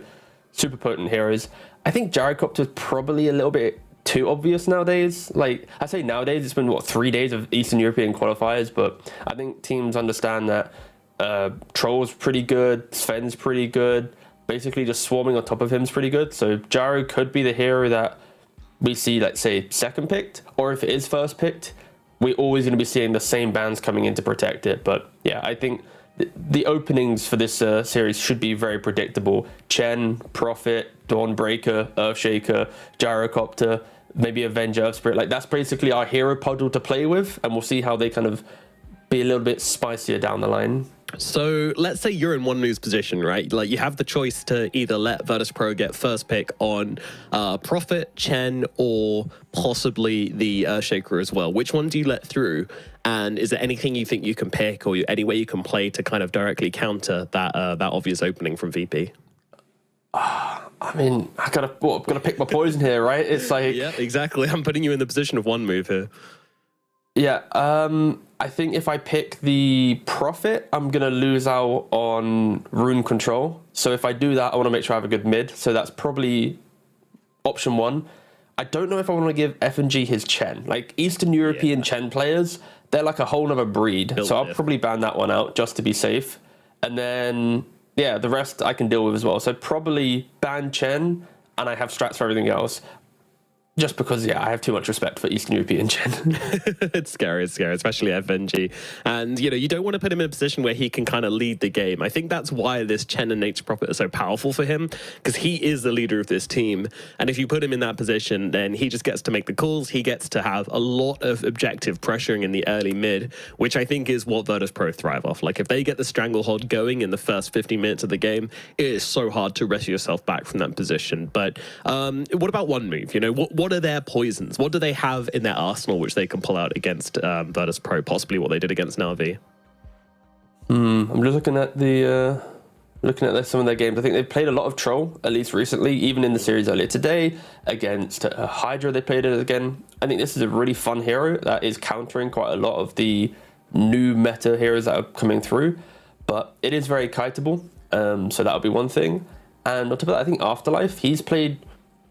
S6: super potent heroes. I think Gyrocopter is probably a little bit too obvious nowadays. Like I say nowadays, it's been 3 days of Eastern European qualifiers, but I think teams understand that Troll's pretty good, Sven's pretty good, basically just swarming on top of him is pretty good. So Gyro could be the hero that we see, let's say, second picked, or if it is first picked, we're always going to be seeing the same bans coming in to protect it. But yeah, I think the openings for this series should be very predictable. Chen, Prophet, Dawnbreaker, Earthshaker, Gyrocopter, maybe Avenger, Earth Spirit. Like that's basically our hero puzzle to play with, and we'll see how they kind of be a little bit spicier down the line.
S5: So let's say you're in OneMove's position, right? Like you have the choice to either let Virtus.pro get first pick on Prophet, Chen, or possibly the Earthshaker as well. Which one do you let through? And is there anything you think you can pick, or any way you can play to kind of directly counter that that obvious opening from VP?
S6: I mean, I've got to pick my poison here, right? It's like
S5: yeah, exactly. I'm putting you in the position of OneMove here.
S6: Yeah, I think if I pick the Prophet, I'm going to lose out on rune control. So if I do that, I want to make sure I have a good mid. So that's probably option one. I don't know if I want to give FNG his Chen. Like Eastern European Chen players, they're like a whole nother breed. So I'll probably ban that one out just to be safe. And then, yeah, the rest I can deal with as well. So probably ban Chen, and I have strats for everything else. Just because, yeah, I have too much respect for Eastern European Chen.
S5: It's scary, especially FNG. And, you don't want to put him in a position where he can kind of lead the game. I think that's why this Chen and Nature's Prophet are so powerful for him, because he is the leader of this team. And if you put him in that position, then he just gets to make the calls. He gets to have a lot of objective pressuring in the early mid, which I think is what Virtus.pro thrive off. Like, if they get the stranglehold going in the first 50 minutes of the game, it is so hard to wrestle yourself back from that position. But what about OneMove? What are their poisons? What do they have in their arsenal which they can pull out against Virtus.pro? Possibly what they did against NAVI.
S6: I'm just looking at some of their games. I think they've played a lot of Troll, at least recently, even in the series earlier today. Against HYDRA, they played it again. I think this is a really fun hero that is countering quite a lot of the new meta heroes that are coming through. But it is very kiteable, so that'll be one thing. And on top of that, I think Afterlife, he's played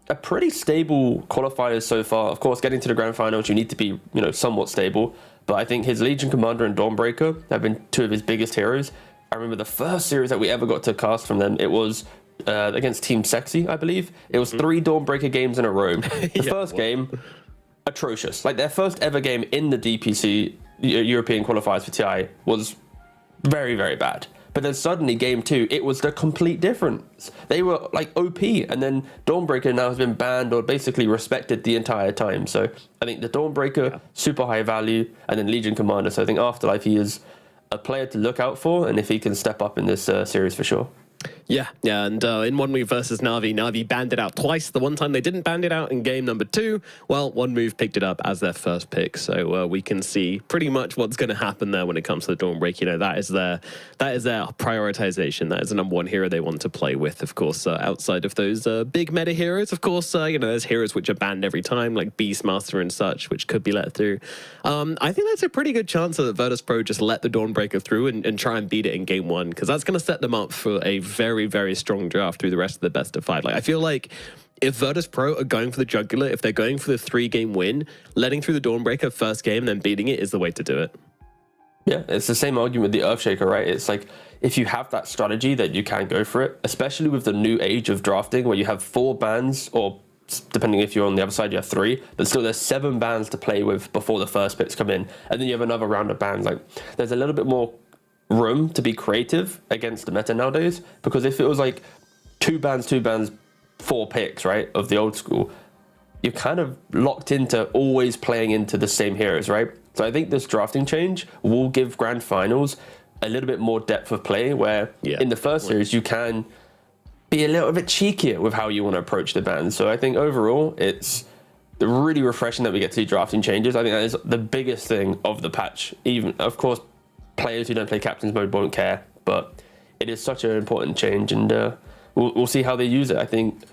S6: a pretty stable qualifiers so far. Of course, getting to the grand finals, you need to be, somewhat stable. But I think his Legion Commander and Dawnbreaker have been two of his biggest heroes. I remember the first series that we ever got to cast from them, it was against Team Sexy, I believe. It was 3 Dawnbreaker games in a row. The first game, atrocious. Like their first ever game in the DPC European qualifiers for TI was very, very bad. But then suddenly, game 2, it was the complete difference. They were like OP, and then Dawnbreaker now has been banned or basically respected the entire time. So I think the Dawnbreaker, super high value, and then Legion Commander. So I think Afterlife, he is a player to look out for, and if he can step up in this series for sure.
S5: Yeah, and in OneMove versus NAVI banned it out twice. The one time they didn't ban it out in game number 2, well, OneMove picked it up as their first pick. So we can see pretty much what's going to happen there when it comes to the Dawnbreak. That is their prioritization. That is the number one hero they want to play with. Of course, outside of those big meta heroes, of course, there's heroes which are banned every time, like Beastmaster and such, which could be let through. I think that's a pretty good chance that Virtus.pro just let the Dawnbreaker through and try and beat it in game 1, because that's going to set them up for a very, very strong draft through the rest of the best of 5. Like, I feel like if Virtus.pro are going for the jugular, if they're going for the 3-game win, letting through the Dawnbreaker first game and then beating it is the way to do it.
S6: Yeah, it's the same argument with the Earthshaker, right? It's like, if you have that strategy, that you can go for it, especially with the new age of drafting where you have 4 bans, or depending if you're on the other side, you have 3, but still there's 7 bans to play with before the first picks come in. And then you have another round of bans. Like, there's a little bit more room to be creative against the meta nowadays, because if it was like 2 bans, 4 picks, right, of the old school, you're kind of locked into always playing into the same heroes, right? So I think this drafting change will give grand finals a little bit more depth of play, where in the first series you can be a little bit cheekier with how you want to approach the bans. So I think overall it's really refreshing that we get to see drafting changes. I think that is the biggest thing of the patch. Even, of course, players who don't play captain's mode won't care, but it is such an important change, and we'll see how they use it. I think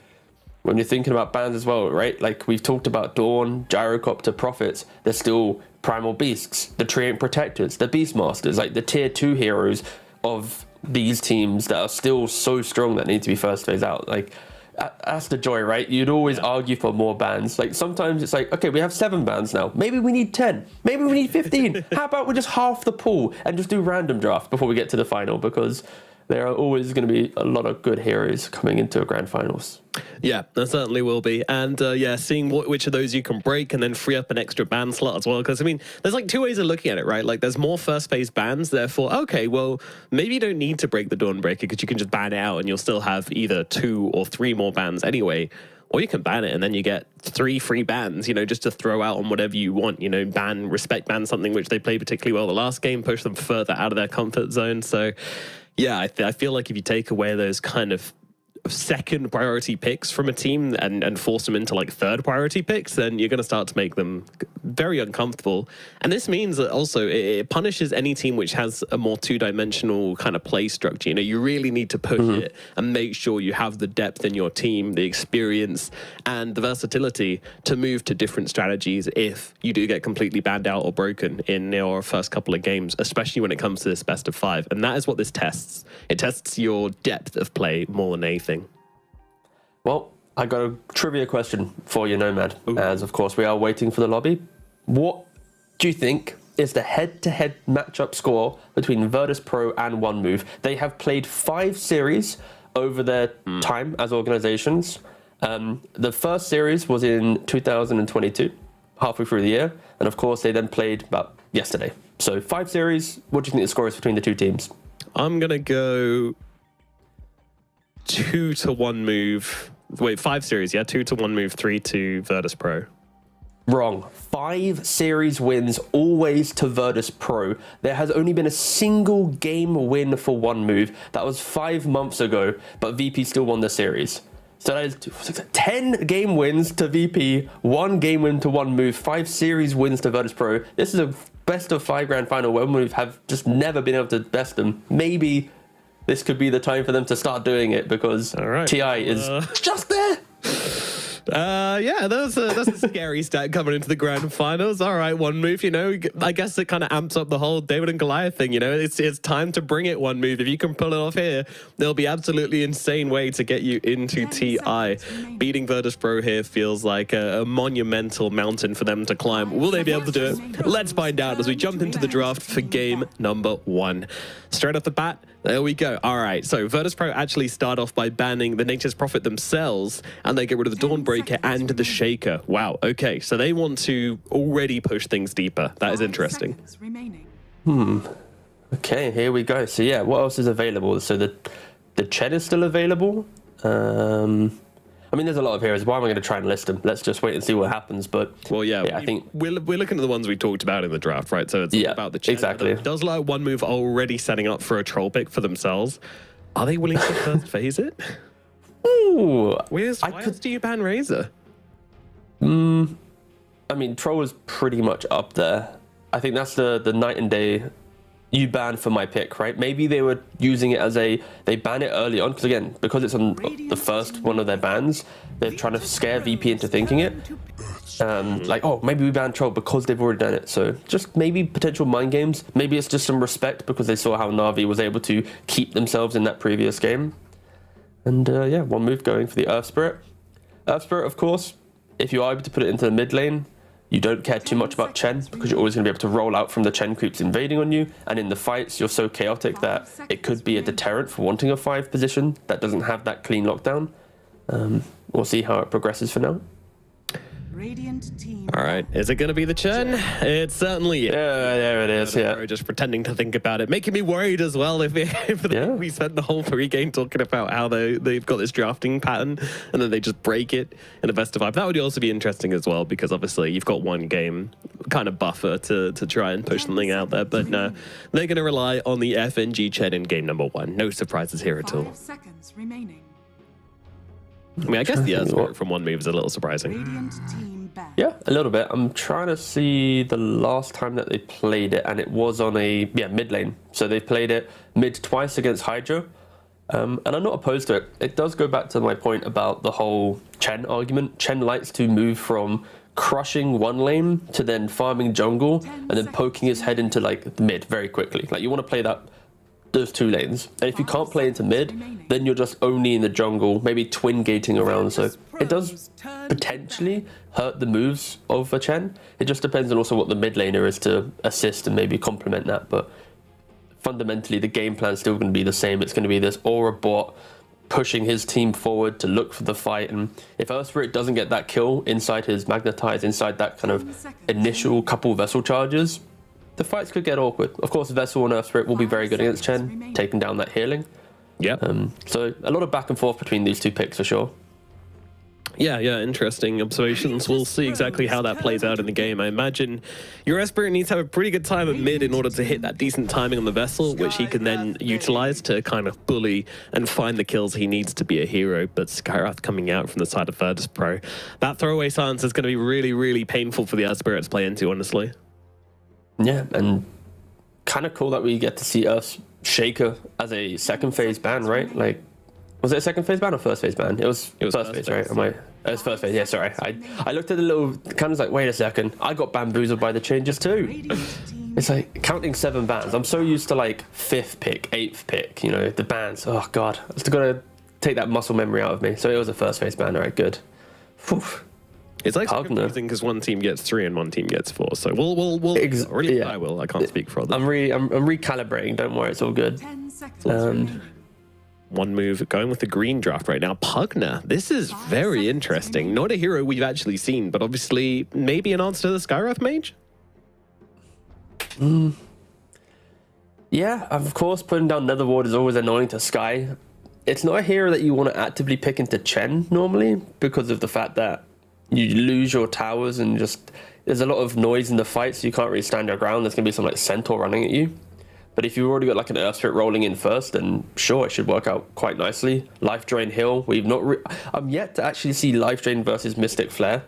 S6: when you're thinking about bans as well, right? Like we've talked about Dawn, Gyrocopter, Prophets, they're still Primal Beasts, the Treant Protectors, the Beastmasters, like the tier 2 heroes of these teams that are still so strong that need to be first phase out. Like that's the joy, right? You'd always argue for more bans. Like sometimes it's like, okay, we have 7 bans now. Maybe we need 10. Maybe we need 15. How about we just half the pool and just do random draft before we get to the final? Because there are always going to be a lot of good heroes coming into a grand finals.
S5: Yeah, there certainly will be. And yeah, seeing which of those you can break and then free up an extra ban slot as well. Because, I mean, there's like 2 ways of looking at it, right? Like there's more first phase bans. Therefore, okay, well, maybe you don't need to break the Dawnbreaker because you can just ban it out and you'll still have either 2 or 3 more bans anyway. Or you can ban it and then you get 3 free bans, you know, just to throw out on whatever you want, you know, respect ban something which they played particularly well the last game, push them further out of their comfort zone. So, yeah, I feel like if you take away those kind of second priority picks from a team and force them into like third priority picks, then you're going to start to make them very uncomfortable. And this means that also it punishes any team which has a more two-dimensional kind of play structure. You know, you really need to push it and make sure you have the depth in your team, the experience and the versatility to move to different strategies if you do get completely banned out or broken in your first couple of games, especially when it comes to this best of 5. And that is what this tests. It tests your depth of play more than anything.
S6: Well, I got a trivia question for you, Nomad, as of course we are waiting for the lobby. What do you think is the head-to-head matchup score between Virtus.pro and OneMove? They have played 5 series over their time as organizations. The first series was in 2022, halfway through the year, and of course they then played about yesterday. So 5 series, what do you think the score is between the 2 teams?
S5: I'm going to go 2 to 1 move. Wait, 5 series, yeah? 2 to 1 move, 3 to Virtus.pro.
S6: Wrong. 5 series wins, always to Virtus.pro. There has only been a single game win for OneMove. That was 5 months ago, but VP still won the series. So that is 10 game wins to VP, 1 game win to OneMove, 5 series wins to Virtus.pro. This is a best of 5 grand final where OneMove have just never been able to best them. Maybe this could be the time for them to start doing it because TI is just there.
S5: Yeah, that's a scary stat coming into the grand finals. All right, OneMove, you know, I guess it kind of amps up the whole David and Goliath thing, you know. It's time to bring it, OneMove. If you can pull it off here, there'll be absolutely insane way to get you into TI. Beating Virtus.pro here feels like a monumental mountain for them to climb. Will they be able to do it? Let's find out as we jump into the draft for game number 1. Straight off the bat, there we go. All right, so Virtus.pro actually start off by banning the Natus Prophet themselves, and they get rid of the Dawnbreaker and the Shaker. Wow, okay, so they want to already push things deeper. That is interesting.
S6: Okay, here we go. So yeah, what else is available? So the Chen is still available. I mean, there's a lot of heroes. Why am I going to try and list them? Let's just wait and see what happens. But
S5: well, yeah,
S6: I think
S5: we're looking at the ones we talked about in the draft, right? So it's all about the Chen.
S6: Exactly.
S5: It does like OneMove already setting up for a troll pick for themselves. Are they willing to first phase it?
S6: Ooh,
S5: Why else do you ban Razor?
S6: I mean, troll is pretty much up there. I think that's the night and day you ban for my pick, right? Maybe they were using it as they ban it early on, because again, because it's on the first one of their bans, they're trying to scare VP into thinking it. Like, oh, maybe we ban troll because they've already done it. So just maybe potential mind games. Maybe it's just some respect because they saw how Navi was able to keep themselves in that previous game. And yeah, OneMove going for the Earth Spirit. Earth Spirit, of course, if you are able to put it into the mid lane, you don't care too much about Chen because you're always going to be able to roll out from the Chen creeps invading on you. And in the fights, you're so chaotic that it could be a deterrent for wanting a 5 position that doesn't have that clean lockdown. We'll see how it progresses for now.
S5: All right, is it going to be the Chen? It certainly is.
S6: Yeah, there it is. Yeah,
S5: just pretending to think about it, making me worried as well. If we spent the whole pre-game talking about how they've got this drafting pattern and then they just break it in a best of 5. That would also be interesting as well because obviously you've got one game kind of buffer to try and push something out there. But no, they're going to rely on the FNG Chen in game number 1. No surprises here at all.
S3: 5 seconds remaining.
S5: I mean, I guess the Earth Spirit from OneMove is a little surprising.
S6: Yeah, a little bit. I'm trying to see the last time that they played it, and it was on a mid lane. So they played it mid twice against HYDRA. And I'm not opposed to it. It does go back to my point about the whole Chen argument. Chen likes to move from crushing one lane to then farming jungle and then poking his head into like the mid very quickly. Like you want to play those two lanes. And if you can't play into mid, then you're just only in the jungle, maybe twin gating around. So it does potentially hurt the moves of a Chen. It just depends on also what the mid laner is to assist and maybe complement that. But fundamentally, the game plan is still going to be the same. It's going to be this aura bot pushing his team forward to look for the fight. And if Earthspirit doesn't get that kill inside his Magnetize, inside that kind of initial couple vessel charges, the fights could get awkward. Of course, Vessel and Earthspirit will be very good against Chen, taking down that healing.
S5: Yeah.
S6: So a lot of back and forth between these two picks for sure.
S5: Yeah, interesting observations. We'll see exactly how that plays out in the game. I imagine your Earthspirit needs to have a pretty good time at mid in order to hit that decent timing on the Vessel, which he can then utilize to kind of bully and find the kills he needs to be a hero. But Skywrath coming out from the side of Virtus.pro, that throwaway silence is going to be really, really painful for the Earthspirit to play into, honestly.
S6: Yeah, and kind of cool that we get to see us Shaker as a second phase ban, right? Like, was it a second phase ban or first phase ban? It was first phase, right? It was first phase, yeah, sorry. I looked at the little, kind of like, wait a second, I got bamboozled by the changes too. It's like counting 7 bans. I'm so used to like 5th pick, 8th pick, you know, the bans. Oh God, I just gotta take that muscle memory out of me. So it was a first phase ban, all right, good. Whew.
S5: It's like confusing because one team gets 3 and one team gets 4. So we'll really, yeah. I can't speak for them.
S6: I'm recalibrating. Don't worry, it's all good.
S3: 10 seconds.
S5: One move going with the green draft right now. Pugna. This is very interesting. Not a hero we've actually seen, but obviously maybe an answer to the Skywrath mage.
S6: Yeah, of course, putting down Nether Ward is always annoying to Sky. It's not a hero that you want to actively pick into Chen normally because of the fact that you lose your towers and just there's a lot of noise in the fight, so you can't really stand your ground. There's going to be some like Centaur running at you. But if you've already got like an Earthspirit rolling in first, then sure, it should work out quite nicely. Life Drain Hill, I'm yet to actually see Life Drain versus Mystic Flare.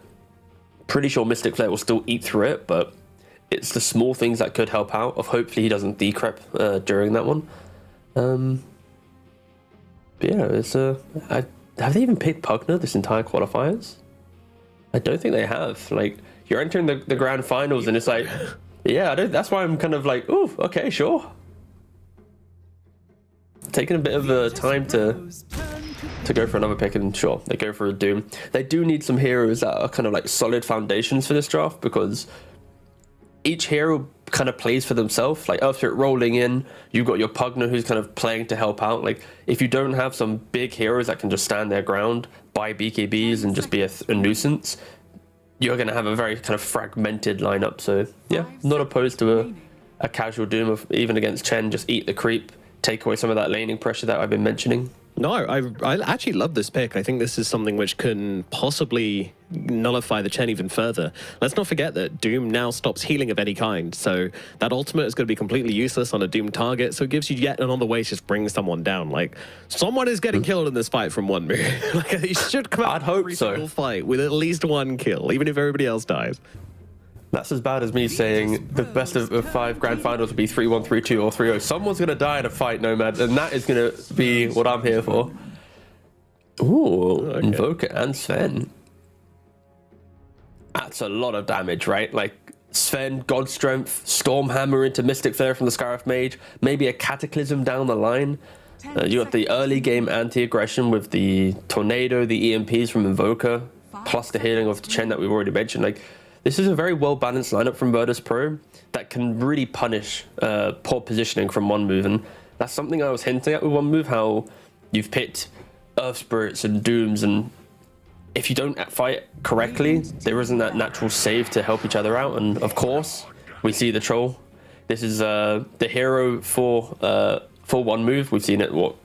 S6: Pretty sure Mystic Flare will still eat through it, but it's the small things that could help out. Of hopefully he doesn't decrep during that one. But yeah, it's have they even picked Pugna this entire qualifiers? I don't think they have. Like, you're entering the grand finals, and it's like, yeah, that's why I'm kind of like, ooh, okay, sure. Taking a bit of a time to go for another pick, and sure, they go for a Doom. They do need some heroes that are kind of like solid foundations for this draft, because each hero kind of plays for themselves. Like Earthspirit rolling in, you've got your Pugna who's kind of playing to help out. Like if you don't have some big heroes that can just stand their ground, buy BKBs and just be a nuisance, you're going to have a very kind of fragmented lineup. So yeah, not opposed to a casual Doom of even against Chen, just eat the creep, take away some of that laning pressure that I've been mentioning.
S5: No, I actually love this pick. I think this is something which can possibly nullify the Chen even further. Let's not forget that Doom now stops healing of any kind, so that ultimate is going to be completely useless on a Doom target, so it gives you yet another way to just bring someone down. Like, someone is getting killed in this fight from one move. Like, you should come out
S6: I'd hope so.
S5: Single fight with at least 1 kill, even if everybody else dies.
S6: That's as bad as me saying the best of 5 grand finals would be 3-1, 3-2, or 3-0. Someone's going to die in a fight, Nomad, and that is going to be what I'm here for. Ooh, okay. Invoker and Sven. That's a lot of damage, right? Like, Sven, God Strength, Stormhammer into Mystic Flare from the Skywrath Mage, maybe a Cataclysm down the line. You got the early game anti-aggression with the Tornado, the EMPs from Invoker, plus the healing of Chen that we've already mentioned. Like, this is a very well-balanced lineup from Virtus.pro that can really punish poor positioning from one move. And that's something I was hinting at with one move, how you've picked Earth Spirits and Dooms, and if you don't fight correctly, there isn't that natural save to help each other out. And of course, we see the Troll. This is the hero for one move. We've seen it, what,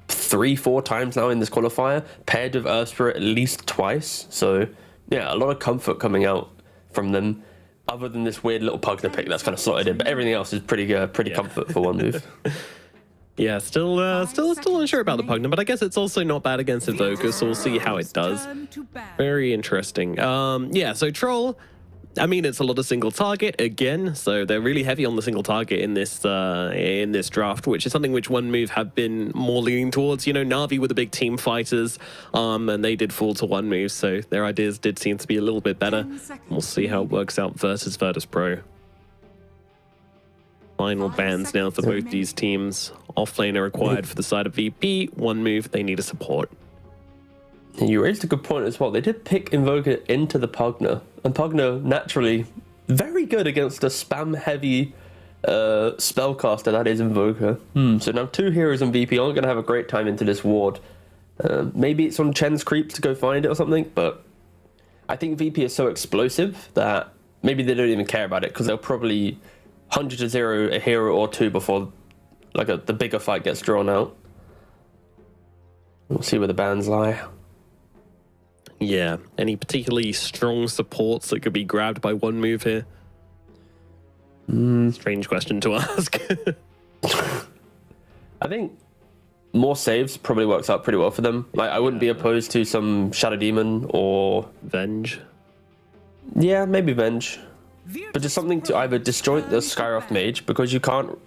S6: 3-4 times now in this qualifier, paired with Earth Spirit at least twice. So yeah, a lot of comfort coming out from them, other than this weird little Pugna pick that's kind of slotted in, but everything else is pretty comfort for one move.
S5: Yeah, still unsure about the Pugna, but I guess it's also not bad against Invoker, so we'll see how it does. Very interesting. Yeah, so Troll, I mean, it's a lot of single target again, so they're really heavy on the single target in this draft, which is something which One Move have been more leaning towards. You know, Navi were the big team fighters, and they did fall to One Move, so their ideas did seem to be a little bit better. We'll see how it works out versus Virtus.pro. Final bans now for both these teams. Offlane are required for the side of VP. One Move, they need a support.
S6: You raised a good point as well. They did pick Invoker into the Pugner, and Pugner naturally very good against a spam-heavy spellcaster that is Invoker. So now 2 heroes in VP aren't going to have a great time into this ward. Maybe it's on Chen's creep to go find it or something, but I think VP is so explosive that maybe they don't even care about it, because they'll probably 100 to 0 a hero or 2 before like the bigger fight gets drawn out. We'll see where the bans lie.
S5: Yeah, any particularly strong supports that could be grabbed by One Move here? Strange question to ask.
S6: I think more saves probably works out pretty well for them. Like, I wouldn't be opposed to some Shadow Demon or
S5: Venge.
S6: Yeah, maybe Venge. But just something to either disjoint the Skyroth Mage, because you can't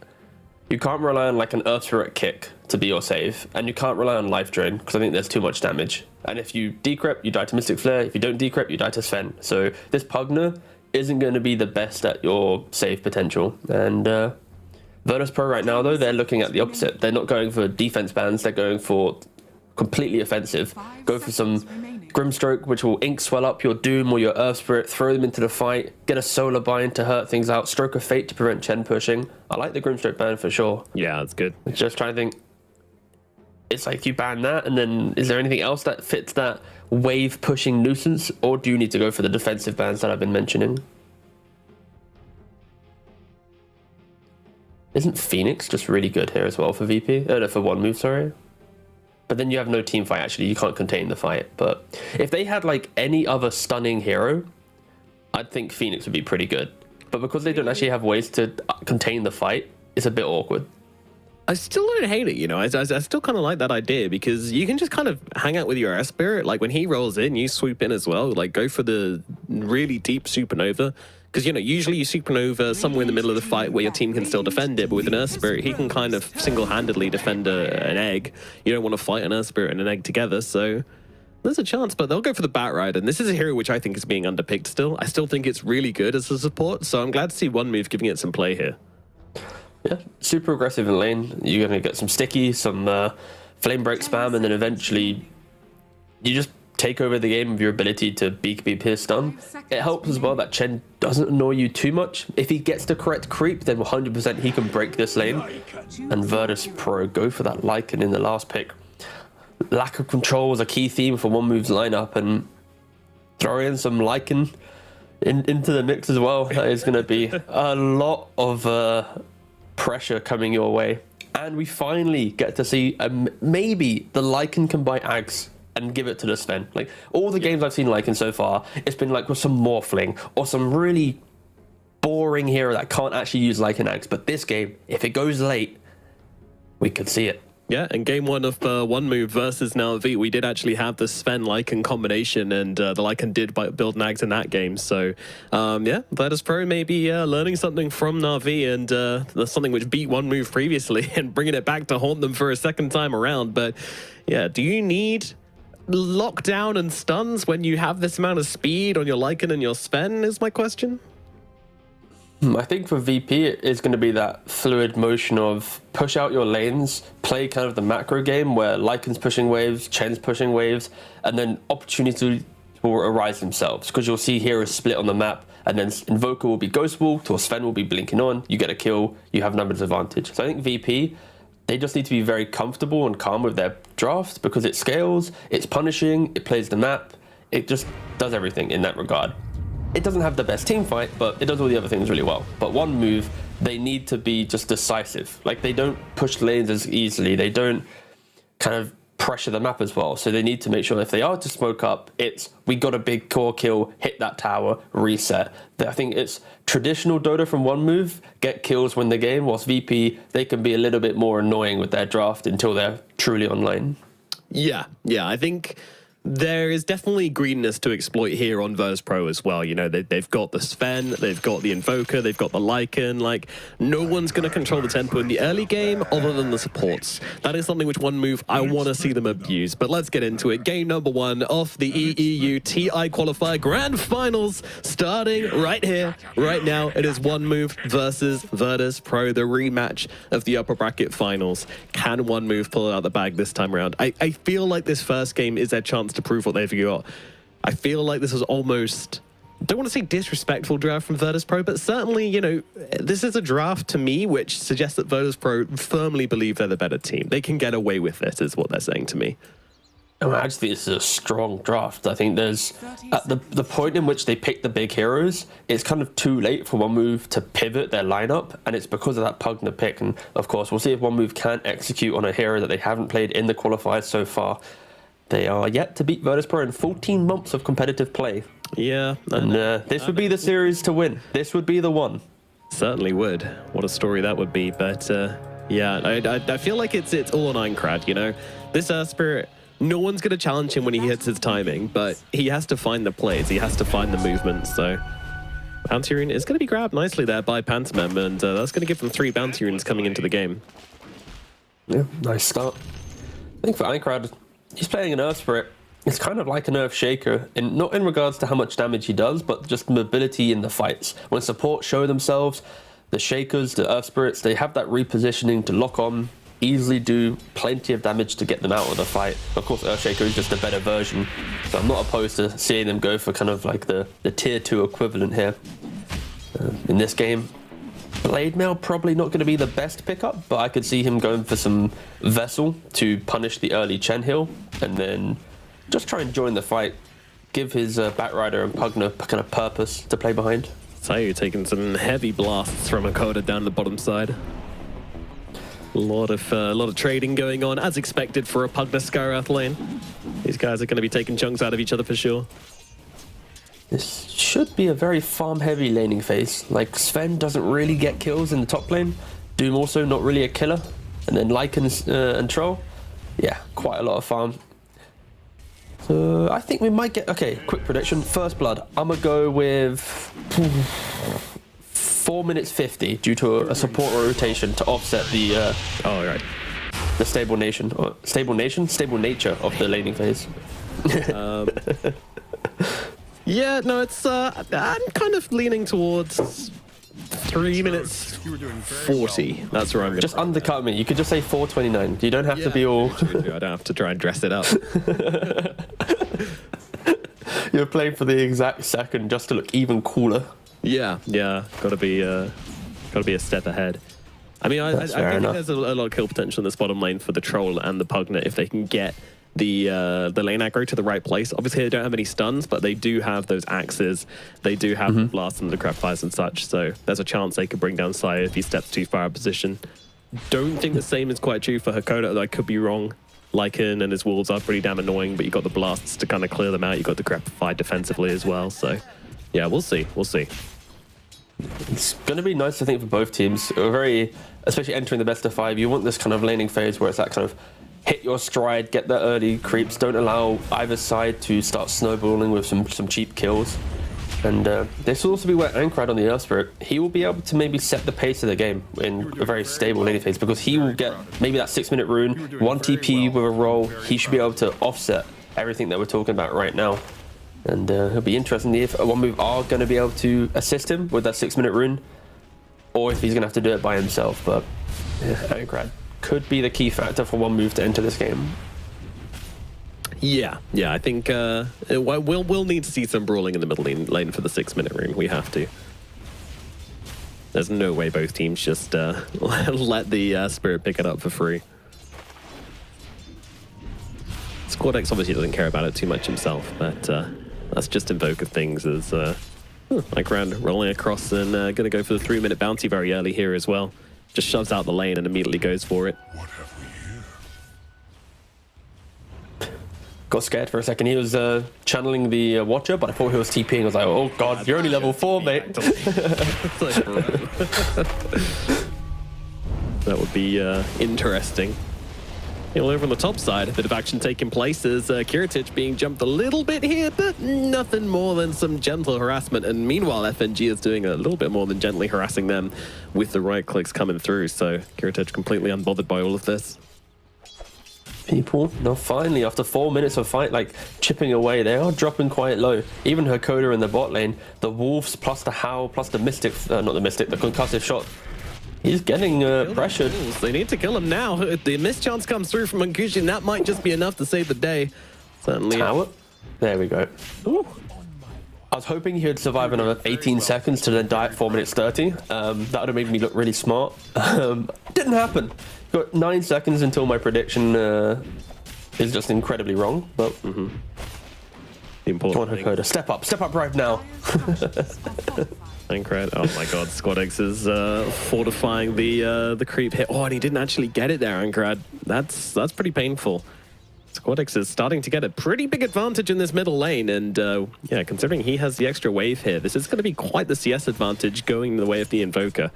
S6: rely on like an Earth Spirit kick to be your save, and you can't rely on Life Drain, because I think there's too much damage. And if you decrypt, you die to Mystic Flare. If you don't decrypt, you die to Sven. So this Pugner isn't going to be the best at your save potential. And Virtus.pro right now, though, they're looking at the opposite. They're not going for defense bans, they're going for completely offensive. Go for some Grimstroke, which will ink swell up your Doom or your Earth Spirit, throw them into the fight, get a Solar Bind to hurt things out, Stroke of Fate to prevent Chen pushing. I like the Grimstroke ban for sure.
S5: Yeah, that's good.
S6: Just trying to think. It's like you ban that, and then is there anything else that fits that wave pushing nuisance, or do you need to go for the defensive bans that I've been mentioning? Isn't Phoenix just really good here as well for VP? For One Move, sorry. But then you have no team fight, actually. You can't contain the fight. But if they had like any other stunning hero, I'd think Phoenix would be pretty good. But because they don't actually have ways to contain the fight, it's a bit awkward.
S5: I still don't hate it, you know. I still kind of like that idea, because you can just kind of hang out with your Earth Spirit. Like when he rolls in, you swoop in as well. Like go for the really deep Supernova. Because, you know, usually you Supernova somewhere in the middle of the fight where your team can still defend it, but with an Earth Spirit, he can kind of single-handedly defend an egg. You don't want to fight an Earth Spirit and an egg together, so there's a chance, but they'll go for the Bat Rider. And this is a hero which I think is being underpicked still. I still think it's really good as a support, so I'm glad to see One Move giving it some play here.
S6: Yeah, super aggressive in lane. You're going to get some sticky, some flame break spam, and then eventually you just take over the game with your ability to BKB pierce stun. It helps as well that Chen doesn't annoy you too much. If he gets the correct creep, then 100% he can break this lane. And Virtus.pro go for that Lycan in the last pick. Lack of control was a key theme for One Move's lineup, and throw in some Lycan into the mix as well. That is going to be a lot of pressure coming your way. And we finally get to see maybe the Lycan can buy Ags and give it to the Sven. Like all the games I've seen Lycan so far, it's been like with some Morphling or some really boring hero that can't actually use Lycan Ags. But this game, if it goes late, we could see it.
S5: Yeah, in game 1 of One Move versus NAVI, we did actually have the Sven Lycan combination, and the Lycan did build Nags in that game. So, yeah, Virtus.pro may be learning something from NAVI, and that's something which beat One Move previously and bringing it back to haunt them for a second time around. But yeah, do you need lockdown and stuns when you have this amount of speed on your Lycan and your Sven, is my question?
S6: I think for VP, it is going to be that fluid motion of push out your lanes, play kind of the macro game where Lycan's pushing waves, Chen's pushing waves, and then opportunities will arise themselves, because you'll see heroes split on the map, and then Invoker will be Ghost Walked or Sven will be blinking on, you get a kill, you have numbers advantage. So I think VP, they just need to be very comfortable and calm with their draft, because it scales, it's punishing, it plays the map, it just does everything in that regard. It doesn't have the best team fight, but it does all the other things really well. But One Move, they need to be just decisive. Like, they don't push lanes as easily. They don't kind of pressure the map as well. So they need to make sure if they are to smoke up, it's we got a big core kill, hit that tower, reset. I think it's traditional Dota from One Move, get kills, win the game, whilst VP, they can be a little bit more annoying with their draft until they're truly online.
S5: Yeah, I think there is definitely greediness to exploit here on Virtus.pro as well. You know, they've got the Sven, they've got the Invoker, they've got the Lycan. Like, no one's going to control the tempo in the early game other than the supports. That is something which one move I want to see them abuse. But let's get into it. Game number 1 of the EEU TI Qualifier Grand Finals starting right here, right now. It is one move versus Virtus.pro, the rematch of the upper bracket finals. Can one move pull it out the bag this time around? I feel like this first game is their chance to prove what they've got. I feel like this was almost, don't want to say disrespectful draft from Virtus.pro, but certainly, you know, this is a draft to me which suggests that Virtus.pro firmly believe they're the better team. They can get away with it, is what they're saying to me.
S6: I just think this is a strong draft. I think there's, at the point in which they pick the big heroes, it's kind of too late for one move to pivot their lineup, and it's because of that Pugna pick. And of course, we'll see if one move can execute on a hero that they haven't played in the qualifiers so far. They are yet to beat Virtus.pro in 14 months of competitive play.
S5: Yeah.
S6: And this would be the series to win. This would be the one.
S5: Certainly would. What a story that would be. But yeah, I feel like it's all on Aincrad, you know? This Spirit, no one's going to challenge him when he hits his timing, but he has to find the plays. He has to find the movements. So Bounty Rune is going to be grabbed nicely there by Pantomime, and that's going to give them 3 Bounty Runes coming into the game.
S6: Yeah, nice start. I think for Aincrad, he's playing an Earth Spirit. It's kind of like an Earth Shaker, not in regards to how much damage he does, but just mobility in the fights. When support show themselves, the Shakers, the Earth Spirits, they have that repositioning to lock on, easily do plenty of damage to get them out of the fight. Of course, Earth Shaker is just a better version, so I'm not opposed to seeing them go for kind of like the tier 2 equivalent here. In this game, Blade Mail probably not going to be the best pickup, but I could see him going for some Vessel to punish the early Chen heal, and then just try and join the fight, give his Batrider and Pugna kind of purpose to play behind.
S5: So you're taking some heavy blasts from Akoda down the bottom side. A lot of trading going on, as expected for a Pugna Skywrath lane. These guys are going to be taking chunks out of each other for sure.
S6: This should be a very farm-heavy laning phase. Like, Sven doesn't really get kills in the top lane. Doom also not really a killer. And then Lycan and Troll, yeah, quite a lot of farm. So I think we might get, okay, quick prediction. First blood, I'm going to go with 4 minutes 50 due to a support rotation to offset the the stable nature of the laning phase.
S5: Yeah, no, it's I'm kind of leaning towards 3 minutes 40. That's where I'm going.
S6: Just undercut me. You could just say 4:29. You don't have to be all.
S5: I don't have to try and dress it up.
S6: You're playing for the exact second just to look even cooler.
S5: Yeah, gotta be a step ahead. I mean, I think there's a lot of kill potential in this bottom lane for the Troll and the Pugna if they can get the lane aggro to the right place. Obviously, they don't have any stuns, but they do have those axes. They do have blasts and the crab fires and such. So there's a chance they could bring down Sire if he steps too far out of position. Don't think the same is quite true for Hakoda, though I could be wrong. Lycan and his wolves are pretty damn annoying, but you got the blasts to kind of clear them out. You got the crab fire defensively as well. So yeah, we'll see. We'll see.
S6: It's going to be nice, I think, for both teams. Especially entering the best of 5, you want this kind of laning phase where it's that kind of hit your stride, get the early creeps, don't allow either side to start snowballing with some cheap kills. And this will also be where Aincrad on the Earth Spirit, he will be able to maybe set the pace of the game in a very stable laning phase, because he will get maybe that 6-minute rune, 1 TP with a roll. He should be able to offset everything that we're talking about right now. And it'll be interesting if one move are going to be able to assist him with that 6-minute rune, or if he's going to have to do it by himself. But yeah, Aincrad could be the key factor for one move to enter this game.
S5: Yeah, I think we'll need to see some brawling in the middle lane for the 6-minute rune. We have to. There's no way both teams just let the Spirit pick it up for free. Squadex obviously doesn't care about it too much himself, but that's just Invoker things as Aincrad rolling across and going to go for the 3-minute bounty very early here as well. Just shoves out the lane and immediately goes for it.
S4: What have we here?
S6: Got scared for a second. He was channeling the Watcher, but I thought he was TPing. I was like, oh god, you're only level 4, mate.
S5: That would be interesting. All over on the top side, a bit of action taking place as Kiritich being jumped a little bit here, but nothing more than some gentle harassment. And meanwhile, FNG is doing a little bit more than gently harassing them with the right clicks coming through. So Kiritich completely unbothered by all of this.
S6: People, now finally, after 4 minutes of fight, like chipping away, they are dropping quite low. Even Hakoda in the bot lane, the Wolves plus the Howl plus the Mystic, not the Mystic, the concussive shot. He's getting pressured.
S5: They need to kill him now. If the mischance comes through from Mankushin, that might just be enough to save the day. Certainly.
S6: Tower. There we go. Ooh. I was hoping he would survive another 18 seconds to then die at 4 minutes 30. That would have made me look really smart. Didn't happen. Got 9 seconds until my prediction is just incredibly wrong. But the important thing. Hakoda, step up right now.
S5: Incredible. Oh my god, SquadX is fortifying the creep hit. Oh, and he didn't actually get it there, Ankrad. That's pretty painful. SquadX is starting to get a pretty big advantage in this middle lane, and yeah, considering he has the extra wave here, this is going to be quite the CS advantage going the way of the Invoker.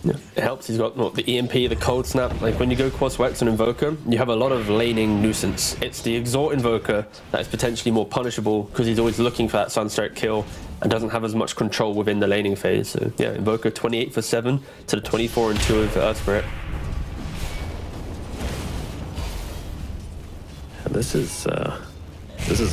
S6: Yeah, it helps. He's got the EMP, the Cold Snap. Like when you go Quas-Wex and Invoker, you have a lot of laning nuisance. It's the Exhort Invoker that is potentially more punishable because he's always looking for that Sunstrike kill and doesn't have as much control within the laning phase. So yeah, Invoker 28 for 7 to the 24 and 2 of Earth Spirit.
S5: And this is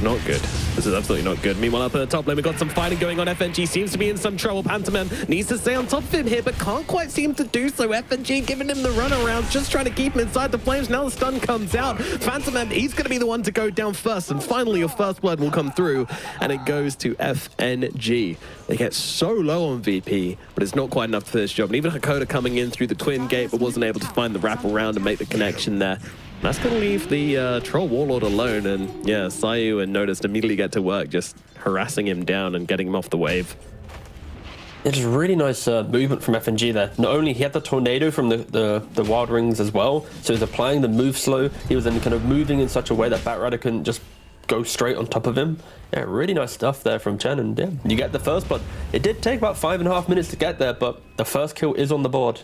S5: not good. This is absolutely not good. Meanwhile, up in the top lane, we've got some fighting going on. FNG seems to be in some trouble. Pantomime needs to stay on top of him here, but can't quite seem to do so. FNG giving him the runaround, just trying to keep him inside the flames. Now the stun comes out. Pantomime, he's going to be the one to go down first, and finally your first blood will come through, and it goes to FNG. They get so low on VP, but it's not quite enough for this job. And even Hakoda coming in through the twin gate, but wasn't able to find the wraparound and make the connection there. That's going to leave the Troll Warlord alone, and yeah, Sayu and Natus immediately get to work, just harassing him down and getting him off the wave.
S6: It's really nice movement from FNG there. Not only he had the tornado from the Wild Rings as well, so he's applying the move slow. He was then kind of moving in such a way that Batrider couldn't just go straight on top of him. Yeah, really nice stuff there from Chen, and yeah, you get the first blood. It did take about 5.5 minutes to get there, but the first kill is on the board.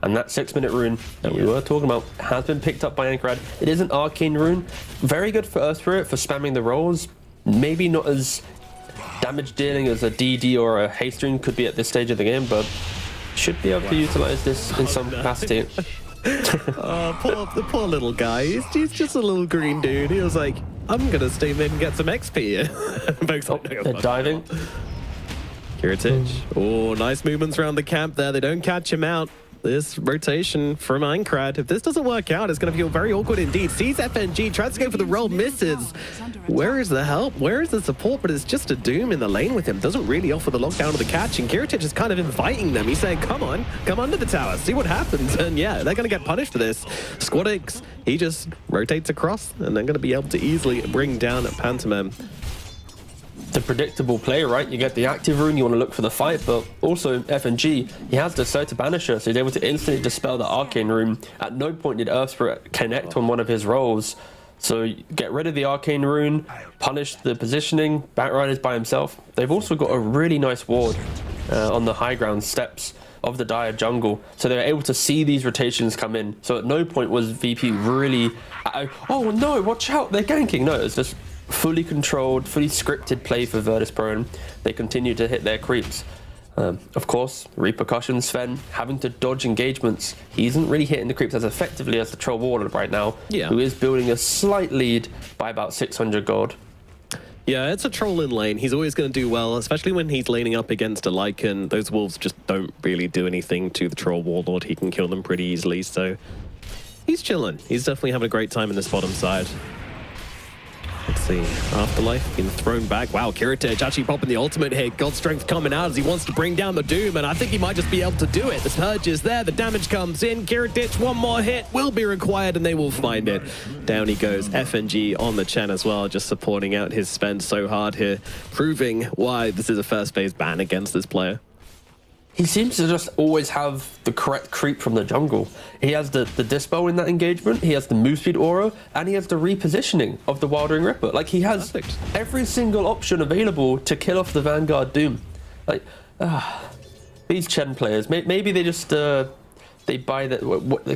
S6: And that 6-minute rune that we were talking about has been picked up by Ankrad. It is an arcane rune. Very good for Earth Spirit for spamming the rolls. Maybe not as damage dealing as a DD or a haste rune could be at this stage of the game, but should be able to utilize this in some capacity.
S5: Oh, the poor little guy. He's just a little green dude. He was like, I'm going to stay there and get some XP.
S6: They're diving.
S5: Kiritich. Oh, nice movements around the camp there. They don't catch him out. This rotation from Ankrad, if this doesn't work out, it's going to feel very awkward indeed. Sees FNG, tries to go for the roll, misses. Where is the help? Where is the support? But it's just a Doom in the lane with him. Doesn't really offer the lockdown or the catch, and Kiritich is kind of inviting them. He's saying, come on, come under the tower, see what happens. And yeah, they're going to get punished for this. SquadX, he just rotates across, and they're going to be able to easily bring down Pantomime.
S6: The predictable play, right? You get the active rune, you want to look for the fight, but also FNG, he has the Sota Banisher, so he's able to instantly dispel the arcane rune. At no point did Earth Spirit connect on one of his rolls. So get rid of the arcane rune, punish the positioning. Batrider's by himself. They've also got a really nice ward on the high ground steps of the Dire jungle, so they're able to see these rotations come in. So at no point was VP really, oh no, watch out, they're ganking. No, it's just fully controlled, fully scripted play for Virtus.pro, and they continue to hit their creeps. Of course, repercussions, Sven, having to dodge engagements. He isn't really hitting the creeps as effectively as the Troll Warlord right now, who is building a slight lead by about 600 gold.
S5: Yeah, it's a troll in lane. He's always going to do well, especially when he's laning up against a Lycan. Those wolves just don't really do anything to the Troll Warlord. He can kill them pretty easily, so he's chilling. He's definitely having a great time in this bottom side. Let's see, Afterlife being thrown back. Wow, Kiritich actually popping the ultimate here. God Strength coming out as he wants to bring down the Doom, and I think he might just be able to do it. The Surge is there, the damage comes in. Kiritich, one more hit will be required, and they will find it. Down he goes. FNG on the Chen as well, just supporting out his spend so hard here, proving why this is a first phase ban against this player.
S6: He seems to just always have the correct creep from the jungle. He has the Dispel in that engagement, he has the move speed aura, and he has the repositioning of the Wild Ring Ripper. Like, he has every single option available to kill off the Vanguard Doom. Like, these Chen players, maybe they just they buy that,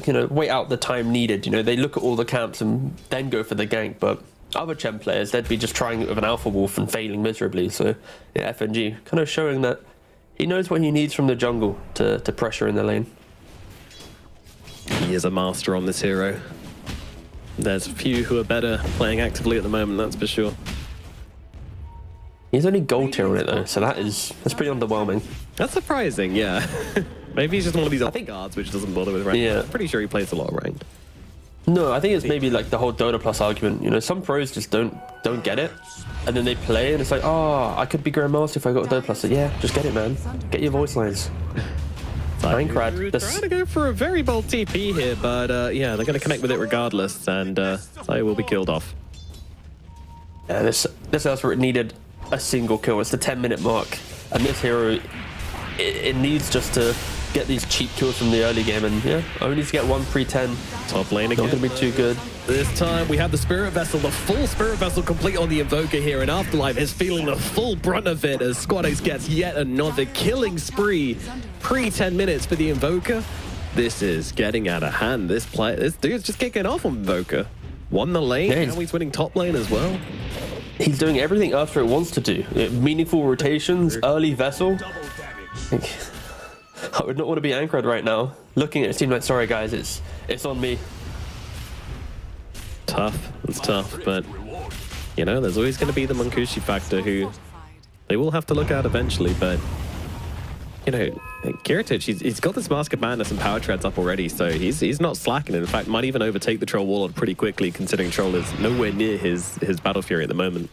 S6: you know, wait out the time needed. You know, they look at all the camps and then go for the gank. But other Chen players, they'd be just trying it with an Alpha Wolf and failing miserably. So yeah, FNG kind of showing that he knows what he needs from the jungle to pressure in the lane.
S5: He is a master on this hero. There's a few who are better playing actively at the moment, that's for sure.
S6: He's only gold tier on it though, so that's pretty underwhelming.
S5: That's surprising, yeah. Maybe he's just one of these other guards which doesn't bother with ranked.
S6: Yeah.
S5: I'm pretty sure he plays a lot of ranked.
S6: No, I think it's maybe like the whole Dota Plus argument. You know, some pros just don't get it, and then they play and it's like, oh, I could be Grandmaster if I got Dota Plus. Yeah, just get it, man. Get your voice lines.
S5: Minecraft trying to go for a very bold TP here, but yeah, they're going to connect with it regardless, and Sayu will be killed off.
S6: Yeah, this else where it needed a single kill. It's the 10-minute mark, and this hero, it needs just to get these cheap kills from the early game, and yeah, only to get one pre-10.
S5: Top lane again.
S6: Not going to be too good.
S5: This time we have the Spirit Vessel, the full Spirit Vessel complete on the Invoker here, and Afterlife is feeling the full brunt of it as SquadX gets yet another killing spree. Pre-10 minutes for the Invoker. This is getting out of hand. This dude's just kicking off on Invoker. Won the lane,
S6: yeah,
S5: now he's winning top lane as well.
S6: He's doing everything Earthquake wants to do. Meaningful rotations, early Vessel. I would not want to be anchored right now. Looking at his team like, sorry guys, it's on me.
S5: Tough, it's tough, but you know, there's always going to be the Munkushi factor who they will have to look at eventually, but you know, Kiritich, he's got this Mask of Madness and Power Treads up already, so he's not slacking. In fact, might even overtake the Troll Warlord pretty quickly, considering Troll is nowhere near his Battle Fury at the moment.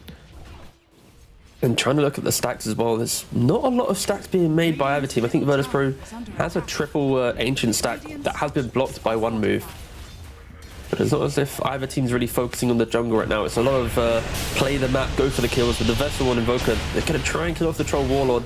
S6: And trying to look at the stacks as well, there's not a lot of stacks being made by either team. I think Virtus.pro has a triple Ancient stack that has been blocked by one move. But it's not as if either team's really focusing on the jungle right now. It's a lot of play the map, go for the kills. With the Vessel on Invoker, they're going to try and kill off the Troll Warlord.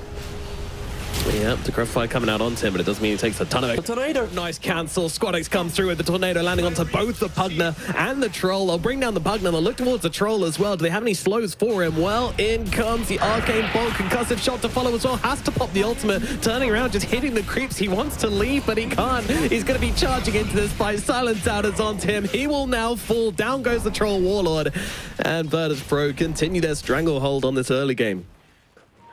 S5: Yeah, the Grubfire coming out onto him, but it does mean he takes a ton of it.
S6: The tornado!
S5: Nice cancel. SquadX comes through with the tornado landing onto both the Pugner and the Troll. They'll bring down the Pugner. They'll look towards the Troll as well. Do they have any slows for him? Well, in comes the Arcane Bolt. Concussive shot to follow as well. Has to pop the ultimate. Turning around, just hitting the creeps. He wants to leave, but he can't. He's going to be charging into this fight. Silence out is onto him. He will now fall. Down goes the Troll Warlord. And Virtus.pro continue their stranglehold on this early game.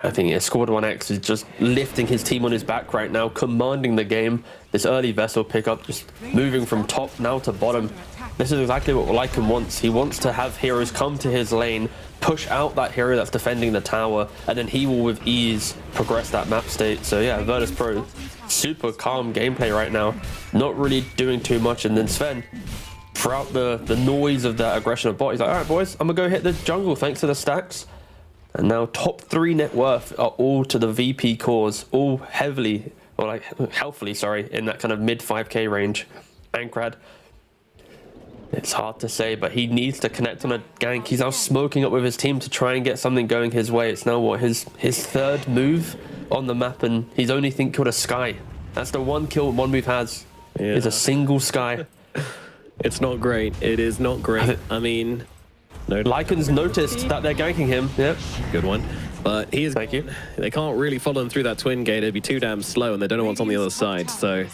S6: I think Squad 1X is just lifting his team on his back right now, commanding the game. This early Vessel pickup, just moving from top now to bottom. This is exactly what EEU wants. He wants to have heroes come to his lane, push out that hero that's defending the tower, and then he will with ease progress that map state. So yeah, Virtus.pro, super calm gameplay right now, not really doing too much. And then Sven, throughout the noise of that aggression of bot, he's like, all right boys, I'm gonna go hit the jungle thanks to the stacks. And now top 3 net worth are all to the VP cause, all heavily, or like healthily, sorry, in that kind of mid 5k range. Ankrad, it's hard to say, but he needs to connect on a gank. He's now smoking up with his team to try and get something going his way. It's now what, his 3rd move on the map, and he's only killed a Sky. That's the one kill one move has, is a single Sky.
S5: It's not great. It is not great. I mean, no.
S6: Lycan's noticed that they're ganking him. Yep.
S5: Good one. But he is.
S6: Thank you.
S5: They can't really follow him through that twin gate. It'd be too damn slow, and they don't know what's on the other side. So,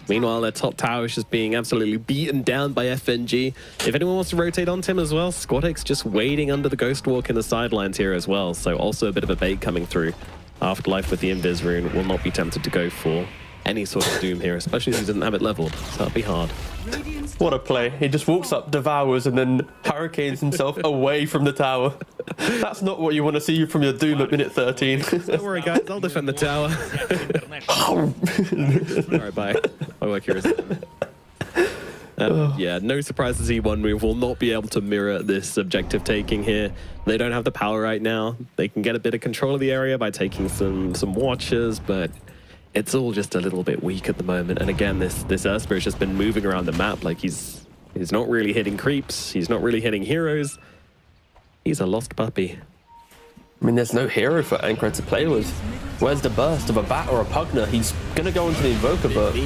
S5: meanwhile, their top tower is just being absolutely beaten down by FNG. If anyone wants to rotate onto him as well, SquadX just waiting under the Ghost Walk in the sidelines here as well. So, also a bit of a bait coming through. Afterlife with the Invis rune will not be tempted to go for any sort of doom here, especially since he doesn't have it leveled. So that'll be hard.
S6: What a play. He just walks up, devours, and then hurricanes himself away from the tower. That's not what you want to see from your doom at minute 13.
S5: Don't worry, guys. I'll defend the tower. All right, bye. My work here is yeah, no surprise the Z1 move will not be able to mirror this objective taking here. They don't have the power right now. They can get a bit of control of the area by taking some watches, but it's all just a little bit weak at the moment. And again, this Earthspirit's just been moving around the map. Like he's not really hitting creeps. He's not really hitting heroes. He's a lost puppy.
S6: I mean, there's no hero for Ankrad to play with. Where's the burst of a Bat or a Pugner? He's going to go into the Invoker,
S5: but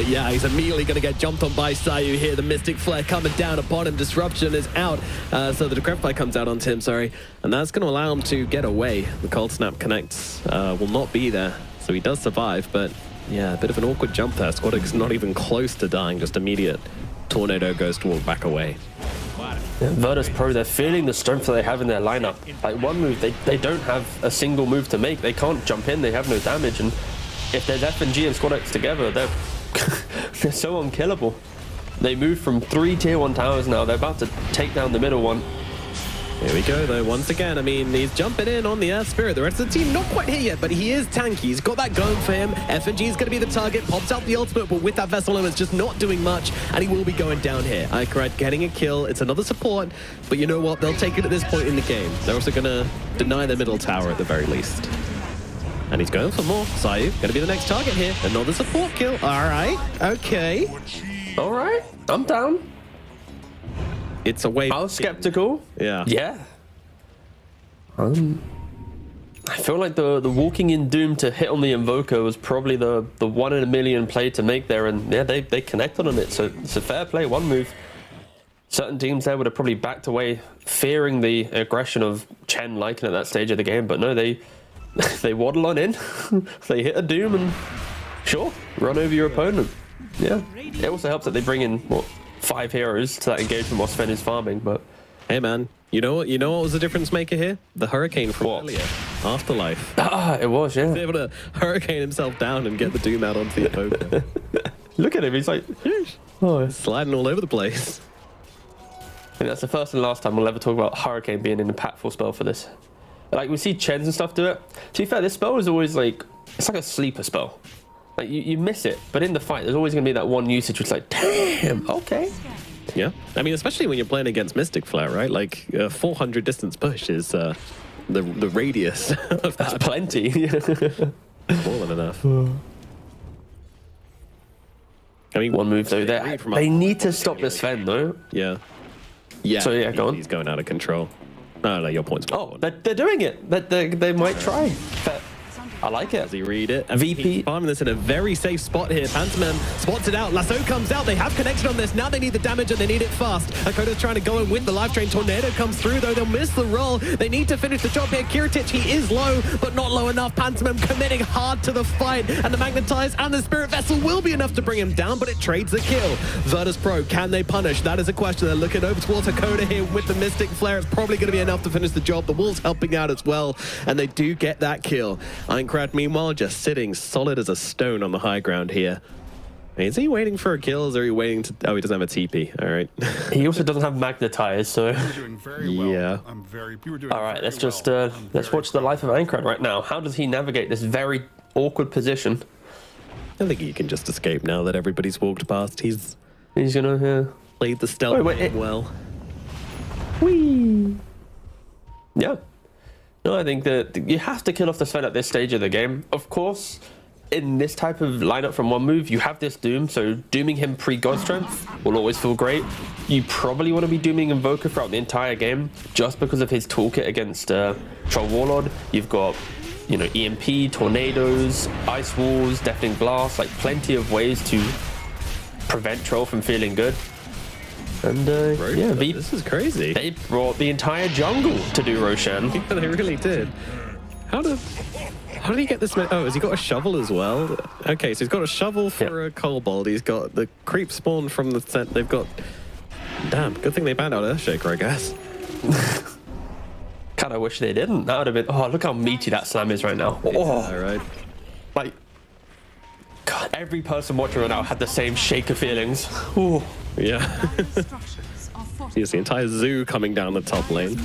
S5: yeah, he's immediately going to get jumped on by Sayu here. The Mystic Flare coming down upon him. Disruption is out. So the Decrepify comes out onto him, sorry. And that's going to allow him to get away. The Cold Snap connects will not be there. So he does survive, but Yeah, a bit of an awkward jump there. Squadix not even close to dying, just immediate tornado goes to walk back away.
S6: Yeah, Virtus.pro, they're feeling the strength that they have in their lineup. Like one move, they don't have a single move to make. They can't jump in, they have no damage, and if there's FNG and Squadix together, they're they're so unkillable. They moved from 3 tier 1 towers now. They're about to take down the middle one.
S5: Here we go, though, once again. I mean, he's jumping in on the Earth Spirit. The rest of the team not quite here yet, but he is tanky. He's got that going for him. FNG is going to be the target. Pops out the ultimate, but with that Vessel it's just not doing much, and he will be going down here. Icarite getting a kill. It's another support, but you know what? They'll take it at this point in the game. They're also going to deny the middle tower at the very least. And he's going for more. SIBE going to be the next target here. Another support kill. All right. Okay.
S6: All right. I'm down.
S5: It's a wave.
S6: I was skeptical.
S5: Yeah.
S6: Yeah. I feel like the walking in Doom to hit on the Invoker was probably the 1 in a million play to make there, and yeah, they connected on it, so it's a fair play, one move. Certain teams there would have probably backed away, fearing the aggression of Chen Lycan at that stage of the game, but no, they waddle on in, they hit a Doom and sure, run over your opponent. Yeah, it also helps that they bring in, what, 5 heroes to that engagement while Sven is farming, but...
S5: Hey man, you know what was the difference maker here? The Hurricane from earlier, Afterlife.
S6: Ah, it was, yeah.
S5: He was able to hurricane himself down and get the Doom out onto the opponent.
S6: Look at him, he's like,
S5: sliding all over the place.
S6: I think that's the first and last time we'll ever talk about Hurricane being an impactful spell for this. Like, we see Chens and stuff do it. To be fair, this spell is always like, it's like a sleeper spell. Like, you miss it, but in the fight, there's always going to be that one usage which is like, damn, okay.
S5: Yeah, I mean, especially when you're playing against Mystic Flare, right? Like, 400 distance push is the radius of that.
S6: That's plenty.
S5: More than enough. I mean,
S6: one move though, they need to stop this Sven though.
S5: Yeah. Yeah.
S6: So yeah, go on.
S5: He's going out of control. No, your point's.
S6: Oh, they're doing it. They might try. But I like it.
S5: Does he read it?
S6: VP.
S5: He's farming this in a very safe spot here. Pantomime spots it out. Lasso comes out. They have connection on this. Now they need the damage and they need it fast. Akoda's trying to go and win the life train. Tornado comes through though. They'll miss the roll. They need to finish the job here. Kiritich, he is low, but not low enough. Pantomime committing hard to the fight. And the Magnetize and the Spirit Vessel will be enough to bring him down, but it trades the kill. Virtus.pro, can they punish? That is a question. They're looking over towards Akoda here with the Mystic Flare. It's probably going to be enough to finish the job. The Wolves helping out as well, and they do get that kill. Aincrad, meanwhile, just sitting solid as a stone on the high ground here. Is he waiting for a kill, or is he waiting to... Oh, he doesn't have a TP. All right.
S6: He also doesn't have Magnetize, so...
S7: You're doing very well.
S6: Yeah. All right, let's just let's watch the life of Aincrad right now. How does he navigate this very awkward position?
S5: I think he can just escape now that everybody's walked past. He's
S6: gonna
S5: played the stealth well.
S6: Whee! Yeah. No, I think that you have to kill off the Sven at this stage of the game. Of course, in this type of lineup from one move, you have this Doom, so dooming him pre-God Strength will always feel great. You probably want to be dooming Invoker throughout the entire game, just because of his toolkit against Troll Warlord. You've got, you know, EMP, Tornadoes, Ice Walls, Deafening Blast, like plenty of ways to prevent Troll from feeling good. And yeah,
S5: this is crazy.
S6: They brought the entire jungle to do Roshan.
S5: Yeah, they really did. How did he get this? Oh, has he got a shovel as well? Okay, so he's got a shovel for a kobold. He's got the creep spawn from the set. They've got. Damn, good thing they banned out Earthshaker, I guess.
S6: Kind of wish they didn't. That would have been. Oh, look how meaty that slam is right now. Oh,
S5: all right.
S6: Like, God, every person watching right now had the same shaker feelings. Ooh.
S5: Yeah. Here's the entire zoo coming down the top lane.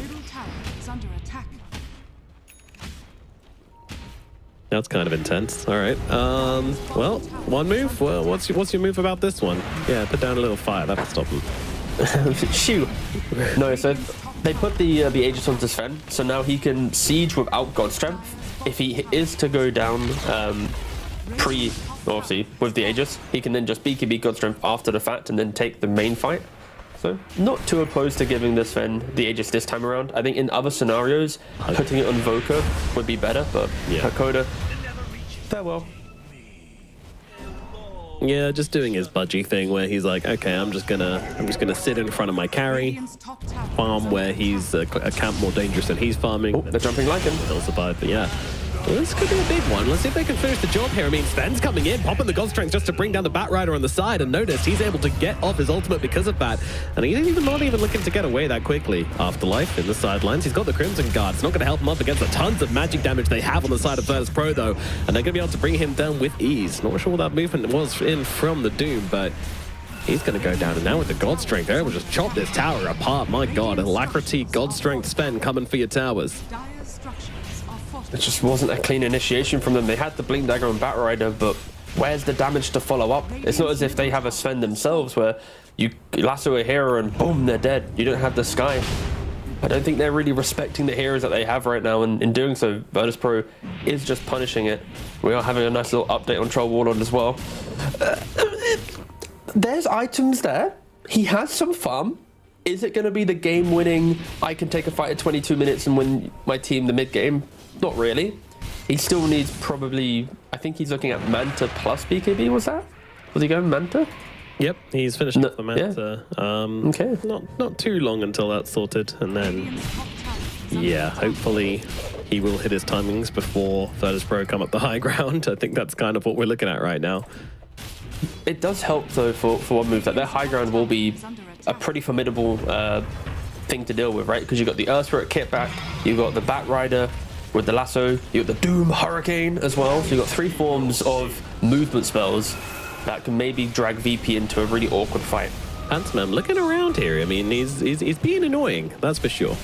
S5: That's kind of intense. All right. Well, one move. Well, what's your move about this one? Yeah, put down a little fire. That'll stop him.
S6: Shoot. No, so they put the Aegis onto Sven, so now he can siege without God Strength. If he is to go down obviously with the Aegis, he can then just BKB God Strength after the fact and then take the main fight. So not too opposed to giving this Sven the Aegis this time around. I think in other scenarios, putting it on Voka would be better, but Hakoda, farewell.
S5: Yeah, just doing his budgie thing where he's like, okay, I'm just gonna sit in front of my carry, farm where he's a camp more dangerous than he's farming.
S6: Oh, they're jumping like him.
S5: He'll survive, but yeah. Well, this could be a big one. Let's see if they can finish the job here. I mean, Sven's coming in, popping the God Strength just to bring down the Batrider on the side, and notice he's able to get off his ultimate because of that. And he's not even looking to get away that quickly. Afterlife in the sidelines. He's got the Crimson Guard. It's not going to help him up against the tons of magic damage they have on the side of Virtus.pro, though. And they're going to be able to bring him down with ease. Not sure what that movement was in from the Doom, but he's going to go down. And now with the God Strength, they're able to just chop this tower apart. My God, Alacrity, God Strength, Sven coming for your towers.
S6: It just wasn't a clean initiation from them. They had the Blink Dagger and Batrider, but where's the damage to follow up? It's not as if they have a Sven themselves where you lasso a hero and boom, they're dead. You don't have the Sky. I don't think they're really respecting the heroes that they have right now, and in doing so, Virtus.pro is just punishing it. We are having a nice little update on Troll Warlord as well. There's items there. He has some farm. Is it going to be the game-winning, I can take a fight at 22 minutes and win my team the mid-game? Not really. He still needs probably, I think he's looking at Manta plus BKB, was that? Was he going Manta?
S5: Yep, he's finishing off the Manta.
S6: Yeah. Okay.
S5: Not too long until that's sorted, and then, yeah, hopefully he will hit his timings before Virtus.pro come up the high ground. I think that's kind of what we're looking at right now.
S6: It does help, though, for one move, that their high ground will be a pretty formidable thing to deal with, right? Because you've got the Earth Spirit kit back, you've got the Batrider with the lasso, you've got the Doom Hurricane as well. So you've got 3 forms of movement spells that can maybe drag VP into a really awkward fight.
S5: Phantom looking around here. I mean, he's being annoying, that's for sure.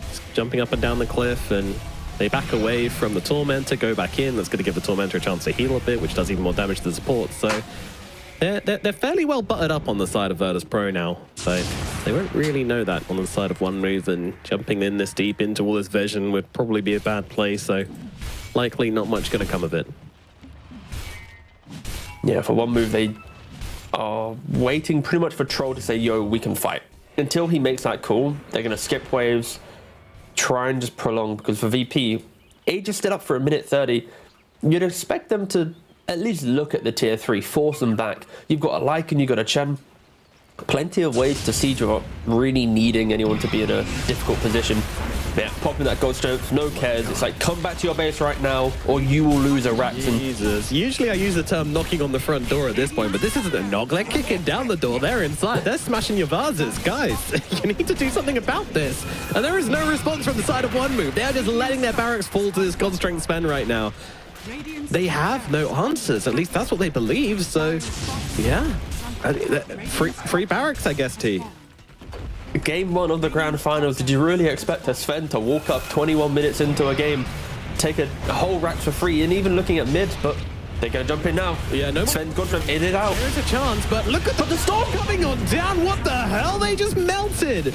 S5: He's jumping up and down the cliff, and they back away from the Tormentor, go back in. That's going to give the Tormentor a chance to heal a bit, which does even more damage to the support. So they're fairly well buttered up on the side of Virtus.pro now. So they won't really know that on the side of one move, and jumping in this deep into all this vision would probably be a bad play. So likely not much going to come of it.
S6: Yeah, for one move, they are waiting pretty much for Troll to say, yo, we can fight. Until he makes that call, they're going to skip waves, try and just prolong, because for VP, Aegis stood up for 1:30. You'd expect them to at least look at the tier 3, force them back. You've got a Lycan, you've got a Chen. Plenty of ways to siege without really needing anyone to be in a difficult position. Yeah, popping that God Strength, no cares. It's like, come back to your base right now, or you will lose a Rax.
S5: Jesus. Usually I use the term knocking on the front door at this point, but this isn't a knock. They're kicking down the door. They're inside. They're smashing your vases. Guys, you need to do something about this. And there is no response from the side of one move. They're just letting their barracks fall to this God Strength Sven right now. They have no answers. At least that's what they believe. So, yeah. Free barracks, I guess, T.
S6: Game 1 of the Grand Finals, did you really expect a Sven to walk up 21 minutes into a game, take a whole rack for free, and even looking at mid, but they're going to jump in now.
S5: Yeah, no.
S6: Sven Godfrey in it out.
S5: There's a chance, but look at the storm coming on down. What the hell? They just melted.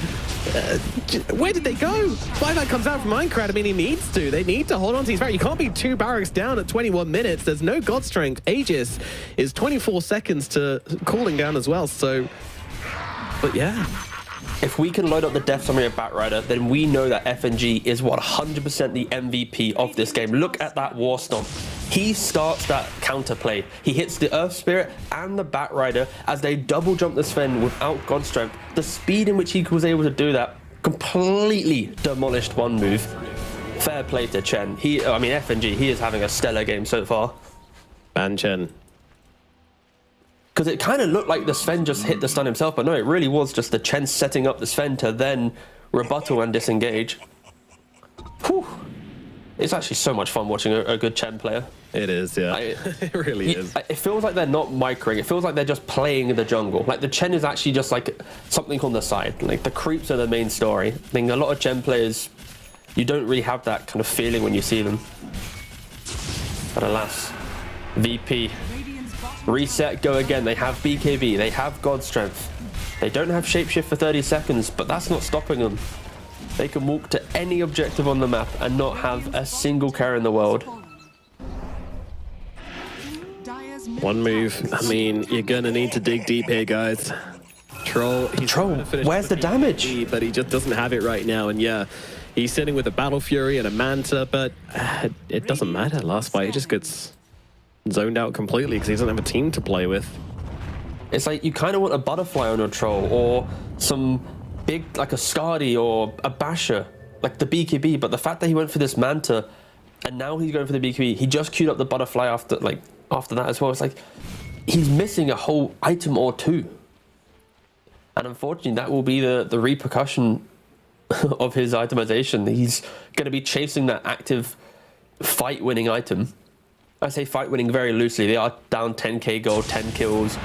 S5: Where did they go? Flyback comes out from Minecraft. I mean, he needs to. They need to hold on to his barracks. You can't be 2 barracks down at 21 minutes. There's no God Strength. Aegis is 24 seconds to cooling down as well, so... But yeah...
S6: If we can load up the Death Summary of Batrider, then we know that FNG is 100% the MVP of this game. Look at that War Stomp. He starts that counterplay. He hits the Earth Spirit and the Batrider as they double jump the Sven without God Strength. The speed in which he was able to do that completely demolished one move. Fair play to Chen. FNG, he is having a stellar game so far.
S5: And Chen.
S6: Because it kind of looked like the Sven just hit the stun himself, but no, it really was just the Chen setting up the Sven to then rebuttal and disengage. Whew. It's actually so much fun watching a good Chen player.
S5: It is, yeah. It really is.
S6: It feels like they're not microing. It feels like they're just playing the jungle. Like the Chen is actually just like something on the side. Like the creeps are the main story. I think a lot of Chen players, you don't really have that kind of feeling when you see them. But alas, VP. Reset, go again. They have BKB, they have God Strength. They don't have Shapeshift for 30 seconds, but that's not stopping them. They can walk to any objective on the map and not have a single care in the world.
S5: One move. I mean, you're going to need to dig deep here, guys. Troll,
S6: where's the damage?
S5: But he just doesn't have it right now, and yeah, he's sitting with a Battle Fury and a Manta, but it doesn't matter. Last fight, he just gets zoned out completely because he doesn't have a team to play with.
S6: It's like you kind of want a Butterfly on your Troll or some big, like a Skadi or a Basher, like the BKB, but the fact that he went for this Manta, and now he's going for the BKB. He just queued up the butterfly after that as well. It's like he's missing a whole item or two, and unfortunately, that will be the repercussion of his itemization. He's going to be chasing that active fight-winning item. I say fight-winning very loosely. They are down 10k gold, 10 kills.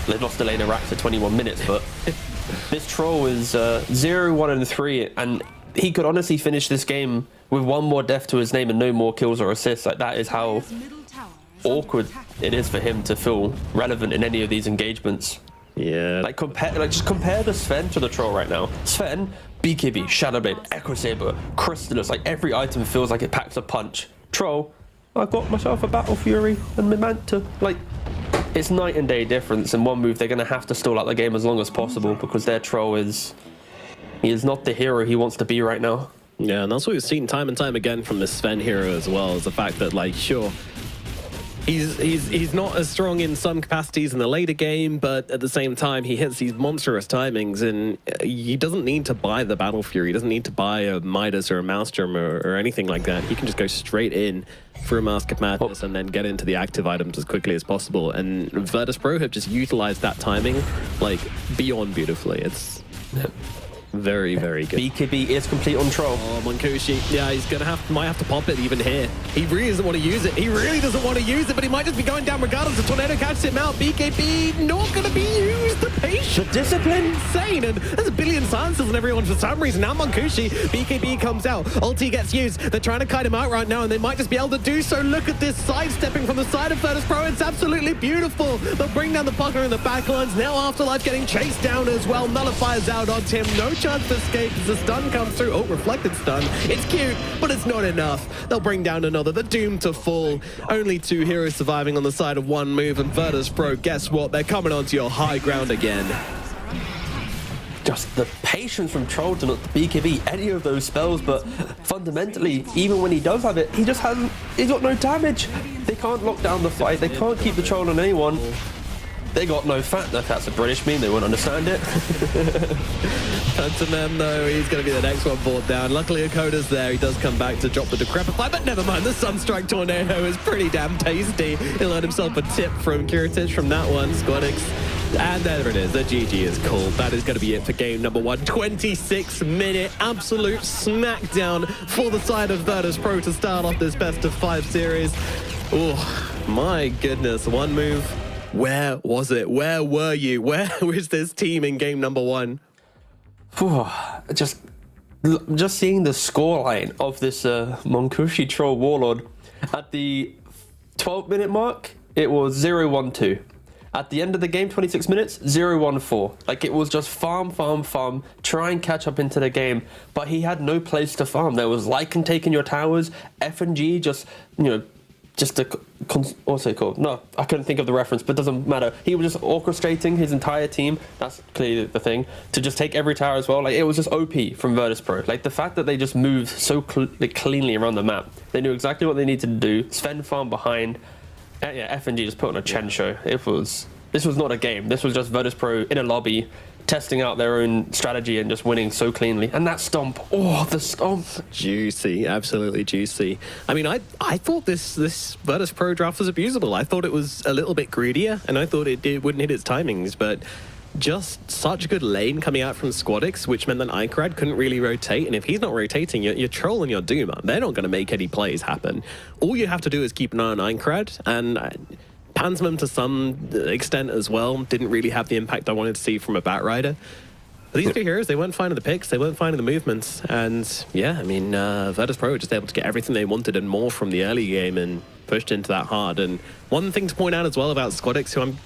S6: They've lost the lane of racks for 21 minutes, but this troll is 0, 1, and 3, and he could honestly finish this game with one more death to his name and no more kills or assists. Like, that is how awkward it is for him to feel relevant in any of these engagements.
S5: Yeah.
S6: Just compare the Sven to the troll right now. Sven, BKB, Shadowblade, Echo Saber, Crystallis, like every item feels like it packs a punch. Troll, I got myself a Battle Fury and Mimanta. Like, it's night and day difference. In one move, they're going to have to stall out the game as long as possible because their troll he is not the hero he wants to be right now.
S5: Yeah, and that's what we've seen time and time again from the Sven hero as well, is the fact that, like, sure, he's not as strong in some capacities in the later game, but at the same time, he hits these monstrous timings, and he doesn't need to buy the Battle Fury. He doesn't need to buy a Midas or a Maelstrom or anything like that. He can just go straight in for a Mask of Madness and then get into the active items as quickly as possible. And Virtus.pro have just utilized that timing, like, beyond beautifully. It's very, very good.
S6: BKB is complete on troll.
S5: Oh, Monkushi. Yeah, he's might have to pop it even here. He really doesn't want to use it. He really doesn't want to use it, but he might just be going down regardless. The tornado catches him out. BKB not going to be used. The patience.
S6: The discipline.
S5: Insane. And there's a billion silences on everyone for some reason. Now Monkushi, BKB comes out. Ulti gets used. They're trying to kite him out right now, and they might just be able to do so. Look at this sidestepping from the side of Virtus.pro. It's absolutely beautiful. They'll bring down the Pucker in the backlines. Now Afterlife getting chased down as well. Nullifiers out on Tim. No chance to escape as the stun comes through. Oh, reflected stun. It's cute, but it's not enough. They'll bring down another. They're doomed to fall. Only 2 heroes surviving on the side of one move, and Virtus.pro, guess what? They're coming onto your high ground again.
S6: Just the patience from Troll to not BKB any of those spells, but fundamentally, even when he does have it, he's got no damage. They can't lock down the fight. They can't keep the Troll on anyone. They got no fat. If that's a British meme, they won't understand it.
S5: Phantom though, he's going to be the next one brought down. Luckily, Akoda's there. He does come back to drop the Decrepify, but never mind. The Sunstrike Tornado is pretty damn tasty. He'll earn himself a tip from Kiritich from that one. Squadix. And there it is. The GG is called. That is going to be it for game number 1. 26-minute absolute smackdown for the side of Virtus.pro to start off this best of 5 series. Oh, my goodness. One move. Where was it? Where were you? Where was this team in game number 1?
S6: Just seeing the scoreline of this Monkushi Troll Warlord. At the 12-minute mark, it was 0-1-2. At the end of the game, 26 minutes, 0-1-4. Like, it was just farm, try and catch up into the game. But he had no place to farm. There was Lycan taking your towers, F&G just, what's it called? No, I couldn't think of the reference, but it doesn't matter. He was just orchestrating his entire team, that's clearly the thing, to just take every tower as well. Like, it was just OP from Virtus.pro. Like, the fact that they just moved so cleanly around the map. They knew exactly what they needed to do. Sven farm behind. Yeah, F&G just put on a Chen show. This was not a game. This was just Virtus.pro in a lobby, testing out their own strategy and just winning so cleanly. And that stomp, oh, the stomp.
S5: Juicy, absolutely juicy. I mean, I thought this Virtus.pro draft was abusable. I thought it was a little bit greedier, and I thought it wouldn't hit its timings, but just such good lane coming out from Squadix, which meant that Icarad couldn't really rotate, and if he's not rotating, you're Troll and your Doom. They're not going to make any plays happen. All you have to do is keep an eye on Icarad, and Panzerman to some extent as well didn't really have the impact I wanted to see from a Batrider. But these 2 heroes, they weren't finding the picks, they weren't finding the movements, and yeah, I mean, Virtus.pro were just able to get everything they wanted and more from the early game and pushed into that hard. And one thing to point out as well about Squadix, who I'm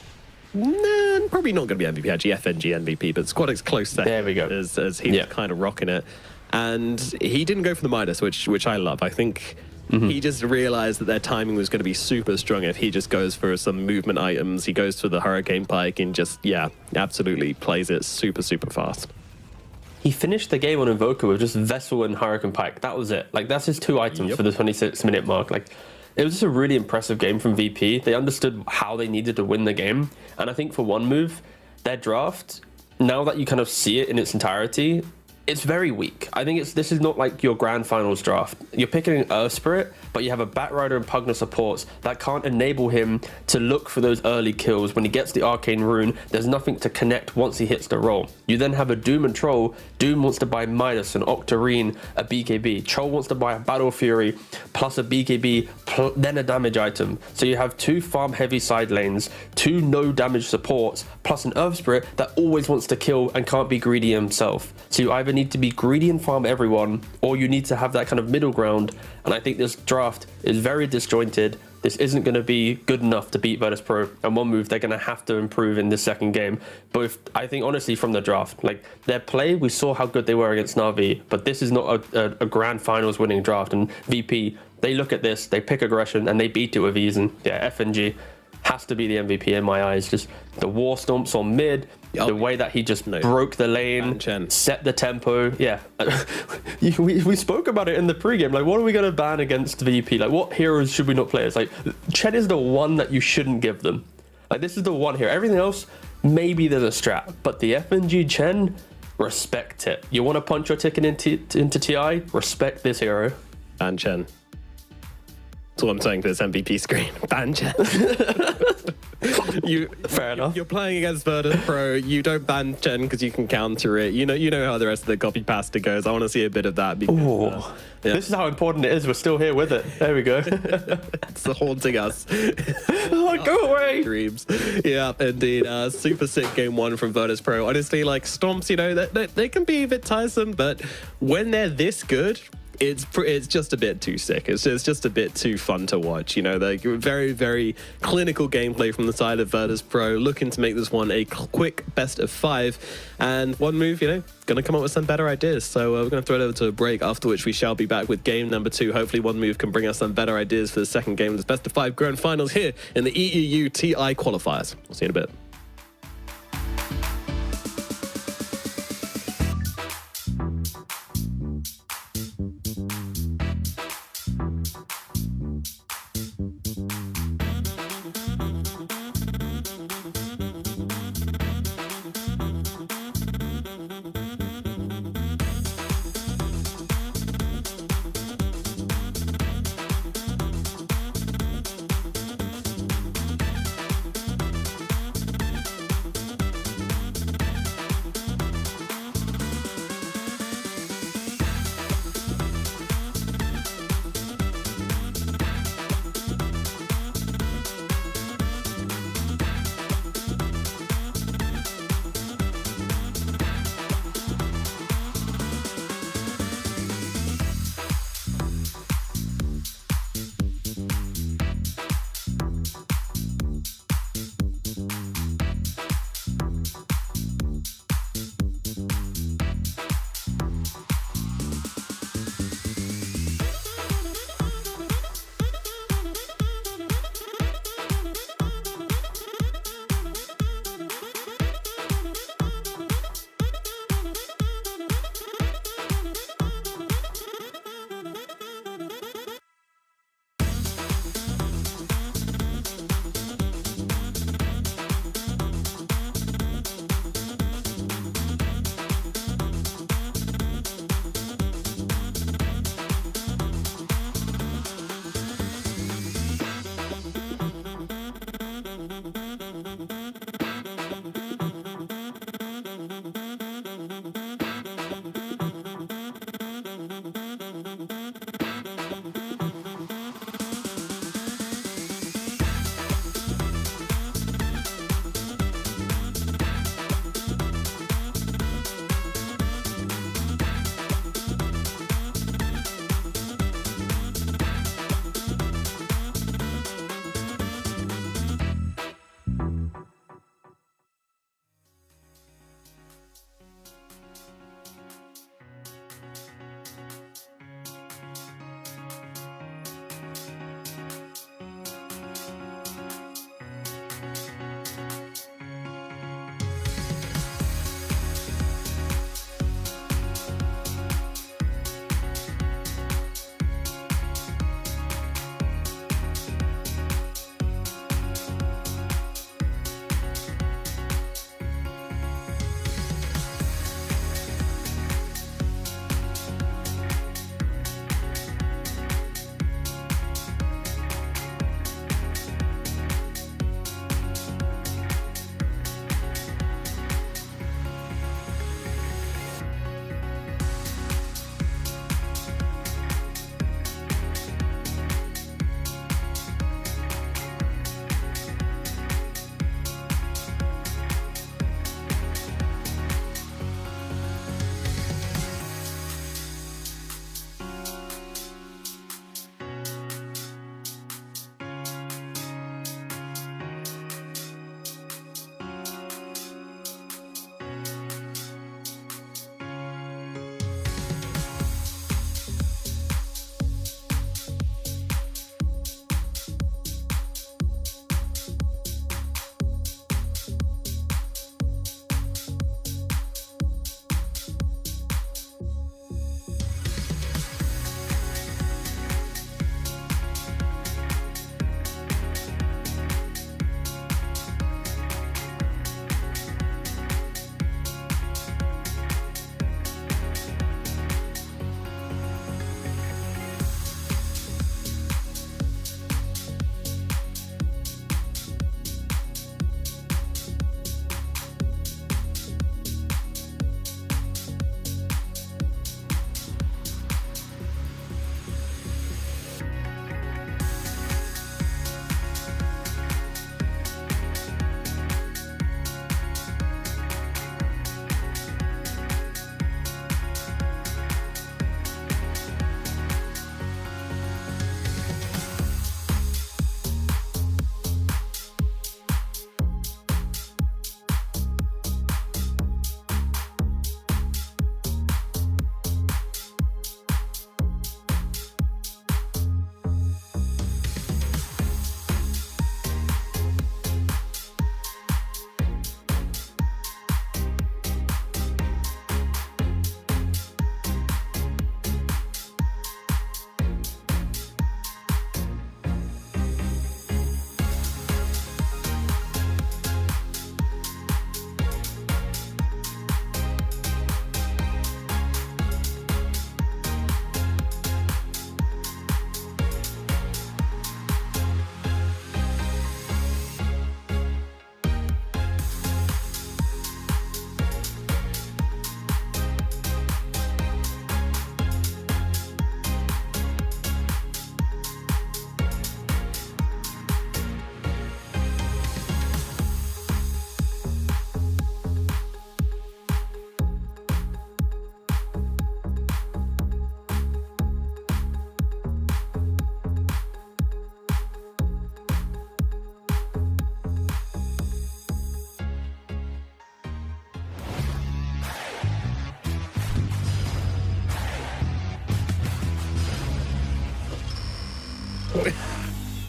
S5: probably not going to be MVP, actually FNG MVP, but Squadix close second.
S6: There we go.
S5: As he was kind of rocking it. And he didn't go for the Midas, which I love. I think he just realized that their timing was going to be super strong if he just goes for some movement items. He goes for the Hurricane Pike and just, yeah, absolutely plays it super, super fast.
S6: He finished the game on Invoker with just Vessel and Hurricane Pike. That was it. Like, that's his 2 items for the 26-minute mark. Like, it was just a really impressive game from VP. They understood how they needed to win the game. And I think for one move, their draft, now that you kind of see it in its entirety, it's very weak. I think this is not like your grand finals draft. You're picking an Earth Spirit, but you have a Batrider and Pugna supports that can't enable him to look for those early kills. When he gets the Arcane Rune, there's nothing to connect once he hits the roll. You then have a Doom and Troll. Doom wants to buy Midas, an Octarine, a BKB. Troll wants to buy a Battle Fury, plus a BKB, then a damage item. So you have 2 farm heavy side lanes, 2 no damage supports, plus an Earth Spirit that always wants to kill and can't be greedy himself. So you either need to be greedy and farm everyone, or you need to have that kind of middle ground. And I think this draft is very disjointed. This isn't going to be good enough to beat Virtus.pro, and one move they're going to have to improve in this second game. But I think honestly from the draft, like their play, we saw how good they were against NAVI, but this is not a grand finals winning draft. And VP, they look at this, they pick aggression, and they beat it with ease. And yeah, FNG has to be the MVP in my eyes. Just the war stomps on mid, the way that he just broke the lane, set the tempo. Yeah, we spoke about it in the pregame. Like, what are we going to ban against VP? Like, what heroes should we not play? It's like, Chen is the one that you shouldn't give them. Like, this is the one here. Everything else, maybe there's a strat. But the FNG Chen, respect it. You want to punch your ticket into TI? Respect this hero.
S5: Ban Chen. That's what I'm saying to this MVP screen. Ban Chen.
S6: Fair enough.
S5: You're playing against Virtus.pro. You don't ban Chen because you can counter it. You know how the rest of the copy pasta goes. I want to see a bit of that. Because,
S6: This is how important it is. We're still here with it. There we go.
S5: It's haunting us.
S6: Oh, go away.
S5: Dreams. Yeah, indeed. Super sick game 1 from Virtus.pro. Honestly, like stomps, you know, they can be a bit tiresome, but when they're this good, it's just a bit too sick. It's just a bit too fun to watch. You know, like very, very clinical gameplay from the side of Virtus.pro, looking to make this one a quick best of 5. And one move, you know, going to come up with some better ideas. So we're going to throw it over to a break, after which we shall be back with game number 2. Hopefully one move can bring us some better ideas for the second game of this best of 5 grand finals here in the EEU TI qualifiers. We'll see you in a bit.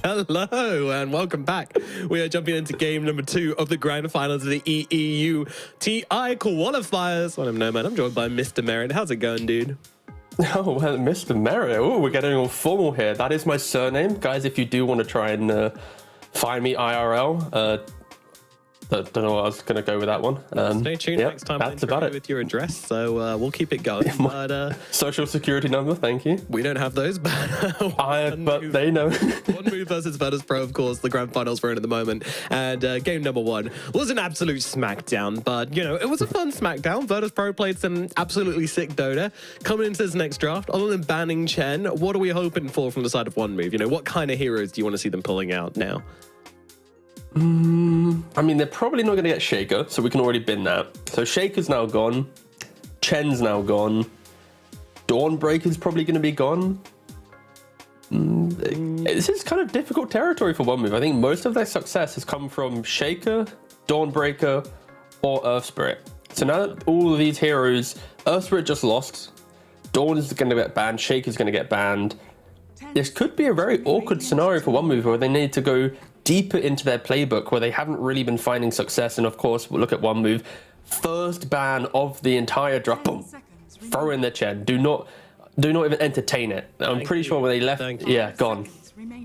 S5: Hello and welcome back. We are jumping into game number 2 of the grand finals of the EEU TI Qualifiers. I'm Nomad. I'm joined by Mr. Merritt. How's it going, dude?
S6: Oh, well, Mr. Merritt. Oh, we're getting all formal here. That is my surname. Guys, if you do want to try and find me IRL, don't know what I was going to go with that one.
S5: Stay tuned next time.
S6: That's about it.
S5: With your address, so we'll keep it going. But,
S6: social security number, thank you.
S5: We don't have those, but
S6: but they know.
S5: One Move versus Virtus.pro, of course, the grand finals we're in at the moment. And game number 1 was an absolute smackdown, but, you know, it was a fun smackdown. Virtus.pro played some absolutely sick Dota. Coming into this next draft, other than banning Chen, what are we hoping for from the side of One Move? You know, what kind of heroes do you want to see them pulling out now?
S6: I mean, they're probably not going to get Shaker, so we can already bin that. So Shaker's now gone. Chen's now gone. Dawnbreaker's probably going to be gone. This is kind of difficult territory for One Move. I think most of their success has come from Shaker, Dawnbreaker, or Earth Spirit. So now that all of these heroes, Earth Spirit just lost, Dawn is going to get banned, Shaker's going to get banned. This could be a very awkward scenario for One Move where they need to go deeper into their playbook where they haven't really been finding success. And of course, we'll look at One Move. First ban of the entire drop. Boom. Throw in the Chen. Do not even entertain it. I'm pretty sure when they left, gone.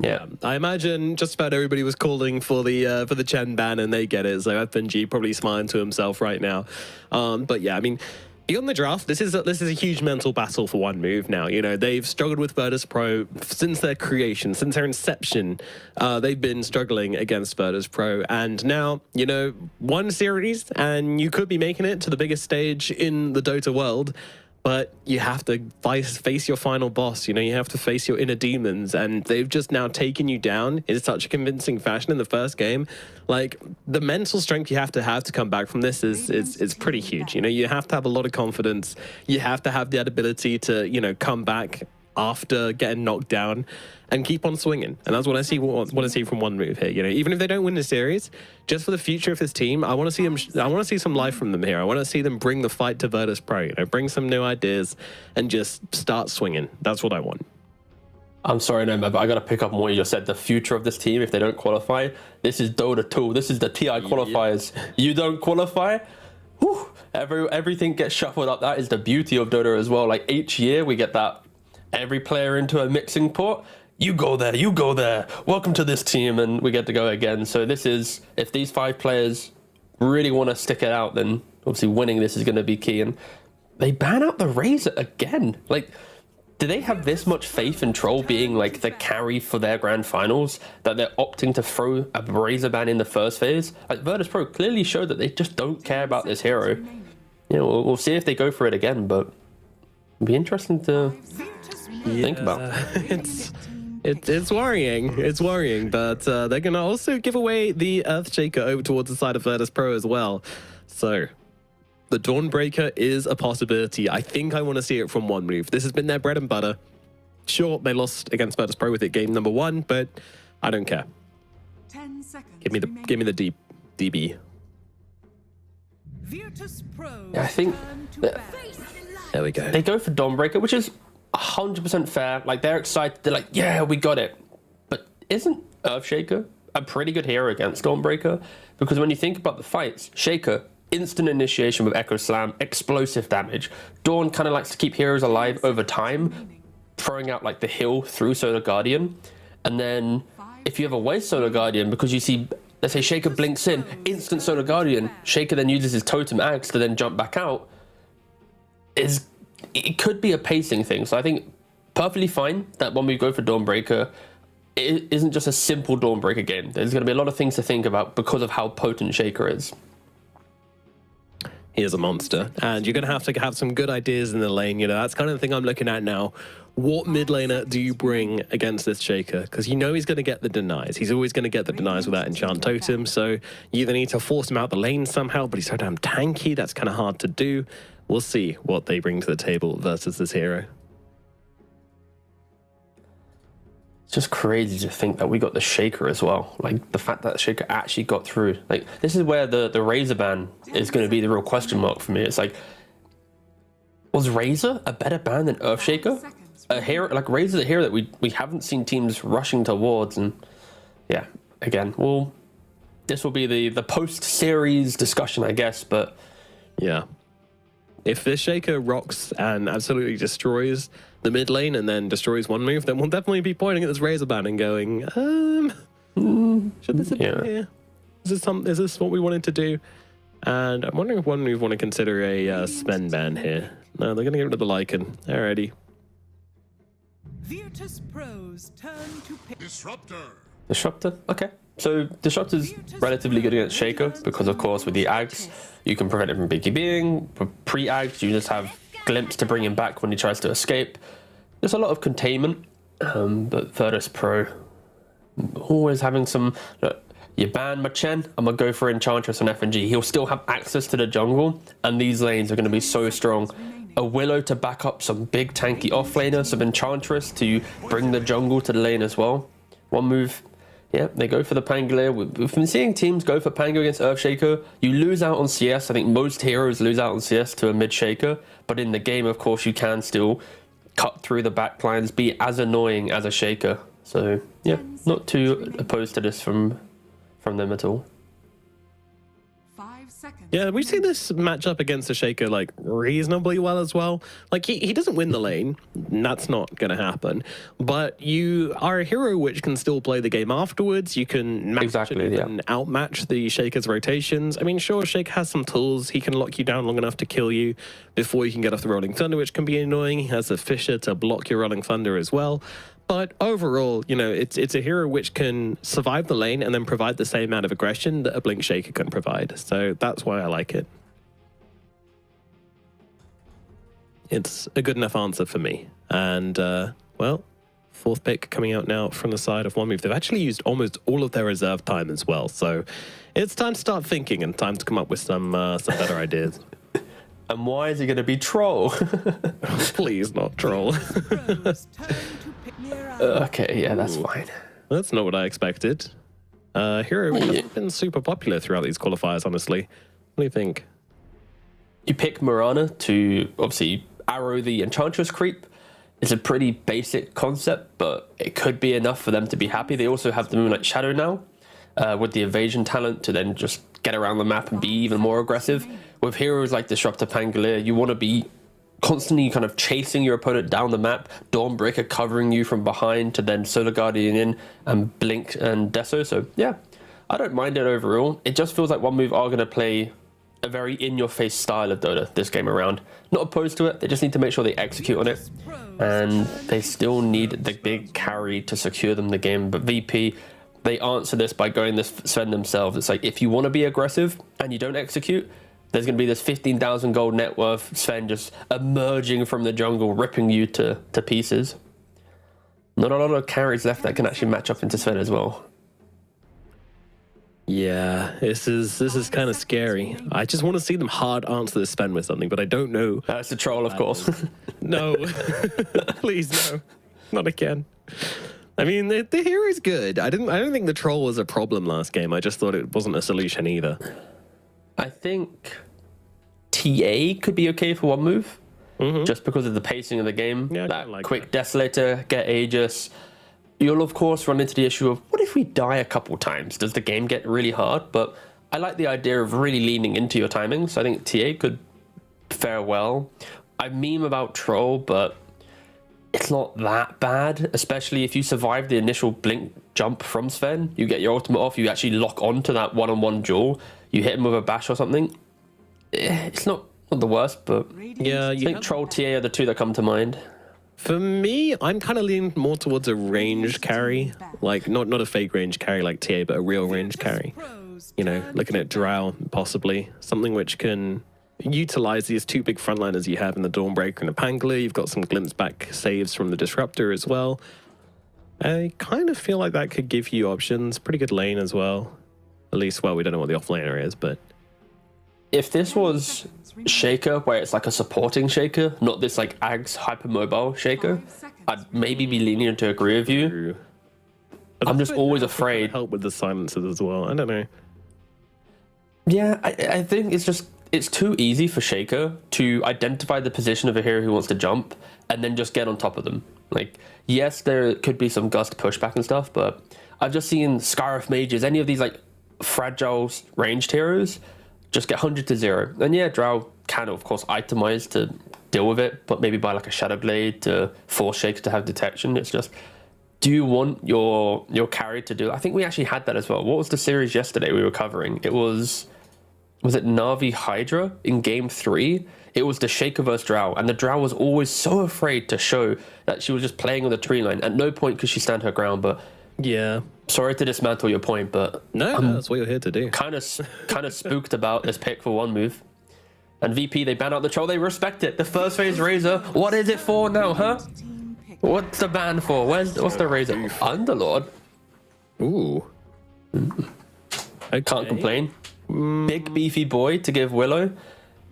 S6: Yeah,
S5: I imagine just about everybody was calling for the Chen ban and they get it. So FNG probably smiling to himself right now. But yeah, I mean, beyond the draft, this is a huge mental battle for One Move now. You know, they've struggled with Virtus.pro since their creation, since their inception. They've been struggling against Virtus.pro, and now, you know, one series, and you could be making it to the biggest stage in the Dota world. But you have to face your final boss. You know, you have to face your inner demons, and they've just now taken you down in such a convincing fashion in the first game. Like, the mental strength you have to come back from this is pretty huge. You know, you have to have a lot of confidence. You have to have that ability to, you know, come back after getting knocked down and keep on swinging. And that's what I see from One Move here. You know, even if they don't win the series, just for the future of this team, I want to see them. I want to see some life from them here. I want to see them bring the fight to Virtus.pro. You know, bring some new ideas and just start swinging. That's what I want.
S6: I'm sorry, no, but I got to pick up on what you just said. The future of this team, if they don't qualify, this is Dota 2. This is the TI qualifiers. Yeah. You don't qualify, whew, everything gets shuffled up. That is the beauty of Dota as well. Like each year we get that every player into a mixing pot. You go there, you go there. Welcome to this team, and we get to go again. So this is, if these 5 players really want to stick it out, then obviously winning this is going to be key. And they ban out the Razor again. Like, do they have this much faith in Troll being like the carry for their grand finals that they're opting to throw a Razor ban in the first phase? Like, Virtus.pro clearly showed that they just don't care about this hero. You know, we'll see if they go for it again, but it'll be interesting to think about.
S5: It's worrying. It's worrying, but they're going to also give away the Earthshaker over towards the side of Virtus.pro as well. So the Dawnbreaker is a possibility. I think I want to see it from One Move. This has been their bread and butter. Sure, they lost against Virtus.pro with it game number 1, but I don't care.
S3: 10 seconds.
S5: Give me the DB.
S3: Virtus.pro.
S6: Yeah, I think
S5: There we go.
S6: they go for Dawnbreaker, which is 100% fair. Like, they're excited. They're like, yeah, we got it. But isn't Earthshaker a pretty good hero against Dawnbreaker? Because when you think about the fights, Shaker, instant initiation with Echo Slam, explosive damage. Dawn kind of likes to keep heroes alive over time, throwing out like the heal through Solar Guardian. And then if you have a waste Solar Guardian, because you see, let's say Shaker blinks in, instant Solar Guardian, Shaker then uses his Totem Axe to then jump back out, it could be a pacing thing. So I think perfectly fine that when we go for Dawnbreaker, it isn't just a simple Dawnbreaker game. There's going to be a lot of things to think about because of how potent Shaker is.
S5: He is a monster, and you're going to have some good ideas in the lane. You know, that's kind of the thing I'm looking at now. What mid laner do you bring against this Shaker? Because you know he's going to get the denies. He's always going to get the denies with that enchant totem. So you either need to force him out the lane somehow, but he's so damn tanky, that's kind of hard to do. We'll see what they bring to the table versus this hero.
S6: It's just crazy to think that we got the Shaker as well. Like, the fact that Shaker actually got through. Like, this is where the Razor ban is going to be the real question mark for me. It's like, was Razor a better ban than Earthshaker? a hero, like Raze is a hero that we haven't seen teams rushing towards, and yeah, again, well, this will be the post-series discussion, I guess, but
S5: yeah. If this Shaker rocks and absolutely destroys the mid lane and then destroys one move, then we'll definitely be pointing at this Razorban and going, should this have been here? Is this what we wanted to do? And I'm wondering if one move want to consider a Sven ban here. No, they're going to get rid of the Lycan. Alrighty.
S3: Virtus.pro's turn to pick.
S6: Disruptor, okay. So Disruptor's relatively good against Shaker because, of course, with the Ags, you can prevent him from BKBing. For pre-Ags, you just have Glimpse to bring him back when he tries to escape. There's a lot of containment, but Virtus.pro always having some... Look, you ban Machen, I'm going to go for Enchantress on FNG. He'll still have access to the jungle, and these lanes are going to be so strong. A Willow to back up some big tanky offlaner, some Enchantress to bring the jungle to the lane as well. One move... Yeah, they go for the Pangolier. We've been seeing teams go for Pango against Earthshaker. You lose out on CS. I think most heroes lose out on CS to a mid-shaker. But in the game, of course, you can still cut through the backlines, be as annoying as a Shaker. So, yeah, not too opposed to this from them at all.
S3: 5 seconds.
S5: Yeah, we see this matchup against the Shaker like reasonably well as well. Like he doesn't win the lane, that's not going to happen. But you are a hero which can still play the game afterwards. You can match and outmatch the Shaker's rotations. I mean, sure, Shaker has some tools. He can lock you down long enough to kill you before you can get off the Rolling Thunder, which can be annoying. He has a Fisher to block your Rolling Thunder as well. But overall, you know, it's a hero which can survive the lane and then provide the same amount of aggression that a Blink Shaker can provide. So that's why I like it. It's a good enough answer for me. And, well, fourth pick coming out now from the side of one move. They've actually used almost all of their reserve time as well. So it's time to start thinking and time to come up with some better ideas.
S6: And why is he going to be Troll?
S5: Please not Troll.
S6: Okay, yeah, that's fine.
S5: That's not what I expected. Hero hasn't been super popular throughout these qualifiers, honestly. What do you think?
S6: You pick Mirana to obviously arrow the Enchantress creep. It's a pretty basic concept, but it could be enough for them to be happy. They also have the Moonlight Shadow now, with the evasion talent to then just get around the map and be even more aggressive. With heroes like Disruptor Pangolier, you want to be constantly kind of chasing your opponent down the map, Dawnbreaker covering you from behind to then Solar Guardian in and Blink and Deso. So yeah, I don't mind it overall. It just feels like one move are going to play a very in-your-face style of Dota this game around. Not opposed to it, they just need to make sure they execute on it. And they still need the big carry to secure them the game. But VP, they answer this by going this Sven themselves. It's like, if you want to be aggressive and you don't execute, there's going to be this 15,000 gold net worth Sven just emerging from the jungle, ripping you to pieces. Not a lot of carries left that can actually match up into Sven as well.
S5: Yeah, this is kind of scary. I just want to see them hard answer this Sven with something, but I don't know.
S6: That's a Troll, of course.
S5: No, please no, not again. I mean, the hero's good. I don't think the Troll was a problem last game. I just thought it wasn't a solution either.
S6: I think TA could be okay for one move, just because of the pacing of the game.
S5: Yeah,
S6: that
S5: like
S6: quick Desolator, get Aegis. You'll, of course, run into the issue of, what if we die a couple times? Does the game get really hard? But I like the idea of really leaning into your timing, so I think TA could fare well. I meme about Troll, but it's not that bad, especially if you survive the initial blink jump from Sven. You get your ultimate off, you actually lock onto that one-on-one duel, you hit him with a bash or something. It's not the worst, but
S5: yeah,
S6: I think Troll, TA are the two that come to mind.
S5: For me, I'm kind of leaning more towards a range carry, like not a fake range carry like TA, but a real range carry. You know, looking at Drow, possibly something which can utilize these two big frontliners you have in the Dawnbreaker and the Pangolier. You've got some glimpse back saves from the Disruptor as well. I kind of feel like that could give you options. Pretty good lane as well. At least, well, we don't know what the offlaner is, but
S6: if this was Shaker, where it's like a supporting Shaker, not this like Ags hypermobile Shaker, I'd maybe be leaning to agree with you. I'm just always afraid.
S5: Help with the silences as well. I don't know.
S6: Yeah, I think it's too easy for Shaker to identify the position of a hero who wants to jump and then just get on top of them. Like, yes, there could be some Gust pushback and stuff, but I've just seen Scarif Mages, any of these like fragile ranged heroes, just get 100 to 0. And yeah, Drow can of course itemize to deal with it, but maybe buy like a Shadow Blade to force Shakes to have detection. It's just, do you want your carry to do? I think we actually had that as well. What was the series yesterday we were covering? It was it NAVI HYDRA in game 3? It was the Shaker versus Drow, and the Drow was always so afraid to show that she was just playing on the tree line. At no point could she stand her ground, but
S5: yeah.
S6: Sorry to dismantle your point, but
S5: no, that's what you're here to do.
S6: Kind of spooked about this pick for one move. And VP, they ban out the troll. They respect it. The first phase Razor. What is it for now, huh? What's the ban for? What's the Razor? Underlord.
S5: Ooh. Okay.
S6: Can't complain. Big beefy boy to give Willow.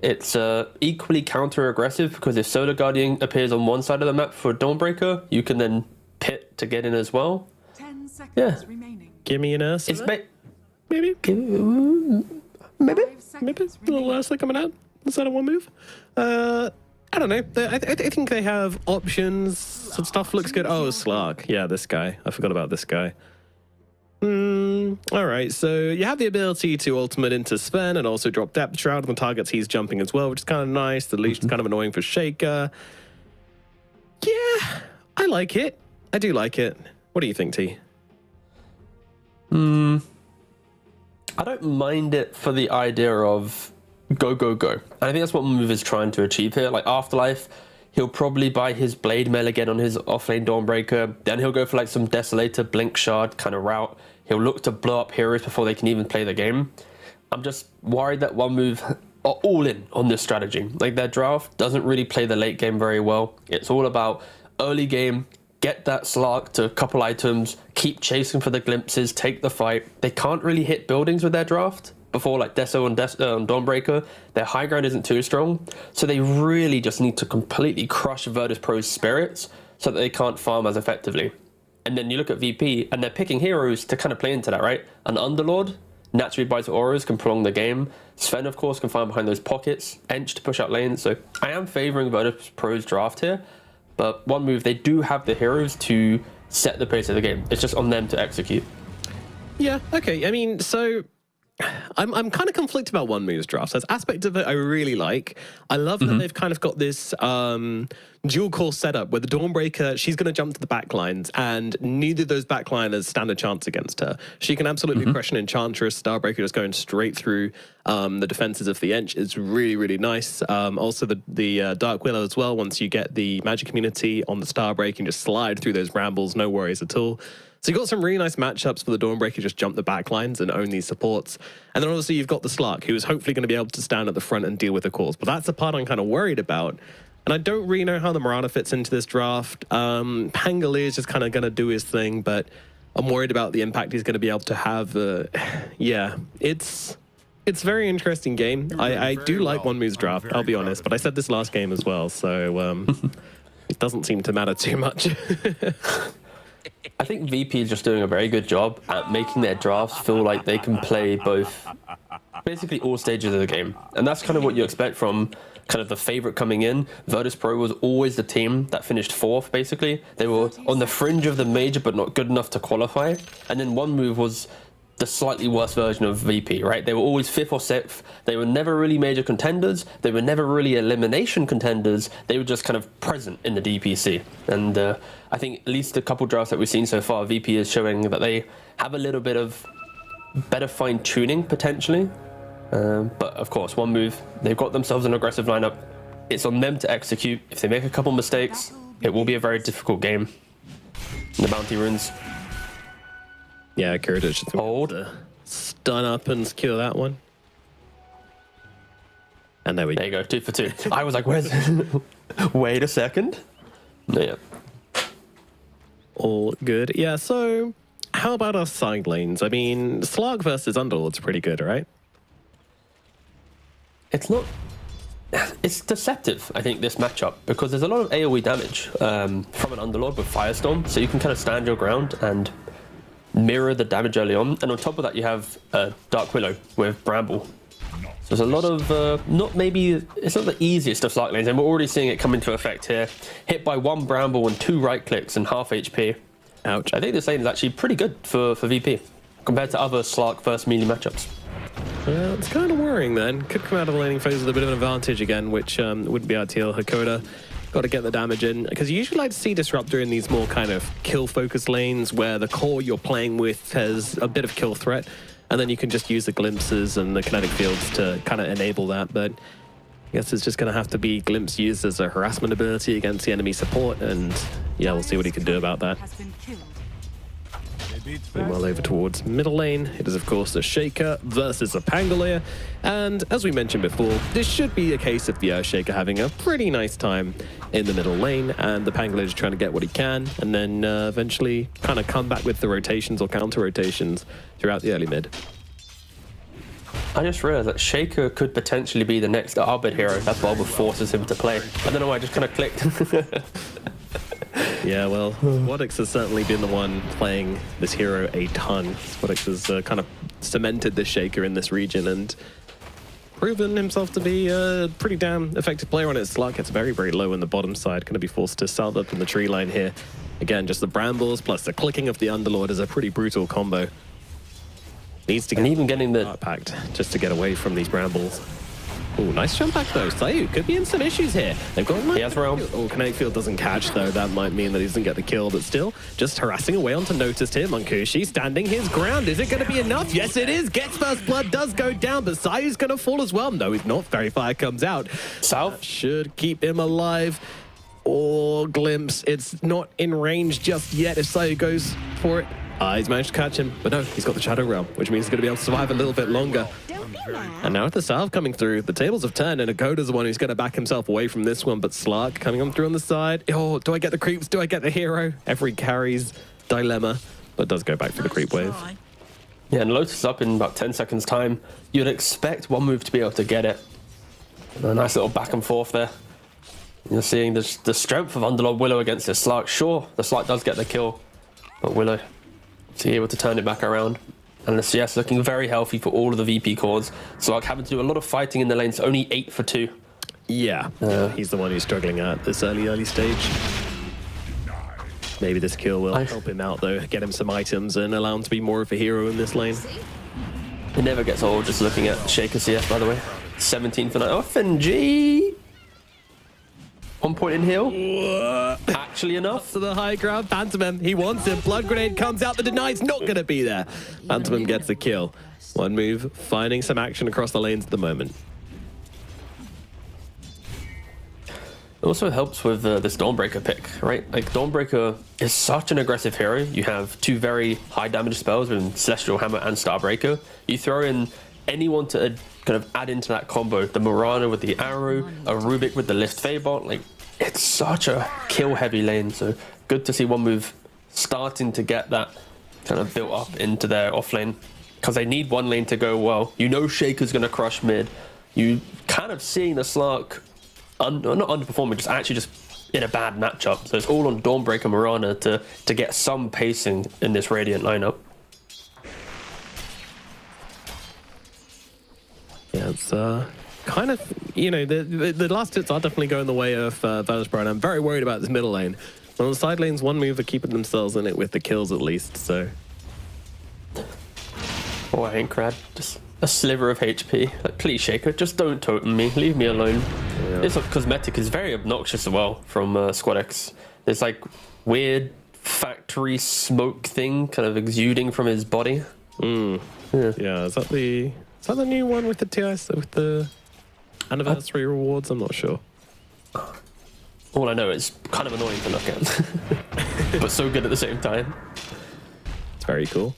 S6: It's equally counter aggressive because if Solar Guardian appears on one side of the map for Dawnbreaker, you can then pit to get in as well.
S3: 10 seconds
S6: Yeah.
S3: remaining.
S5: Give me an Ursa.
S6: It's
S5: maybe.
S6: maybe.
S3: 5 seconds
S5: A little Ursa coming out instead of one move. I don't know. I think they have options. Some stuff looks good. Oh, Slark. Yeah, this guy. I forgot about this guy. All right, so you have the ability to ultimate into Sven and also drop Depth Shroud on the targets he's jumping as well, which is kind of nice. The leash is kind of annoying for Shaker. Yeah, I like it. I do like it. What do you think, T?
S6: I don't mind it for the idea of go, go, go. And I think that's what Move is trying to achieve here. Like Afterlife, he'll probably buy his Blade Mail again on his offlane Dawnbreaker. Then he'll go for like some Desolator, Blink Shard kind of route. He'll look to blow up heroes before they can even play the game. I'm just worried that One Move are all in on this strategy. Like their draft doesn't really play the late game very well. It's all about early game, get that Slark to a couple items, keep chasing for the glimpses, take the fight. They can't really hit buildings with their draft. Before like Deso and Dawnbreaker, their high ground isn't too strong, so they really just need to completely crush Virtus.pro's spirits so that they can't farm as effectively. And then you look at VP, and they're picking heroes to kind of play into that, right? An Underlord naturally buys auras, can prolong the game. Sven, of course, can find behind those pockets. Ench to push out lanes. So I am favoring Virtus.pro's draft here, but One Move, they do have the heroes to set the pace of the game. It's just on them to execute.
S5: Yeah, okay. I mean, so I'm kind of conflicted about One Move's draft. There's aspect of it I really like. I love that they've kind of got this dual core setup where the Dawnbreaker, she's going to jump to the backlines, and neither of those backliners stand a chance against her. She can absolutely crush an Enchantress. Starbreaker just going straight through the defenses of the Ench is really, really nice. Also, the Dark Willow as well. Once you get the magic community on the Starbreaker, you can just slide through those rambles, no worries at all. So you've got some really nice matchups for the Dawnbreaker, just jump the backlines and own these supports. And then obviously you've got the Slark, who's hopefully going to be able to stand at the front and deal with the cores. But that's the part I'm kind of worried about. And I don't really know how the Marauder fits into this draft. Pangolier is just kind of going to do his thing, but I'm worried about the impact he's going to be able to have. Yeah, it's a very interesting game. I do like One Move's draft, I'll be honest, but I said this last game as well, so it doesn't seem to matter too much.
S6: I think VP is just doing a very good job at making their drafts feel like they can play both, basically all stages of the game. And that's kind of what you expect from kind of the favorite coming in. Virtus.pro was always the team that finished 4th, basically. They were on the fringe of the major, but not good enough to qualify. And then One Move was the slightly worse version of VP, right? They were always 5th or 6th. They were never really major contenders. They were never really elimination contenders. They were just kind of present in the DPC. And I think at least a couple drafts that we've seen so far, VP is showing that they have a little bit of better fine-tuning, potentially. But of course, One Move, they've got themselves an aggressive lineup. It's on them to execute. If they make a couple mistakes, it will be a very difficult game. The bounty runes.
S5: Yeah, Kurdish just hold to stun up and secure that one. And there you
S6: go, 2 for 2. I was like, where's wait a second. Yeah.
S5: All good. Yeah, so how about our side lanes? I mean, Slark versus Underlord's pretty good, right?
S6: It's not... It's deceptive, I think, this matchup, because there's a lot of AoE damage from an Underlord with Firestorm, so you can kind of stand your ground and mirror the damage early on. And on top of that, you have Dark Willow with Bramble. So there's a lot of, it's not the easiest of Slark lanes, and we're already seeing it come into effect here. Hit by 1 Bramble and 2 right clicks and half HP.
S5: Ouch.
S6: I think this lane is actually pretty good for VP compared to other Slark versus melee matchups.
S5: Well, it's kind of worrying then. Could come out of the laning phase with a bit of an advantage again, which wouldn't be ideal. Hakoda got to get the damage in, because you usually like to see Disruptor in these more kind of kill-focused lanes where the core you're playing with has a bit of kill threat, and then you can just use the glimpses and the kinetic fields to kind of enable that. But I guess it's just going to have to be Glimpse used as a harassment ability against the enemy support, and yeah, we'll see what he can do about that.
S3: Has been killed.
S5: Meanwhile, over towards middle lane, it is of course a Shaker versus a Pangolier, and as we mentioned before, this should be a case of the Shaker having a pretty nice time in the middle lane, and the Pangolier just trying to get what he can, and then eventually kind of come back with the rotations or counter rotations throughout the early mid.
S6: I just realized that Shaker could potentially be the next Arbid hero. That's what forces him to play. I don't know why, I just kind of clicked.
S5: Yeah, well, Wadix has certainly been the one playing this hero a ton. Wadix has kind of cemented this Shaker in this region and proven himself to be a pretty damn effective player on it. Slark gets very, very low in the bottom side, going to be forced to sell up in the tree line here. Again, just the brambles plus the clicking of the Underlord is a pretty brutal combo. Needs to get
S6: even getting the
S5: packed just to get away from these brambles. Oh, nice jump back though. Sayu could be in some issues here. They've got
S6: He has realm.
S5: Oh, kinetic field doesn't catch though. That might mean that he doesn't get the kill, but still just harassing away onto Natus here. Munkushi standing his ground. Is it going to be enough? Yes, it is. Gets first blood, does go down, but Sayu's going to fall as well. No, he's not. Fairy Fire comes out.
S6: South
S5: That should keep him alive. Or Glimpse. It's not in range just yet if Sayu goes for it. He's managed to catch him, but no, he's got the Shadow Realm, which means he's going to be able to survive a little bit longer. And now with the Salve coming through, the tables have turned, and Agoda's the one who's going to back himself away from this one, but Slark coming on through on the side. Oh, do I get the creeps? Do I get the hero? Every carries dilemma, but does go back for the creep wave.
S6: Yeah, and Lotus is up in about 10 seconds time. You'd expect one move to be able to get it. A nice little back and forth there. You're seeing the strength of Underlord Willow against this Slark. Sure, the Slark does get the kill, but Willow is able to turn it back around. And the CS looking very healthy for all of the VP cores. Slark having to do a lot of fighting in the lanes, only 8 for 2.
S5: Yeah, he's the one who's struggling at this early stage. Maybe this kill will help him out though, get him some items and allow him to be more of a hero in this lane.
S6: It never gets old just looking at Shaker CS, by the way. 17 for 9. Oh, FNG! 1 point in heal. Actually enough.
S5: To the high ground, Phantom, he wants it. Blood Grenade comes out, the deny's not going to be there. Phantom gets the kill. One move, finding some action across the lanes at the moment.
S6: It also helps with this Dawnbreaker pick, right? Like, Dawnbreaker is such an aggressive hero. You have 2 very high damage spells with Celestial Hammer and Starbreaker. You throw in anyone to kind of add into that combo, the Morana with the arrow, a Rubik with the Lift Fabot, like, it's such a kill-heavy lane, so good to see one move starting to get that kind of built up into their off lane, because they need one lane to go well. You know Shaker's going to crush mid. You kind of seeing the Slark, not underperforming, just actually just in a bad matchup. So it's all on Dawnbreaker Morana to get some pacing in this Radiant lineup.
S5: Yeah, it's kind of, you know, the last hits are definitely going the way of Virtus.pro, and I'm very worried about this middle lane. On the side lanes, one move are keeping themselves in it with the kills at least, so.
S6: Oh, I ain't crad. Just a sliver of HP. Like, please, Shaker, just don't totem me. Leave me alone. Yeah. This cosmetic is very obnoxious as well from Squad X. There's like weird factory smoke thing kind of exuding from his body.
S5: Yeah, is that the new one with the TIs, with the anniversary rewards? I'm not sure.
S6: All I know is kind of annoying to look at, but so good at the same time.
S5: It's very cool.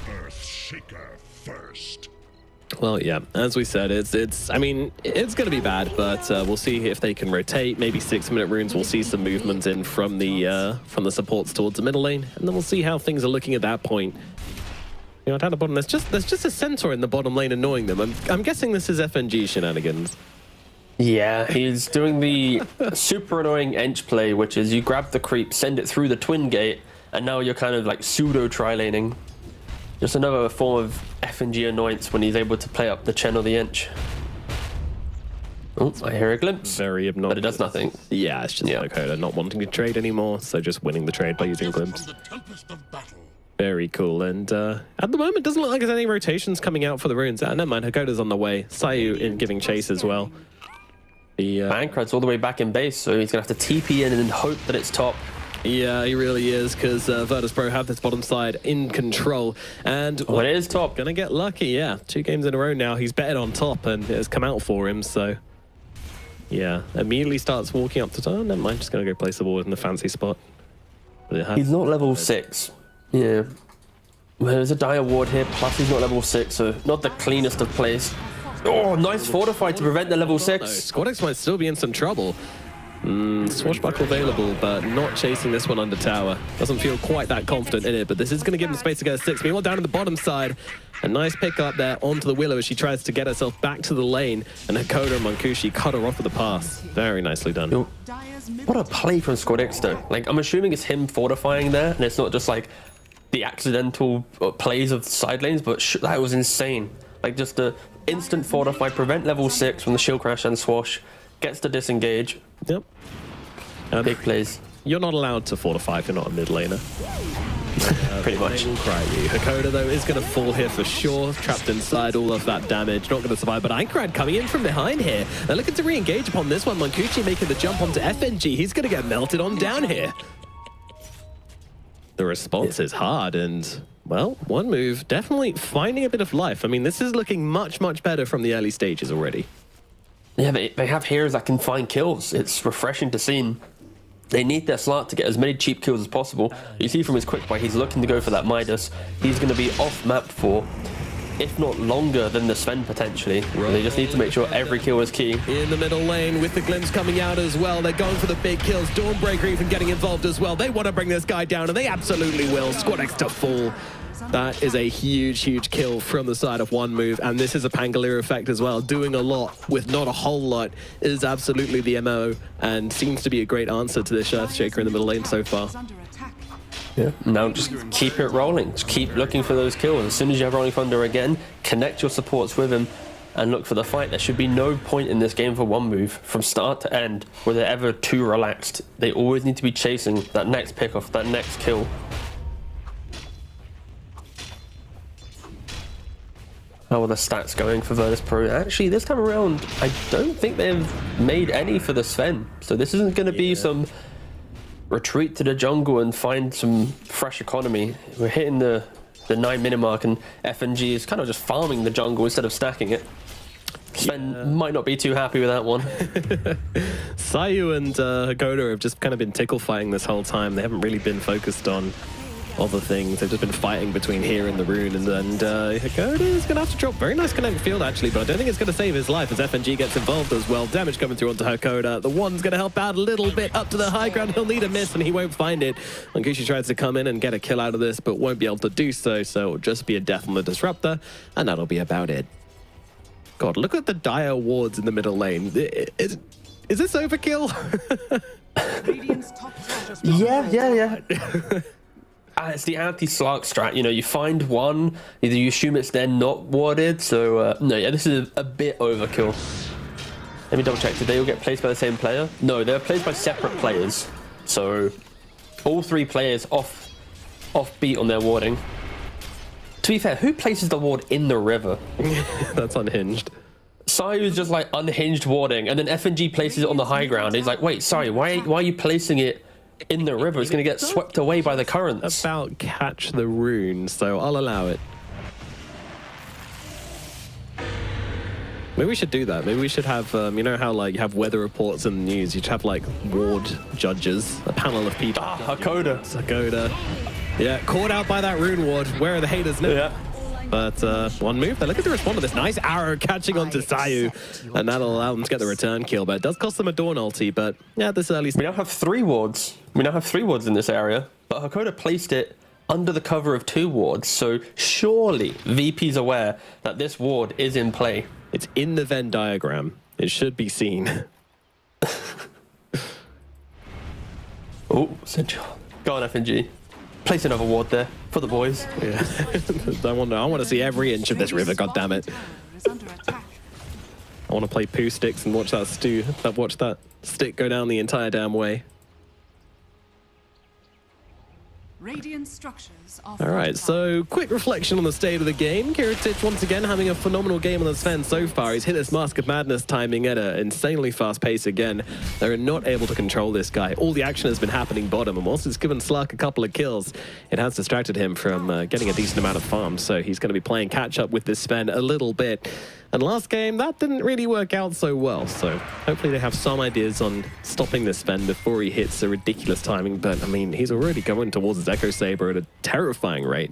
S4: Earthshaker first.
S5: Well, yeah, as we said, I mean, it's going to be bad, but we'll see if they can rotate. Maybe 6-minute runes. We'll see some movement in from the supports towards the middle lane, and then we'll see how things are looking at that point. You know, down the bottom, there's just a centaur in the bottom lane annoying them. I'm guessing this is FNG shenanigans.
S6: Yeah, he's doing the super annoying Ench play, which is you grab the creep, send it through the twin gate, and now you're kind of like pseudo tri-laning. Just another form of FNG annoyance when he's able to play up the Chen or the Inch. Oh, I hear a glimpse.
S5: Very obnoxious.
S6: But it does nothing.
S5: Yeah, it's just Hakoda not wanting to trade anymore, so just winning the trade by using glimpse. Very cool. And at the moment, doesn't look like there's any rotations coming out for the runes. Never mind, Hakoda's on the way. Sayu in giving chase as well. The
S6: Ankrad's all the way back in base, so he's going to have to TP in and hope that it's top.
S5: Yeah, he really is, because Virtus.pro have this bottom side in control. And
S6: it is top.
S5: Gonna get lucky, yeah. 2 games in a row now. He's betted on top, and it has come out for him, so... Yeah, immediately starts walking up to... Oh, never mind, just gonna go place the ward in the fancy spot.
S6: He's not level 6. Yeah. Well, there's a dire ward here, plus he's not level 6, so not the cleanest of plays. Oh, nice fortify to prevent the level 6.
S5: No, Squadex might still be in some trouble. Swashbuckle available, but not chasing this one under tower. Doesn't feel quite that confident in it, but this is going to give him space to get a 6. Meanwhile, down to the bottom side, a nice pick up there onto the Willow as she tries to get herself back to the lane, and Hakoda and Mankushi cut her off with the pass. Very nicely done.
S6: What a play from Squadex though. Like, I'm assuming it's him fortifying there, and it's not just like the accidental plays of side lanes, but that was insane. Like, just the instant fortify, prevent level 6 from the shield crash and swash, gets to disengage.
S5: Yep.
S6: Big plays.
S5: You're not allowed to fortify if you're not a mid laner.
S6: Pretty much.
S5: They will cry you. Hakoda, though, is going to fall here for sure. Trapped inside, all of that damage. Not going to survive, but Ankrad coming in from behind here. They're looking to re-engage upon this one. Mankushi making the jump onto FNG. He's going to get melted on down here. The response is hard, and, well, one move definitely finding a bit of life. I mean, this is looking much, much better from the early stages already.
S6: Yeah, they have heroes that can find kills. It's refreshing to see. They need their slot to get as many cheap kills as possible. You see from his quick buy, he's looking to go for that Midas. He's going to be off map for, if not longer than the Sven potentially. They just need to make sure every kill is key.
S5: In the middle lane with the glimpse coming out as well. They're going for the big kills. Dawnbreaker even getting involved as well. They want to bring this guy down, and they absolutely will. Squadex to fall. That is a huge, huge kill from the side of one move, and this is a Pangolier effect as well. Doing a lot with not a whole lot is absolutely the MO, and seems to be a great answer to this Earthshaker in the middle lane so far.
S6: Yeah. Now just keep it rolling. Just keep looking for those kills. As soon as you have Rolling Thunder again, connect your supports with him and look for the fight. There should be no point in this game for one move from start to end where they're ever too relaxed. They always need to be chasing that next pick off, that next kill. How are the stats going for Virtus.pro? Actually, this time around, I don't think they've made any for the Sven. So this isn't going to be some retreat to the jungle and find some fresh economy. We're hitting the 9-minute mark, and FNG is kind of just farming the jungle instead of stacking it. Sven might not be too happy with that one.
S5: Sayu and Hakoda have just kind of been tickle fighting this whole time. They haven't really been focused on other things. They've just been fighting between here and the rune, and Hakoda is going to have to drop. Very nice connect field, actually, but I don't think it's going to save his life as FNG gets involved as well. Damage coming through onto Hakoda. The one's going to help out a little bit up to the high ground. He'll need a miss, and he won't find it. Mankushi tries to come in and get a kill out of this, but won't be able to do so, so it'll just be a death on the Disruptor, and that'll be about it. God, look at the dire wards in the middle lane. Is this overkill?
S6: Yeah. It's the anti-Slark strat, you know, you find one, either you assume it's then not warded, so no, yeah, this is a bit overkill. Let me double check, did they all get placed by the same player? No, they're placed by separate players, so all 3 players off beat on their warding. To be fair, who places the ward in the river?
S5: That's unhinged.
S6: Sayu's just like unhinged warding, and then FNG places it on the high ground. He's like, wait, sorry, why are you placing it in the river? It's going to get swept away by the currents.
S5: About catch the rune, so I'll allow it. Maybe we should do that. Maybe we should have, you know how like you have weather reports in the news, you should have like ward judges, a panel of people. Hakoda. Yeah, caught out by that rune ward. Where are the haters now? Yeah. But one move, they're looking to respond to this nice arrow catching onto Sayu, and that'll allow them to get the return kill, but it does cost them a Dawn ulti, but yeah, this early...
S6: We now have 3 wards. We now have 3 wards in this area, but Hakoda placed it under the cover of 2 wards, so surely VP's aware that this ward is in play.
S5: It's in the Venn diagram. It should be seen.
S6: Oh, go on, FNG. Place another ward there for the boys.
S5: Yeah. I want to see every inch of this river, goddammit.
S3: Tower is under attack.
S5: I want to play poo sticks and watch that stick go down the entire damn way.
S3: Radiant structures are
S5: All right, so quick reflection on the state of the game. Kiritich once again having a phenomenal game on the Sven so far. He's hit this Mask of Madness timing at an insanely fast pace again. They're not able to control this guy. All the action has been happening bottom, and whilst it's given Slark a couple of kills, it has distracted him from getting a decent amount of farms. So he's going to be playing catch up with this Sven a little bit. And last game, that didn't really work out so well. So hopefully they have some ideas on stopping this Sven before he hits a ridiculous timing. But I mean, he's already going towards his Echo Saber at a terrifying rate.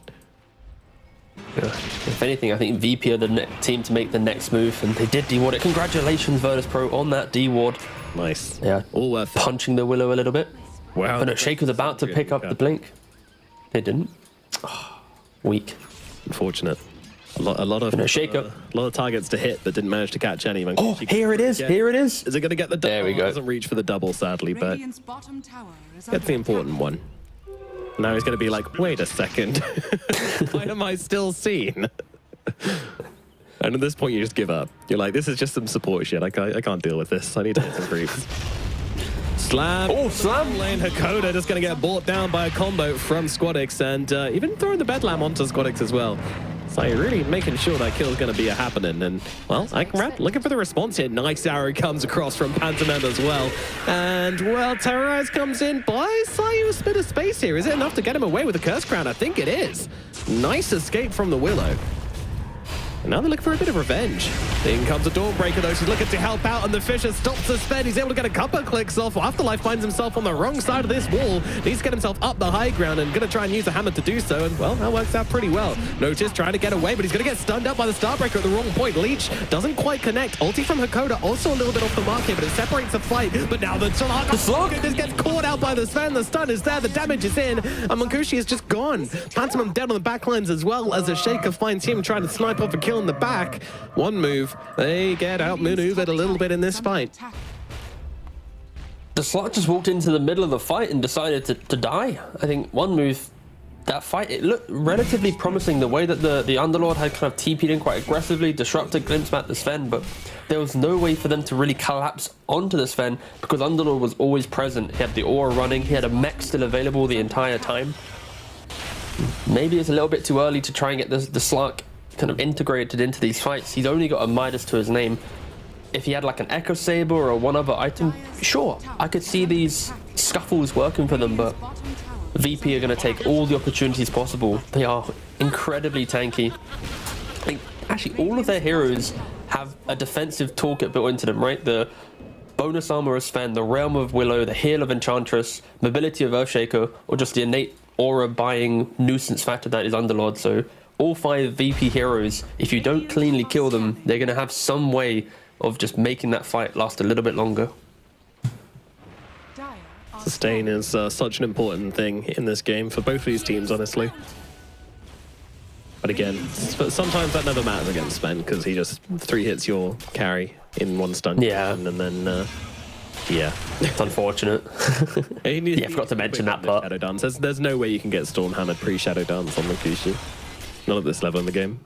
S6: Yeah. If anything, I think VP are the team to make the next move, and they did D-ward it. Congratulations, Virtus.pro, on that D-ward.
S5: Nice.
S6: Yeah,
S5: All worth it.
S6: punching the Willow a little bit.
S5: Wow.
S6: But no, Shake was about to pick up the blink. They didn't. Oh, weak.
S5: Unfortunate. A lot of targets to hit, but didn't manage to catch any.
S6: Oh, here it is. Here it is.
S5: Is it going to get the double?
S6: There we go.
S5: Doesn't reach for the double, sadly, but
S3: Radiant's bottom tower is
S5: gets the important one. Now he's going to be like, wait a second. Why am I still seen? And at this point, you just give up. You're like, this is just some support shit. I can't deal with this. I need to hit some creeps. Slam.
S6: Oh, slam.
S5: Lane Hakoda just going to get bought down by a combo from Squadix, and even throwing the Bedlam onto Squadix as well. So you're really making sure that kill is going to be a happening. And, well, Iconrad looking for the response here. Nice arrow comes across from Pantomend as well. And, well, Terrorize comes in, buys Sayu a bit of space here. Is it enough to get him away with the Curse Crown? I think it is. Nice escape from the Willow. And now they're looking for a bit of revenge. In comes a Dawnbreaker, though. She's looking to help out, and the Fisher stops the sped. He's able to get a couple of clicks off. Afterlife finds himself on the wrong side of this wall. Needs to get himself up the high ground and going to try and use the hammer to do so. And, well, that works out pretty well. Notice trying to get away, but he's going to get stunned up by the Starbreaker at the wrong point. Leech doesn't quite connect. Ulti from Hakoda also a little bit off the mark here, but it separates the fight. But now the Slark just gets caught out by the Sven. The stun is there. The damage is in. And Munkushi is just gone. Pantomim dead on the backlines as well as a Shaker finds him trying to snipe off a kill in the back. One move, they get outmaneuvered a little bit in this fight.
S6: The Slark just walked into the middle of the fight and decided to die. I think one move, that fight, it looked relatively promising. The way that the Underlord had kind of TP'd in quite aggressively, disrupted, glimpsed at the Sven, but there was no way for them to really collapse onto the Sven because Underlord was always present. He had the aura running, he had a mech still available the entire time. Maybe it's a little bit too early to try and get the Slark kind of integrated into these fights. He's only got a Midas to his name. If he had like an Echo Saber or one other item, sure, I could see these scuffles working for them, but VP are going to take all the opportunities possible. They are incredibly tanky. Actually, all of their heroes have a defensive toolkit built into them, right? The bonus armor of Sven, the Realm of Willow, the heal of Enchantress, mobility of Earthshaker, or just the innate aura buying nuisance factor that is Underlord. So all 5 VP heroes, if you don't cleanly kill them, they're going to have some way of just making that fight last a little bit longer.
S5: Sustain is such an important thing in this game for both of these teams, honestly. But again, sometimes that never matters against Sven because he just 3 hits your carry in one stun.
S6: Yeah.
S5: And then, yeah.
S6: It's unfortunate. Yeah, I forgot to mention that part.
S5: Shadow Dance. There's no way you can get Storm Hammered pre-Shadow Dance on Munkushi. Not at this level in the game.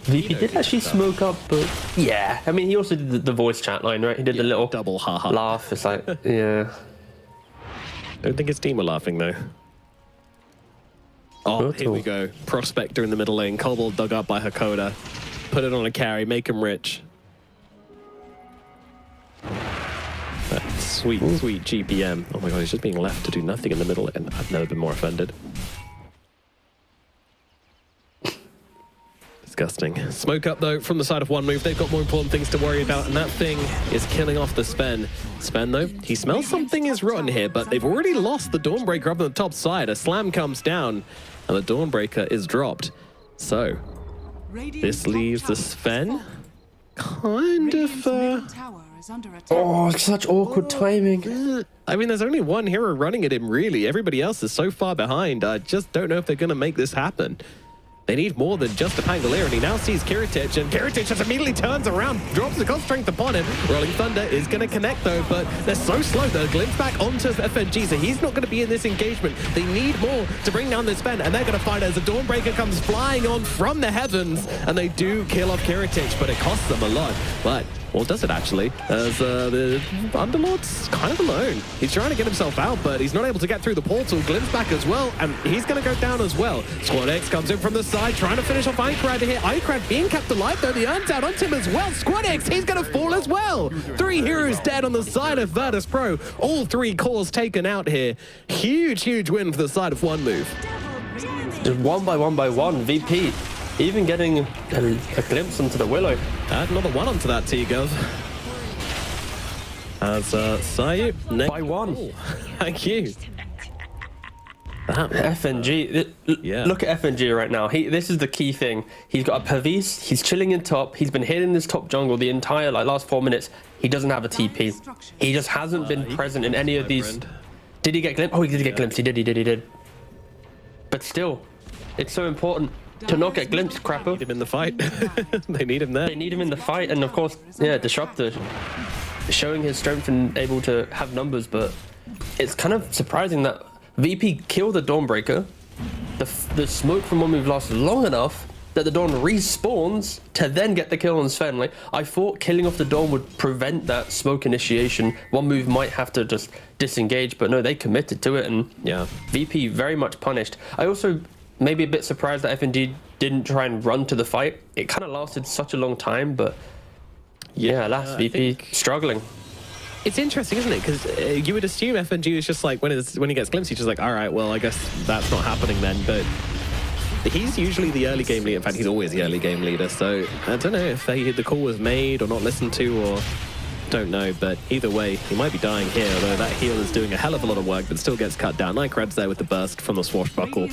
S6: VP did actually smoke up, but yeah. I mean, he also did the voice chat line, right? He did the little
S5: double haha
S6: laugh. It's like, yeah.
S5: Don't think his team were laughing though. Oh, here we go. Prospector in the middle lane. Kobold dug up by Hakoda. Put it on a carry. Make him rich. That sweet, sweet GPM. Oh my god, he's just being left to do nothing in the middle, and I've never been more offended. Disgusting. Smoke up though from the side of one move. They've got more important things to worry about, and that thing is killing off the Sven. Sven though, he smells something is rotten here, but they've already lost the Dawnbreaker up on the top side. A slam comes down, and the Dawnbreaker is dropped. So this leaves the Sven kind of.
S6: Oh, such awkward timing.
S5: I mean, there's only one hero running at him, really. Everybody else is so far behind. I just don't know if they're going to make this happen. They need more than just a Pangolier, and he now sees Kiritich, and Kiritich just immediately turns around, drops the God Strength upon him. Rolling Thunder is going to connect, though, but they're so slow. They're glimpsed back onto FNG, so he's not going to be in this engagement. They need more to bring down this spend, and they're going to find it as a Dawnbreaker comes flying on from the heavens, and they do kill off Kiritich, but it costs them a lot. But, well, does it actually? As the Underlord's kind of alone. He's trying to get himself out, but he's not able to get through the portal. Glimpse back as well, and he's going to go down as well. Squad X comes in from the side, trying to finish off Ikrad here. Ikrad being kept alive, though. The Urn's out onto him as well. Squad X, he's going to fall as well. 3 heroes dead on the side of Virtus.pro. All 3 cores taken out here. Huge, huge win for the side of One Move.
S6: Just one by one, VP. Even getting a glimpse into the Willow.
S5: Add another one onto that, T-Gov. As Sayu, next
S6: By 1.
S5: Thank you.
S6: FNG,
S5: yeah.
S6: Look at FNG right now. This is the key thing. He's got a Pervis, he's chilling in top, he's been hitting this top jungle the entire last 4 minutes. He doesn't have a TP. He just hasn't been present in any of these. Did he get glimpse? Oh, he did get glimpse. He did. But still, it's so important to not get glimpsed, Crapper.
S5: Need him in the fight. They need him there.
S6: They need him in the fight, and of course, yeah, Disruptor showing his strength and able to have numbers, but it's kind of surprising that VP killed the Dawnbreaker. The smoke from One Move lasts long enough that the Dawn respawns to then get the kill on Sven. Like, I thought killing off the Dawn would prevent that smoke initiation. One Move might have to just disengage, but no, they committed to it, and yeah, VP very much punished. I also maybe a bit surprised that FNG didn't try and run to the fight. It kind of lasted such a long time, but yeah, last VP struggling.
S5: It's interesting, isn't it? Because you would assume FNG is just like, when he gets glimpsed, he's just like, all right, well, I guess that's not happening then. But he's usually the early game leader. In fact, he's always the early game leader. So I don't know if the call was made or not listened to, or don't know. But either way, he might be dying here, although that heal is doing a hell of a lot of work, but still gets cut down. Nightcrad's there with the burst from the Swashbuckle.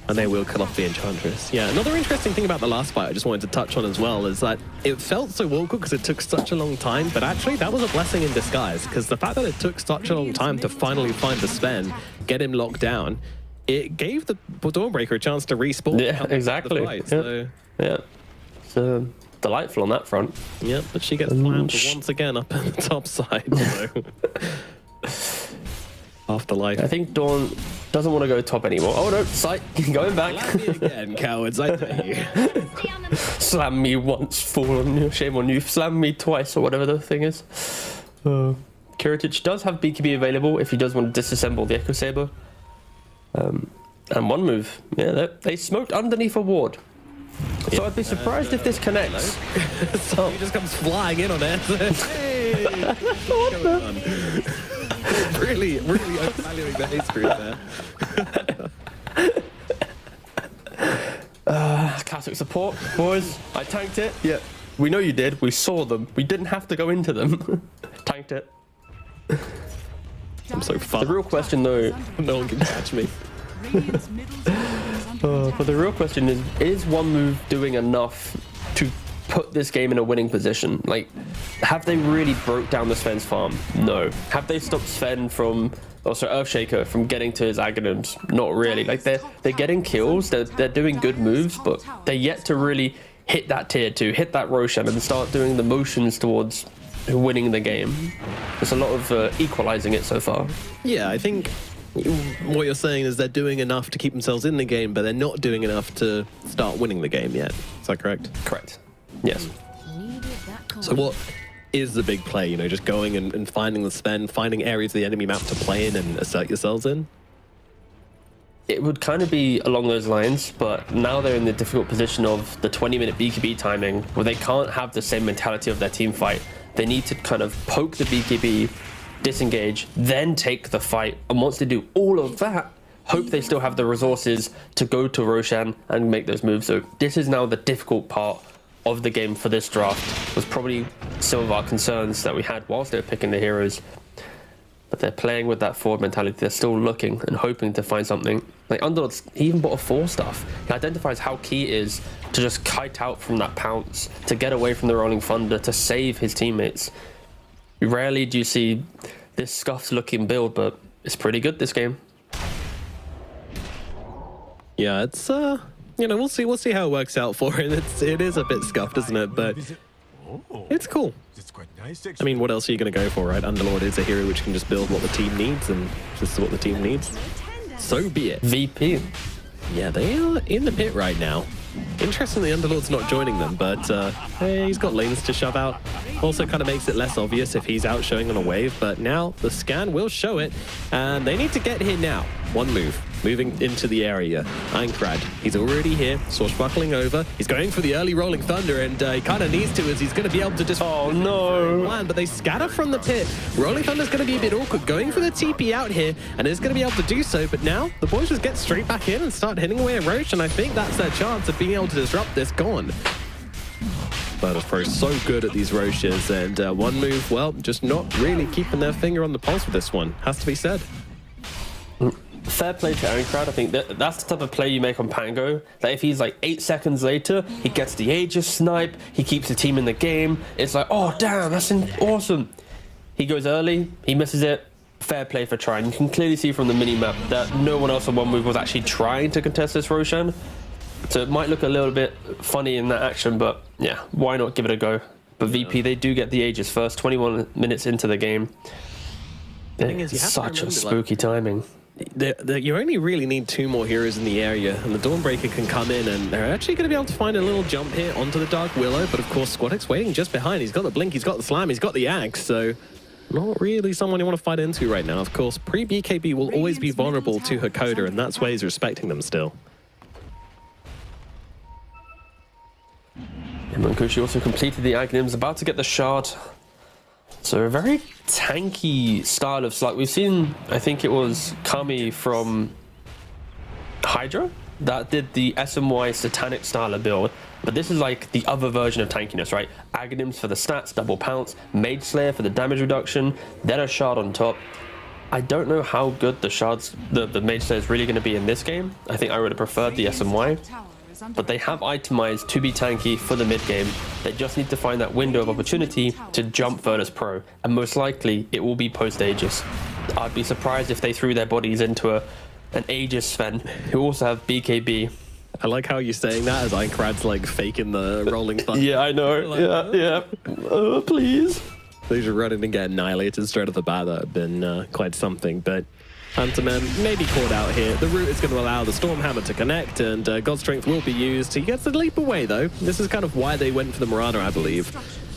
S5: And they will kill off the Enchantress. Yeah, another interesting thing about the last fight I just wanted to touch on as well is that it felt so awkward because it took such a long time, but actually that was a blessing in disguise, because the fact that it took such a long time to finally find the Sven, get him locked down, it gave the Dawnbreaker a chance to respawn.
S6: Yeah, exactly.
S5: Fight, so.
S6: Yeah. It's delightful on that front.
S5: Yeah, but she gets slammed once again up on the top side. So. Afterlife.
S6: I think Dawn doesn't want to go top anymore. Oh no, sight, going back.
S5: Slam me again, cowards, I tell you.
S6: Slam me once, fool on you, shame on you. Slam me twice, or whatever the thing is. Kiritich does have BKB available if he does want to disassemble the Echo Saber. And One Move, yeah, they smoked underneath a ward. So I'd be surprised if this connects.
S5: So he just comes flying in on it. Hey, what's going on? really overvaluing the history there.
S6: Classic support, boys. I tanked it. Yeah, we know you did. We saw them. We didn't have to go into them. Tanked it.
S5: I'm so fun.
S6: The real question, though,
S5: no one can catch me.
S6: but the real question is One Move doing enough to put this game in a winning position? Like, have they really broke down the Sven's farm? No. Have they stopped Sven from, also Earthshaker, from getting to his Aghanims? Not really. Like, they're getting kills, they're doing good moves, but they're yet to really hit that tier 2, hit that Roshan, and start doing the motions towards winning the game. There's a lot of equalizing it so far.
S5: Yeah, I think what you're saying is they're doing enough to keep themselves in the game, but they're not doing enough to start winning the game yet. Is that correct?
S6: Correct. Yes.
S5: So what is the big play? You know, just going and finding the Sven, finding areas of the enemy map to play in and assert yourselves in?
S6: It would kind of be along those lines, but now they're in the difficult position of the 20-minute BKB timing, where they can't have the same mentality of their team fight. They need to kind of poke the BKB, disengage, then take the fight. And once they do all of that, hope they still have the resources to go to Roshan and make those moves. So this is now the difficult part of the game for this draft. Was probably some of our concerns that we had whilst they were picking the heroes. But they're playing with that forward mentality. They're still looking and hoping to find something. Like Underlord, he even bought a 4-staff. He identifies how key it is to just kite out from that pounce, to get away from the Rolling Thunder, to save his teammates. Rarely do you see this scuffed looking build, but it's pretty good this game.
S5: Yeah, it's you know, we'll see how it works out for him. It is a bit scuffed, isn't it? But it's cool. I mean, what else are you going to go for, right? Underlord is a hero which can just build what the team needs, and this is what the team needs. So be it.
S6: VP.
S5: Yeah, they are in the pit right now. Interestingly, Underlord's not joining them, but hey, he's got lanes to shove out. Also kind of makes it less obvious if he's out showing on a wave, but now the scan will show it, and they need to get here now. One move, moving into the area. Einkrad, he's already here, swashbuckling over. He's going for the early Rolling Thunder, and he kind of needs to, as he's going to be able to just...
S6: Oh, no.
S5: Plan, but they scatter from the pit. Rolling Thunder's going to be a bit awkward, going for the TP out here, and is going to be able to do so, but now the boys just get straight back in and start hitting away at Roche, and I think that's their chance of being able to disrupt this. Gone. Virtus.pro so good at these Roches, and one move, well, just not really keeping their finger on the pulse with this one, has to be said.
S6: Fair play to Einkrad. I think that's the type of play you make on Pango. That if he's like 8 seconds later, he gets the Aegis snipe, he keeps the team in the game. It's like, oh damn, that's awesome. He goes early, he misses it. Fair play for trying. You can clearly see from the mini-map that no one else on one move was actually trying to contest this Roshan. So it might look a little bit funny in that action, but yeah, why not give it a go? But VP, they do get the Aegis first, 21 minutes into the game. It's such a spooky timing.
S5: You only really need 2 more heroes in the area, and the Dawnbreaker can come in, and they're actually going to be able to find a little jump here onto the Dark Willow, but of course Squadix waiting just behind. He's got the Blink, he's got the Slam, he's got the Axe, so not really someone you want to fight into right now. Of course, pre-BKB will always be vulnerable to her Coda, and that's why he's respecting them still.
S6: Mankushi also completed the Aghanims, about to get the shard. So a very tanky style of Slug. We've seen, I think it was Kami from HYDRA that did the SMY Satanic style of build, but this is like the other version of tankiness, right? Aghanims for the stats, double pounce, Mage Slayer for the damage reduction, then a shard on top. I don't know how good the shards, the Mage Slayer is really going to be in this game. I think I would have preferred the SMY. But they have itemized to be tanky for the mid game. They just need to find that window of opportunity to jump Virtus.pro, and most likely it will be post Aegis. I'd be surprised if they threw their bodies into an Aegis Sven, who also have BKB.
S5: I like how you're saying that as Einkrad's like faking the Rolling Thunder.
S6: Yeah, I know. Like, yeah. Please.
S5: They should run in and get annihilated straight off the bat. That would have been quite something, but Hunterman may be caught out here. The root is going to allow the Stormhammer to connect, and God's Strength will be used. He gets the leap away, though. This is kind of why they went for the Marauder, I believe.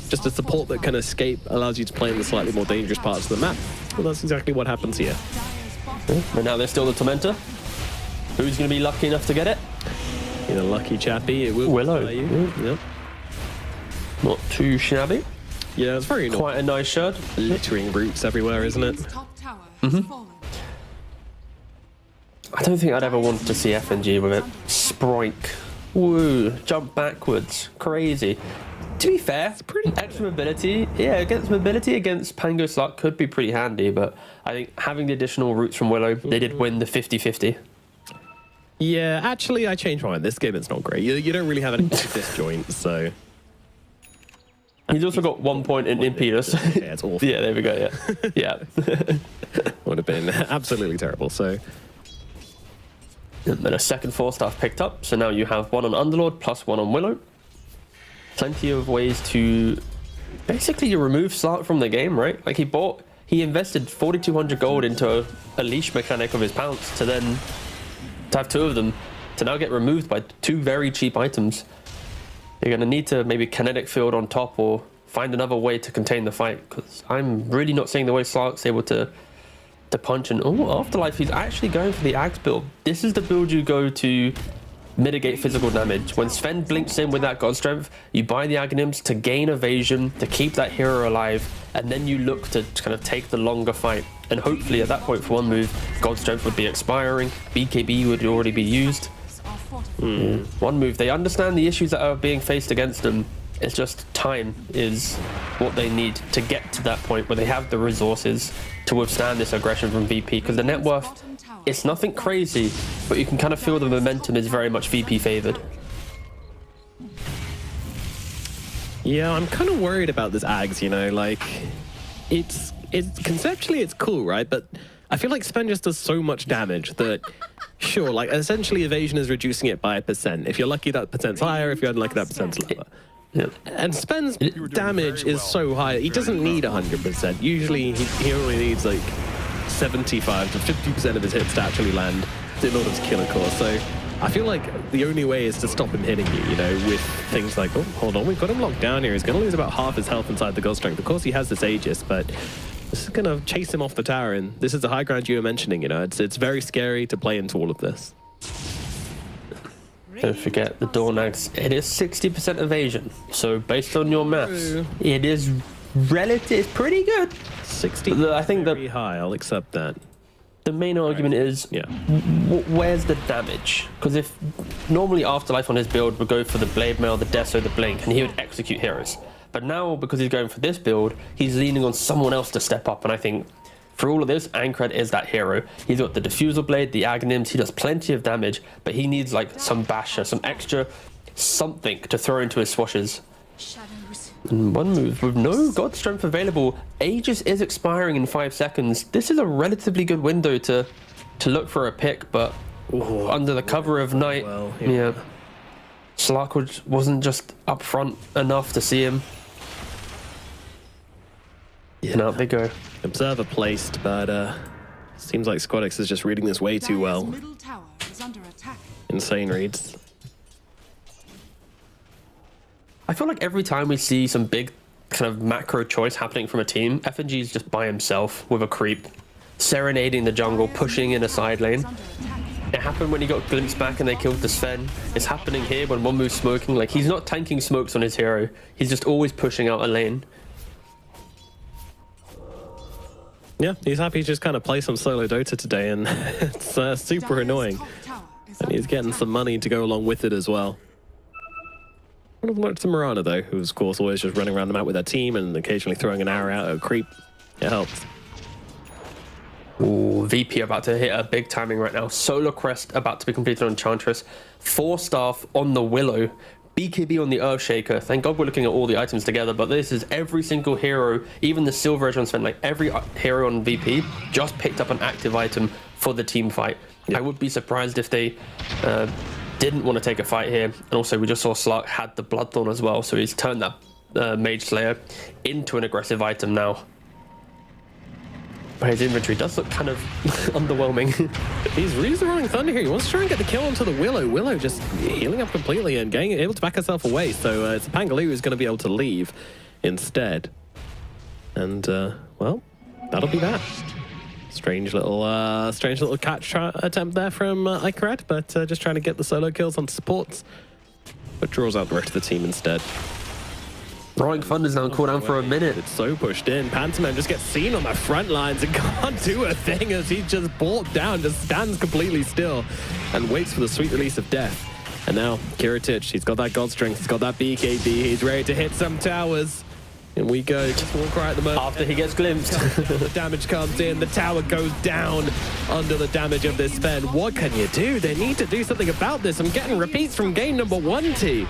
S5: Just a support that can escape allows you to play in the slightly more dangerous parts of the map. Well, that's exactly what happens here.
S6: But now there's still the Tormentor. Who's going to be lucky enough to get it?
S5: You're a lucky chappy. It will
S6: Willow.
S5: You. Yep.
S6: Not too shabby.
S5: Yeah, it's very
S6: quite a nice shard.
S5: Littering roots everywhere, isn't it?
S6: I don't think I'd ever want to see FNG with it. Sproink. Woo. Jump backwards. Crazy. To be fair, it's pretty extra mobility. Yeah, against mobility against Pango Slug could be pretty handy, but I think having the additional roots from Willow, they did win the 50-50.
S5: Yeah, actually, I changed my mind. This game, it's not great. You don't really have any disjoint, so...
S6: He's also got 1 point in Impedus.
S5: Yeah, it's awful.
S6: Yeah, there we go, yeah. Yeah.
S5: Would have been absolutely terrible, so...
S6: And then a second 4-star picked up, so now you have 1 on Underlord plus 1 on Willow. Plenty of ways to basically remove Slark from the game, right? Like he invested 4,200 gold into a leash mechanic of his pounce to then to have 2 of them to now get removed by 2 very cheap items. You're going to need to maybe kinetic field on top or find another way to contain the fight, because I'm really not seeing the way Slark's able to punch. And Afterlife, he's actually going for the Axe build. This is the build you go to mitigate physical damage. When Sven blinks in with that God Strength, you buy the Aghanims to gain evasion, to keep that hero alive, and then you look to kind of take the longer fight. And hopefully at that point for one move, God Strength would be expiring, BKB would already be used. One move, they understand the issues that are being faced against them. It's just time is what they need to get to that point where they have the resources to withstand this aggression from VP, because the net worth, it's nothing crazy, but you can kind of feel the momentum is very much VP favored.
S5: Yeah, I'm kind of worried about this Ags, you know, like it's conceptually it's cool, right? But I feel like Spen just does so much damage that, sure, like essentially evasion is reducing it by 1%. If you're lucky, that percent's higher. If you're unlucky, that percent's lower.
S6: Yeah.
S5: And Spen's damage is so high, he doesn't need 100%. Usually, he only needs like 75 to 50% of his hits to actually land in order to kill a core. So I feel like the only way is to stop him hitting you, you know, with things like, oh, hold on, we've got him locked down here. He's going to lose about half his health inside the God Strength. Of course, he has this Aegis, but this is going to chase him off the tower. And this is the high ground you were mentioning, you know, it's very scary to play into all of this.
S6: Don't forget the Dornax. It is 60% evasion. So based on your maths, it is relative. It's pretty good.
S5: 60.
S6: I think
S5: very high. I'll accept that.
S6: The main argument is, where's the damage? Because if normally Afterlife on his build would go for the Blade Mail, the Deso, the Blink, and he would execute heroes. But now, because he's going for this build, he's leaning on someone else to step up. And I think for all of this, Ankred is that hero. He's got the Diffusal Blade, the Aghanims, he does plenty of damage, but he needs like some basher, some extra something to throw into his swashes. And one move with no God Strength available. Aegis is expiring in 5 seconds. This is a relatively good window to look for a pick, but under the cover of night, Slark wasn't just up front enough to see him. And out they go.
S5: Observer placed, but seems like Squadix is just reading this way too well.
S3: Middle tower is under attack.
S5: Insane reads.
S6: I feel like every time we see some big kind of macro choice happening from a team, FNG is just by himself with a creep, serenading the jungle, pushing in a side lane. It happened when he got glimpsed back and they killed the Sven. It's happening here when one move's smoking. Like, he's not tanking smokes on his hero. He's just always pushing out a lane.
S5: Yeah, he's happy to just kind of play some solo Dota today, and it's super annoying. And he's getting some money to go along with it as well. I would have looked to Mirana, though, who's, of course, always just running around the map with her team and occasionally throwing an arrow out at a creep. It helps.
S6: Ooh, VP about to hit a big timing right now. Solar Crest about to be completed on Enchantress. 4 staff on the Willow. BKB on the Earthshaker. Thank God we're looking at all the items together, but this is every single hero, even the Silver Edge on Sven, like every hero on VP just picked up an active item for the team fight. Yep. I would be surprised if they didn't want to take a fight here. And also we just saw Slark had the Bloodthorn as well, so he's turned that Mage Slayer into an aggressive item now. But his inventory does look kind of underwhelming.
S5: He's running Thunder here. He wants to try and get the kill onto the Willow. Willow just healing up completely and able to back herself away. So it's Pangaloo who's going to be able to leave instead. And, well, that'll be that. Strange little catch attempt there from Icaret, but just trying to get the solo kills on supports. But draws out the rest of the team instead.
S6: Rolling Thunder's now on cooldown for a minute.
S5: It's so pushed in. Pantomime just gets seen on the front lines and can't do a thing as he's just brought down, just stands completely still and waits for the sweet release of death. And now, Kiritich, he's got that God Strength, he's got that BKB, he's ready to hit some towers. And we go, just walk right at the moment.
S6: After he gets glimpsed.
S5: The damage comes in, the tower goes down under the damage of this Sven. What can you do? They need to do something about this. I'm getting repeats from game number 1, T.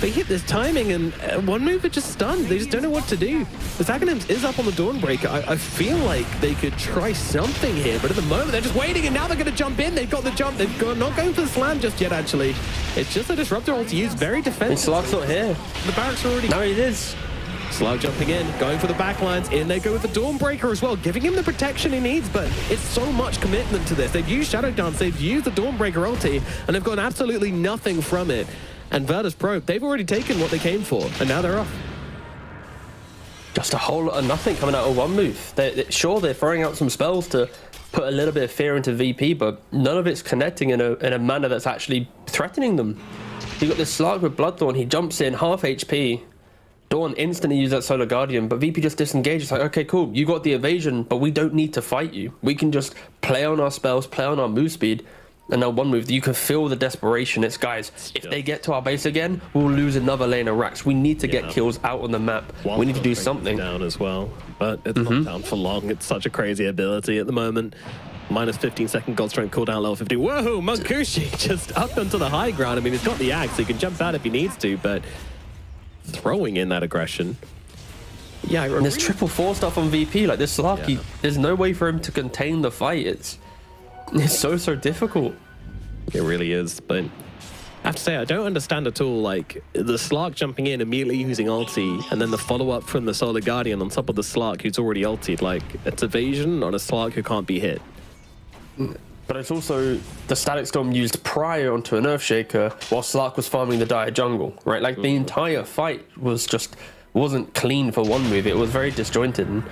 S5: They hit this timing and one move are just stunned. They just don't know what to do. The Aghanims is up on the Dawnbreaker. I feel like they could try something here, but at the moment they're just waiting and now they're going to jump in. They've got the jump. Not going for the slam just yet, actually. It's just a Disruptor ult to use, very defensive.
S6: And Slark's not here.
S5: The barracks are already...
S6: Now he is.
S5: Slark jumping in, going for the backlines. In they go with the Dawnbreaker as well, giving him the protection he needs, but it's so much commitment to this. They've used Shadow Dance, they've used the Dawnbreaker ulti, and they've gotten absolutely nothing from it. And Virtus.pro, they've already taken what they came for, and now they're off.
S6: Just a whole lot of nothing coming out of one move. Sure, they're throwing out some spells to put a little bit of fear into VP, but none of it's connecting in a manner that's actually threatening them. You got this Slark with Bloodthorn, he jumps in, half HP. Dawn instantly used that Solar Guardian, but VP just disengages. Like, okay, cool, you got the evasion, but we don't need to fight you. We can just play on our spells, play on our move speed. And now one move, you can feel the desperation. It's, guys, if they get to our base again, we'll lose another lane of racks. We need to get kills out on the map. We need to do something.
S5: Down as well, but it's not down for long. It's such a crazy ability at the moment. Minus 15-second God Strength cooldown, level 50. Whoa, Munkushi just up onto the high ground. I mean, he's got the axe, so he can jump out if he needs to, but throwing in that aggression. Yeah,
S6: And there's triple 4 stuff on VP. Like this Slark, there's no way for him to contain the fight. It's so difficult.
S5: It really is, but I have to say, I don't understand at all, like, the Slark jumping in, immediately using ulti, and then the follow-up from the Solar Guardian on top of the Slark who's already ultied. Like, it's evasion on a Slark who can't be hit.
S6: But it's also the Static Storm used prior onto an Earthshaker while Slark was farming the Dire jungle, right? Like, the entire fight wasn't clean for one move. It was very disjointed. And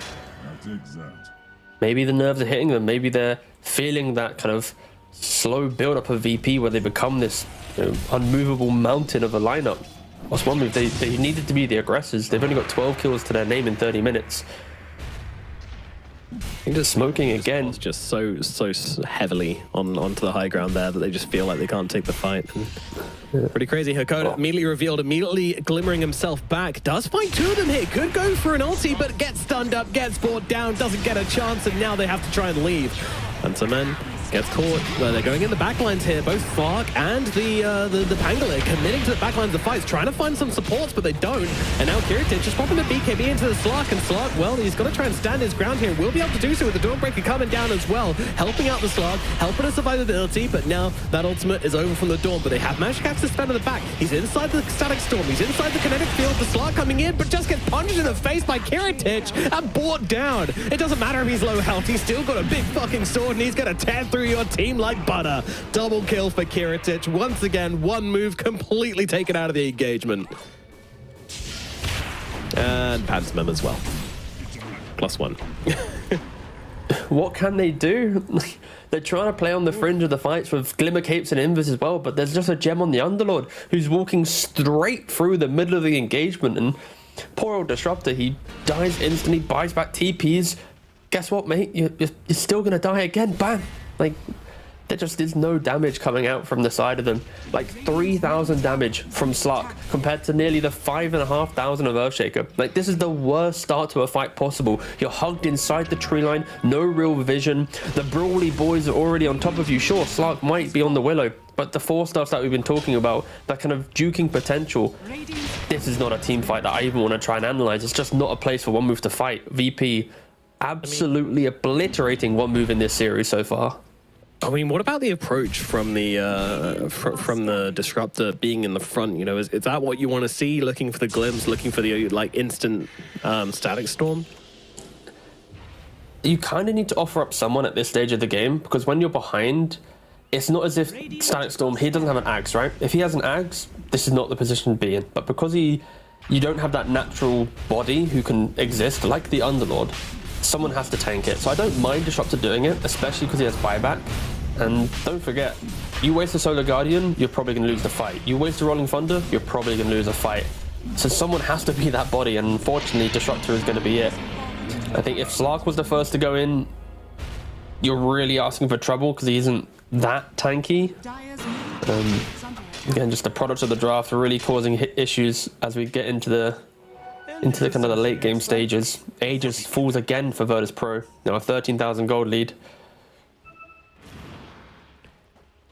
S6: maybe the nerves are hitting them. Maybe they're feeling that kind of slow build-up of VP where they become this unmovable mountain of a lineup. What's one move? They needed to be the aggressors. They've only got 12 kills to their name in 30 minutes. Just smoking again.
S5: Just so heavily onto the high ground there that they just feel like they can't take the fight. And pretty crazy. Hakoda immediately revealed, immediately glimmering himself back. Does find 2 of them here. Could go for an ulti, but gets stunned up, gets brought down, doesn't get a chance, and now they have to try and leave. And so then gets caught. They're going in the backlines here. Both Fark and the Pangolin committing to the backlines of the fights, trying to find some supports, but they don't. And now Kiritic just popping the BKB into the Slark, and Slark, well, he's got to try and stand his ground here. Will be able to do so with the Dawnbreaker coming down as well, helping out the Slark, helping to survive the ulti, but now that ultimate is over from the Dawn, but they have managed to catch the spell in the back. He's inside the Static Storm, he's inside the kinetic field, the Slark coming in, but just gets punched in the face by Kiritic and brought down. It doesn't matter if he's low health, he's still got a big fucking sword, and he's going to tear through your team like butter. Double kill for Kiritic. Once again, one move completely taken out of the engagement. And Pantomim as well. +1.
S6: What can they do? They're trying to play on the fringe of the fights with Glimmer Capes and Invis as well, but there's just a gem on the Underlord who's walking straight through the middle of the engagement, and poor old Disruptor, he dies instantly, buys back TPs. Guess what, mate? You're still gonna die again. Bam! Like, there just is no damage coming out from the side of them. Like 3,000 damage from Slark compared to nearly the 5,500 of Earthshaker. Like, this is the worst start to a fight possible. You're hugged inside the tree line, no real vision. The brawly boys are already on top of you. Sure, Slark might be on the Willow, but the 4 stuff that we've been talking about, that kind of duking potential, this is not a team fight that I even want to try and analyze. It's just not a place for one move to fight. VP absolutely obliterating one move in this series so far.
S5: I mean, what about the approach from the Disruptor being in the front? You know, is that what you want to see? Looking for the glimpse, looking for the like instant Static Storm?
S6: You kind of need to offer up someone at this stage of the game, because when you're behind, it's not as if Static Storm, he doesn't have an Axe, right? If he has an Axe, this is not the position to be in. But because you don't have that natural body who can exist, like the Underlord, someone has to tank it. So I don't mind Disruptor doing it, especially because he has buyback. And don't forget, you waste a Solar Guardian, you're probably going to lose the fight. You waste a Rolling Thunder, you're probably going to lose a fight. So someone has to be that body, and unfortunately Disruptor is going to be it. I think if Slark was the first to go in, you're really asking for trouble because he isn't that tanky. Again, just the product of the draft are really causing issues as we get into the kind of the late game stages. Aegis falls again for Virtus.pro. Now a 13,000 gold lead.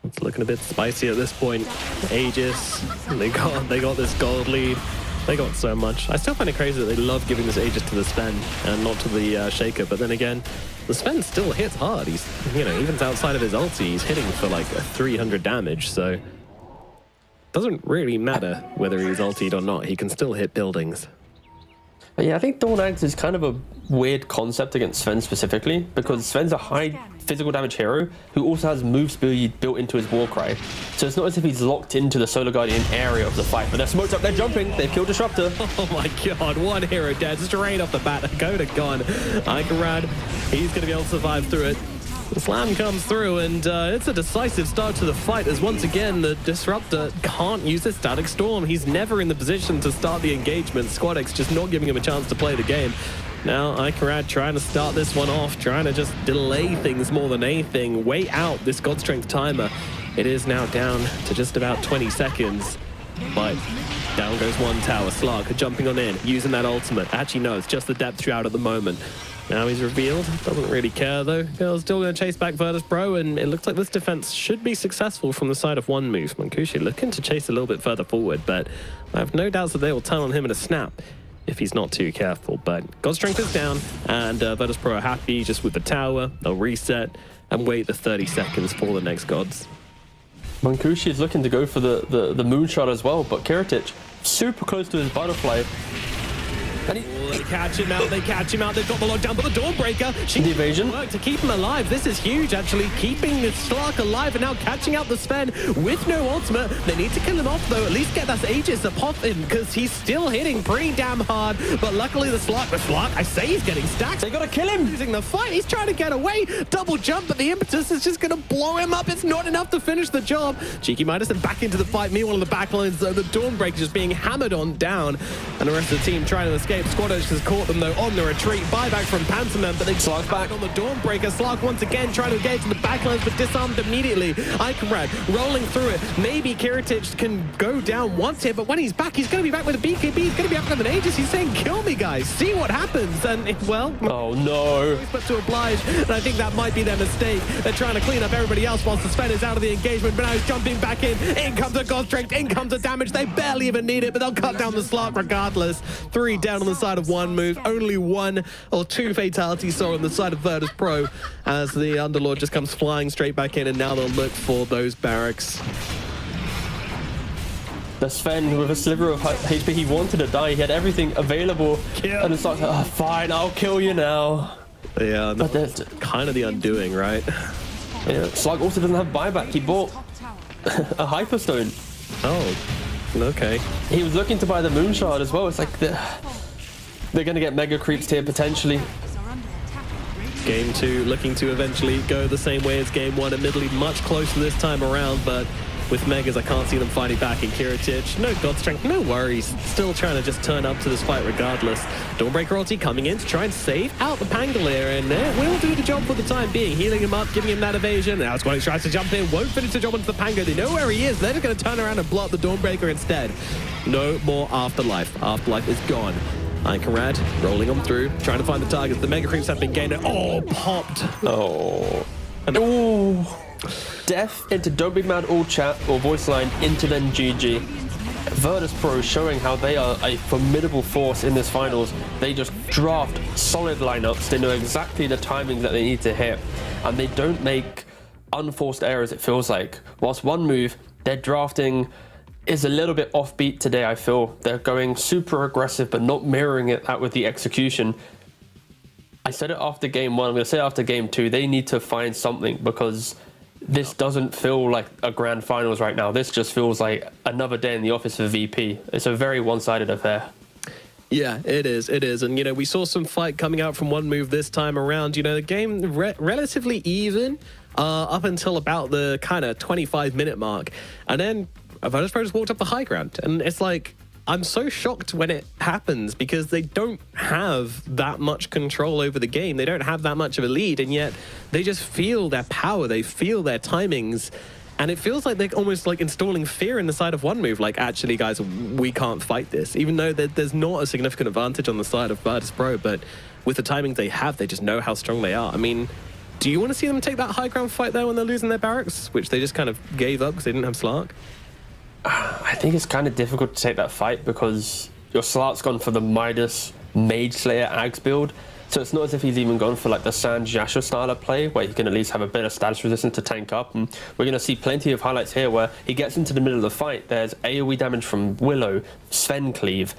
S5: It's looking a bit spicy at this point. Aegis, they got this gold lead. They got so much. I still find it crazy that they love giving this Aegis to the Sven and not to the Shaker. But then again, the Sven still hits hard. He's, you know, even outside of his ulti, he's hitting for like 300 damage. So it doesn't really matter whether he's ultied or not. He can still hit buildings.
S6: Yeah, I think Dawn Axe is kind of a weird concept against Sven specifically, because Sven's a high physical damage hero who also has move speed built into his Warcry. So it's not as if he's locked into the Solar Guardian area of the fight, but they're smoked up, they're jumping, they've killed Disruptor.
S5: Oh my god, one hero dead, straight off the bat, Dakota gone. Icarad, he's going to be able to survive through it. The slam comes through, and it's a decisive start to the fight, as once again the Disruptor can't use his Static Storm. He's never in the position to start the engagement. SquadX just not giving him a chance to play the game. Now Icarad trying to start this one off, trying to just delay things more than anything. Wait out this God Strength timer. It is now down to just about 20 seconds. But down goes one tower. Slark jumping on in, using that ultimate. Actually, no, it's just the depth shroud at the moment. Now he's revealed. Doesn't really care, though. He's still going to chase back Virtus.pro, and it looks like this defense should be successful from the side of one move. Mancusi looking to chase a little bit further forward, but I have no doubts that they will turn on him in a snap. if he's not too careful. But God Strength is down, and Virtus.pro are happy just with the tower. They'll reset and wait the 30 seconds for the next gods.
S6: Mankushi is looking to go for the moonshot as well, but Kiritic super close to his butterfly. And
S5: They catch him out, they've got the lockdown, but the Dawnbreaker, she
S6: The evasion.
S5: work to keep him alive. This is huge, actually, keeping the Slark alive and now catching out the Sven with no ultimate. They need to kill him off, though, at least get that Aegis upon him, because he's still hitting pretty damn hard, but luckily the Slark, I say he's getting stacked.
S6: They gotta kill him.
S5: Losing the fight, he's trying to get away, double jump, but the impetus is just gonna blow him up. It's not enough to finish the job. Cheeky Midas and back into the fight. Meanwhile, on the back lines, the Dawnbreaker just being hammered on down, and the rest of the team trying to escape. Squadosh has caught them, though, on the retreat. Buyback from Pantomime, but they
S6: Slark back
S5: on the Dawnbreaker. Slark once again trying to engage in the backlines, but disarmed immediately. Iconrad rolling through it. Maybe Kiritic can go down once here, but when he's back, he's going to be back with a BKB. He's going to be back with an Aegis. He's saying, kill me, guys. See what happens. And, well...
S6: Oh, no.
S5: But to oblige, and I think that might be their mistake. They're trying to clean up everybody else whilst the Sven is out of the engagement, but now he's jumping back in. In comes the God Strength, in comes the damage. They barely even need it, but they'll cut down the Slark regardless. 3 down on the side of one move. Only 1 or 2 fatalities saw on the side of Virtus.pro as the Underlord just comes flying straight back in, and now they'll look for those barracks.
S6: The Sven with a sliver of HP, he wanted to die. He had everything available.
S5: Kill.
S6: And it's like, oh, fine, I'll kill you now.
S5: Yeah,
S6: But
S5: that's kind of the undoing, right?
S6: yeah, Slug also doesn't have buyback. He bought a Hyperstone.
S5: Oh, okay.
S6: He was looking to buy the Moonshard as well. It's like they're going to get mega creeps here potentially.
S5: Game 2 looking to eventually go the same way as Game 1, admittedly much closer this time around, but with Megas, I can't see them fighting back. In Kiritic, no God Strength, no worries. Still trying to just turn up to this fight regardless. Dawnbreaker ulti coming in to try and save out the Pangolier, and will do the job for the time being. Healing him up, giving him that evasion. Now Squad tries to jump in, won't finish the job onto the Pango. They know where he is. They're just going to turn around and block the Dawnbreaker instead. No more Afterlife. Afterlife is gone. Iconrad rolling on through, trying to find the targets. The Mega Creeps have been gained. Oh, popped.
S6: Oh. Ooh. Death into Don't Be Mad all chat or voice line into then GG. Virtus.pro showing how they are a formidable force in this finals. They just draft solid lineups. They know exactly the timings that they need to hit, and they don't make unforced errors, it feels like. Whilst one move, their drafting is a little bit offbeat today, I feel. They're going super aggressive, but not mirroring it out with the execution. I said it after game 1, I'm going to say it after game 2. They need to find something, because this doesn't feel like a grand finals right now. This just feels like another day in the office for VP. It's a very one-sided affair.
S5: Yeah, it is. It is. And, you know, we saw some fight coming out from one move this time around. You know, the game relatively even up until about the kind of 25-minute mark. And then Virtus.pro just walked up the high ground. And it's like, I'm so shocked when it happens, because they don't have that much control over the game. They don't have that much of a lead, and yet they just feel their power. They feel their timings. And it feels like they're almost like installing fear in the side of one move. Like, actually, guys, we can't fight this. Even though there's not a significant advantage on the side of Virtus.pro, but with the timings they have, they just know how strong they are. I mean, do you want to see them take that high ground fight there when they're losing their barracks, which they just kind of gave up because they didn't have Slark?
S6: I think it's kind of difficult to take that fight, because your Slark's gone for the Midas Mage Slayer Ags build. So it's not as if he's even gone for like the Sanj Yasha style of play, where he can at least have a bit of status resistance to tank up. And we're going to see plenty of highlights here where he gets into the middle of the fight. There's AoE damage from Willow, Sven Cleave,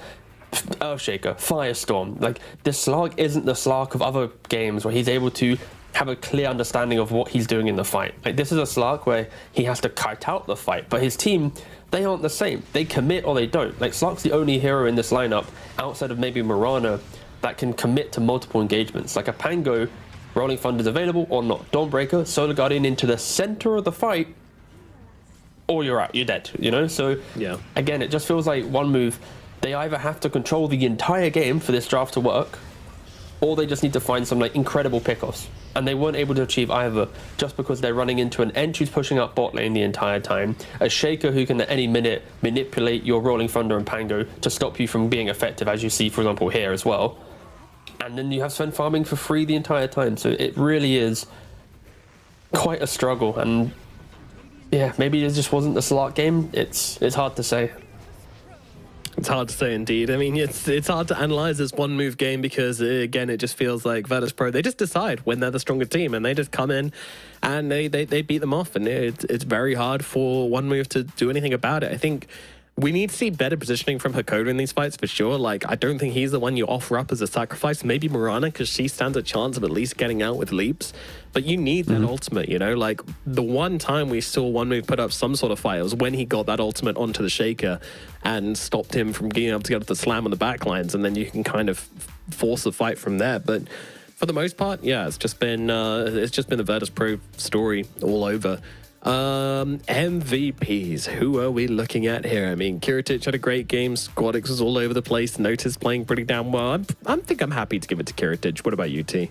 S6: Earthshaker, Firestorm. Like, the Slark isn't the Slark of other games where he's able to have a clear understanding of what he's doing in the fight. Like, this is a Slark where he has to kite out the fight, but his team, they aren't the same. They commit or they don't. Like, Slark's the only hero in this lineup, outside of maybe Mirana, that can commit to multiple engagements. Like a Pango, Rolling Thunder's available or not. Dawnbreaker, Solar Guardian into the center of the fight, or you're out, you're dead, you know? So,
S5: yeah.
S6: Again, it just feels like one move, they either have to control the entire game for this draft to work, or they just need to find some like incredible pickoffs. And they weren't able to achieve either, just because they're running into an Ench who's pushing up bot lane the entire time, a Shaker who can at any minute manipulate your Rolling Thunder and Pango to stop you from being effective, as you see, for example, here as well. And then you have Sven farming for free the entire time. So it really is quite a struggle. And yeah, maybe it just wasn't the Slark game. It's hard to say.
S5: It's hard to say, indeed. I mean, it's hard to analyze this one move game because, again, it just feels like Virtus.pro, they just decide when they're the stronger team and they just come in and they beat them off. And it's very hard for one move to do anything about it. I think we need to see better positioning from Hakoda in these fights for sure. Like, I don't think he's the one you offer up as a sacrifice. Maybe Mirana, because she stands a chance of at least getting out with leaps. But you need that ultimate, you know? Like, the one time we saw one move put up some sort of fight was when he got that ultimate onto the Shaker and stopped him from being able to get up the slam on the backlines, and then you can kind of force the fight from there. But for the most part, yeah, it's just been the Virtus.pro story all over. MVPs, who are we looking at here? I mean, Kiritich had a great game, Squadix was all over the place, Natus playing pretty damn well. I think I'm happy to give it to Kiritich. What about you, T?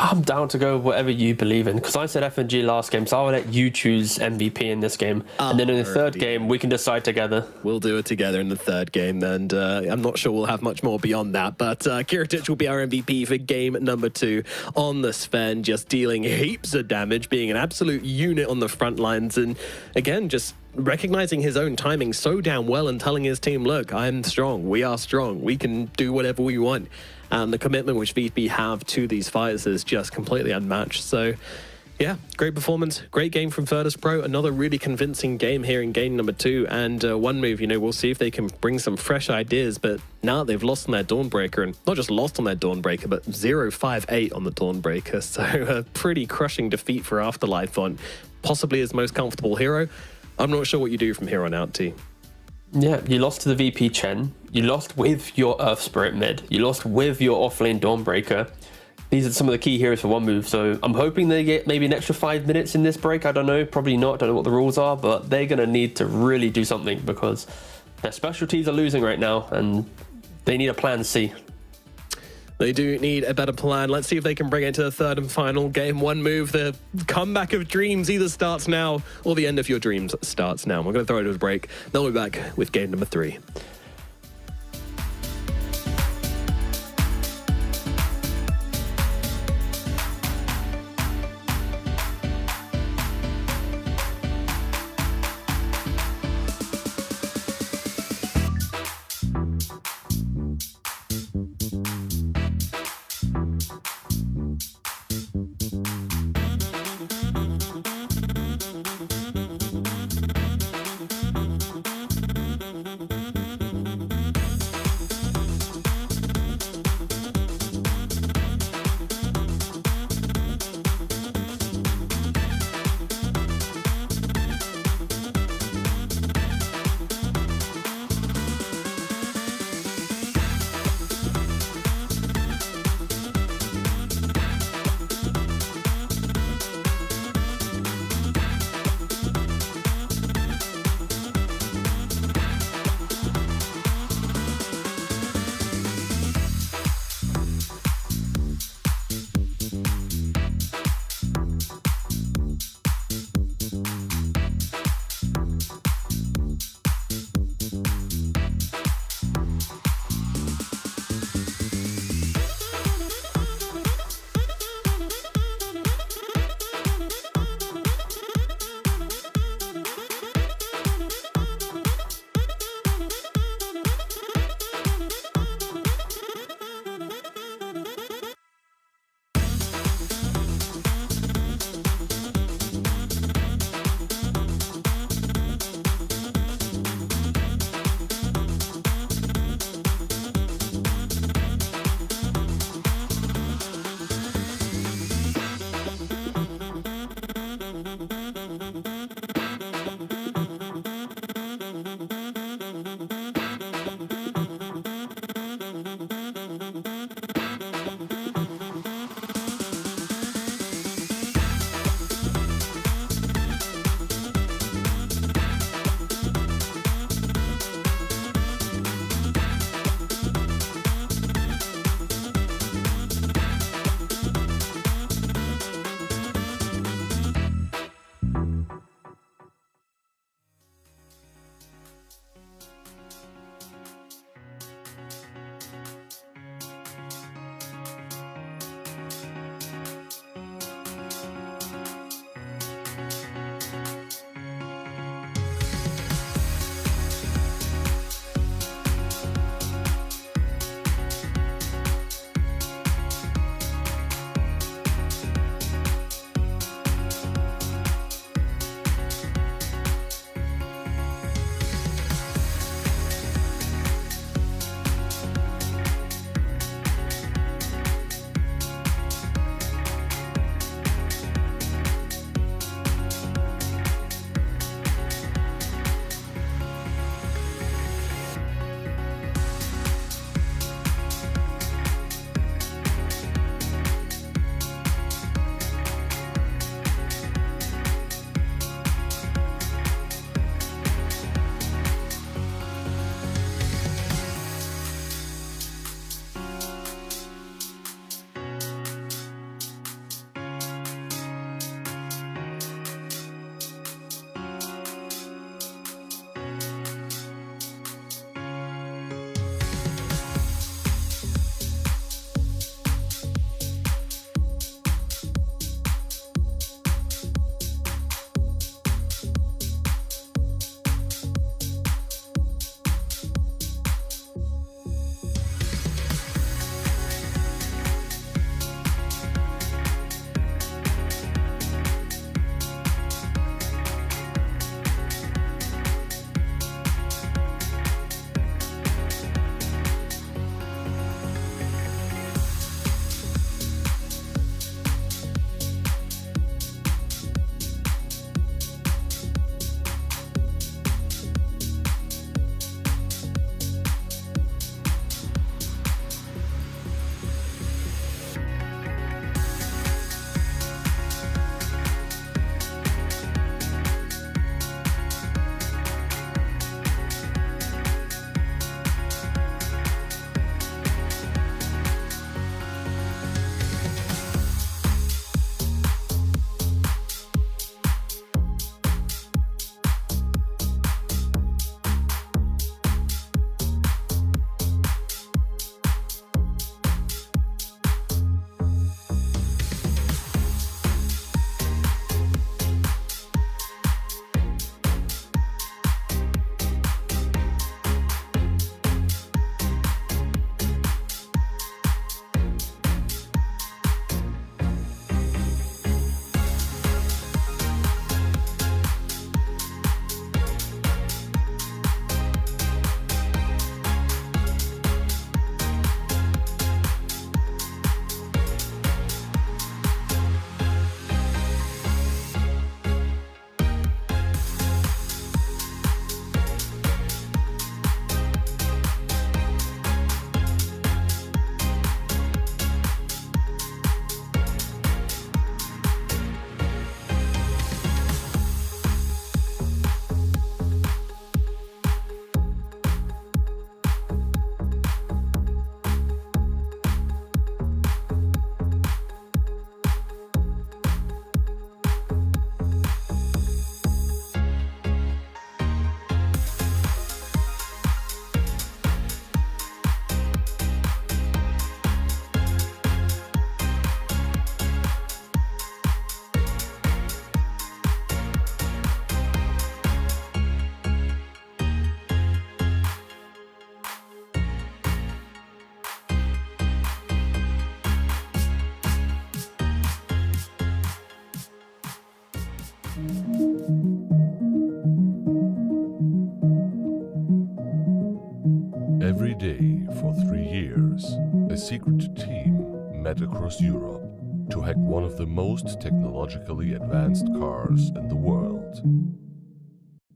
S6: I'm down to go whatever you believe in, because I said FNG last game, so I'll let you choose MVP in this game. And then in the third game, we can decide together.
S5: We'll do it together in the third game, and I'm not sure we'll have much more beyond that, but Kiritich will be our MVP for game number 2 on the Sven, just dealing heaps of damage, being an absolute unit on the front lines, and again, just recognizing his own timing so damn well and telling his team, look, I'm strong, we are strong, we can do whatever we want. And the commitment which VP have to these fighters is just completely unmatched. So, yeah, great performance, great game from Virtus.pro. Another really convincing game here in game number 2. And one move, you know, we'll see if they can bring some fresh ideas. But now they've lost on their Dawnbreaker, and not just lost on their Dawnbreaker, but 0-5-8 on the Dawnbreaker. So a pretty crushing defeat for Afterlife on possibly his most comfortable hero. I'm not sure what you do from here on out, T.
S6: Yeah, you lost to the VP Chen. You lost with your Earth Spirit mid. You lost with your offlane Dawnbreaker. These are some of the key heroes for one move, so I'm hoping they get maybe an extra 5 minutes in this break. I don't know, probably not. Don't know what the rules are, but they're going to need to really do something because their specialties are losing right now and they need a plan C.
S5: They do need a better plan. Let's see if they can bring it to the third and final game. One move, the comeback of dreams either starts now or the end of your dreams starts now. We're going to throw it to a break. Then we'll be back with game number 3.
S4: Every day for 3 years, a secret team met across Europe to hack one of the most technologically advanced cars in the world.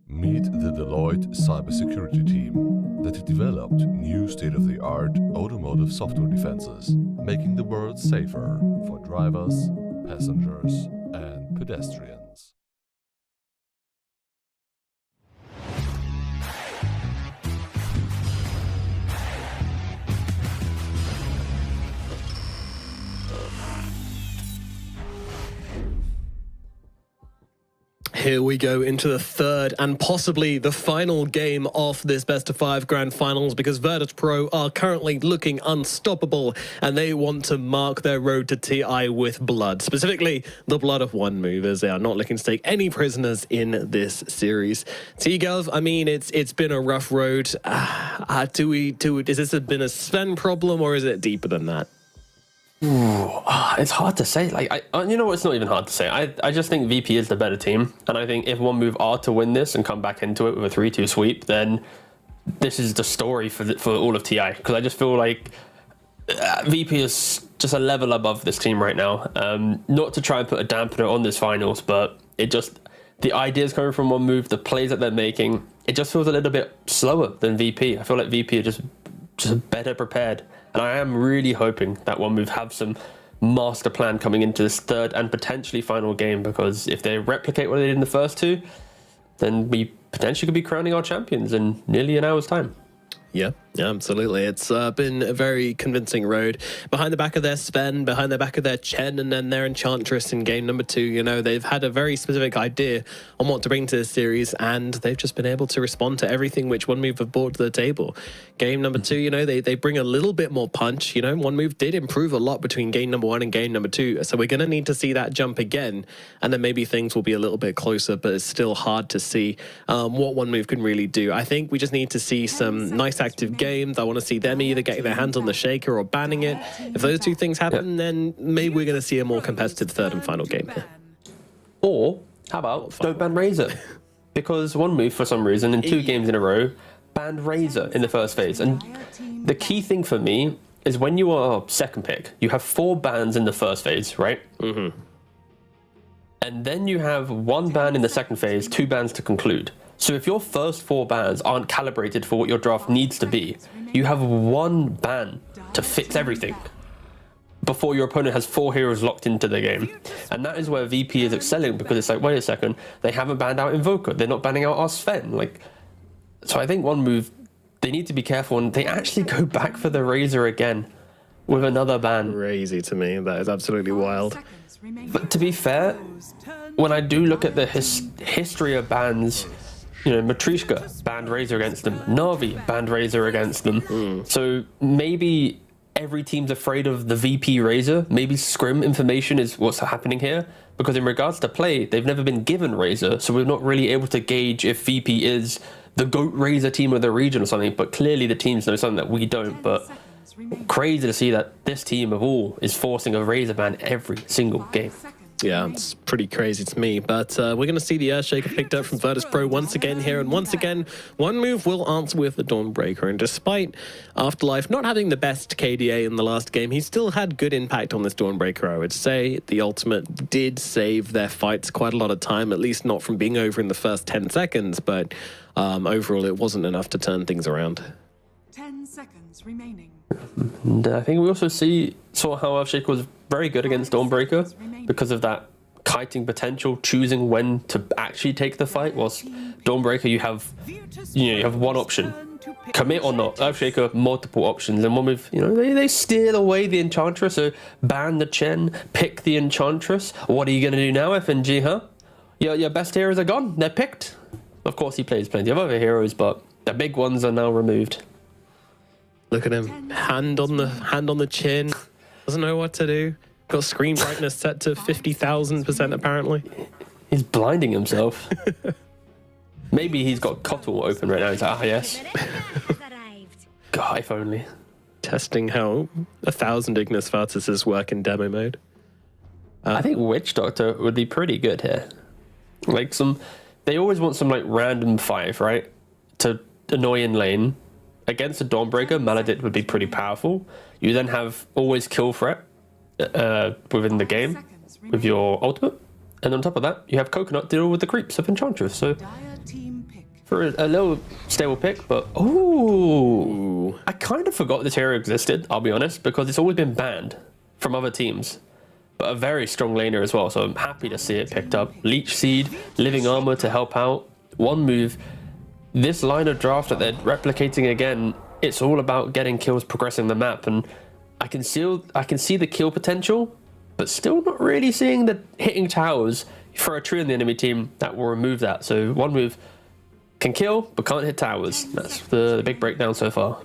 S4: Meet the Deloitte cybersecurity team that developed new state-of-the-art automotive software defenses, making the world safer for drivers, passengers, and pedestrians.
S5: Here we go into the third and possibly the final game of this best of 5 grand finals, because Virtus.pro are currently looking unstoppable and they want to mark their road to TI with blood, specifically the blood of one move, as they are not looking to take any prisoners in this series. T-Gov, I mean, it's been a rough road. Has this been a Sven problem or is it deeper than that?
S6: It's hard to say. You know what? It's not even hard to say. I just think VP is the better team, and I think if one move are to win this and come back into it with a 3-2 sweep, then this is the story for all of TI. Because I just feel like VP is just a level above this team right now. Not to try and put a dampener on this finals, but the ideas coming from one move, the plays that they're making, it just feels a little bit slower than VP. I feel like VP are just better prepared. And I am really hoping that one move have some master plan coming into this third and potentially final game, because if they replicate what they did in the first two, then we potentially could be crowning our champions in nearly an hour's time.
S5: Yeah, absolutely. It's been a very convincing road. Behind the back of their Sven, behind the back of their Chen, and then their Enchantress in game number 2, you know, they've had a very specific idea on what to bring to this series, and they've just been able to respond to everything which one move have brought to the table. Game number 2, you know, they bring a little bit more punch. You know, one move did improve a lot between game number 1 and game number 2, so we're going to need to see that jump again, and then maybe things will be a little bit closer, but it's still hard to see what one move can really do. I think we just need to see some nice active games. I want to see them either getting their hands on the shaker or banning it. If those two things happen, then maybe we're going to see a more competitive third and final game here.
S6: Or how about don't ban Razor? Because one move, for some reason, in 2 games in a row, banned Razor in the first phase. And the key thing for me is when you are second pick, you have 4 bans in the first phase, right? Mm-hmm. And then you have 1 ban in the second phase, 2 bans to conclude. So if your first 4 bans aren't calibrated for what your draft needs to be, you have 1 ban to fix everything before your opponent has 4 heroes locked into the game. And that is where VP is excelling, because it's like, wait a second, they haven't banned out Invoker, they're not banning out our Sven. So I think one move, they need to be careful, and they actually go back for the Razor again with another ban.
S5: Crazy to me, that is absolutely wild.
S6: But to be fair, when I do look at the history of bans, you know, Matreshka banned Razor against them, NAVI banned Razor against them. So maybe every team's afraid of the VP Razor. Maybe scrim information is what's happening here, because in regards to play, they've never been given Razor, so we're not really able to gauge if VP is the GOAT Razor team of the region or something, but clearly the teams know something that we don't. But crazy to see that this team of all is forcing a Razor ban every single game.
S5: Yeah, it's pretty crazy to me, but we're going to see the Earthshaker picked up from Virtus.pro once again here, and once again, one move will answer with the Dawnbreaker, and despite Afterlife not having the best KDA in the last game, he still had good impact on this Dawnbreaker, I would say. The ultimate did save their fights quite a lot of time, at least not from being over in the first 10 seconds, but overall it wasn't enough to turn things around.
S3: 10 seconds remaining.
S6: And I think we also saw how Earthshaker was very good against Dawnbreaker because of that kiting potential, choosing when to actually take the fight. Whilst Dawnbreaker, you have one option, commit or not. Earthshaker, multiple options, and one with, you know, they steal away the Enchantress, so ban the Chen, pick the Enchantress. What are you gonna do now, FNG? Huh? Your best heroes are gone. They're picked. Of course, he plays plenty of other heroes, but the big ones are now removed.
S5: Look at him, hand on the chin, doesn't know what to do. Got screen brightness set to 50,000% apparently.
S6: He's blinding himself. Maybe he's got Cottle open right now. He's like, yes. God, if only.
S5: Testing how 1,000 Ignis Vartuses work in demo mode.
S6: I think Witch Doctor would be pretty good here. Like they always want some like random 5, right? To annoy in lane. Against a Dawnbreaker, Maledict would be pretty powerful. You then have always kill threat within the game with your ultimate. And on top of that, you have Coconut deal with the creeps of Enchantress. So for a little stable pick, but ooh, I kind of forgot this hero existed, I'll be honest, because it's always been banned from other teams. But a very strong laner as well, so I'm happy to see it picked up. Leech Seed, Living Armor to help out. One move. This line of draft that they're replicating again, it's all about getting kills, progressing the map, and I can see the kill potential, but still not really seeing the hitting towers. For a tree in the enemy team, that will remove that. So one move can kill, but can't hit towers. That's the big breakdown so far.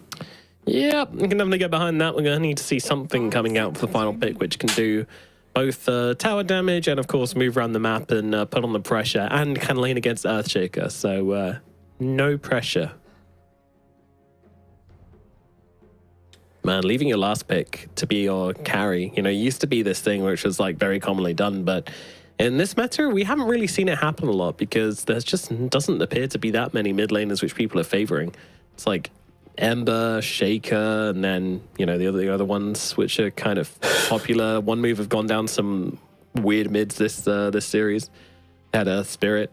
S5: Yeah, we can definitely get behind that. We're going to need to see something coming out for the final pick, which can do both tower damage and, of course, move around the map and put on the pressure and can lane against Earthshaker. So no pressure. Man, leaving your last pick to be your carry, you know, used to be this thing which was like very commonly done, but in this meta, we haven't really seen it happen a lot because there's just doesn't appear to be that many mid laners which people are favoring. It's like Ember, Shaker, and then, you know, the other ones which are kind of popular. One move have gone down some weird mids this series. Had a Spirit.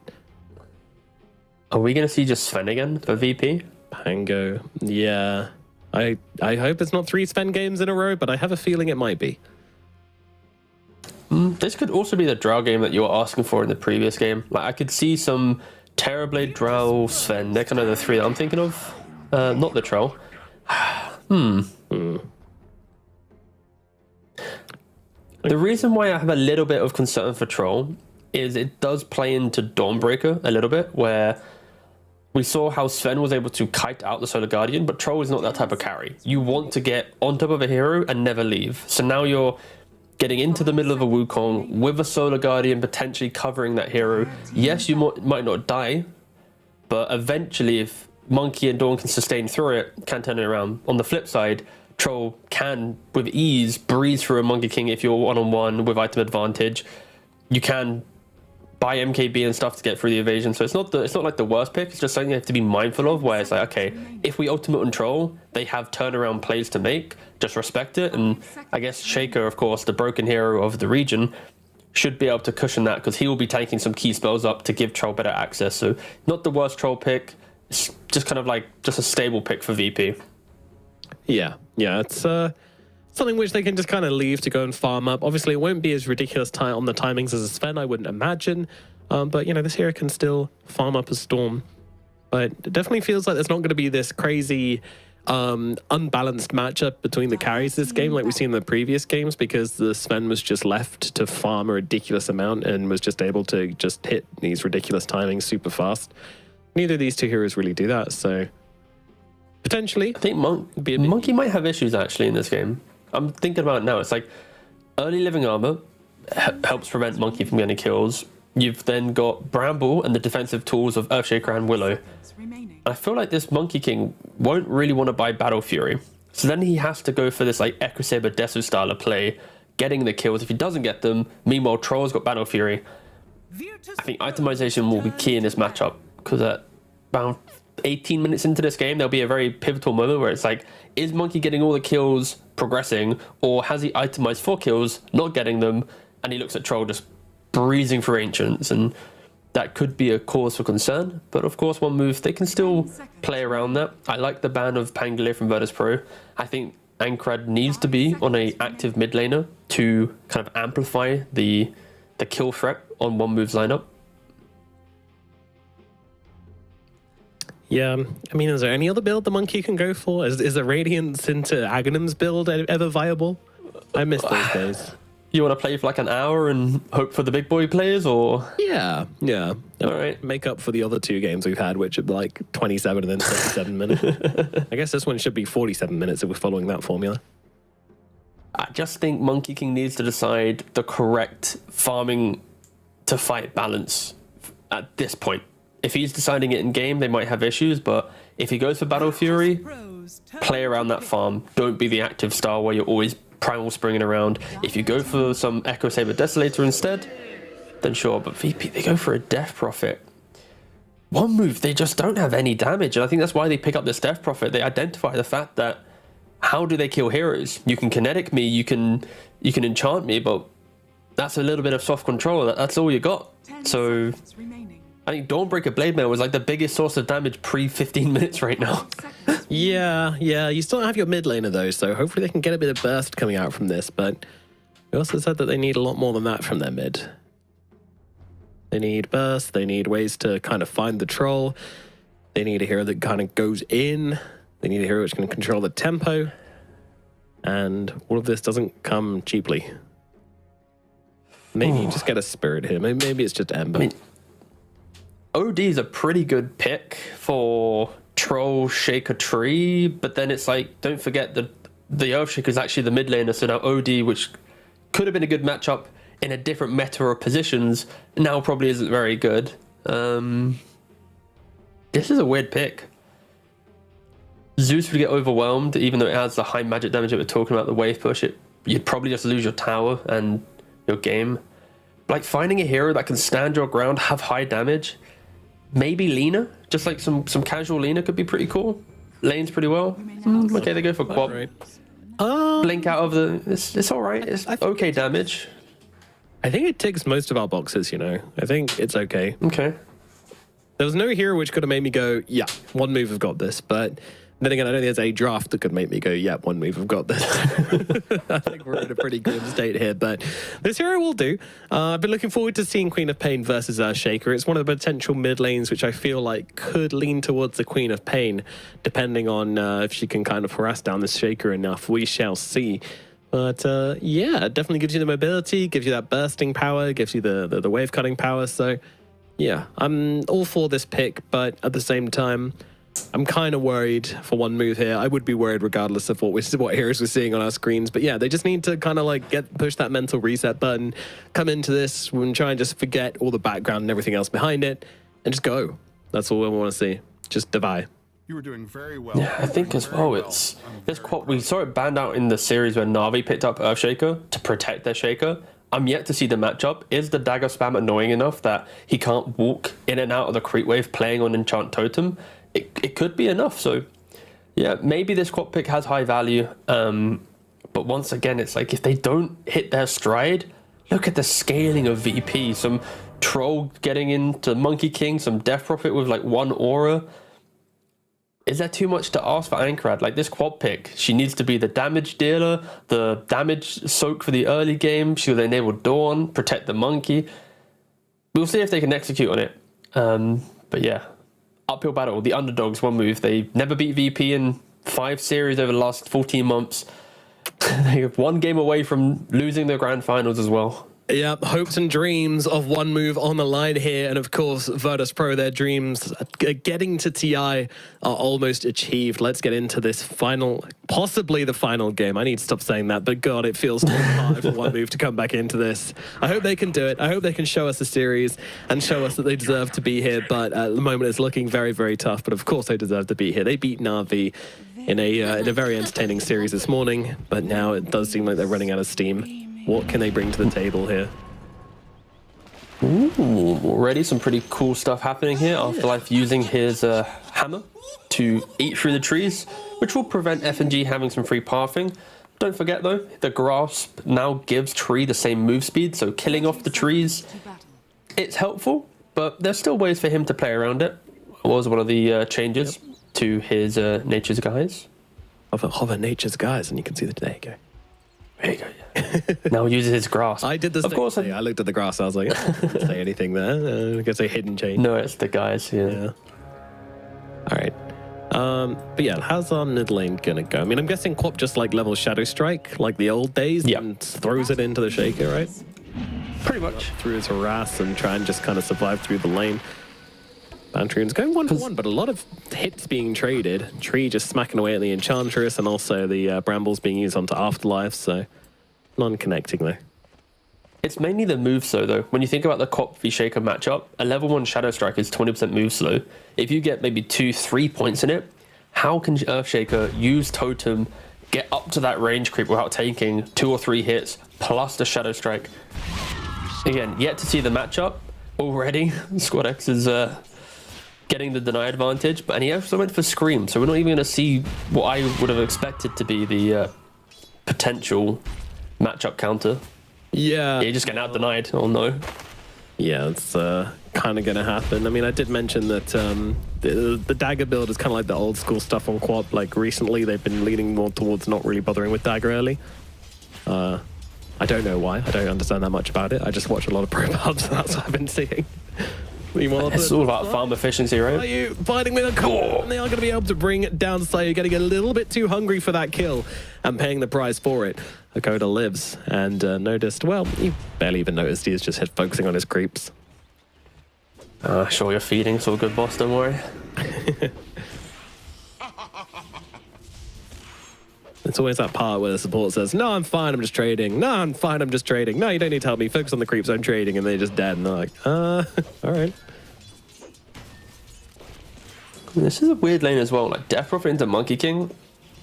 S6: Are we going to see just Sven again for VP?
S5: Pango, yeah. I hope it's not 3 Sven games in a row, but I have a feeling it might be.
S6: This could also be the Drow game that you were asking for in the previous game. Like, I could see some Terrorblade, Drow, Sven. They're kind of the 3 that I'm thinking of. Not the Troll. The reason why I have a little bit of concern for Troll is it does play into Dawnbreaker a little bit, where we saw how Sven was able to kite out the Solar Guardian, but Troll is not that type of carry. You want to get on top of a hero and never leave. So now you're getting into the middle of a Wukong with a Solar Guardian potentially covering that hero. Yes, you might not die, but eventually if Monkey and Dawn can sustain through it, can turn it around. On the flip side, Troll can, with ease, breeze through a Monkey King if you're one-on-one with item advantage. You can buy MKB and stuff to get through the evasion, so it's not like the worst pick. It's just something you have to be mindful of, where it's like, okay, if we ultimate on Troll, they have turnaround plays to make, just respect it. And I guess Shaker, of course, the broken hero of the region, should be able to cushion that, because he will be taking some key spells up to give Troll better access. So not the worst Troll pick. It's just kind of like just a stable pick for VP.
S5: Yeah, it's something which they can just kind of leave to go and farm up. Obviously, it won't be as ridiculous on the timings as a Sven, I wouldn't imagine. But, you know, this hero can still farm up a Storm. But it definitely feels like there's not going to be this crazy unbalanced matchup between the carries this game like we've seen in the previous games, because the Sven was just left to farm a ridiculous amount and was just able to just hit these ridiculous timings super fast. Neither of these two heroes really do that, so potentially.
S6: I think Monkey might have issues actually in this game. I'm thinking about it now. It's like early Living Armor helps prevent Monkey from getting kills. You've then got Bramble and the defensive tools of Earthshaker and Willow. I feel like this Monkey King won't really want to buy Battle Fury. So then he has to go for this like Echo Saber Desu style of play, getting the kills. If he doesn't get them, meanwhile Troll's got Battle Fury. I think itemization will be key in this matchup, because at about 18 minutes into this game, there'll be a very pivotal moment where it's like, is Monkey getting all the kills, progressing, or has he itemized 4 kills, not getting them, and he looks at Troll just breezing through Ancients, and that could be a cause for concern. But of course, one move, they can still play around that. I like the ban of Pangolier from Virtus.pro. I think Ankrad needs to be on a active mid laner to kind of amplify the kill threat on one move's lineup.
S5: Yeah, I mean, is there any other build the Monkey can go for? Is the Radiance into Aghanim's build ever viable? I miss those days.
S6: You want to play for like an hour and hope for the big boy players, or?
S5: Yeah.
S6: All right.
S5: Make up for the other 2 games we've had, which are like 27 and then 37 minutes. I guess this one should be 47 minutes if we're following that formula.
S6: I just think Monkey King needs to decide the correct farming to fight balance at this point. If he's deciding it in game, they might have issues, but if he goes for Battle Fury, play around that farm. Don't be the active style where you're always primal springing around. If you go for some Echo Saber Desolator instead, then sure. But VP, they go for a Death Prophet. One move, they just don't have any damage. And I think that's why they pick up this Death Prophet. They identify the fact that how do they kill heroes? You can kinetic me, you can enchant me, but that's a little bit of soft control. That's all you got. So I think Dawnbreaker Blade Mail was like the biggest source of damage pre 15 minutes right now.
S5: Yeah, you still don't have your mid laner though, so hopefully they can get a bit of burst coming out from this, but we also said that they need a lot more than that from their mid. They need burst, they need ways to kind of find the troll, they need a hero that kind of goes in, they need a hero which can control the tempo, and all of this doesn't come cheaply. Maybe you just get a spirit here, maybe it's just Ember.
S6: I mean, OD is a pretty good pick for Troll, Shaker, Tree, but then it's like, don't forget that the Earthshaker is actually the mid laner, so now OD, which could have been a good matchup in a different meta or positions, now probably isn't very good. This is a weird pick. Zeus would get overwhelmed, even though it has the high magic damage that we're talking about, the wave push, you'd probably just lose your tower and your game. Like finding a hero that can stand your ground, have high damage, maybe Lina, just like some casual Lina could be pretty cool. Lanes pretty well. Okay, they go for Quap.
S5: Right.
S6: Blink out of the... It's all right. It's okay damage.
S5: I think it ticks most of our boxes, you know. I think it's okay.
S6: Okay.
S5: There was no hero which could have made me go, yeah, one move, I've got this. But then again, I don't think there's a draft that could make me go, yeah, one move, I've got this. I think we're in a pretty good state here, but this hero will do. I've been looking forward to seeing Queen of Pain versus Shaker. It's one of the potential mid lanes which I feel like could lean towards the Queen of Pain, depending on if she can kind of harass down this Shaker enough. We shall see. But yeah, it definitely gives you the mobility, gives you that bursting power, gives you the wave cutting power. So yeah, I'm all for this pick, but at the same time, I'm kind of worried for one move here. I would be worried regardless of what heroes we're seeing on our screens. But yeah, they just need to kind of like push that mental reset button, come into this and try and just forget all the background and everything else behind it, and just go. That's all I want to see. Just divide.
S7: You were doing very well.
S6: Yeah, I think as well, it's this quad. We saw it banned out in the series where Navi picked up Earthshaker to protect their Shaker. I'm yet to see the matchup. Is the dagger spam annoying enough that he can't walk in and out of the creep wave playing on Enchant Totem? It could be enough. So yeah, maybe this quad pick has high value. But once again, it's like if they don't hit their stride, look at the scaling of VP. Some troll getting into Monkey King, some Death Prophet with like one aura. Is there too much to ask for Ankrad? Like this quad pick, she needs to be the damage dealer, the damage soak for the early game. She'll enable Dawn, protect the monkey. We'll see if they can execute on it. But yeah, uphill battle. The underdogs, one move. They never beat VP in 5 series over the last 14 months. They have 1 game away from losing the grand finals as well.
S5: Yep, hopes and dreams of one move on the line here. And of course, Virtus.pro, their dreams getting to TI are almost achieved. Let's get into this final, possibly the final game. I need to stop saying that, but God, it feels so hard for one move to come back into this. I hope they can do it. I hope they can show us a series and show us that they deserve to be here. But at the moment, it's looking very, very tough. But of course, they deserve to be here. They beat NAVI in a very entertaining series this morning. But now it does seem like they're running out of steam. What can they bring to the table here?
S6: Ooh, already some pretty cool stuff happening here. Afterlife using his hammer to eat through the trees, which will prevent FNG having some free pathing. Don't forget though, the grasp now gives Tree the same move speed, so killing off the trees, it's helpful, but there's still ways for him to play around it. It was one of the changes to his Nature's Guise.
S5: Of Nature's Guise, and you can see that. There you go.
S6: There you go, yeah. Now he uses his grass.
S5: I did the same. Of course, I looked at the grass. I was like, I didn't say anything there. I guess a hidden change.
S6: No, it's the guys. Yeah.
S5: All right. But yeah, how's our mid lane gonna go? I mean, I'm guessing Quap just like levels Shadow Strike like the old days and throws it into the Shaker, right?
S6: Pretty much.
S5: Through his harass and try and just kind of survive through the lane. Bantrian's going 1-for-1, but a lot of hits being traded. Tree just smacking away at the Enchantress, and also the Brambles being used onto Afterlife, so non-connecting though.
S6: It's mainly the move slow though. When you think about the Quap v Shaker matchup, a level 1 Shadow Strike is 20% move slow. If you get maybe 2-3 points in it, how can Earthshaker use Totem, get up to that range creep without taking 2 or 3 hits, plus the Shadow Strike? Again, yet to see the matchup already. Squad X is getting the deny advantage, and he also went for Scream, so we're not even going to see what I would have expected to be the potential matchup counter.
S5: Yeah.
S6: You're just getting out denied. Oh no.
S5: Yeah, it's kind of going to happen. I mean, I did mention that the dagger build is kind of like the old school stuff on quad. Like recently, they've been leaning more towards not really bothering with dagger early. I don't know why. I don't understand that much about it. I just watch a lot of pro pubs, so that's what I've been seeing. Meanwhile,
S6: it's all about farm efficiency, right?
S5: Are you fighting with a core? And they are going to be able to bring it down SIBE, getting a little bit too hungry for that kill and paying the price for it. Hakoda lives and noticed, well, he barely even noticed. He's just focusing on his creeps.
S6: Sure, you're feeding. It's all good, boss. Don't worry.
S5: It's always that part where the support says, no, I'm fine, I'm just trading. No, I'm fine, I'm just trading. No, you don't need to help me. Focus on the creeps, I'm trading. And they're just dead. And they're like, all right.
S6: This is a weird lane as well. Like, Death Prophet into Monkey King.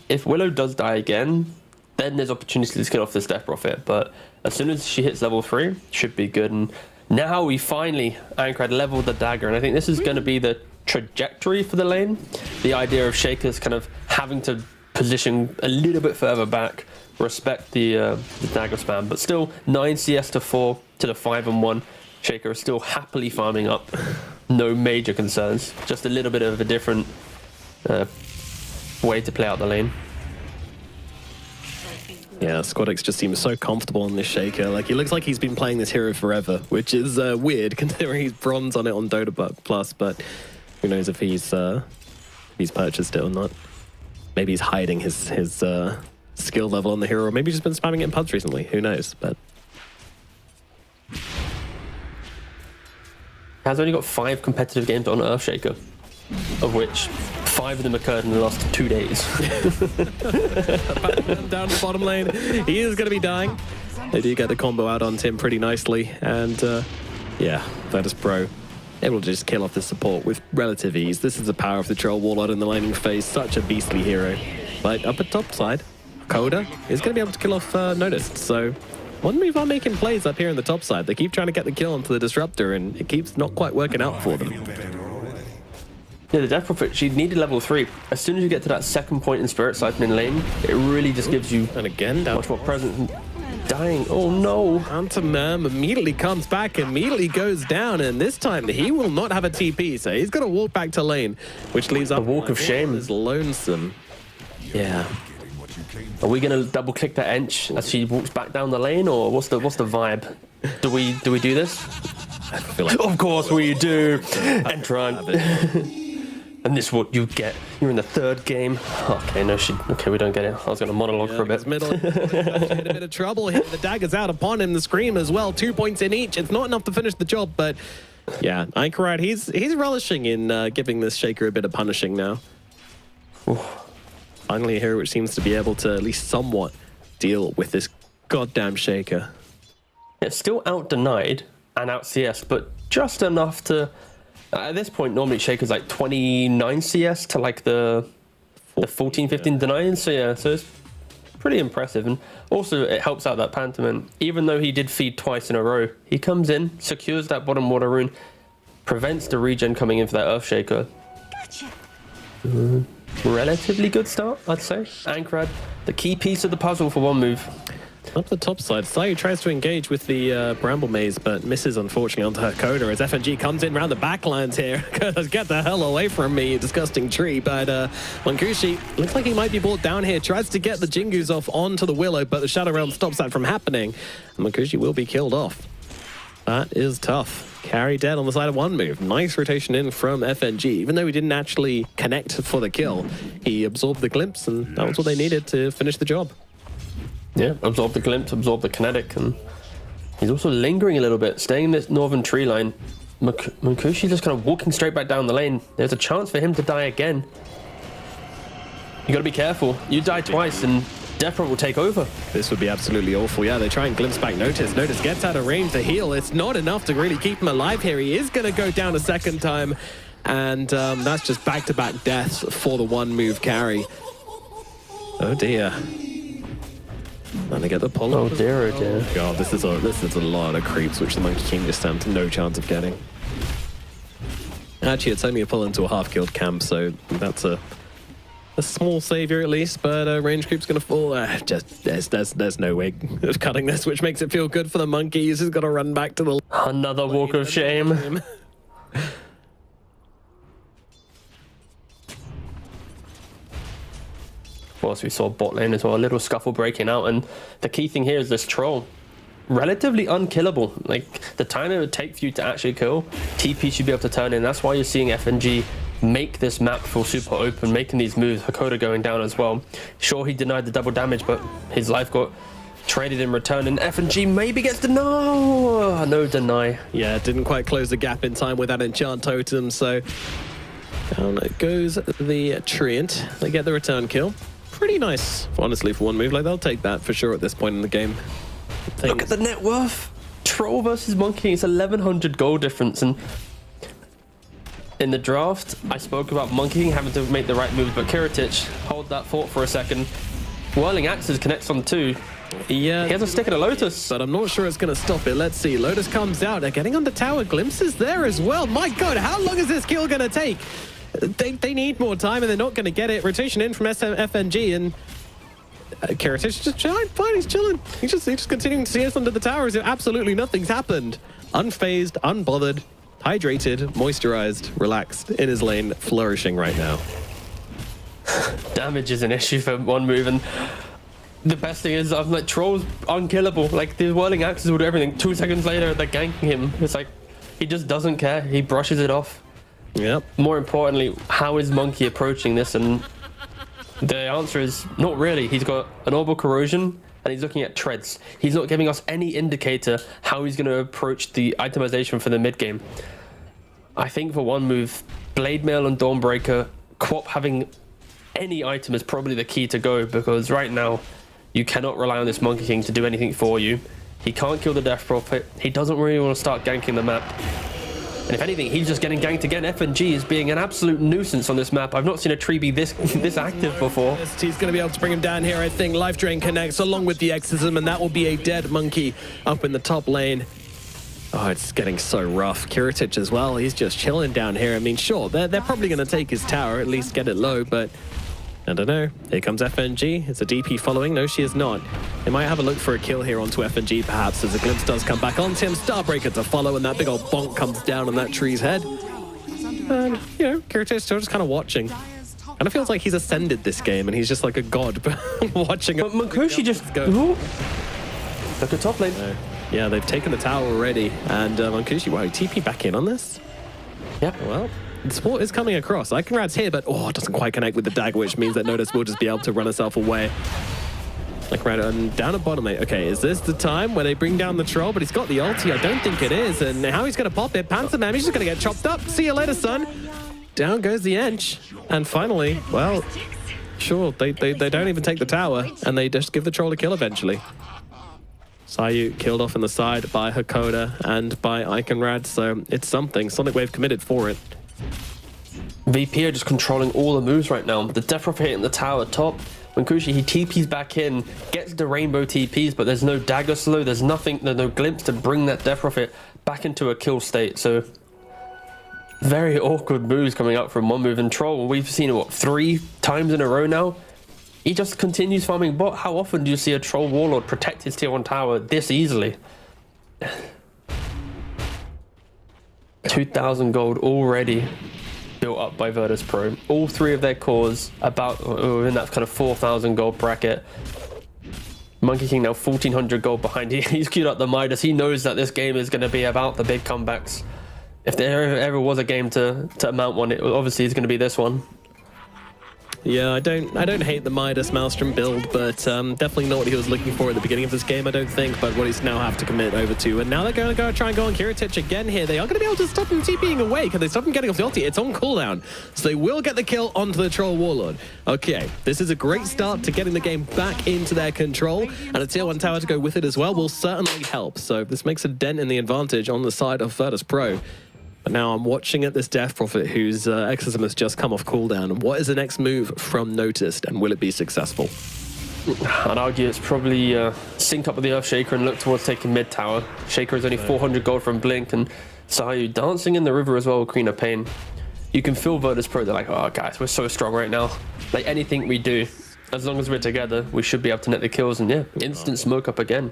S6: If Willow does die again, then there's opportunity to kill off this Death Prophet. But as soon as she hits level 3, should be good. And now we finally, Ankrad leveled the dagger. And I think this is going to be the trajectory for the lane. The idea of Shaker's kind of having to position a little bit further back, respect the dagger spam, but still 9 CS to 4 to the 5 and 1. Shaker is still happily farming up. No major concerns. Just a little bit of a different way to play out the lane.
S5: Yeah, Squad X just seems so comfortable on this Shaker. Like, he looks like he's been playing this hero forever, which is weird considering he's bronze on it on Dota Plus, but who knows if he's purchased it or not. Maybe he's hiding his skill level on the hero, or maybe he's just been spamming it in pubs recently. Who knows? But
S6: has only got 5 competitive games on Earthshaker, of which 5 of them occurred in the last 2 days.
S5: down the bottom lane, he is going to be dying. They do get the combo out on Tim pretty nicely, and yeah, Virtus.pro able to just kill off the support with relative ease. This is the power of the Troll Warlord in the laning phase. Such a beastly hero. But up at top side, Hakoda is going to be able to kill off Noticed. So one move are making plays up here in the top side. They keep trying to get the kill onto the Disruptor, and it keeps not quite working out for them.
S6: Yeah, the Death Prophet, she needed level 3. As soon as you get to that second point in Spirit Siphoning lane, it really just gives you
S5: and again, down
S6: much more presence. Dying. Oh no.
S5: Antimam immediately comes back, immediately goes down, and this time he will not have a TP, so he's going to walk back to lane, which leaves up
S6: a walk of shame.
S5: Is lonesome. Yeah.
S6: Are we going to double click that Ench as she walks back down the lane, or what's the vibe? Do we do this?
S5: I feel like
S6: of course we do. Entron. And this is what you get. You're in the 3rd game. Okay, no, okay, we don't get it. I was going to monologue for a bit.
S5: Middle, in a bit of trouble here. The dagger's out upon him. The Scream as well. 2 points in each. It's not enough to finish the job, but yeah, Ankarite, he's relishing in giving this Shaker a bit of punishing now. Finally a hero which seems to be able to at least somewhat deal with this goddamn Shaker.
S6: It's still out denied and out CS, but just enough to... At this point, normally Shaker's like 29 CS to like the 14, 15 denies. So yeah, so it's pretty impressive. And also it helps out that Pantomime. Even though he did feed twice in a row, he comes in, secures that bottom water rune, prevents the regen coming in for that Earthshaker. Gotcha. Relatively good start, I'd say. Ankrad, the key piece of the puzzle for one move.
S5: Up the top side, SIBE tries to engage with the Bramble Maze, but misses, unfortunately, onto Hakoda as FNG comes in around the backlines here. Get the hell away from me, you disgusting tree. But Wankushi looks like he might be brought down here, tries to get the Jingus off onto the Willow, but the Shadow Realm stops that from happening. And Wankushi will be killed off. That is tough. Carry dead on the side of one move. Nice rotation in from FNG. Even though he didn't actually connect for the kill, he absorbed the glimpse, and that was what they needed to finish the job.
S6: Yeah, absorb the glimpse, absorb the kinetic, and he's also lingering a little bit, staying in this northern tree line. Mankushi's just kind of walking straight back down the lane. There's a chance for him to die again. You gotta be careful. You die twice and Death Prophet will take over.
S5: This would be absolutely awful. Yeah, they try and glimpse back Notice. Notice gets out of range to heal. It's not enough to really keep him alive here. He is gonna go down a second time, and that's just back-to-back deaths for the one move carry. Oh dear. And they get the pull.
S6: Oh dear, oh dear.
S5: God, this is a lot of creeps, which the Monkey King just stands no chance of getting. Actually, it's only a pull into a half-killed camp, so that's a small savior at least. But range creep's gonna fall. Just there's no way of cutting this, which makes it feel good for the Monkey. He's just got to run back to the
S6: Another walk of shame. Of course, we saw bot lane as well, a little scuffle breaking out, and the key thing here is this troll. Relatively unkillable. Like, the time it would take for you to actually kill, TP should be able to turn in. That's why you're seeing FNG make this map feel super open, making these moves. Hakoda going down as well. Sure, he denied the double damage, but his life got traded in return, and FNG maybe gets the no deny.
S5: Yeah, didn't quite close the gap in time with that enchant totem, so down goes the Treant. They get the return kill. Pretty nice, honestly, for one move. Like, they'll take that for sure at this point in the game.
S6: Look at the net worth. Troll versus Monkey, it's 1100 gold difference, and in the draft, I spoke about Monkey having to make the right moves, but Kiritich, hold that thought for a second. Whirling Axes connects on 2.
S5: Yeah,
S6: he has a stick and a Lotus,
S5: but I'm not sure it's going to stop it. Let's see. Lotus comes out. They're getting on the tower. Glimpses there as well. My God, how long is this kill going to take? They need more time, and they're not going to get it. Rotation in from FNG, and Kiritich just chilling. Fine, he's chilling. He's just continuing to see us under the tower as if absolutely nothing's happened. Unfazed, unbothered, hydrated, moisturized, relaxed in his lane, flourishing right now.
S6: Damage is an issue for one move, and the best thing is, I'm like, Troll's unkillable. Like, the Whirling Axes will do everything. 2 seconds later, they're ganking him. It's like, he just doesn't care. He brushes it off.
S5: Yep.
S6: More importantly, how is Monkey approaching this? And the answer is not really. He's got an Orbital Corrosion, and he's looking at treads. He's not giving us any indicator how he's going to approach the itemization for the mid game. I think for one move, Blade Mail and Dawnbreaker, Quap having any item is probably the key to go, because right now you cannot rely on this Monkey King to do anything for you. He can't kill the Death Prophet. He doesn't really want to start ganking the map. And if anything, he's just getting ganked again. FNG is being an absolute nuisance on this map. I've not seen a tree be this active before.
S5: He's going to be able to bring him down here, I think. Life Drain connects along with the Exorcism, and that will be a dead Monkey up in the top lane. Oh, it's getting so rough. Kiritich as well. He's just chilling down here. I mean, sure, they're probably going to take his tower, at least get it low, but I don't know. Here comes FNG. It's a DP following. No, she is not. They might have a look for a kill here onto FNG, perhaps, as a glimpse does come back onto him. Starbreaker to follow, and that big old bonk comes down on that tree's head. And, you know, Kiritich still just kind of watching. Kind of feels like he's ascended this game, and he's just like a god watching.
S6: But Munkushi just go. Ooh. Look at top lane.
S5: Yeah, they've taken the tower already, and Munkushi, wow, TP back in on this?
S6: Yep.
S5: Well, the support is coming across. Iconrad's here, but it doesn't quite connect with the dagger, which means that Natus will just be able to run herself away. Iconrad and down at bottom 8. Okay, is this the time where they bring down the troll? But he's got the ulti. I don't think it is. And how he's going to pop it? Panzer Man, he's just going to get chopped up. See you later, son. Down goes the Ench. And finally, well, sure, they don't even take the tower, and they just give the troll a kill eventually. Sayu killed off in the side by Hakoda and by Iconrad, so it's something. Sonic Wave committed for it.
S6: VP are just controlling all the moves right now. The Death Prophet hitting the tower top. Munkushi, he TPs back in, gets the rainbow TPs, but there's no dagger slow, there's nothing, there's no glimpse to bring that Death Prophet back into a kill state. So very awkward moves coming out from one move. And Troll, we've seen it, what, 3 times in a row now? He just continues farming bot. How often do you see a Troll Warlord protect his tier 1 tower this easily? 2,000 gold already built up by Virtus.pro. All 3 of their cores about in that kind of 4,000 gold bracket. Monkey King now 1,400 gold behind. He's queued up the Midas. He knows that this game is going to be about the big comebacks. If there ever was a game to mount one, it obviously is going to be this one.
S5: Yeah, I don't hate the Midas Maelstrom build, but definitely not what he was looking for at the beginning of this game, I don't think, but what he's now have to commit over to. And now they're going to try and go on Kiritich again here. They are going to be able to stop him TPing away. Can they stop him getting off the ulti? It's on cooldown, so they will get the kill onto the Troll Warlord. Okay, this is a great start to getting the game back into their control, and a tier 1 tower to go with it as well will certainly help. So this makes a dent in the advantage on the side of Virtus.pro. But now I'm watching at this Death Prophet whose Exorcism has just come off cooldown. What is the next move from Noticed, and will it be successful?
S6: I'd argue it's probably sync up with the Earthshaker and look towards taking mid tower. Shaker is only 400 gold from Blink, and Sayu dancing in the river as well with Queen of Pain. You can feel Virtus.pro, they're like, oh guys, we're so strong right now. Like anything we do, as long as we're together, we should be able to net the kills, and yeah, instant smoke up again.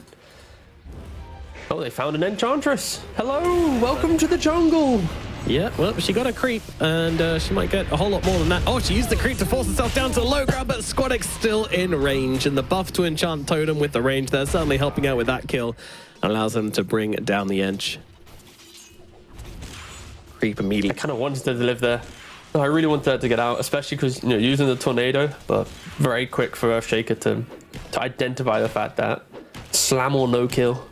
S6: Oh, they found an Enchantress. Hello, welcome to the jungle.
S5: Yeah, well, she got a creep, and she might get a whole lot more than that. Oh, she used the creep to force herself down to the low ground, but Squadix still in range, and the buff to Enchant Totem with the range, they're certainly helping out with that kill. Allows them to bring down the edge. Creep immediately.
S6: I kind of wanted her to live there. I really wanted her to get out, especially because, you know, using the tornado, but very quick for Earthshaker to identify the fact that slam or no kill.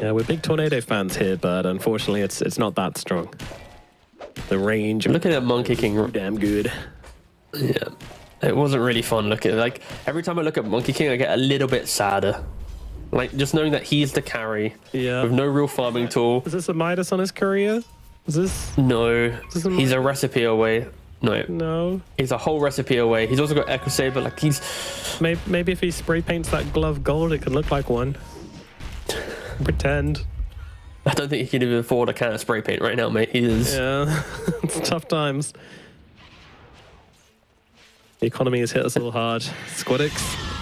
S5: Yeah, we're big Tornado fans here, but unfortunately it's not that strong. The range...
S6: Looking at Monkey King...
S5: Damn good.
S6: Yeah, it wasn't really fun looking. Like, every time I look at Monkey King, I get a little bit sadder. Like, just knowing that he's the carry, with no real farming tool.
S5: Is this a Midas on his career? Is this...
S6: No,
S5: Is this
S6: he's a recipe away. No.
S5: No.
S6: He's a whole recipe away. He's also got Echo Saber, like he's...
S5: Maybe if he spray paints that glove gold, it can look like one. Pretend.
S6: I don't think he can even afford a can of spray paint right now, mate. He is...
S5: Yeah, it's tough times. The economy has hit us all hard. Squadix,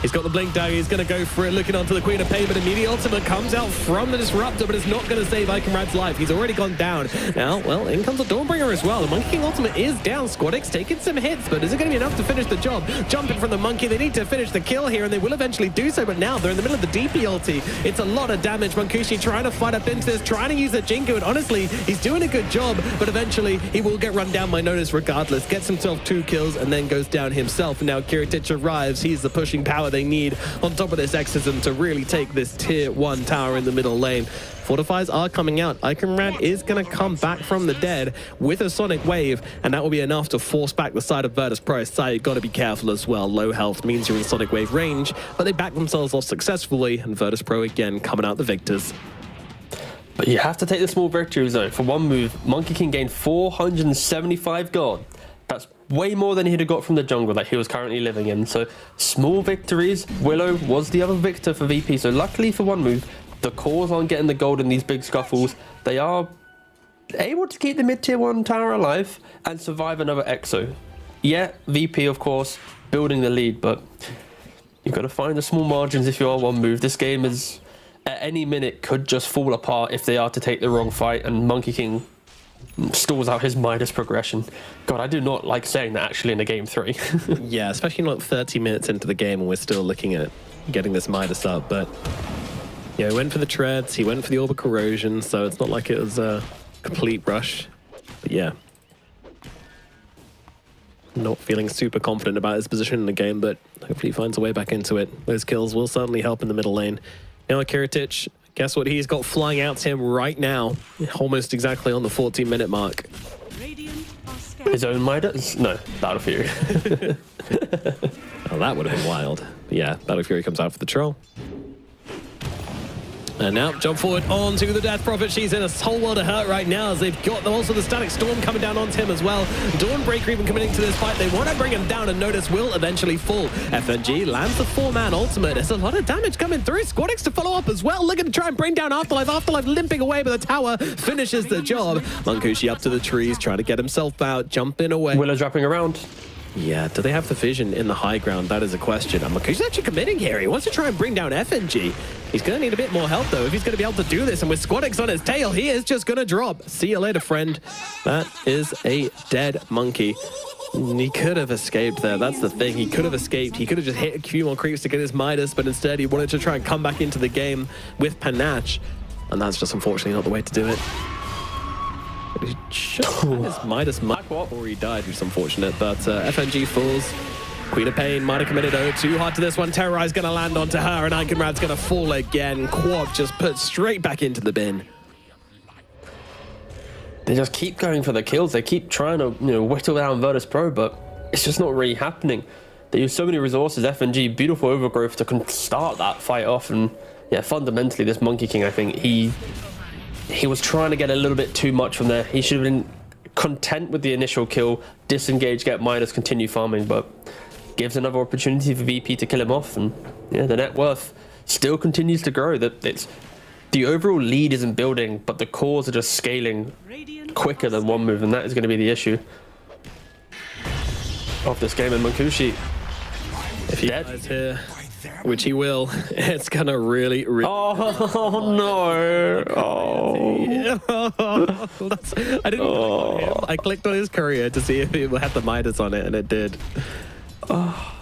S5: he's got the blink dagger, he's going to go for it, looking onto the Queen of Pain, but immediate ultimate comes out from the Disruptor, but it's not going to save Iconrad's life. He's already gone down. Now, well, in comes the Dawnbringer as well. The Monkey King ultimate is down. Squadix taking some hits, but is it going to be enough to finish the job? Jumping from the Monkey, they need to finish the kill here, and they will eventually do so, but now they're in the middle of the DP ulti. It's a lot of damage. Mancusi trying to fight up into this, trying to use the Jinko, and honestly, he's doing a good job, but eventually he will get run down by Natus regardless. Gets himself 2 kills, and then goes down himself. And now Kiritich arrives. He's the pushing power they need on top of this Exorcism to really take this tier 1 tower in the middle lane. Fortifiers are coming out. Iconrad is going to come back from the dead with a Sonic Wave, and that will be enough to force back the side of Virtus.pro. So you've got to be careful as well. Low health means you're in Sonic Wave range, but they back themselves off successfully, and Virtus.pro again coming out the victors.
S6: But you have to take the small victories though. For one move, Monkey King gained 475 gold. That's way more than he'd have got from the jungle that he was currently living in. So small victories. Willow was the other victor for VP. So luckily for one move, the cores aren't getting the gold in these big scuffles. They are able to keep the mid-tier 1 tower alive and survive another Exo. Yeah, VP, of course, building the lead, but you've got to find the small margins if you are one move. This game is, at any minute, could just fall apart if they are to take the wrong fight, and Monkey King stalls out his Midas progression. God, I do not like saying that actually in a game 3.
S5: Yeah, especially not 30 minutes into the game and we're still looking at getting this Midas up, but yeah, he went for the treads, he went for the Orb of Corrosion, so it's not like it was a complete rush. But yeah, not feeling super confident about his position in the game, but hopefully he finds a way back into it. Those kills will certainly help in the middle lane. Now Kiritich, guess what he's got flying out to him right now, almost exactly on the 14-minute mark.
S6: His own Midas? No, Battle Fury.
S5: Oh, that would have been wild. But yeah, Battle Fury comes out for the troll. And now, jump forward onto the Death Prophet. She's in a whole world of hurt right now as they've got also the Static Storm coming down onto him as well. Dawnbreaker even coming into this fight. They want to bring him down, and Natus will eventually fall. FNG lands the 4-man ultimate. There's a lot of damage coming through. Squadix to follow up as well. Looking to try and bring down Afterlife. Afterlife limping away, but the tower finishes the job. Mancusi up to the trees, trying to get himself out, jumping away.
S6: Willow's wrapping around.
S5: Yeah, do they have the vision in the high ground? That is a question. Mancusi's actually committing here. He wants to try and bring down FNG. He's going to need a bit more help, though, if he's going to be able to do this. And with Squadix on his tail, he is just going to drop. See you later, friend. That is a dead monkey. He could have escaped there. That's the thing. He could have escaped. He could have just hit a few more creeps to get his Midas, but instead he wanted to try and come back into the game with Panache. And that's just unfortunately not the way to do it. He should have had his Midas before he died, which is unfortunate. But FNG falls. Queen of Pain might have committed too hard to this one. Terrorize going to land onto her, and Iconrad's going to fall again. Quab just put straight back into the bin.
S6: They just keep going for the kills. They keep trying to, whittle down Virtus.pro, but it's just not really happening. They use so many resources. FNG, beautiful overgrowth to start that fight off, and yeah, fundamentally, this Monkey King, I think he was trying to get a little bit too much from there. He should have been content with the initial kill, disengage, get Midas, continue farming, but gives another opportunity for VP to kill him off, and yeah, the net worth still continues to grow. That it's the overall lead isn't building, but the cores are just scaling quicker than one move, and that is going to be the issue of this game. And Munkushi,
S5: if he dies here, which he will, it's gonna really.
S6: Oh no! Oh,
S5: I didn't click on him. I clicked on his courier to see if it had the Midas on it, and it did. Oh.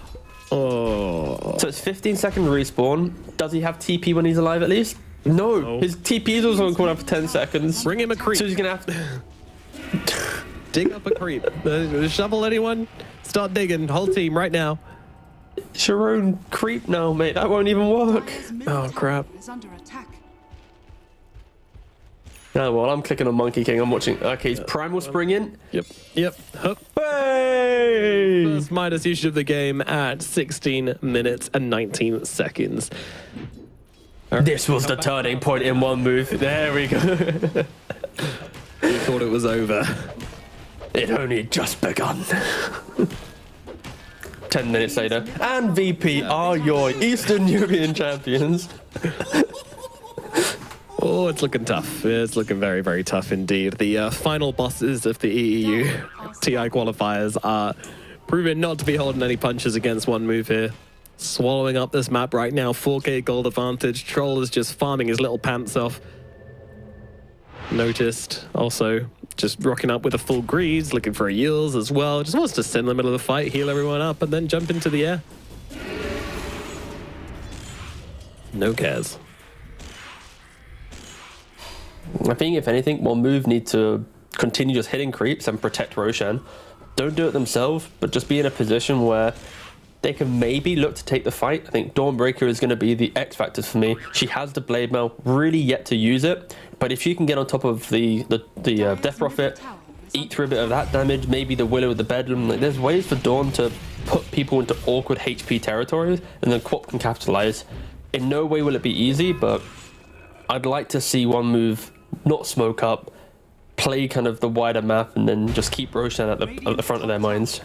S6: So it's 15-second respawn. Does he have TP when he's alive at least? No. His TP is also on cooldown for 10 seconds.
S5: Bring him a creep.
S6: So he's gonna have to
S5: dig up a creep. Shovel anyone? Start digging. Whole team right now.
S6: Sharon creep now, mate. That won't even work. Oh crap.
S3: Is under attack.
S6: Yeah, well, I'm clicking on Monkey King. I'm watching. Okay, he's Primal Spring in.
S5: Yep. Hup.
S6: Hey!
S5: First Midas usage of the game at 16 minutes and 19 seconds.
S6: This was the turning point in one move. There we go.
S5: We thought it was over.
S6: It only just begun. 10 minutes later, and VP are your Eastern European champions.
S5: Oh, it's looking tough. It's looking very, very tough indeed. The final bosses of the EEU TI qualifiers are proving not to be holding any punches against one move here. Swallowing up this map right now. 4K gold advantage. Troll is just farming his little pants off. Noticed also just rocking up with a full grease, looking for a yields as well. Just wants to sit in the middle of the fight, heal everyone up, and then jump into the air. No cares.
S6: I think if anything, one move need to continue just hitting creeps and protect Roshan. Don't do it themselves, but just be in a position where they can maybe look to take the fight. I think Dawnbreaker is going to be the X factors for me. She has the Blade Mail, really yet to use it, but if she can get on top of the Death Prophet, eat through a bit of that damage, maybe the Willow with the Bedlam, like there's ways for Dawn to put people into awkward HP territories, and then Quap can capitalize. In no way will it be easy, but I'd like to see one move not smoke up, play kind of the wider map, and then just keep Roshan at the front of their minds.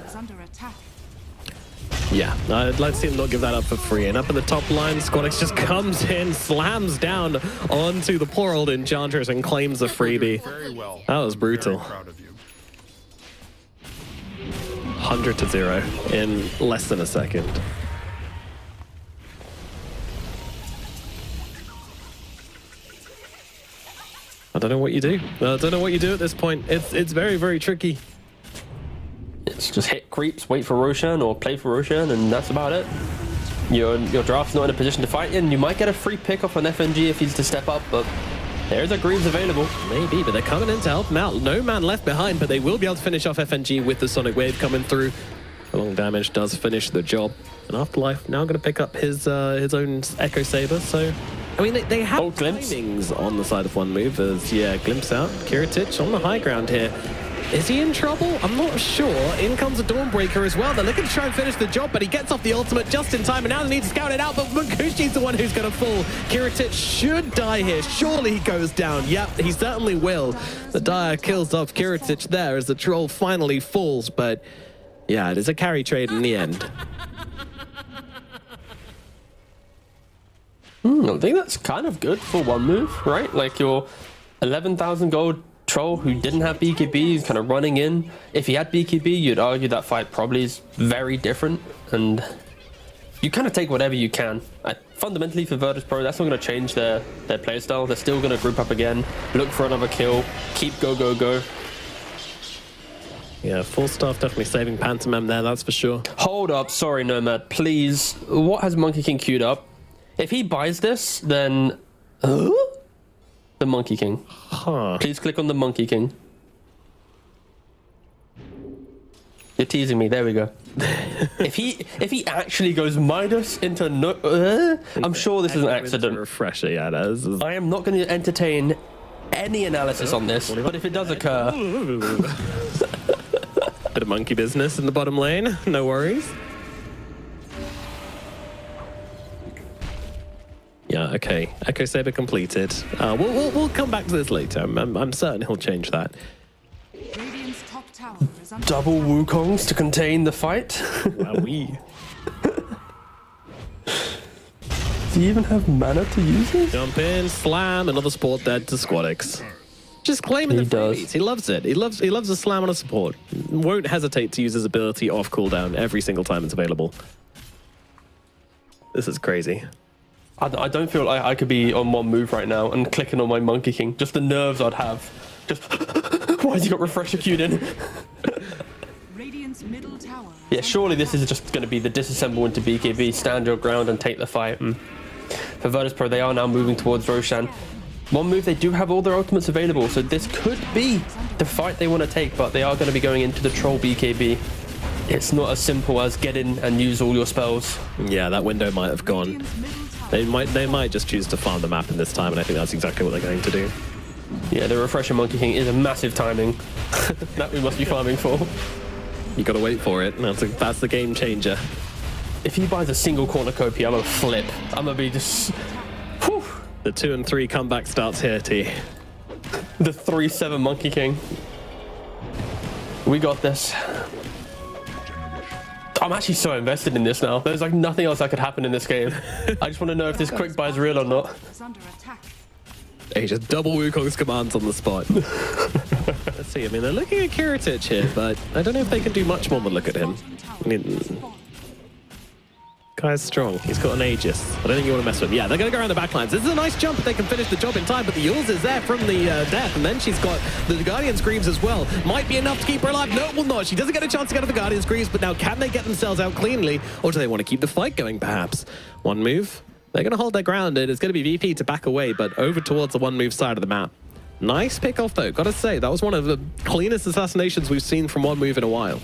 S5: Yeah, I'd like to see him not give that up for free. And up in the top line, Squadix just comes in, slams down onto the poor old Enchantress and claims a freebie. That was brutal. 100-0 in less than a second. I don't know what you do. I don't know what you do at this point. It's very, very tricky.
S6: It's just hit creeps, wait for Roshan, or play for Roshan, and that's about it. Your draft's not in a position to fight in. You might get a free pick off an FNG if he's to step up, but there's a Greaves available.
S5: Maybe, but they're coming in to help him out. No man left behind, but they will be able to finish off FNG with the Sonic Wave coming through. The long damage does finish the job. And Afterlife now going to pick up his own Echo Saber, so... I mean, they have timings on the side of one move as, yeah, glimpse out. Kiritich on the high ground here. Is he in trouble? I'm not sure. In comes a Dawnbreaker as well. They're looking to try and finish the job, but he gets off the ultimate just in time, and now they need to scout it out, but Munkushi's the one who's going to fall. Kiritich should die here. Surely he goes down. Yep, he certainly will. The Dire kills off Kiritich there as the Troll finally falls, but yeah, it is a carry trade in the end.
S6: I think that's kind of good for one move, right? Like your 11,000 gold Troll who didn't have BKB is kind of running in. If he had BKB, you'd argue that fight probably is very different, and you kind of take whatever you can. Fundamentally for Virtus.pro, that's not going to change their playstyle. They're still going to group up again, look for another kill, keep go.
S5: Yeah, full staff definitely saving Pantomime there, that's for sure.
S6: Hold up, sorry Nomad, please. What has Monkey King queued up? If he buys this, then... the Monkey King.
S5: Huh.
S6: Please click on the Monkey King. You're teasing me, there we go. if he actually goes Midas into no... I'm sure this is an accident.
S5: Refresher, yeah, that is.
S6: I am not going to entertain any analysis on this, but if it does occur...
S5: Bit of monkey business in the bottom lane, no worries. Yeah, okay. Echo Saber completed. We'll come back to this later. I'm certain he'll change that.
S3: Radiant's top tower is under
S6: Double Wukongs to contain the fight.
S5: Wowee.
S6: Do you even have mana to use it?
S5: Jump in, slam, another support dead to Squadix. Just claiming
S6: He
S5: the
S6: does.
S5: freebies. He loves it. He loves a slam on a support. Won't hesitate to use his ability off cooldown every single time it's available. This is crazy.
S6: I don't feel like I could be on one move right now and clicking on my Monkey King. Just the nerves I'd have. Just, why has he got Refresher queued in?
S3: Radiant's middle tower.
S6: Yeah, surely this is just going to be the disassemble into BKB, stand your ground and take the fight. And for Virtus.pro, they are now moving towards Roshan. One move, they do have all their ultimates available, so this could be the fight they want to take, but they are going to be going into the troll BKB. It's not as simple as get in and use all your spells.
S5: Yeah, that window might have gone. They might just choose to farm the map in this time, and I think that's exactly what they're going to do.
S6: Yeah, the Refresher Monkey King is a massive timing that we must be farming for.
S5: You got to wait for it. That's the game changer.
S6: If he buys a single cornucopia, I'm going to flip. I'm going to be just... Whew.
S5: The 2 and 3 comeback starts here, T.
S6: The 3-7 Monkey King. We got this. I'm actually so invested in this now. There's like nothing else that could happen in this game. I just want to know if this quick buy is real or not.
S3: Is under attack.
S5: He just double Wukong's commands on the spot. Let's see. I mean, they're looking at Kiritich here, but I don't know if they can do much more than look at him. I mean, guy's strong. He's got an Aegis. I don't think you want to mess with him. Yeah, they're going to go around the backlines. This is a nice jump if they can finish the job in time, but the Yules is there from the death, and then she's got the Guardian Screams as well. Might be enough to keep her alive. No, it will not. She doesn't get a chance to get to the Guardian Screams, but now can they get themselves out cleanly, or do they want to keep the fight going, perhaps? One move. They're going to hold their ground, and it's going to be VP to back away, but over towards the one move side of the map. Nice pick off, though. Gotta say, that was one of the cleanest assassinations we've seen from one move in a while.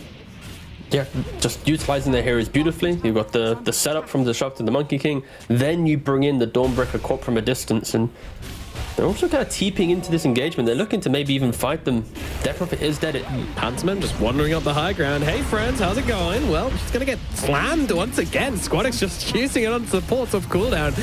S6: Yeah, just utilizing their heroes beautifully. You've got the setup from the Disrupt to the Monkey King. Then you bring in the Dawnbreaker Corp from a distance, and they're also kind of TPing into this engagement. They're looking to maybe even fight them. Death Prophet is dead.
S5: Pantsman just wandering up the high ground. Hey, friends, how's it going? Well, she's going to get slammed once again. Squadix just using it on supports off cooldown.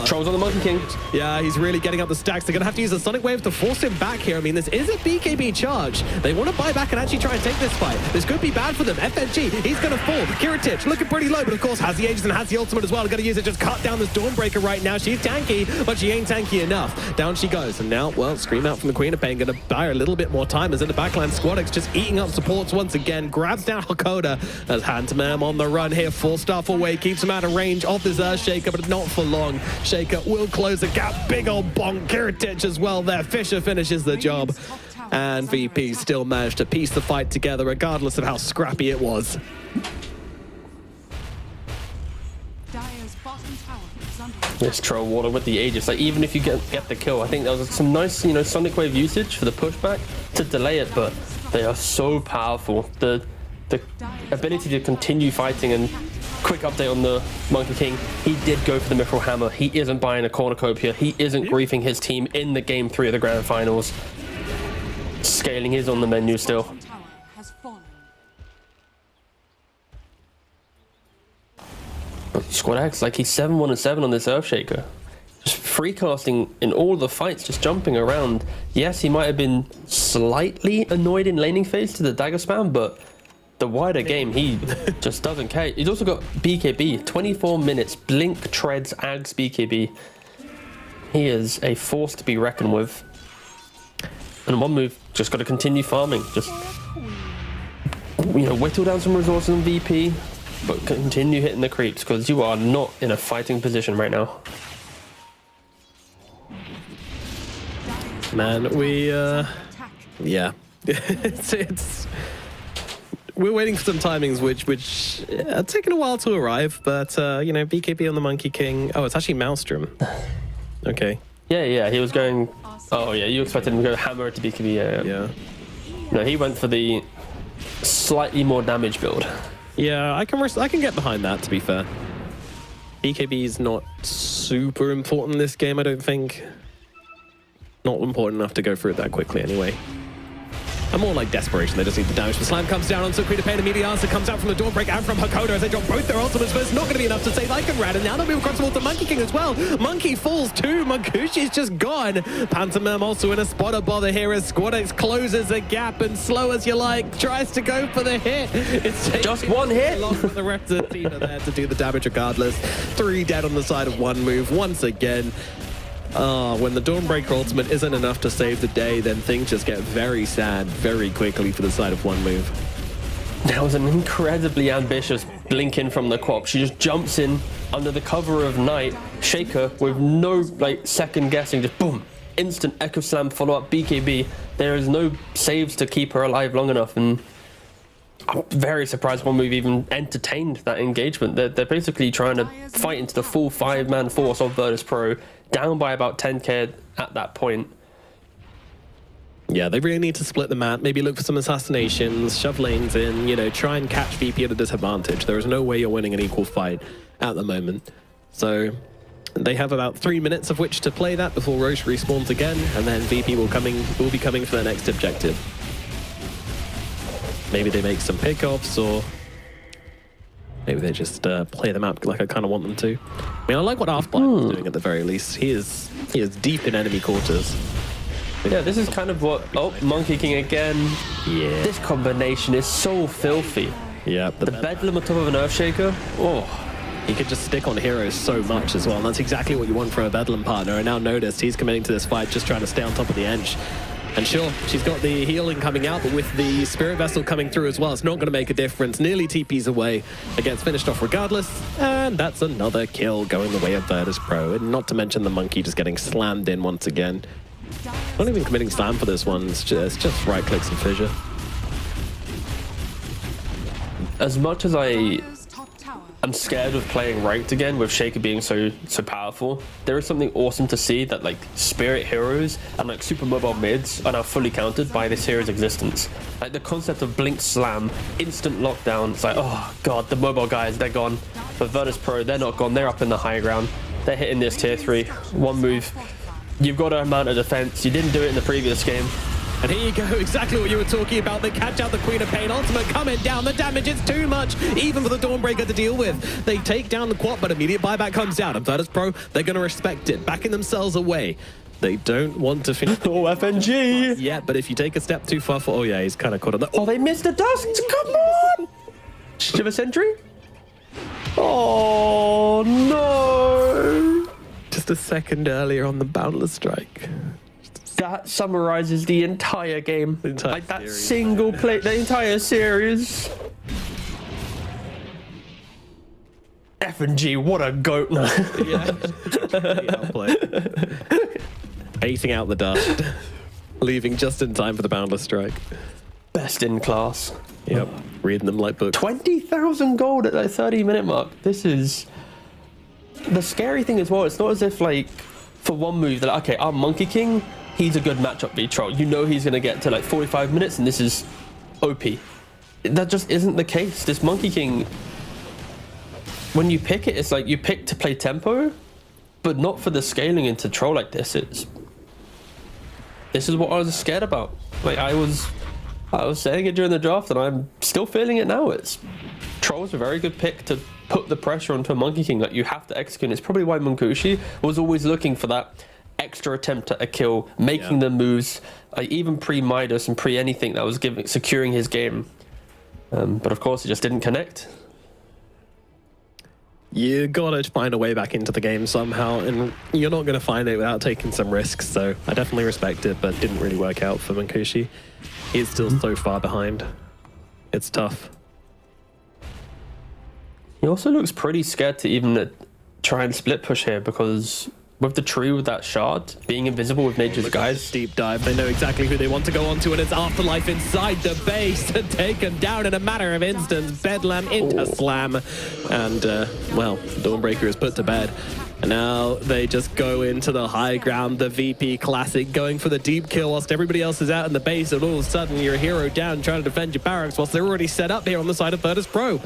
S6: Trolls on the Monkey King.
S5: Yeah, he's really getting up the stacks. They're going to have to use a Sonic Wave to force him back here. I mean, this is a BKB charge. They want to buy back and actually try and take this fight. This could be bad for them. FNG, he's going to fall. Kiritich looking pretty low, but of course has the Aegis and has the ultimate as well. Going to use it, just cut down this Dawnbreaker right now. She's tanky, but she ain't tanky enough. Down she goes, and now, well, Scream out from the Queen of Pain, going to buy her a little bit more time as in the backline. Squadix just eating up supports once again, grabs down Hakoda as Hantamam on the run here, full stuff away, keeps him out of range of this Shaker, but not for long. Shaker will close the gap, big old bonk. Kiritich as well there. Fisher finishes the job, and VP still managed to piece the fight together regardless of how scrappy it was.
S3: Dire's bottom tower is under
S6: This Troll Water with the Aegis. Like, even if you get the kill, I think there was some nice, Sonic Wave usage for the pushback to delay it, but they are so powerful. The ability to continue fighting, and quick update on the Monkey King. He did go for the Mithril Hammer. He isn't buying a cornucopia. He isn't griefing his team in the game 3 of the grand finals. Scaling is on the menu still.
S3: tower has fallen.
S6: Squad X, like, he's 7-1-7 on this Earthshaker. Just free casting in all the fights, just jumping around. Yes, he might have been slightly annoyed in laning phase to the dagger spam, but the wider game, he just doesn't care. He's also got BKB, 24 minutes, Blink, Treads, Ags, BKB. He is a force to be reckoned with. And one move, just got to continue farming. Just, whittle down some resources on VP, but continue hitting the creeps, because you are not in a fighting position right now.
S5: Man, yeah. it's we're waiting for some timings which are taking a while to arrive, but BKB on the Monkey King. Oh, it's actually Maelstrom. Okay.
S6: Yeah, he was going. Oh yeah, you expected him to go hammer to BKB.
S5: Yeah.
S6: No, he went for the slightly more damage build.
S5: Yeah, I can get behind that, to be fair. BKB is not super important in this game, I don't think. Not important enough to go through it that quickly anyway. and more like desperation. They just need the damage. The slam comes down onto Queen of Pain. Immediate answer comes out from the Dawnbreak and from Hakoda as they drop both their ultimates, but it's not going to be enough to save Iconrad. And now they'll move across towards the Monkey King as well. Monkey falls too. Munkushi's just gone. Pantomime also in a spot of bother here as Squadex closes the gap and slow as you like tries to go for the hit. It's
S6: just one hit.
S5: Long for the rest of the team are there to do the damage regardless. 3 dead on the side of one move once again. When the Dawnbreaker ultimate isn't enough to save the day, then things just get very sad very quickly for the side of one move.
S6: That was an incredibly ambitious blink in from the Quap. She just jumps in under the cover of night, Shaker with no like second guessing, just boom, instant Echo Slam follow up BKB. There is no saves to keep her alive long enough, and I'm very surprised one move even entertained that engagement. They're basically trying to fight into the full 5-man force of Virtus.pro, down by about 10k at that point.
S5: Yeah, they really need to split the map, maybe look for some assassinations, shove lanes in, you know, try and catch VP at a disadvantage. There is no way you're winning an equal fight at the moment. So they have about 3 minutes of which to play that before Roche respawns again, and then VP will be coming for their next objective. Maybe they make some pickoffs, or maybe they just play the map like I kind of want them to. I mean, I like what Half-Blind is doing at the very least. He is deep in enemy quarters.
S6: Yeah, this is kind of what... Oh, Monkey King again.
S5: Yeah.
S6: This combination is so filthy.
S5: Yeah.
S6: The Bedlam on top of an Earthshaker. Oh.
S5: He could just stick on heroes so much as well, and that's exactly what you want from a Bedlam partner. And now notice he's committing to this fight, just trying to stay on top of the edge. And sure, she's got the healing coming out, but with the Spirit Vessel coming through as well, it's not going to make a difference. Nearly TPs away. It gets finished off regardless, and that's another kill going the way of Virtus.pro. And not to mention the Monkey just getting slammed in once again. Not even committing slam for this one, it's just right clicks and fissure.
S6: As much as I'm scared of playing ranked again with Shaker being so powerful, there is something awesome to see that like spirit heroes and like super mobile mids are now fully countered by this hero's existence. Like the concept of blink slam, instant lockdown, it's like, oh god, the mobile guys, they're gone. But Virtus.pro, they're not gone, they're up in the high ground. They're hitting this tier 3, one move. You've got to mount a defense. You didn't do it in the previous game.
S5: And here you go, exactly what you were talking about. They catch out the Queen of Pain ultimate coming down. The damage is too much, even for the Dawnbreaker to deal with. They take down the Quap, but immediate buyback comes down. And Virtus.pro, they're going to respect it, backing themselves away. They don't want to finish.
S6: Oh, FNG!
S5: Yeah, but if you take a step too far for... Oh, yeah, he's kind of caught on the...
S6: Oh, they missed the dust! Come on! Shiver Sentry? Oh, no!
S5: Just a second earlier on the Boundless Strike.
S6: That summarizes the entire game.
S5: The entire
S6: like that
S5: series.
S6: single play, the entire series. FNG, what a goat. No.
S5: Baiting out the dust. Leaving just in time for the Boundless Strike.
S6: Best in class.
S5: Yep. Reading them like books.
S6: 20,000 gold at that 30-minute mark. This is... The scary thing as well, it's not as if like, for one move, they're like, okay, our Monkey King, he's a good matchup v troll. You know he's going to get to like 45 minutes and this is OP. That just isn't the case. This Monkey King, when you pick it, it's like you pick to play tempo, but not for the scaling into troll like this. This is what I was scared about. Like I was saying it during the draft and I'm still feeling it now. Troll's a very good pick to put the pressure onto a Monkey King. Like you have to execute. It's probably why Munkushi was always looking for that extra attempt at a kill, making the moves, even pre-Midas and pre-anything that was securing his game. But of course, it just didn't connect.
S5: You gotta find a way back into the game somehow, and you're not gonna find it without taking some risks. So I definitely respect it, but didn't really work out for Munkushi. He's still so far behind. It's tough.
S6: He also looks pretty scared to even try and split push here because with the tree with that shard, being invisible with nature's guys.
S5: Deep dive, they know exactly who they want to go onto, and it's Afterlife inside the base to take him down in a matter of instance. Bedlam into slam, and well, Dawnbreaker is put to bed. And now they just go into the high ground, the VP Classic, going for the deep kill whilst everybody else is out in the base, and all of a sudden you're a hero down trying to defend your barracks whilst they're already set up here on the side of Virtus.pro.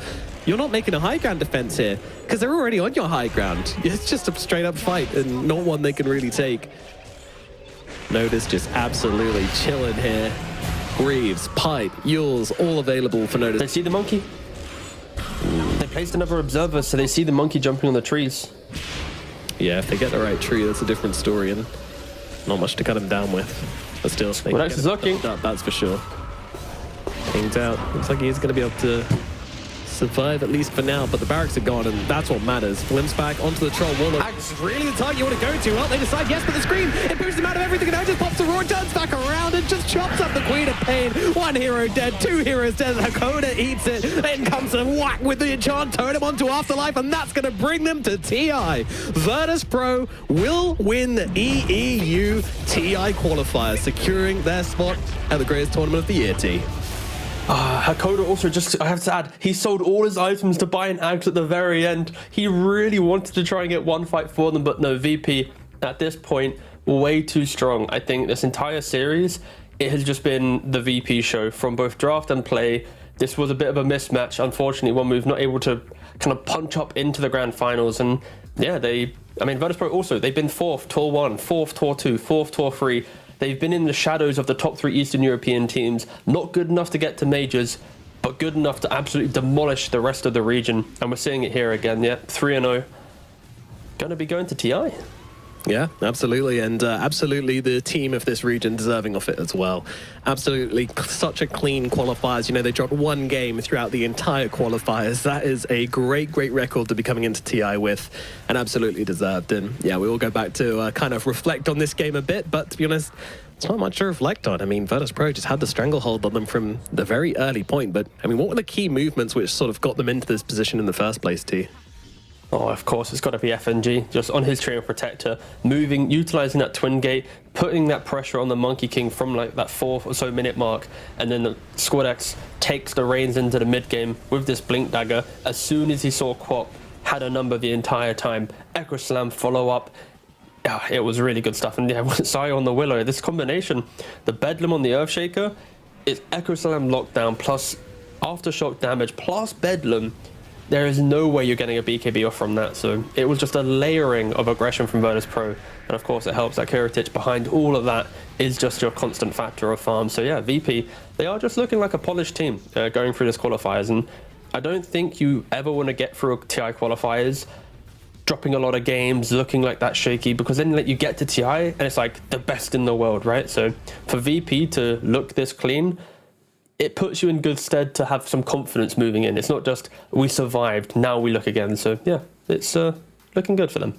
S5: You're not making a high ground defense here, because they're already on your high ground. It's just a straight up fight, and not one they can really take. Natus just absolutely chilling here. Greaves, Pipe, Yules, all available for Natus.
S6: They see the monkey. They placed another observer, so they see the monkey jumping on the trees.
S5: Yeah, if they get the right tree, that's a different story, and not much to cut him down with. But still, they
S6: Well,
S5: can
S6: that's
S5: get him
S6: looking.
S5: fucked up, that's for sure. Pinged out. Looks like he's going to be able to survive at least for now, but the barracks are gone, and that's what matters. Glimpse back onto the troll. Warlock is really the target you want to go to. Well, they decide yes, but the screen, it boosts him out of everything, and now just pops the roar, turns back around, and just chops up the Queen of Pain. One hero dead, two heroes dead. Hakoda eats it, then comes a whack with the enchant totem onto Afterlife, and that's going to bring them to TI. Virtus.pro will win the EEU TI qualifiers, securing their spot at the greatest tournament of the year, T.
S6: Hakoda also, just, I have to add, he sold all his items to buy an axe at the very end. He really wanted to try and get one fight for them, but no, VP, at this point, way too strong. I think this entire series, it has just been the VP show from both draft and play. This was a bit of a mismatch. Unfortunately, one move not able to kind of punch up into the grand finals. And yeah, Virtus.pro also, they've been 4th, Tour 1, 4th, Tour 2, 4th, Tour 3. They've been in the shadows of the top 3 Eastern European teams. Not good enough to get to majors, but good enough to absolutely demolish the rest of the region. And we're seeing it here again. Yeah, 3-0. Going to be going to TI.
S5: Yeah, absolutely, and absolutely the team of this region deserving of it as well. Absolutely, such a clean qualifiers. You know, they dropped one game throughout the entire qualifiers. That is a great, great record to be coming into TI with, and absolutely deserved. And yeah, we will go back to kind of reflect on this game a bit, but to be honest, it's not much to reflect on. I mean, Virtus.pro just had the stranglehold on them from the very early point, but I mean, what were the key movements which sort of got them into this position in the first place, T?
S6: Oh, of course, it's got to be FNG, just on his Trio Protector, moving, utilizing that Twin Gate, putting that pressure on the Monkey King from like that 4 or so minute mark, and then the Squad X takes the reins into the mid game with this Blink Dagger. As soon as he saw Quap, had a number the entire time, Echo Slam follow up. It was really good stuff. And yeah, Sai on the Willow, this combination, the Bedlam on the Earthshaker, it's Echo Slam lockdown plus Aftershock damage plus Bedlam. There is no way you're getting a BKB off from that, so it was just a layering of aggression from Virtus.pro, and of course it helps that Kiritich behind all of that is just your constant factor of farm. So yeah, VP, they are just looking like a polished team going through this qualifiers, and I don't think you ever want to get through TI qualifiers dropping a lot of games, looking like that shaky, because then you get to TI and it's like the best in the world, right? So for VP to look this clean, it puts you in good stead to have some confidence moving in. It's not just, we survived, now we look again. So yeah, it's looking good for them.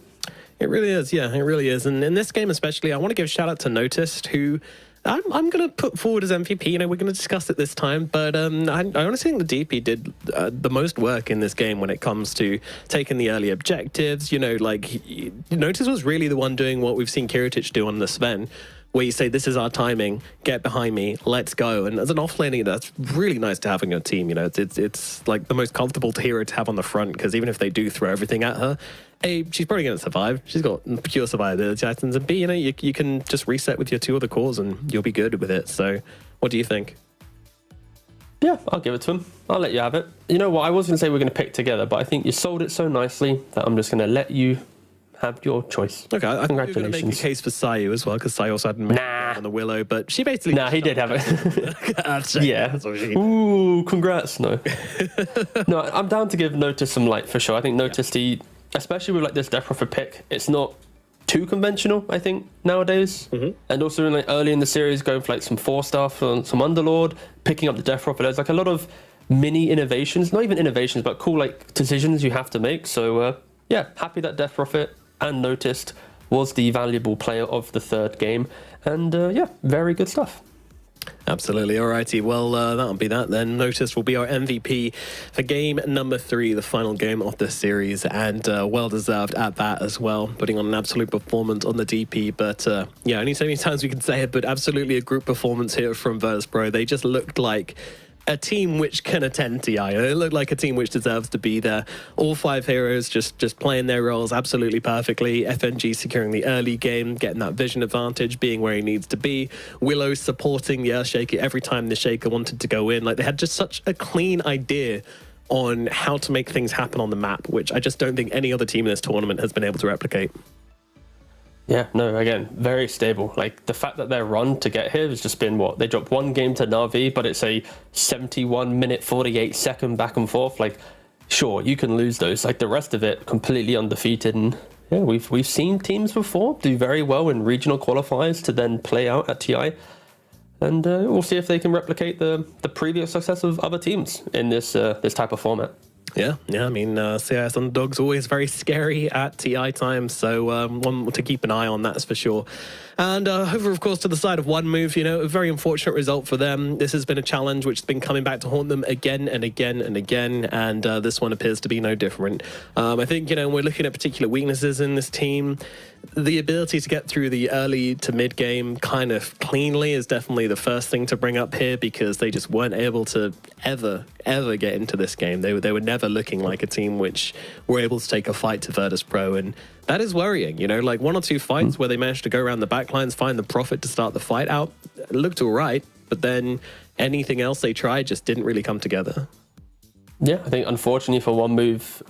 S5: It really is, yeah, it really is. And in this game especially, I want to give a shout out to Natus, who I'm going to put forward as MVP. You know, we're going to discuss it this time, but I honestly think the DP did the most work in this game when it comes to taking the early objectives. You know, like, Natus was really the one doing what we've seen Kiritich do on the Sven, where you say, this is our timing, get behind me, let's go. And as an offlaner, that's really nice to have on your team. You know, it's like the most comfortable hero to have on the front, because even if they do throw everything at her, A, she's probably going to survive. She's got pure survivability items, and B, you know, you can just reset with your 2 other cores and you'll be good with it. So what do you think?
S6: Yeah, I'll give it to him. I'll let you have it. You know what, I was going to say we're going to pick together, but I think you sold it so nicely that I'm just going to let you have your choice.
S5: Okay, I think
S6: Congratulations.
S5: you're going to make a case for Sayu as well, because Sayu also hadn't made on the Willow, but she basically...
S6: Nah, he did have it. Yeah.
S5: That's what she...
S6: Ooh, congrats. No. No, I'm down to give Natus some light for sure. I think Natus, especially with like this Death Prophet pick, it's not too conventional, I think, nowadays. And also in, like, early in the series, going for like some 4-star, some Underlord, picking up the Death Prophet. There's like a lot of mini innovations, not even innovations, but cool like decisions you have to make. So yeah, happy that Death Prophet and Natus was the valuable player of the 3rd game. And yeah, very good stuff.
S5: Absolutely. Alrighty. Well, that'll be that then. Natus will be our MVP for game number 3, the final game of the series, and well deserved at that as well, putting on an absolute performance on the DP. But yeah, only so many times we can say it, but absolutely a group performance here from Virtus.pro. They just looked like a team which can attend TI. It looked like a team which deserves to be there. All 5 heroes just playing their roles absolutely perfectly. FNG securing the early game, getting that vision advantage, being where he needs to be. Willow supporting the Earthshaker every time the Shaker wanted to go in. Like, they had just such a clean idea on how to make things happen on the map, which I just don't think any other team in this tournament has been able to replicate.
S6: Yeah, no, again, very stable. Like, the fact that their run to get here has just been what? They dropped one game to Navi, but it's a 71-minute, 48-second back and forth. Like, sure, you can lose those. Like, the rest of it, completely undefeated. And yeah, we've seen teams before do very well in regional qualifiers to then play out at TI. And we'll see if they can replicate the previous success of other teams in this type of format.
S5: Yeah. I mean, CIS Underdog's always very scary at TI time, so one to keep an eye on, that's for sure. And over, of course, to the side of One Move, you know, a very unfortunate result for them. This has been a challenge which has been coming back to haunt them again and again and again, and this one appears to be no different. I think, you know, we're looking at particular weaknesses in this team. The ability to get through the early to mid game kind of cleanly is definitely the first thing to bring up here, because they just weren't able to ever get into this game. They were never looking like a team which were able to take a fight to Virtus.pro, and that is worrying. You know, like 1 or 2 fights where they managed to go around the backlines, find the profit to start the fight out, it looked all right, but then anything else they tried just didn't really come together.
S6: Yeah, I think unfortunately for One Move,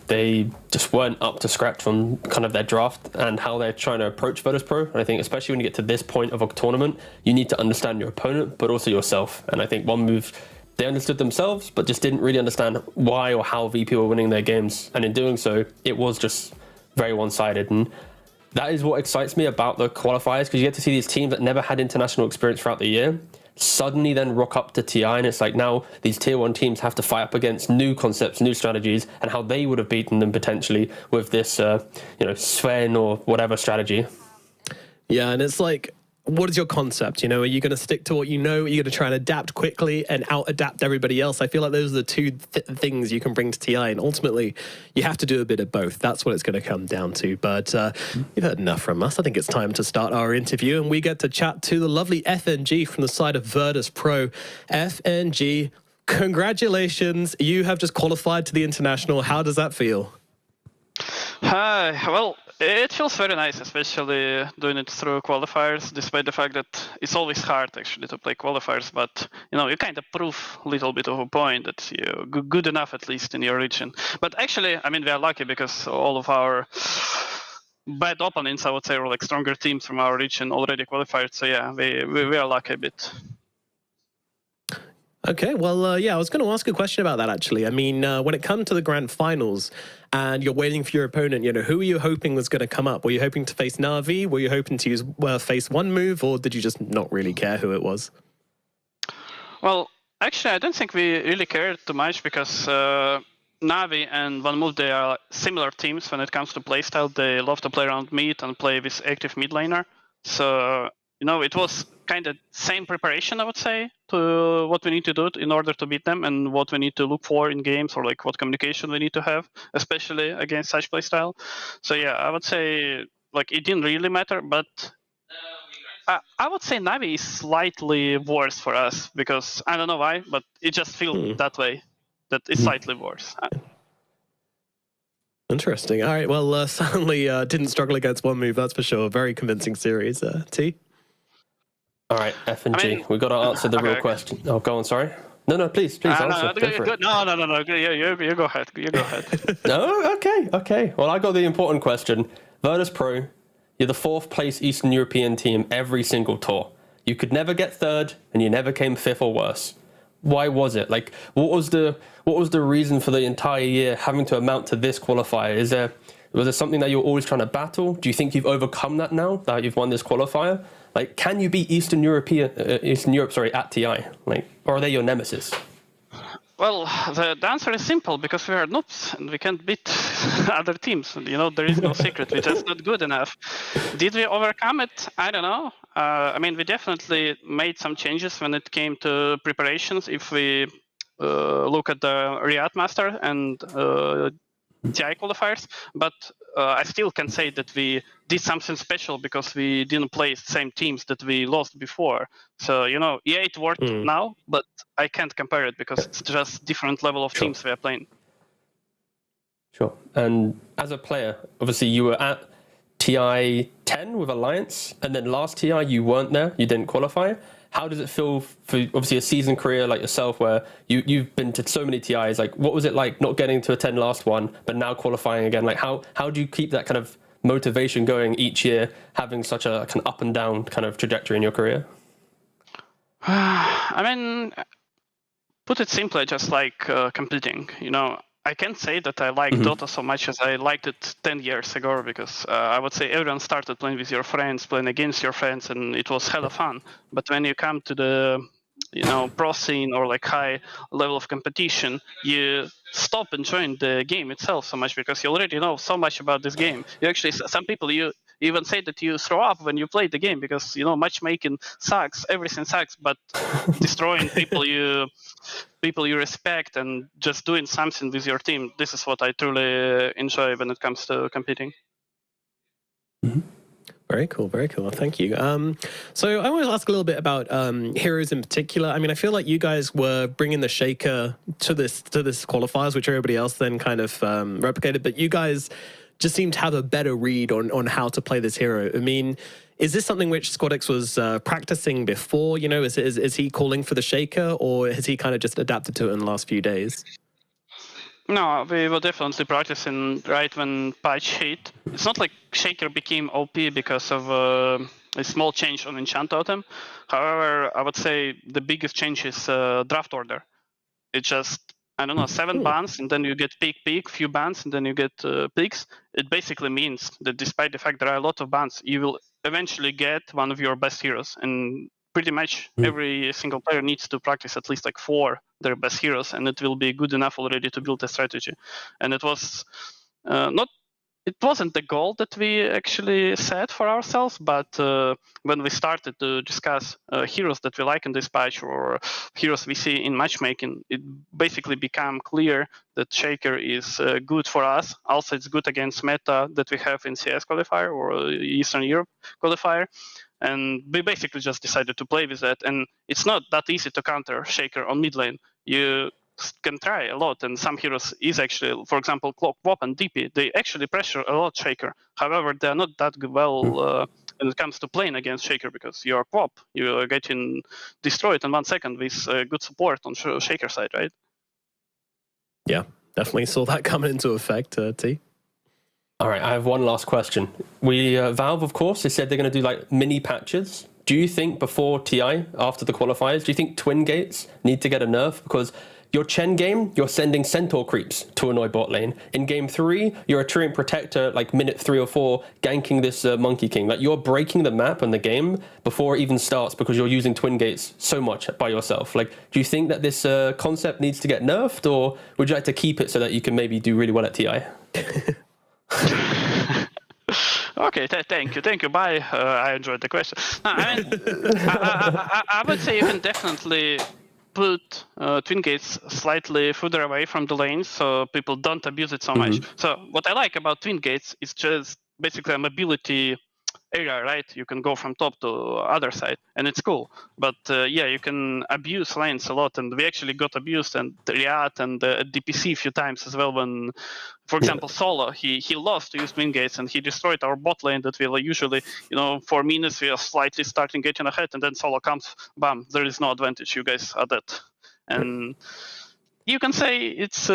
S6: they just weren't up to scratch from kind of their draft and how they're trying to approach Virtus.pro. And I think especially when you get to this point of a tournament, you need to understand your opponent, but also yourself. And I think One Move, they understood themselves, but just didn't really understand why or how VP were winning their games. And in doing so, it was just very one-sided. And that is what excites me about the qualifiers, because you get to see these teams that never had international experience throughout the year suddenly then rock up to TI, and it's like now these tier 1 teams have to fight up against new concepts, new strategies, and how they would have beaten them potentially with this, you know, Sven or whatever strategy.
S5: Yeah, and it's like, what is your concept? You know, are you going to stick to what you know? Are you going to try and adapt quickly and out-adapt everybody else? I feel like those are the two things you can bring to TI, and ultimately, you have to do a bit of both. That's what it's going to come down to. But you've heard enough from us. I think it's time to start our interview, and we get to chat to the lovely FNG from the side of Virtus.pro. FNG, congratulations. You have just qualified to the International. How does that feel?
S7: Hi, well, it feels very nice, especially doing it through qualifiers, despite the fact that it's always hard actually to play qualifiers, but you know, you kind of prove a little bit of a point that you're good enough at least in your region. But actually, I mean, we are lucky because all of our bad opponents, I would say, were like stronger teams from our region already qualified, so yeah, we are lucky a bit.
S5: Okay, well, yeah, I was going to ask a question about that, actually. I mean, when it comes to the grand finals and you're waiting for your opponent, you know, who were you hoping was going to come up? Were you hoping to face Navi? Were you hoping to face One Move? Or did you just not really care who it was?
S7: Well, actually, I don't think we really cared too much because Navi and One Move, they are similar teams when it comes to playstyle. They love to play around mid and play with active mid laner. So, you know, it was kind of same preparation, I would say, to what we need to do in order to beat them and what we need to look for in games, or like what communication we need to have, especially against such playstyle. So yeah, I would say like it didn't really matter, but I would say Navi is slightly worse for us because I don't know why, but it just feels that way, that it's slightly worse.
S5: Interesting. All right, well, certainly didn't struggle against One Move, that's for sure. Very convincing series. T?
S6: All right, FNG, we've got to answer the real question. Oh, go on, sorry. No, please answer.
S7: No, you go ahead. You go ahead.
S6: No, okay. Well, I got the important question. Virtus.pro, you're the 4th place Eastern European team every single tour. You could never get 3rd, and you never came 5th or worse. Why was it? Like, what was the reason for the entire year having to amount to this qualifier? Was there something that you're always trying to battle? Do you think you've overcome that now that you've won this qualifier? Like, can you beat Eastern Europe, at TI? Like, or are they your nemesis?
S7: Well, the answer is simple, because we are noobs and we can't beat other teams. You know, there is no secret. We're just not good enough. Did we overcome it? I don't know. I mean, we definitely made some changes when it came to preparations. If we look at the Riyadh Master and TI qualifiers, but I still can say that we did something special because we didn't play the same teams that we lost before. So, you know, yeah, it worked now, but I can't compare it because it's just different level of teams we are playing.
S6: Sure. And as a player, obviously you were at TI 10 with Alliance, and then last TI you weren't there, you didn't qualify. How does it feel for obviously a seasoned career like yourself where you've been to so many TIs? Like, what was it like not getting to attend last one, but now qualifying again? Like, how do you keep that kind of motivation going each year, having such a kind of up and down kind of trajectory in your career?
S7: I mean, put it simply, just like competing. I can't say that I like Dota so much as I liked it 10 years ago, because I would say everyone started playing with your friends, playing against your friends, and it was hella fun. But when you come to the pro scene or like high level of competition, you stop enjoying the game itself so much because you already know so much about this game. You actually, some people, you even say that you throw up when you play the game because matchmaking sucks, everything sucks, but destroying people you respect and just doing something with your team, this is what I truly enjoy when it comes to competing.
S5: Very cool, very cool. Thank you. So I want to ask a little bit about heroes in particular. I mean, I feel like you guys were bringing the Shaker to this qualifiers, which everybody else then kind of replicated, but you guys just seem to have a better read on how to play this hero. I mean, is this something which SquadX was practicing before? Is he calling for the Shaker, or has he kind of just adapted to it in the last few days?
S7: No, we were definitely practicing right when patch hit. It's not like Shaker became OP because of a small change on Enchant Totem. However, I would say the biggest change is draft order. It's just, I don't know, 7 bans, and then you get peak, few bans, and then you get peaks. It basically means that despite the fact there are a lot of bans, you will eventually get one of your best heroes. And pretty much every single player needs to practice at least like 4 their best heroes, and it will be good enough already to build a strategy. And it was it wasn't the goal that we actually set for ourselves, but when we started to discuss heroes that we like in this patch or heroes we see in matchmaking, it basically became clear that Shaker is good for us. Also, it's good against meta that we have in CS qualifier or Eastern Europe qualifier. And we basically just decided to play with that. And it's not that easy to counter Shaker on mid lane. You can try a lot, and some heroes is actually, for example, Cloak, Wop, and DP, they actually pressure a lot Shaker. However, they're not that well when it comes to playing against Shaker, because you're Wop, you're getting destroyed in 1 second with good support on Shaker side, right?
S5: Yeah, definitely saw that coming into effect, T.
S6: All right, I have one last question. Valve, of course, they said they're going to do like mini patches. Do you think before TI, after the qualifiers, do you think Twin Gates need to get a nerf? Because your Chen game, you're sending Centaur creeps to annoy bot lane. In game 3, you're a Treant Protector, like minute 3 or 4, ganking this Monkey King. Like, you're breaking the map and the game before it even starts because you're using Twin Gates so much by yourself. Like, do you think that this concept needs to get nerfed, or would you like to keep it so that you can maybe do really well at TI?
S7: Okay, thank you. Bye. I enjoyed the question. No, I mean, I would say you can definitely put Twin Gates slightly further away from the lanes so people don't abuse it so much. So what I like about Twin Gates is just basically a mobility area, right? You can go from top to other side, and it's cool. But yeah, you can abuse lanes a lot, and we actually got abused and Riyadh and DPC a few times as well. When, for example, Solo, he lost to use Twin Gates, and he destroyed our bot lane that we usually, for minutes we are slightly starting getting ahead, and then Solo comes, bam, there is no advantage. You guys are dead, and. You can say it's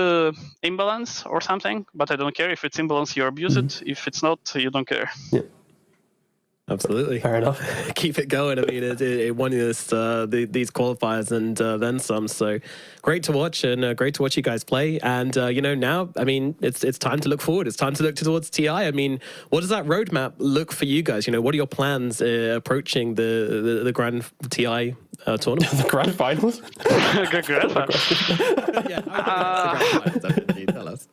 S7: imbalance or something, but I don't care. If it's imbalance, you abuse it. If it's not, you don't care.
S6: Yeah.
S5: Absolutely.
S6: Fair enough.
S5: Keep it going. I mean, it won us these qualifiers and then some. So great to watch, and great to watch you guys play. And now, I mean, it's time to look forward. It's time to look towards TI. I mean, what does that roadmap look for you guys? What are your plans approaching the grand TI tournament?
S6: The grand finals.
S7: Grand finals.
S5: Tell us.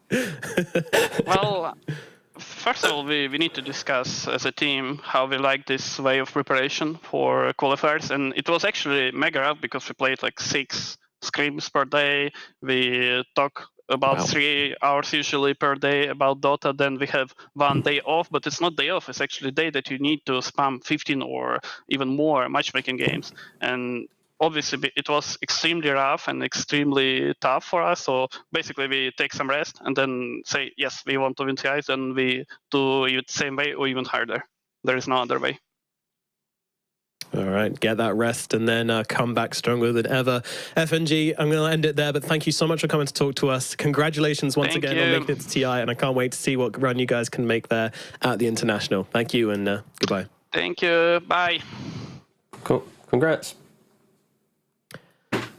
S7: Well. First of all, we need to discuss as a team how we like this way of preparation for qualifiers. And it was actually mega rough because we played like 6 scrims per day. We talk about 3 hours usually per day about Dota. Then we have 1 day off, but it's not day off. It's actually a day that you need to spam 15 or even more matchmaking games. And obviously, it was extremely rough and extremely tough for us. So basically, we take some rest and then say, yes, we want to win TIs, and we do it the same way or even harder. There is no other way.
S5: All right, get that rest and then come back stronger than ever. FNG, I'm going to end it there, but thank you so much for coming to talk to us. Congratulations once again on making it to TI, and I can't wait to see what run you guys can make there at the International. Thank you, and goodbye.
S7: Thank you. Bye.
S6: Cool. Congrats.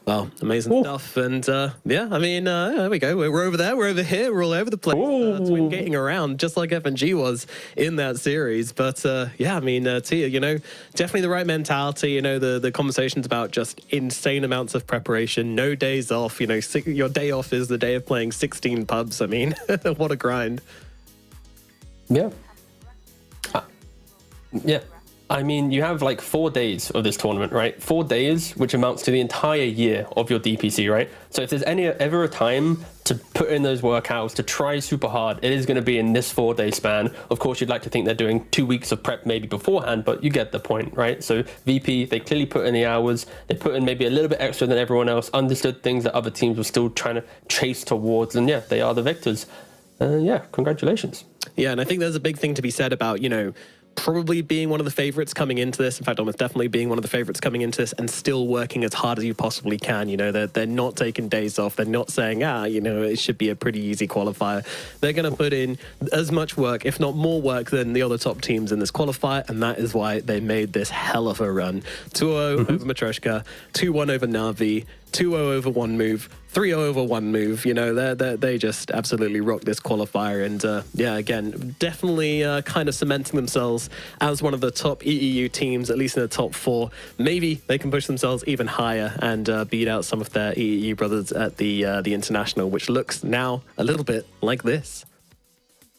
S5: Well, amazing stuff. And yeah, I mean, there we go. We're over there. We're over here. We're all over the place. Twin gating around, just like FNG was in that series. But yeah, I mean, Tia, you know, definitely the right mentality. You know, the conversations about just insane amounts of preparation, no days off. You know, your day off is the day of playing 16 pubs. I mean, what a grind.
S6: Yeah. Yeah. I mean, you have like 4 days of this tournament, right? 4 days, which amounts to the entire year of your DPC, right? So if there's ever a time to put in those workouts, to try super hard, it is going to be in this 4-day span. Of course, you'd like to think they're doing 2 weeks of prep maybe beforehand, but you get the point, right? So VP, they clearly put in the hours. They put in maybe a little bit extra than everyone else, understood things that other teams were still trying to chase towards. And yeah, they are the victors. Yeah, congratulations.
S5: Yeah, and I think there's a big thing to be said about, you know, probably being one of the favorites coming into this. In fact, almost definitely being one of the favorites coming into this and still working as hard as you possibly can. You know, they're not taking days off. They're not saying, you know, it should be a pretty easy qualifier. They're going to put in as much work, if not more work, than the other top teams in this qualifier. And that is why they made this hell of a run. 2-0 over Matreshka, 2-1 over NAVI, 2-0 over one move, 3-0 over one move. You know, they just absolutely rocked this qualifier. And yeah, again, definitely kind of cementing themselves as one of the top EEU teams, at least in the top 4. Maybe they can push themselves even higher and beat out some of their EEU brothers at the International, which looks now a little bit like this.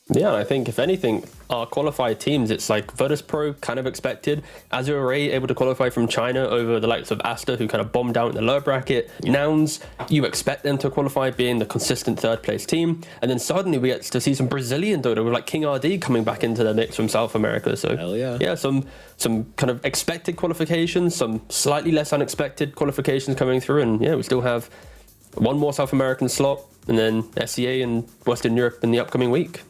S6: Yeah, I think if anything, our qualified teams, it's like Virtus.pro kind of expected. Azure able to qualify from China over the likes of Asta, who kind of bombed out in the lower bracket. Nouns, you expect them to qualify being the consistent 3rd place team. And then suddenly we get to see some Brazilian Dota with like King RD coming back into the mix from South America. So
S5: hell yeah.
S6: Yeah, some kind of expected qualifications, some slightly less unexpected qualifications coming through. And yeah, we still have one more South American slot and then SEA and Western Europe in the upcoming week.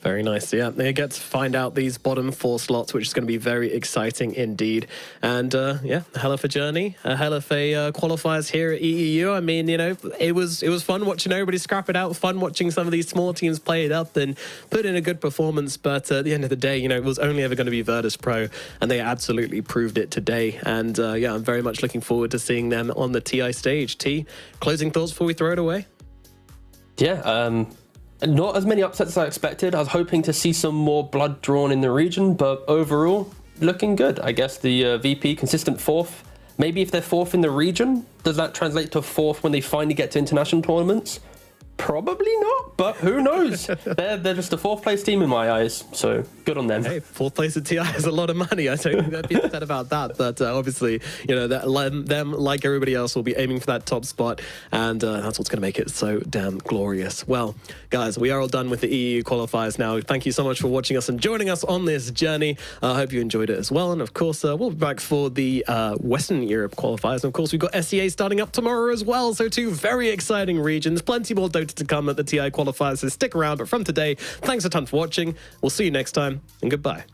S5: Very nice. Yeah, they get to find out these bottom 4 slots, which is going to be very exciting indeed. And yeah, a hell of a journey, a hell of a qualifiers here at EEU. I mean, you know, it was fun watching everybody scrap it out, fun watching some of these small teams play it up and put in a good performance. But at the end of the day, you know, it was only ever going to be Virtus.pro, and they absolutely proved it today. And yeah, I'm very much looking forward to seeing them on the TI stage. T, closing thoughts before we throw it away?
S6: Yeah, not as many upsets as I expected. I was hoping to see some more blood drawn in the region, but overall, looking good. I guess the VP, consistent 4th. Maybe if they're 4th in the region, does that translate to 4th when they finally get to international tournaments? Probably not, but who knows? they're just a 4th place team in my eyes, so good on them.
S5: Hey, 4th place at TI is a lot of money. I don't think they'd be upset about that, but obviously, you know, them, like everybody else, will be aiming for that top spot, and that's what's going to make it so damn glorious. Well, guys, we are all done with the EU qualifiers now. Thank you so much for watching us and joining us on this journey. I hope you enjoyed it as well, and of course, we'll be back for the Western Europe qualifiers, and of course, we've got SEA starting up tomorrow as well, so 2 very exciting regions, plenty more Dota to come at the TI qualifiers, so stick around. But from today, thanks a ton for watching. We'll see you next time, and goodbye.